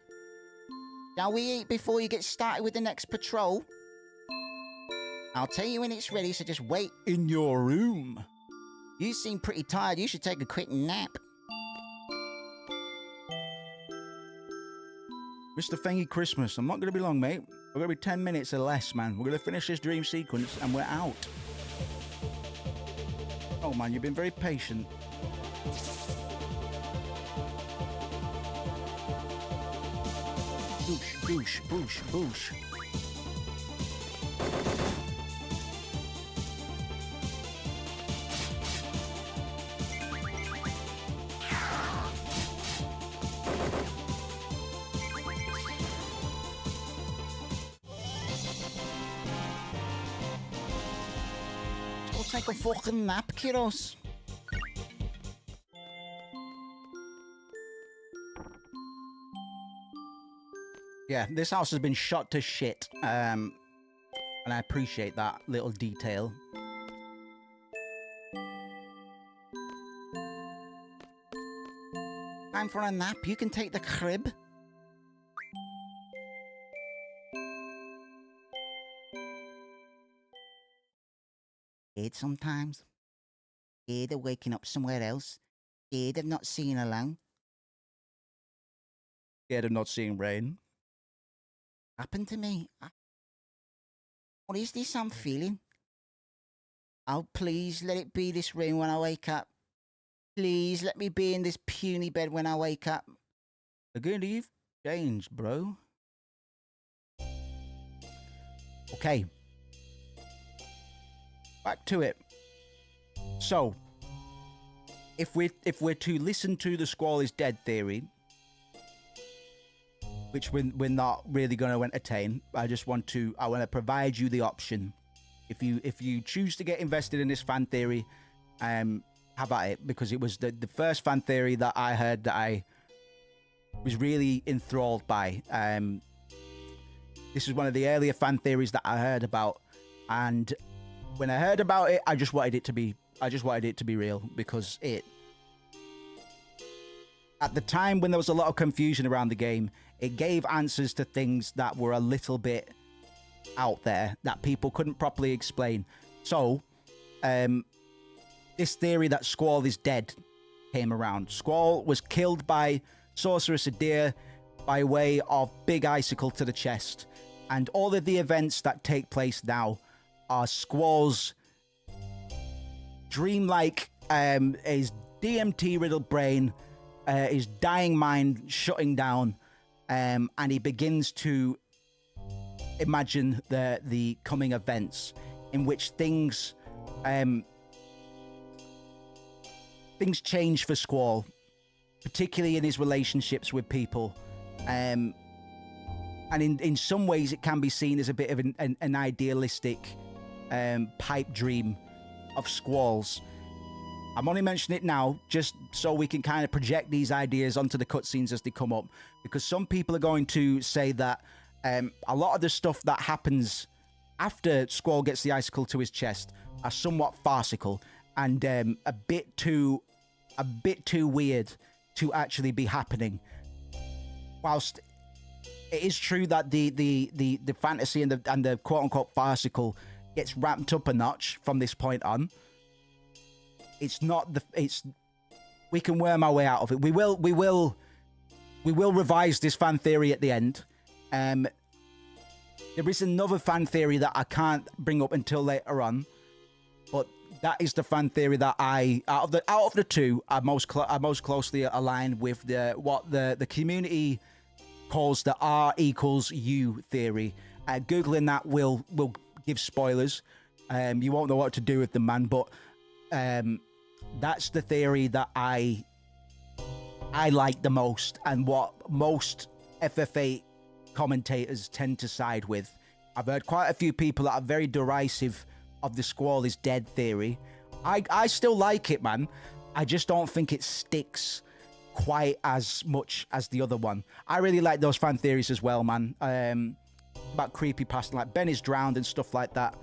Shall we eat before you get started with the next patrol? I'll tell you when it's ready, so just wait. in your room. You seem pretty tired. You should take a quick nap. Mr. Fengy Christmas, I'm not going to be long, mate. We're going to be 10 minutes or less, man. We're going to finish this dream sequence and we're out. Oh, man, you've been very patient. Boosh, boosh, boosh, boosh. Take a fucking nap, kiddos. Yeah, this house has been shot to shit. And I appreciate that little detail. Time for a nap. You can take the crib. Scared sometimes. Scared of waking up somewhere else. Scared of not seeing Alone. Scared of not seeing rain. Happened to me. What is this I'm feeling? Oh, please let it be this rain when I wake up. Please let me be in this puny bed when I wake up. Laguna, you've changed, bro. Okay. Back to it. So, if we're to listen to the Squall is dead theory, which we're not really going to entertain, I want to provide you the option. If you choose to get invested in this fan theory, have at it, because it was the first fan theory that I heard that I was really enthralled by. This is one of the earlier fan theories that I heard about, and when I heard about it, I just wanted it to be real, because at the time when there was a lot of confusion around the game, it gave answers to things that were a little bit out there that people couldn't properly explain. So, this theory that Squall is dead came around. Squall was killed by Sorceress Adir by way of Big Icicle to the chest. And all of the events that take place now are Squall's dreamlike, his DMT-riddled brain, his dying mind shutting down, and he begins to imagine the coming events in which things change for Squall, particularly in his relationships with people. And in some ways, it can be seen as a bit of an idealistic pipe dream of Squall's. I'm only mentioning it now just so we can kind of project these ideas onto the cutscenes as they come up, because some people are going to say that a lot of the stuff that happens after Squall gets the icicle to his chest are somewhat farcical and a bit too weird to actually be happening. Whilst it is true that the fantasy and the quote unquote farcical gets ramped up a notch from this point on, we can worm our way out of it. We will revise this fan theory at the end. There is another fan theory that I can't bring up until later on, but that is the fan theory that out of the two, are most closely aligned with what the community calls the R equals U theory. Googling that will give spoilers. You won't know what to do with them, man. But that's the theory that I like the most, and what most FF8 commentators tend to side with. I've heard quite a few people that are very derisive of the Squall is dead theory. I still like it, man. I just don't think it sticks quite as much as the other one. I really like those fan theories as well, man. About creepypasta, like Ben is drowned and stuff like that.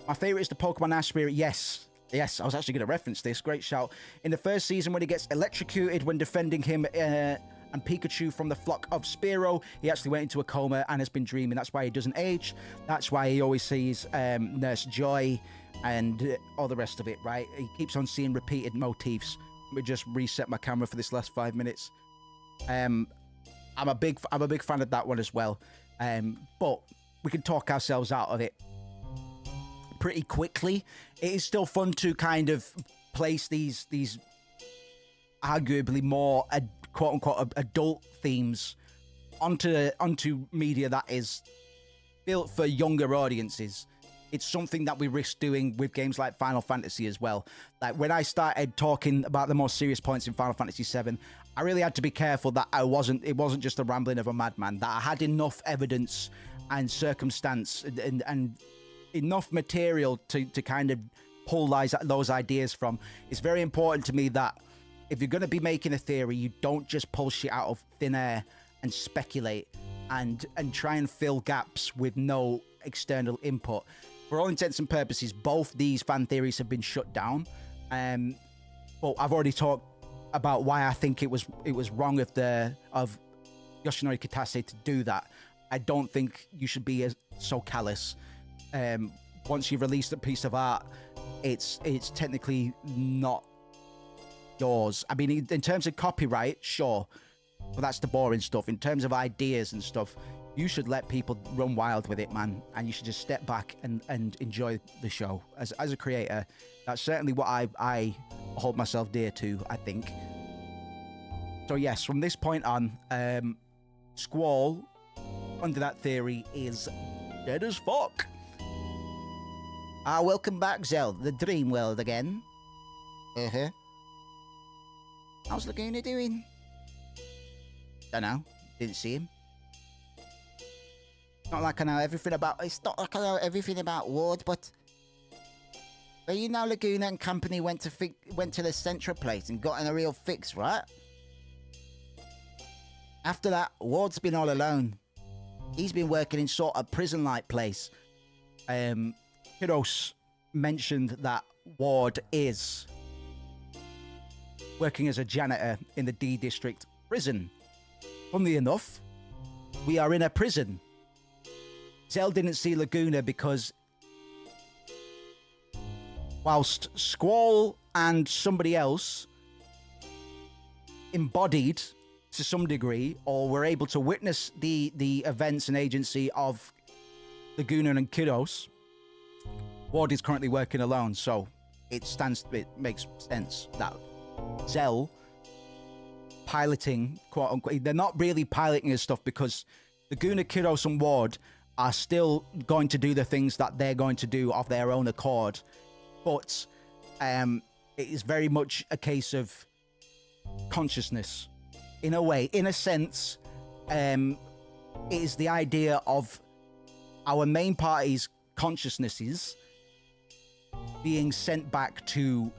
My favorite is the Pokemon Ash Spirit. Yes, I was actually going to reference this. Great shout. In the first season, when he gets electrocuted when defending him and Pikachu from the flock of Spearow, he actually went into a coma and has been dreaming. That's why he doesn't age. That's why he always sees Nurse Joy and all the rest of it, right? He keeps on seeing repeated motifs. Let me just reset my camera for this last 5 minutes. I'm a big fan of that one as well. But we can talk ourselves out of it pretty quickly. It is still fun to kind of place these arguably more quote unquote adult themes onto media that is built for younger audiences. It's something that we risk doing with games like Final Fantasy as well. Like when I started talking about the more serious points in Final Fantasy VII, I really had to be careful that it wasn't just the rambling of a madman, that I had enough evidence and circumstance and enough material to kind of pull those ideas from. It's very important to me that if you're going to be making a theory, you don't just pull shit out of thin air and speculate and try and fill gaps with no external input. For all intents and purposes, both these fan theories have been shut down. But I've already talked about why I think it was wrong of Yoshinori Kitase to do that. I don't think you should be so callous. Once you've released a piece of art, it's technically not yours. I mean, in terms of copyright, sure, but that's the boring stuff. In terms of ideas and stuff, you should let people run wild with it, man, and you should just step back and enjoy the show. As a creator, that's certainly what I hold myself dear to, I think. So yes, from this point on, Squall, under that theory, is dead as fuck. Welcome back, Zell, the dream world again. How's Laguna doing? Don't know. Didn't see him. Not like I know everything about. It's not like I know everything about Ward, but you know, Laguna and company went to the Central place and got in a real fix, right? After that, Ward's been all alone. He's been working in sort of prison-like place. Kiddos mentioned that Ward is working as a janitor in the D District prison. Funnily enough, we are in a prison. Zell didn't see Laguna because whilst Squall and somebody else embodied to some degree or were able to witness the events and agency of Laguna and Kiddos, Ward is currently working alone, so it makes sense that Zell piloting, quote unquote, they're not really piloting his stuff because Laguna, Kiddos and Ward are still going to do the things that they're going to do of their own accord, but it is very much a case of consciousness. In a way, in a sense, it is the idea of our main party's consciousnesses being sent back to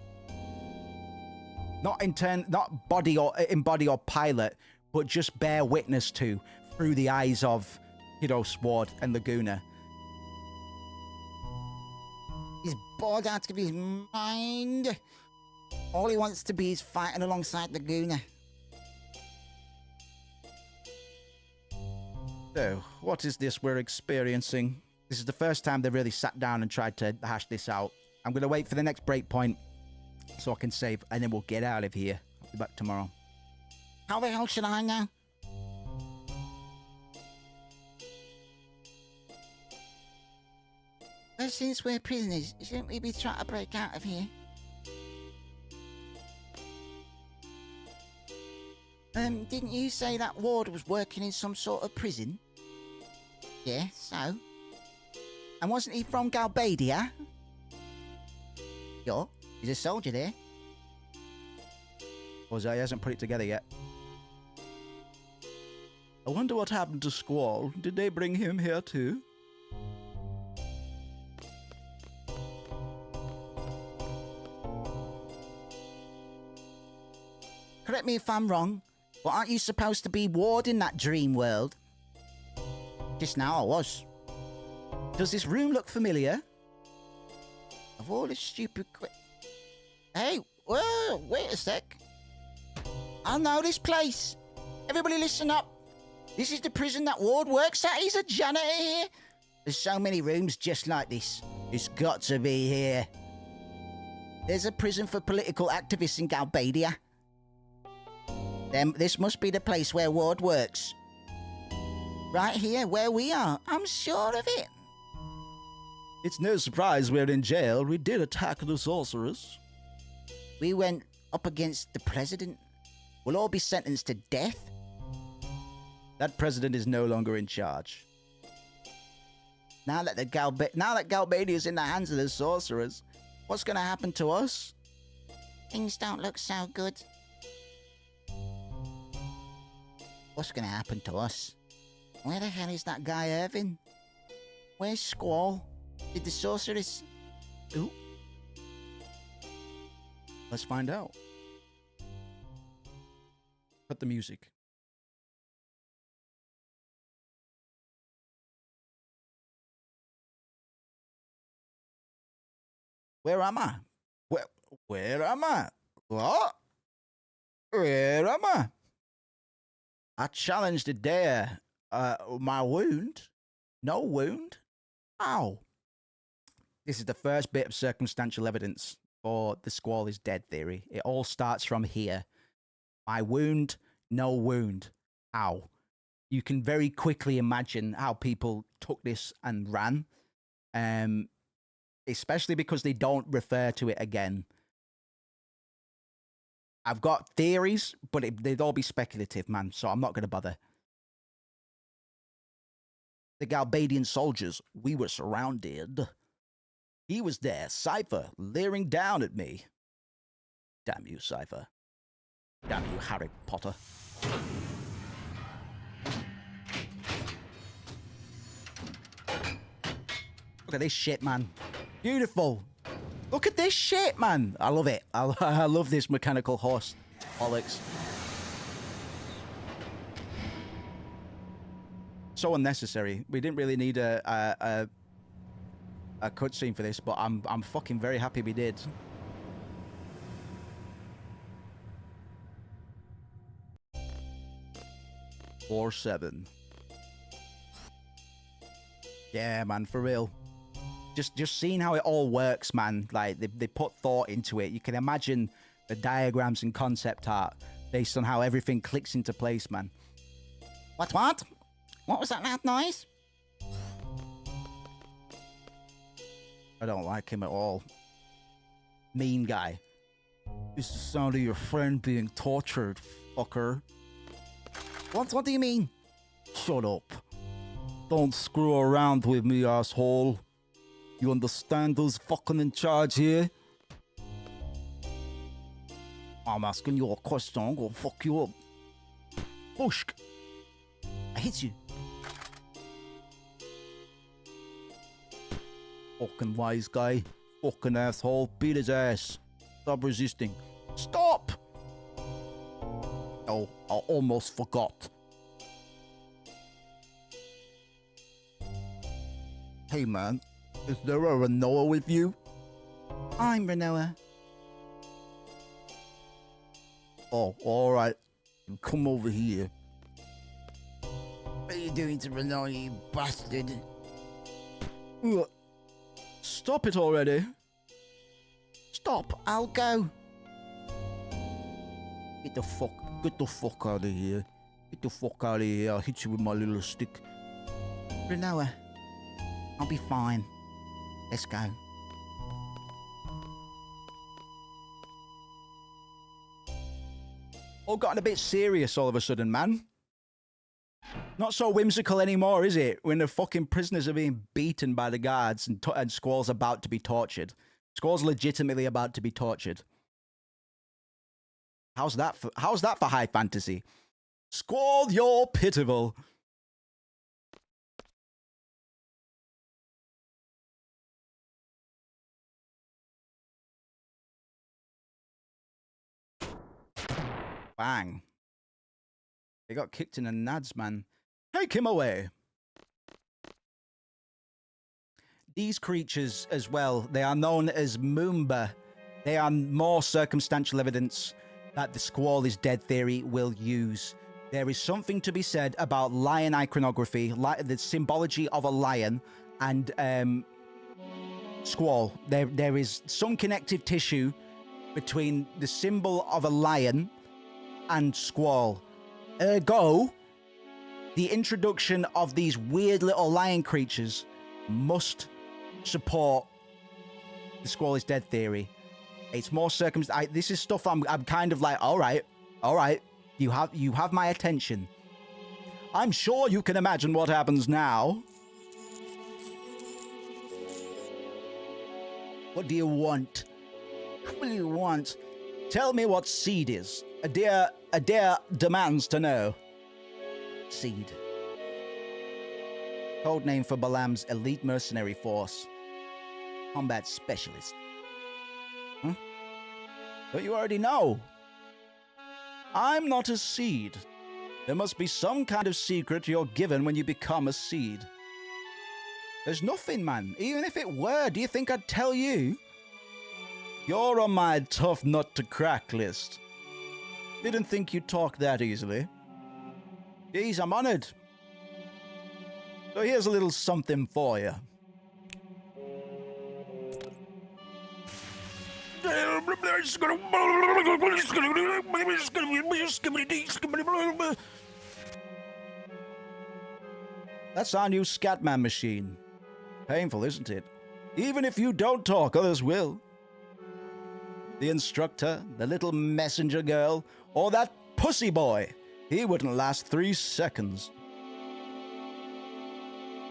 not body or embody or pilot, but just bear witness to through the eyes of Kiddos, Ward, and Laguna. He's bored out of his mind. All he wants to be is fighting alongside Laguna. So, what is this we're experiencing? This is the first time they've really sat down and tried to hash this out. I'm going to wait for the next breakpoint so I can save, and then we'll get out of here. I'll be back tomorrow. How the hell should I know? Well, since we're prisoners, shouldn't we be trying to break out of here? Didn't you say that Ward was working in some sort of prison? Yeah, so? And wasn't he from Galbadia? Yeah, he's a soldier there. Jose hasn't put it together yet. I wonder what happened to Squall. Did they bring him here too? Correct me if I'm wrong, but aren't you supposed to be Ward in that dream world? Just now I was. Does this room look familiar? Of all this stupid Hey, whoa, wait a sec. I know this place. Everybody listen up. This is the prison that Ward works at. He's a janitor here. There's so many rooms just like this. It's got to be here. There's a prison for political activists in Galbadia. This must be the place where Ward works. Right here, where we are. I'm sure of it. It's no surprise we're in jail. We did attack the sorceress. We went up against the president. We'll all be sentenced to death. That president is no longer in charge. Now that Galbadia is in the hands of the sorcerers, what's going to happen to us? Things don't look so good. What's going to happen to us? Where the hell is that guy Irvin? Where's Squall? Did the sorceress... Ooh. Let's find out. Cut the music. Where am I? Where am I? What? Where am I? I challenged a dare. My wound? No wound? Ow. This is the first bit of circumstantial evidence for the Squall is dead theory. It all starts from here. My wound, no wound. Ow. You can very quickly imagine how people took this and ran. Especially because they don't refer to it again. I've got theories, but they'd all be speculative, man, so I'm not going to bother. The Galbadian soldiers, we were surrounded. He was there, Cypher, leering down at me. Damn you, Cypher. Damn you, Harry Potter. Look at this shit, man. Beautiful. Look at this shit, man. I love it. I love this mechanical horse. Bollocks. So unnecessary. We didn't really need a cutscene for this, but I'm fucking very happy we did. Or 7. Yeah, man, for real. Just seeing how it all works, man. Like they put thought into it. You can imagine the diagrams and concept art based on how everything clicks into place, man. What? What was that loud noise? I don't like him at all. Mean guy. It's the sound of your friend being tortured, fucker. What do you mean? Shut up. Don't screw around with me, asshole. You understand who's fucking in charge here? I'm asking you a question, I'm gonna fuck you up. Bushk. I hit you. Fucking wise guy. Fucking asshole. Beat his ass. Stop resisting. Stop! Oh, I almost forgot. Hey man, is there a Renoa with you? I'm Renoa. Oh, alright. Come over here. What are you doing to Renoa, you bastard? Stop it already. Stop, I'll go. Get the fuck out of here. Get the fuck out of here. I'll hit you with my little stick. Renoa, I'll be fine. Let's go. All gotten a bit serious all of a sudden, man. Not so whimsical anymore, is it? When the fucking prisoners are being beaten by the guards and Squall's about to be tortured. Squall's legitimately about to be tortured. How's that for high fantasy? Squall, you're pitiful. Bang. They got kicked in the nads, man. Take him away. These creatures as well, they are known as Moomba. They are more circumstantial evidence that the Squall is dead theory will use. There is something to be said about lion iconography, the symbology of a lion, and Squall. There is some connective tissue between the symbol of a lion and Squall. Ergo, the introduction of these weird little lion creatures must support the Squall is dead theory. It's more this is stuff I'm kind of like, all right, you have my attention. I'm sure you can imagine what happens now. What do you want? What do you want? Tell me what seed is. Adair demands to know. Seed. Code name for Balam's elite mercenary force. Combat specialist. Huh? But you already know. I'm not a seed. There must be some kind of secret you're given when you become a seed. There's nothing, man. Even if it were, do you think I'd tell you? You're on my tough nut to crack list. Didn't think you'd talk that easily. Geez, I'm honored. So here's a little something for you. That's our new Scatman machine. Painful, isn't it? Even if you don't talk, others will. The instructor, the little messenger girl, or that pussy boy. He wouldn't last 3 seconds.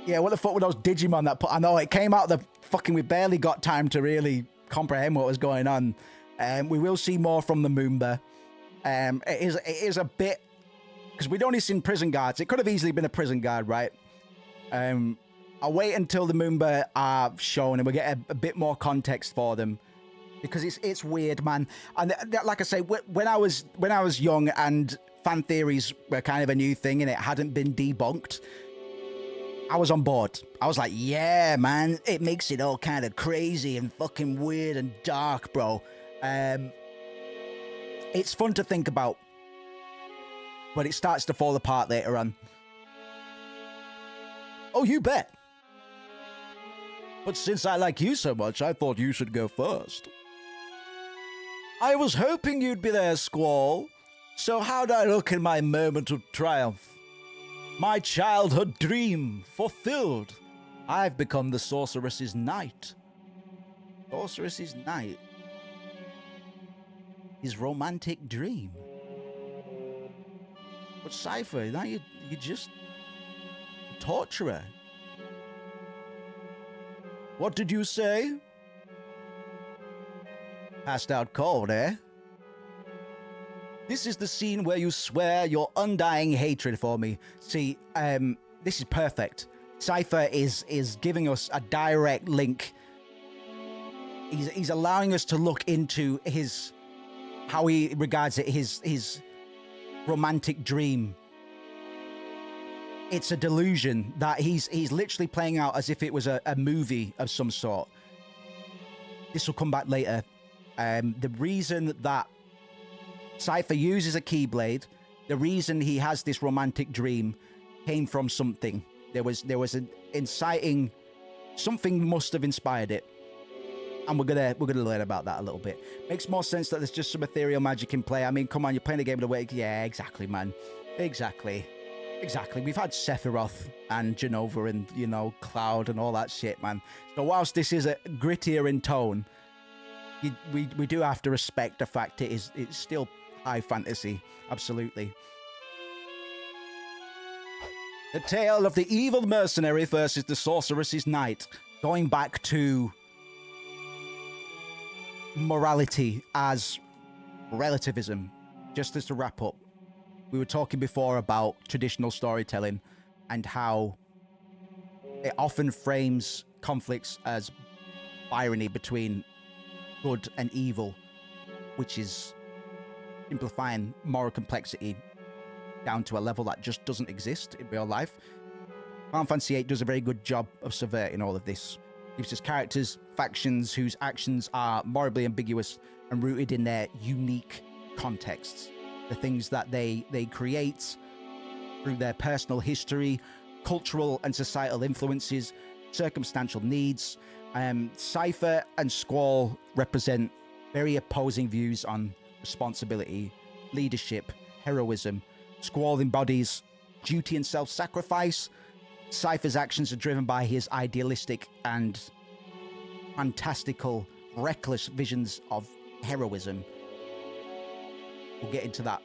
Yeah, what the fuck were those Digimon that I know it came out of the fucking... We barely got time to really comprehend what was going on. We will see more from the Moomba. It is a bit, because we'd only seen prison guards. It could have easily been a prison guard, right? I'll wait until the Moomba are shown and we get a bit more context for them, because it's weird, man. And like I say, when I was young and fan theories were kind of a new thing and it hadn't been debunked, I was on board. I was like, yeah, man, it makes it all kind of crazy and fucking weird and dark, bro. It's fun to think about, but it starts to fall apart later on. Oh, you bet. But since I like you so much, I thought you should go first. I was hoping you'd be there, Squall. So how'd I look in my moment of triumph? My childhood dream fulfilled. I've become the Sorceress's Knight. Sorceress's Knight? His romantic dream. But Cypher, now you're just a torturer. What did you say? Passed out cold, eh? This is the scene where you swear your undying hatred for me. See, this is perfect. Cypher is giving us a direct link. He's allowing us to look into how he regards it, his romantic dream. It's a delusion that he's literally playing out as if it was a movie of some sort. This will come back later. The reason that Cypher uses a Keyblade, the reason he has this romantic dream came from something. There was an inciting, something must have inspired it. And we're gonna learn about that a little bit. Makes more sense that there's just some ethereal magic in play. I mean, come on, you're playing a game of the week. Yeah, exactly, man. Exactly. We've had Sephiroth and Jenova and, you know, Cloud and all that shit, man. So whilst this is a grittier in tone, we do have to respect the fact it's still high fantasy. Absolutely. The tale of the evil mercenary versus the sorceress's knight. Going back to morality as relativism. Just as to wrap up, we were talking before about traditional storytelling and how it often frames conflicts as irony between good and evil, which is simplifying moral complexity down to a level that just doesn't exist in real life. Final Fantasy VIII does a very good job of subverting all of this. Gives us characters, factions whose actions are morally ambiguous and rooted in their unique contexts. The things that they create through their personal history, cultural and societal influences, circumstantial needs. Cypher and Squall represent very opposing views on responsibility, leadership, heroism. Squall embodies duty and self-sacrifice. Cypher's actions are driven by his idealistic and fantastical, reckless visions of heroism. We'll get into that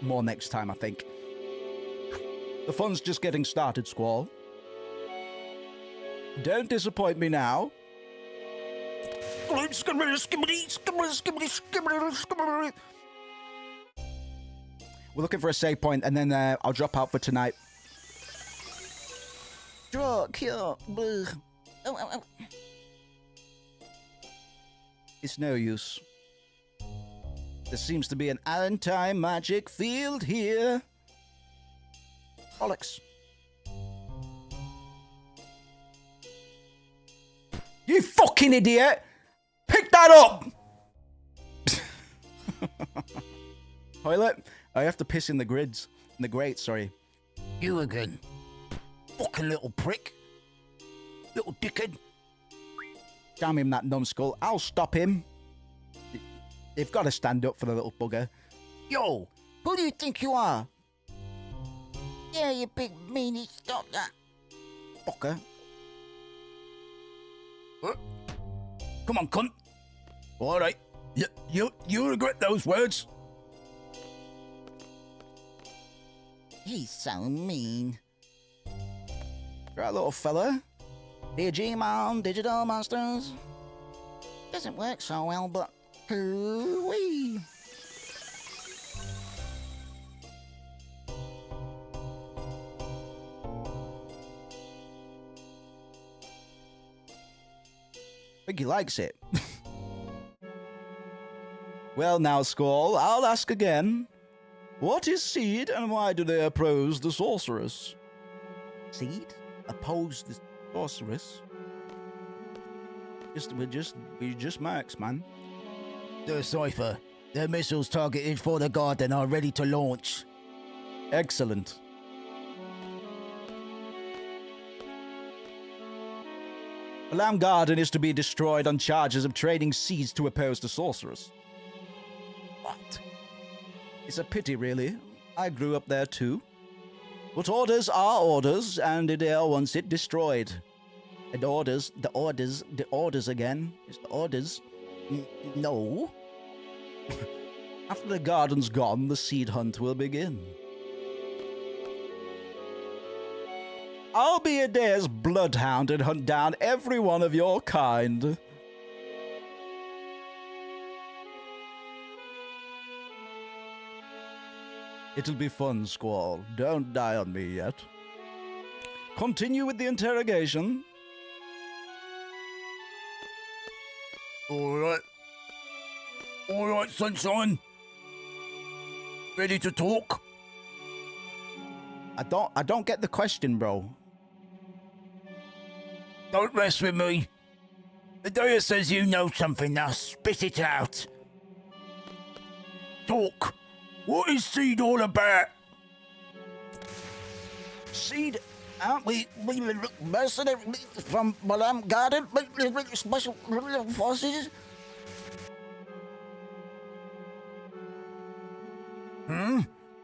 more next time, I think. The fun's just getting started, Squall. Don't disappoint me now. We're looking for a save point, and then I'll drop out for tonight. Draw, kill, blue. Oh. It's no use. There seems to be an anti-magic field here. Bollocks. You fucking idiot! Pick that up! Toilet? I have to piss in the grids. In the grate, sorry. You again. Fucking little prick. Little dickhead. Damn him, that numbskull. I'll stop him. You've got to stand up for the little bugger. Yo, who do you think you are? Yeah, you big meanie, stop that. Fucker. Come on, cunt. All right. You regret those words. He's so mean. Right, little fella. Digimon, digital monsters. Doesn't work so well, but hooey. think he likes it. Well now, Squall, I'll ask again. What is Seed and why do they oppose the sorceress? Seed? Oppose the sorceress? We're just marks, man. The Cypher. The missiles targeted for the garden are ready to launch. Excellent. Alarm Garden is to be destroyed on charges of trading seeds to oppose the sorceress. What? It's a pity, really. I grew up there too. But orders are orders, and Idale wants it destroyed. And the orders again. It's the orders. No. After the garden's gone, the seed hunt will begin. I'll be Adair's bloodhound and hunt down every one of your kind. It'll be fun, Squall. Don't die on me yet. Continue with the interrogation. All right, Sunshine. Ready to talk? I don't get the question, bro. Don't mess with me. Adair says you know something now. Spit it out. Talk. What is Seed all about? Seed? We mercenary from Alarm Garden, special forces.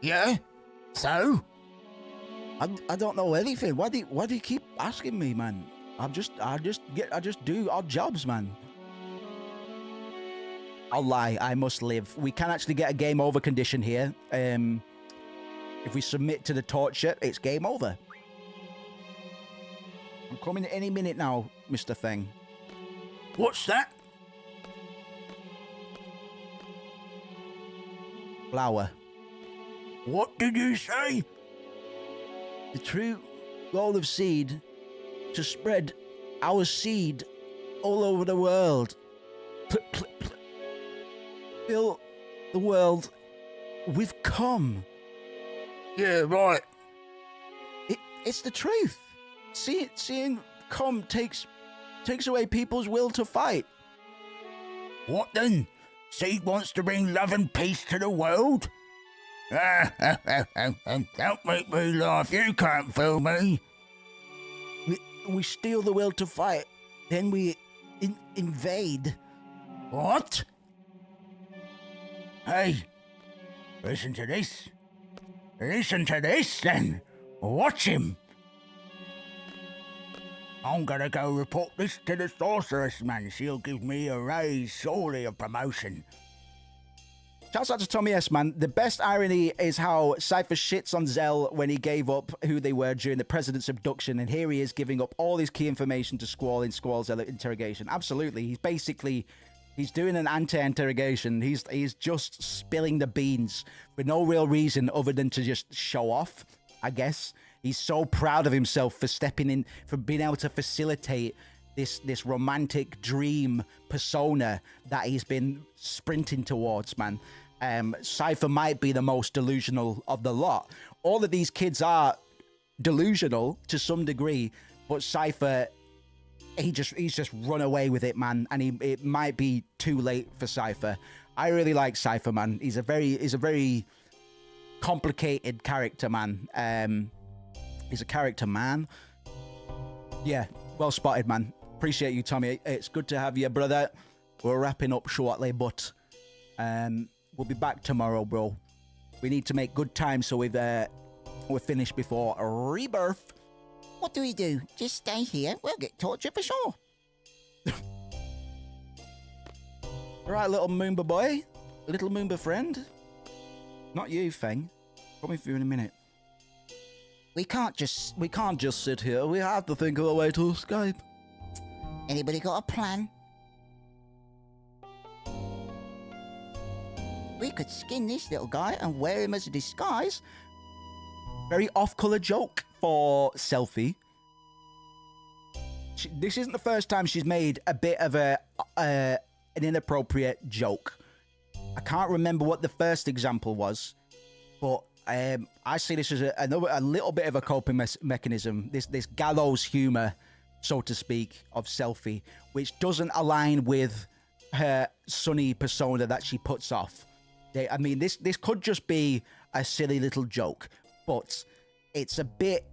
Yeah. So? I don't know anything. Why do you keep asking me, man? I just do odd jobs, man. I'll lie. I must live. We can actually get a game over condition here. If we submit to the torture, it's game over. I'm coming any minute now, Mr. Thing. What's that? Flower. What did you say? The true goal of Seed, to spread our seed all over the world. Fill the world with cum. Yeah, right. It's the truth. Seeing cum takes away people's will to fight. What then? Seed wants to bring love and peace to the world? Don't make me laugh. You can't fool me. We steal the will to fight, then we invade. What? Hey, listen to this. Listen to this, then. Watch him. I'm gonna go report this to the sorceress, man. She'll give me a raise, surely a promotion. Shouts out to Tommy S, man. The best irony is how Cypher shits on Zell when he gave up who they were during the president's abduction, and here he is giving up all his key information to Squall in Squall's interrogation. Absolutely. He's doing an anti-interrogation. He's just spilling the beans for no real reason other than to just show off, I guess. He's so proud of himself for stepping in, for being able to facilitate this romantic dream persona that he's been sprinting towards, man. Cypher might be the most delusional of the lot. All of these kids are delusional to some degree, but Cypher, he's just run away with it, man. And it might be too late for Cypher. I really like Cypher, man. He's a very complicated character, man. He's a character, man. Yeah, well spotted, man. Appreciate you, Tommy. It's good to have you, brother. We're wrapping up shortly, but we'll be back tomorrow, bro. We need to make good time so we're finished before a rebirth. What do we do? Just stay here? We'll get tortured for sure. Right, little Moomba boy. Little Moomba friend. Not you, Feng. Coming for you in a minute. We can't just sit here. We have to think of a way to escape. Anybody got a plan? We could skin this little guy and wear him as a disguise. Very off-color joke for Selfie. this isn't the first time she's made a bit of an inappropriate joke. I can't remember what the first example was, but I see this as a little bit of a coping mechanism. This gallows humor, so to speak, of Selfie, which doesn't align with her sunny persona that she puts off. I mean, this could just be a silly little joke, but it's a bit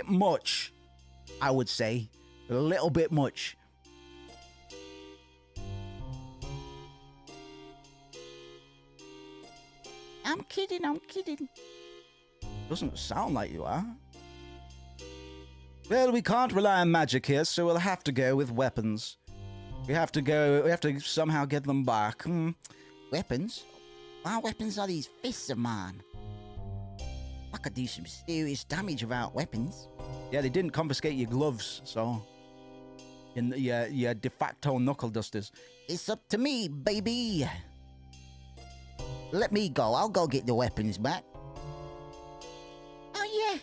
much, I would say, a little bit much. I'm kidding. Doesn't sound like you are. Well, we can't rely on magic here, so we'll have to go with weapons. We have to somehow get them back. Weapons? What weapons are these fists of mine? I could do some serious damage without weapons. Yeah, they didn't confiscate your gloves, so... Your de facto knuckle dusters. It's up to me, baby. Let me go. I'll go get the weapons back. Oh, yeah.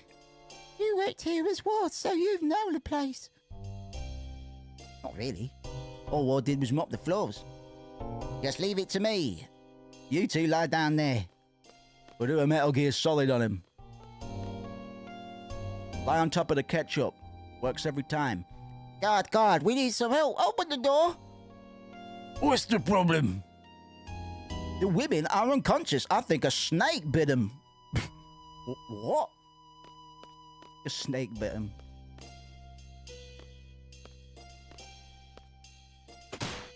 You worked here as well, so you know the place. Not really. All I did was mop the floors. Just leave it to me. You two lie down there. We'll do a Metal Gear Solid on him. Lie on top of the ketchup. Works every time. God, we need some help. Open the door. What's the problem? The women are unconscious. I think a snake bit them. What? A snake bit him.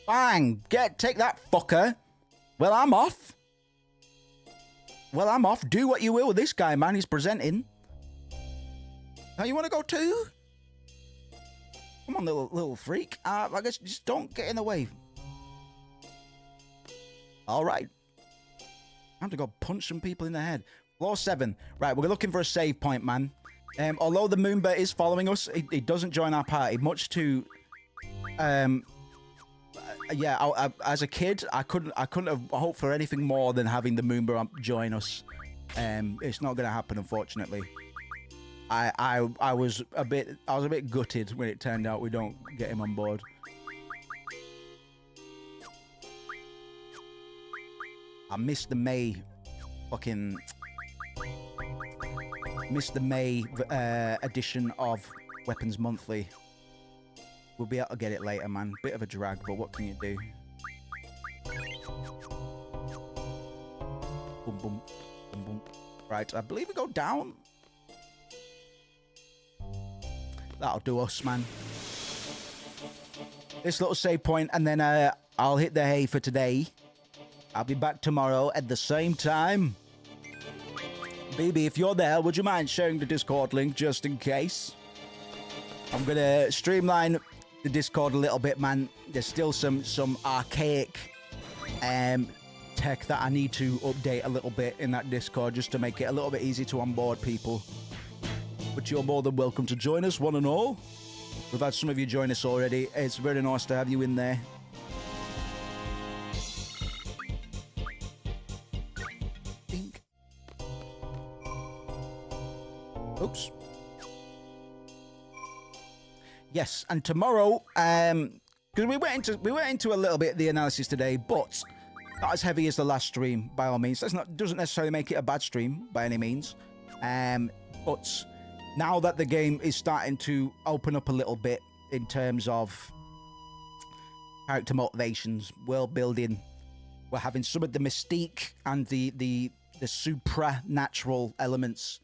Bang! Take that, fucker. Well, I'm off. Do what you will with this guy, man. He's presenting. Now, you want to go too? Come on, little freak. I guess just don't get in the way. All right. I have to go punch some people in the head. Floor 7. Right, we're looking for a save point, man. Although the Moonbear is following us, he doesn't join our party. Much to... yeah, as a kid, I couldn't have hoped for anything more than having the Moonbear join us. It's not going to happen, unfortunately. I was a bit gutted when it turned out we don't get him on board. I missed the May edition of Weapons Monthly. We'll be able to get it later, man. Bit of a drag, but what can you do? Boom, boom, boom, boom. Right, I believe we go down. That'll do us, man. This little save point, and then I'll hit the hay for today. I'll be back tomorrow at the same time. Baby, if you're there, would you mind sharing the Discord link just in case? I'm going to streamline the Discord a little bit, man. There's still some archaic tech that I need to update a little bit in that Discord just to make it a little bit easy to onboard people. But you're more than welcome to join us, one and all. We've had some of you join us already. It's very nice to have you in there. Oops. Yes, and tomorrow, because we went into a little bit of the analysis today, but not as heavy as the last stream by all means. Doesn't necessarily make it a bad stream by any means. But now that the game is starting to open up a little bit in terms of character motivations, world building, we're having some of the mystique and the supernatural elements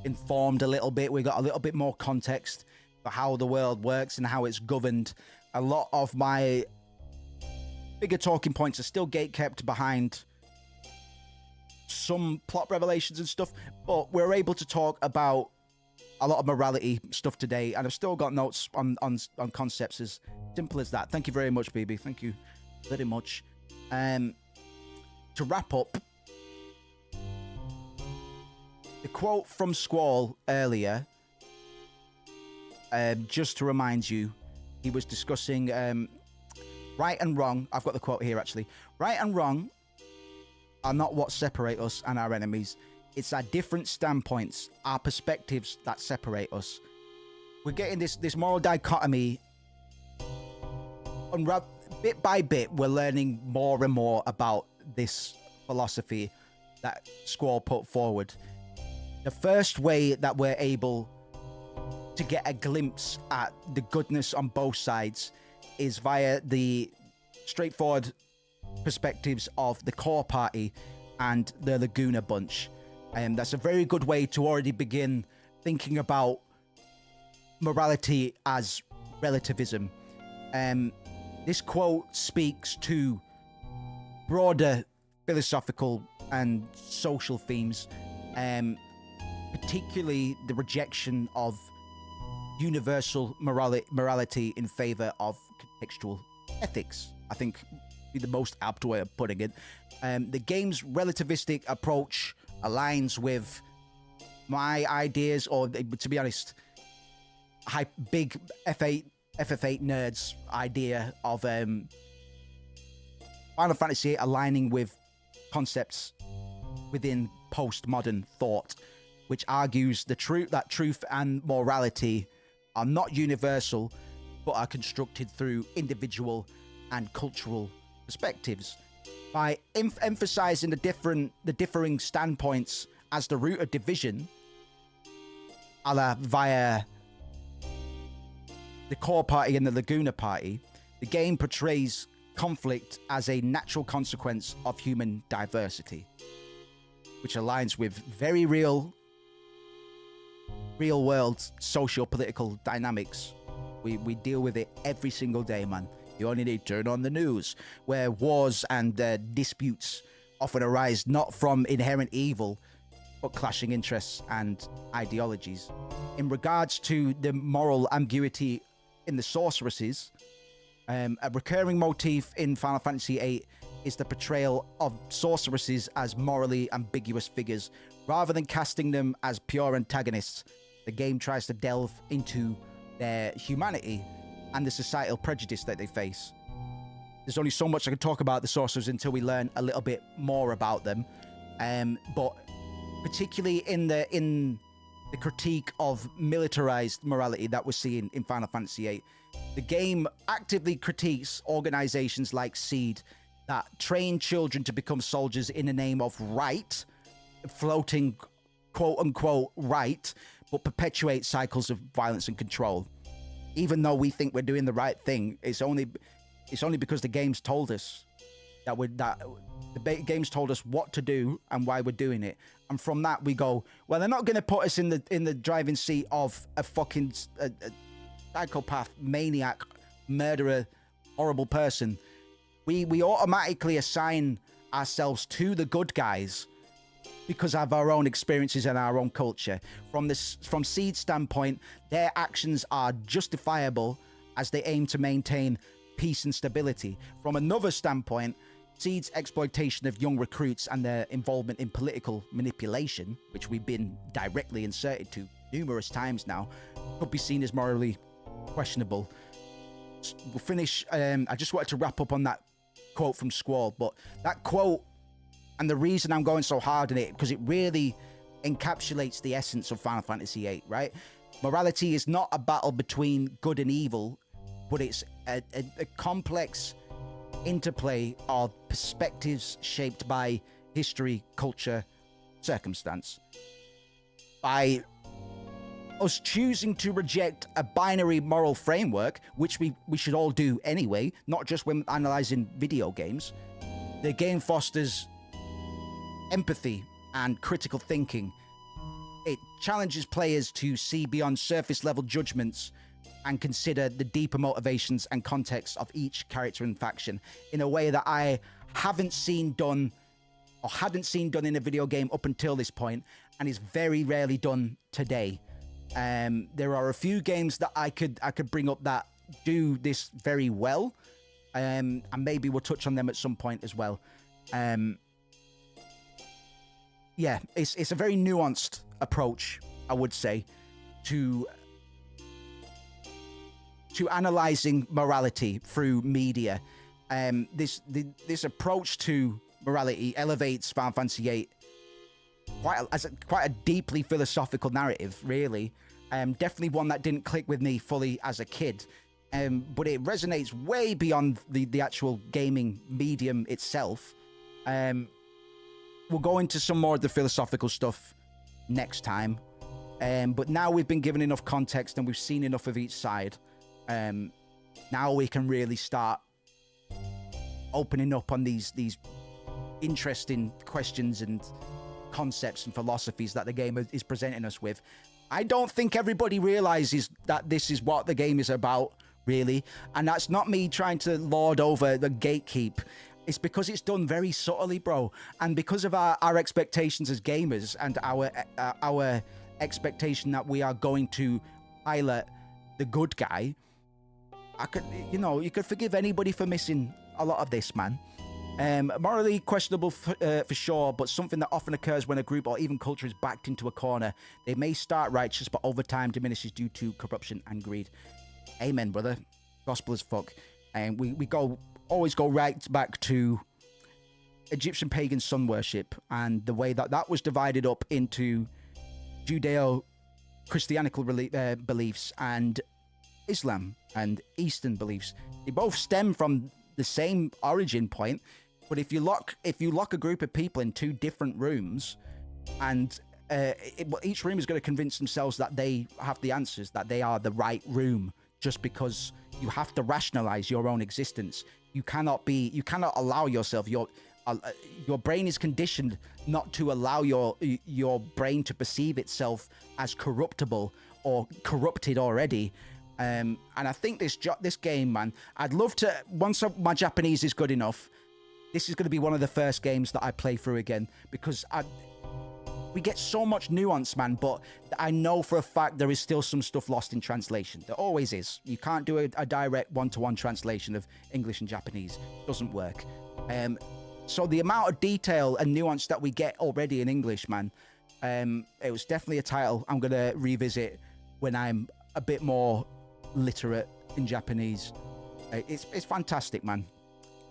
informed a little bit. We got a little bit more context for how the world works and how it's governed. A lot of my bigger talking points are still gatekept behind some plot revelations and stuff, but we're able to talk about a lot of morality stuff today, and I've still got notes on concepts as simple as that. Thank you very much, BB. Thank you very much. To wrap up, the quote from Squall earlier, just to remind you, he was discussing right and wrong. I've got the quote here, actually. Right and wrong are not what separate us and our enemies. It's our different standpoints, our perspectives that separate us. We're getting this moral dichotomy bit by bit, we're learning more and more about this philosophy that Squall put forward. The first way that we're able to get a glimpse at the goodness on both sides is via the straightforward perspectives of the core party and the Laguna bunch. And that's a very good way to already begin thinking about morality as relativism. This quote speaks to broader philosophical and social themes, particularly the rejection of universal morality in favor of contextual ethics. I think be the most apt way of putting it. The game's relativistic approach aligns with my ideas, or to be honest, big FF8 nerds idea of Final Fantasy VIII aligning with concepts within postmodern thought, which argues that truth and morality are not universal, but are constructed through individual and cultural perspectives. By emphasizing the differing standpoints as the root of division, via the core party and the Laguna party, the game portrays conflict as a natural consequence of human diversity, which aligns with very real world socio-political dynamics. We deal with it every single day, man. You only need to turn on the news, where wars and disputes often arise not from inherent evil, but clashing interests and ideologies. In regards to the moral ambiguity in the sorceresses, a recurring motif in Final Fantasy VIII is the portrayal of sorceresses as morally ambiguous figures. Rather than casting them as pure antagonists, the game tries to delve into their humanity and the societal prejudice that they face. There's only so much I can talk about the sorcerers until we learn a little bit more about them. But particularly in the critique of militarized morality that we're seeing in Final Fantasy VIII, the game actively critiques organizations like SEED that train children to become soldiers in the name of right, floating quote-unquote right, but perpetuate cycles of violence and control. Even though we think we're doing the right thing, it's only because the game's told us the game's told us what to do and why we're doing it. And from that we go, well, they're not going to put us in the driving seat of a fucking a psychopath, maniac, murderer, horrible person. We automatically assign ourselves to the good guys because of our own experiences and our own culture. From SEED's standpoint, their actions are justifiable as they aim to maintain peace and stability. From another standpoint, SEED's exploitation of young recruits and their involvement in political manipulation, which we've been directly inserted to numerous times now, could be seen as morally questionable. We'll finish. I just wanted to wrap up on that quote from Squall, but that quote, and the reason I'm going so hard on it, because it really encapsulates the essence of Final Fantasy VIII, right? Morality is not a battle between good and evil, but it's a complex interplay of perspectives shaped by history, culture, circumstance. By us choosing to reject a binary moral framework, which we should all do anyway, not just when analyzing video games, the game fosters empathy and critical thinking. It challenges players to see beyond surface level judgments and consider the deeper motivations and context of each character and faction in a way that I hadn't seen done in a video game up until this point, and is very rarely done today. There are a few games that I could bring up that do this very well, and maybe we'll touch on them at some point as well. Yeah, it's a very nuanced approach, I would say, to analyzing morality through media. This approach to morality elevates Final Fantasy VIII as quite a deeply philosophical narrative, really. Definitely one that didn't click with me fully as a kid. but it resonates way beyond the actual gaming medium itself. We'll go into some more of the philosophical stuff next time. But now we've been given enough context and we've seen enough of each side. Now we can really start opening up on these interesting questions and concepts and philosophies that the game is presenting us with. I don't think everybody realizes that this is what the game is about, really. And that's not me trying to lord over the gatekeep. It's because it's done very subtly, bro. And because of our expectations as gamers and our expectation that we are going to pilot the good guy, you could forgive anybody for missing a lot of this, man. Morally questionable for sure, but something that often occurs when a group or even culture is backed into a corner. They may start righteous, but over time diminishes due to corruption and greed. Amen, brother. Gospel as fuck. And we always go right back to Egyptian pagan sun worship and the way that was divided up into Judeo-Christianical beliefs and Islam and Eastern beliefs. They both stem from the same origin point, but if you lock a group of people in two different rooms, and each room is going to convince themselves that they have the answers, that they are the right room, just because you have to rationalize your own existence. You cannot allow yourself, your brain is conditioned not to allow your brain to perceive itself as corruptible or corrupted already. And I think this game, man, I'd love to, once my Japanese is good enough, this is going to be one of the first games that I play through again, because we get so much nuance, man, but I know for a fact there is still some stuff lost in translation. There always is. You can't do a direct one-to-one translation of English and Japanese. It doesn't work. So the amount of detail and nuance that we get already in English, man, it was definitely a title I'm going to revisit when I'm a bit more literate in Japanese. It's fantastic, man.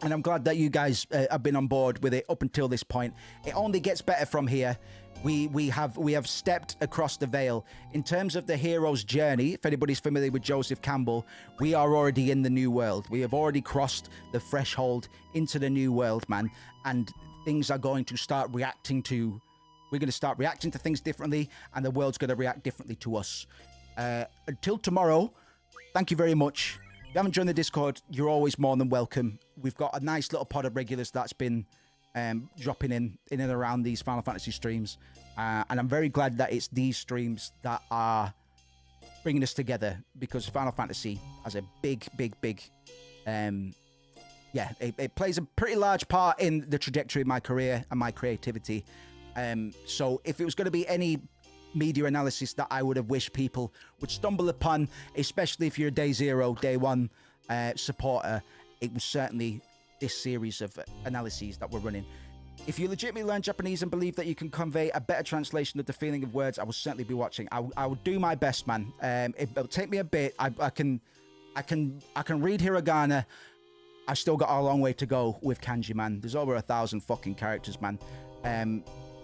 And I'm glad that you guys have been on board with it up until this point. It only gets better from here. We have stepped across the veil. In terms of the hero's journey, if anybody's familiar with Joseph Campbell, we are already in the new world. We have already crossed the threshold into the new world, man. And things are going to start reacting to... We're going to start reacting to things differently, and the world's going to react differently to us. Until tomorrow, thank you very much. If you haven't joined the Discord, you're always more than welcome. We've got a nice little pod of regulars that's been dropping in and around these Final Fantasy streams. And I'm very glad that it's these streams that are bringing us together, because Final Fantasy has a big, it plays a pretty large part in the trajectory of my career and my creativity. So if it was going to be any media analysis that I would have wished people would stumble upon, especially if you're a day zero, day one supporter, it was certainly this series of analyses that we're running. If you legitimately learn Japanese and believe that you can convey a better translation of the feeling of words, I will certainly be watching. I will do my best, man. It'll take me a bit. I can read hiragana. I've still got a long way to go with kanji, man. There's over 1,000 fucking characters, man.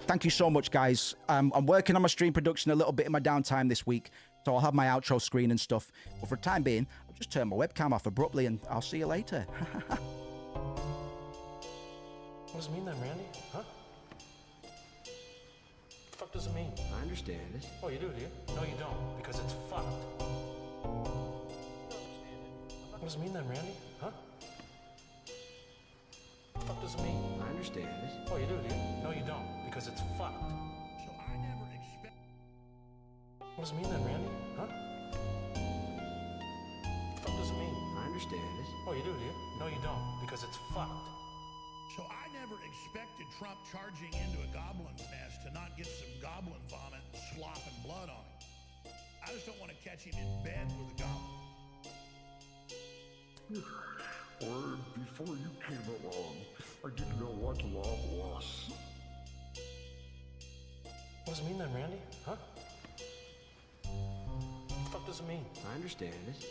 Thank you so much, guys. I'm working on my stream production a little bit in my downtime this week, so I'll have my outro screen and stuff. But for the time being, I'll just turn my webcam off abruptly, and I'll see you later. What does it mean then, Randy? Huh? The fuck does it mean? I understand it. Oh, you do you? No, you don't, because it's fucked. What does it mean then, Randy? Huh? The fuck does it mean? I understand it. Oh, you do you? No, you don't, because it's fucked. So I never expect. What does it mean then, Randy? Huh? The fuck does it mean? I understand it. Oh, you do you? No, you don't, because it's fucked. So I never expected Trump charging into a goblin's nest to not get some goblin vomit and slop and blood on him. I just don't want to catch him in bed with a goblin. Or before you came along, I didn't know what love was. What does it mean then, Randy? Huh? The fuck does it mean? I understand it.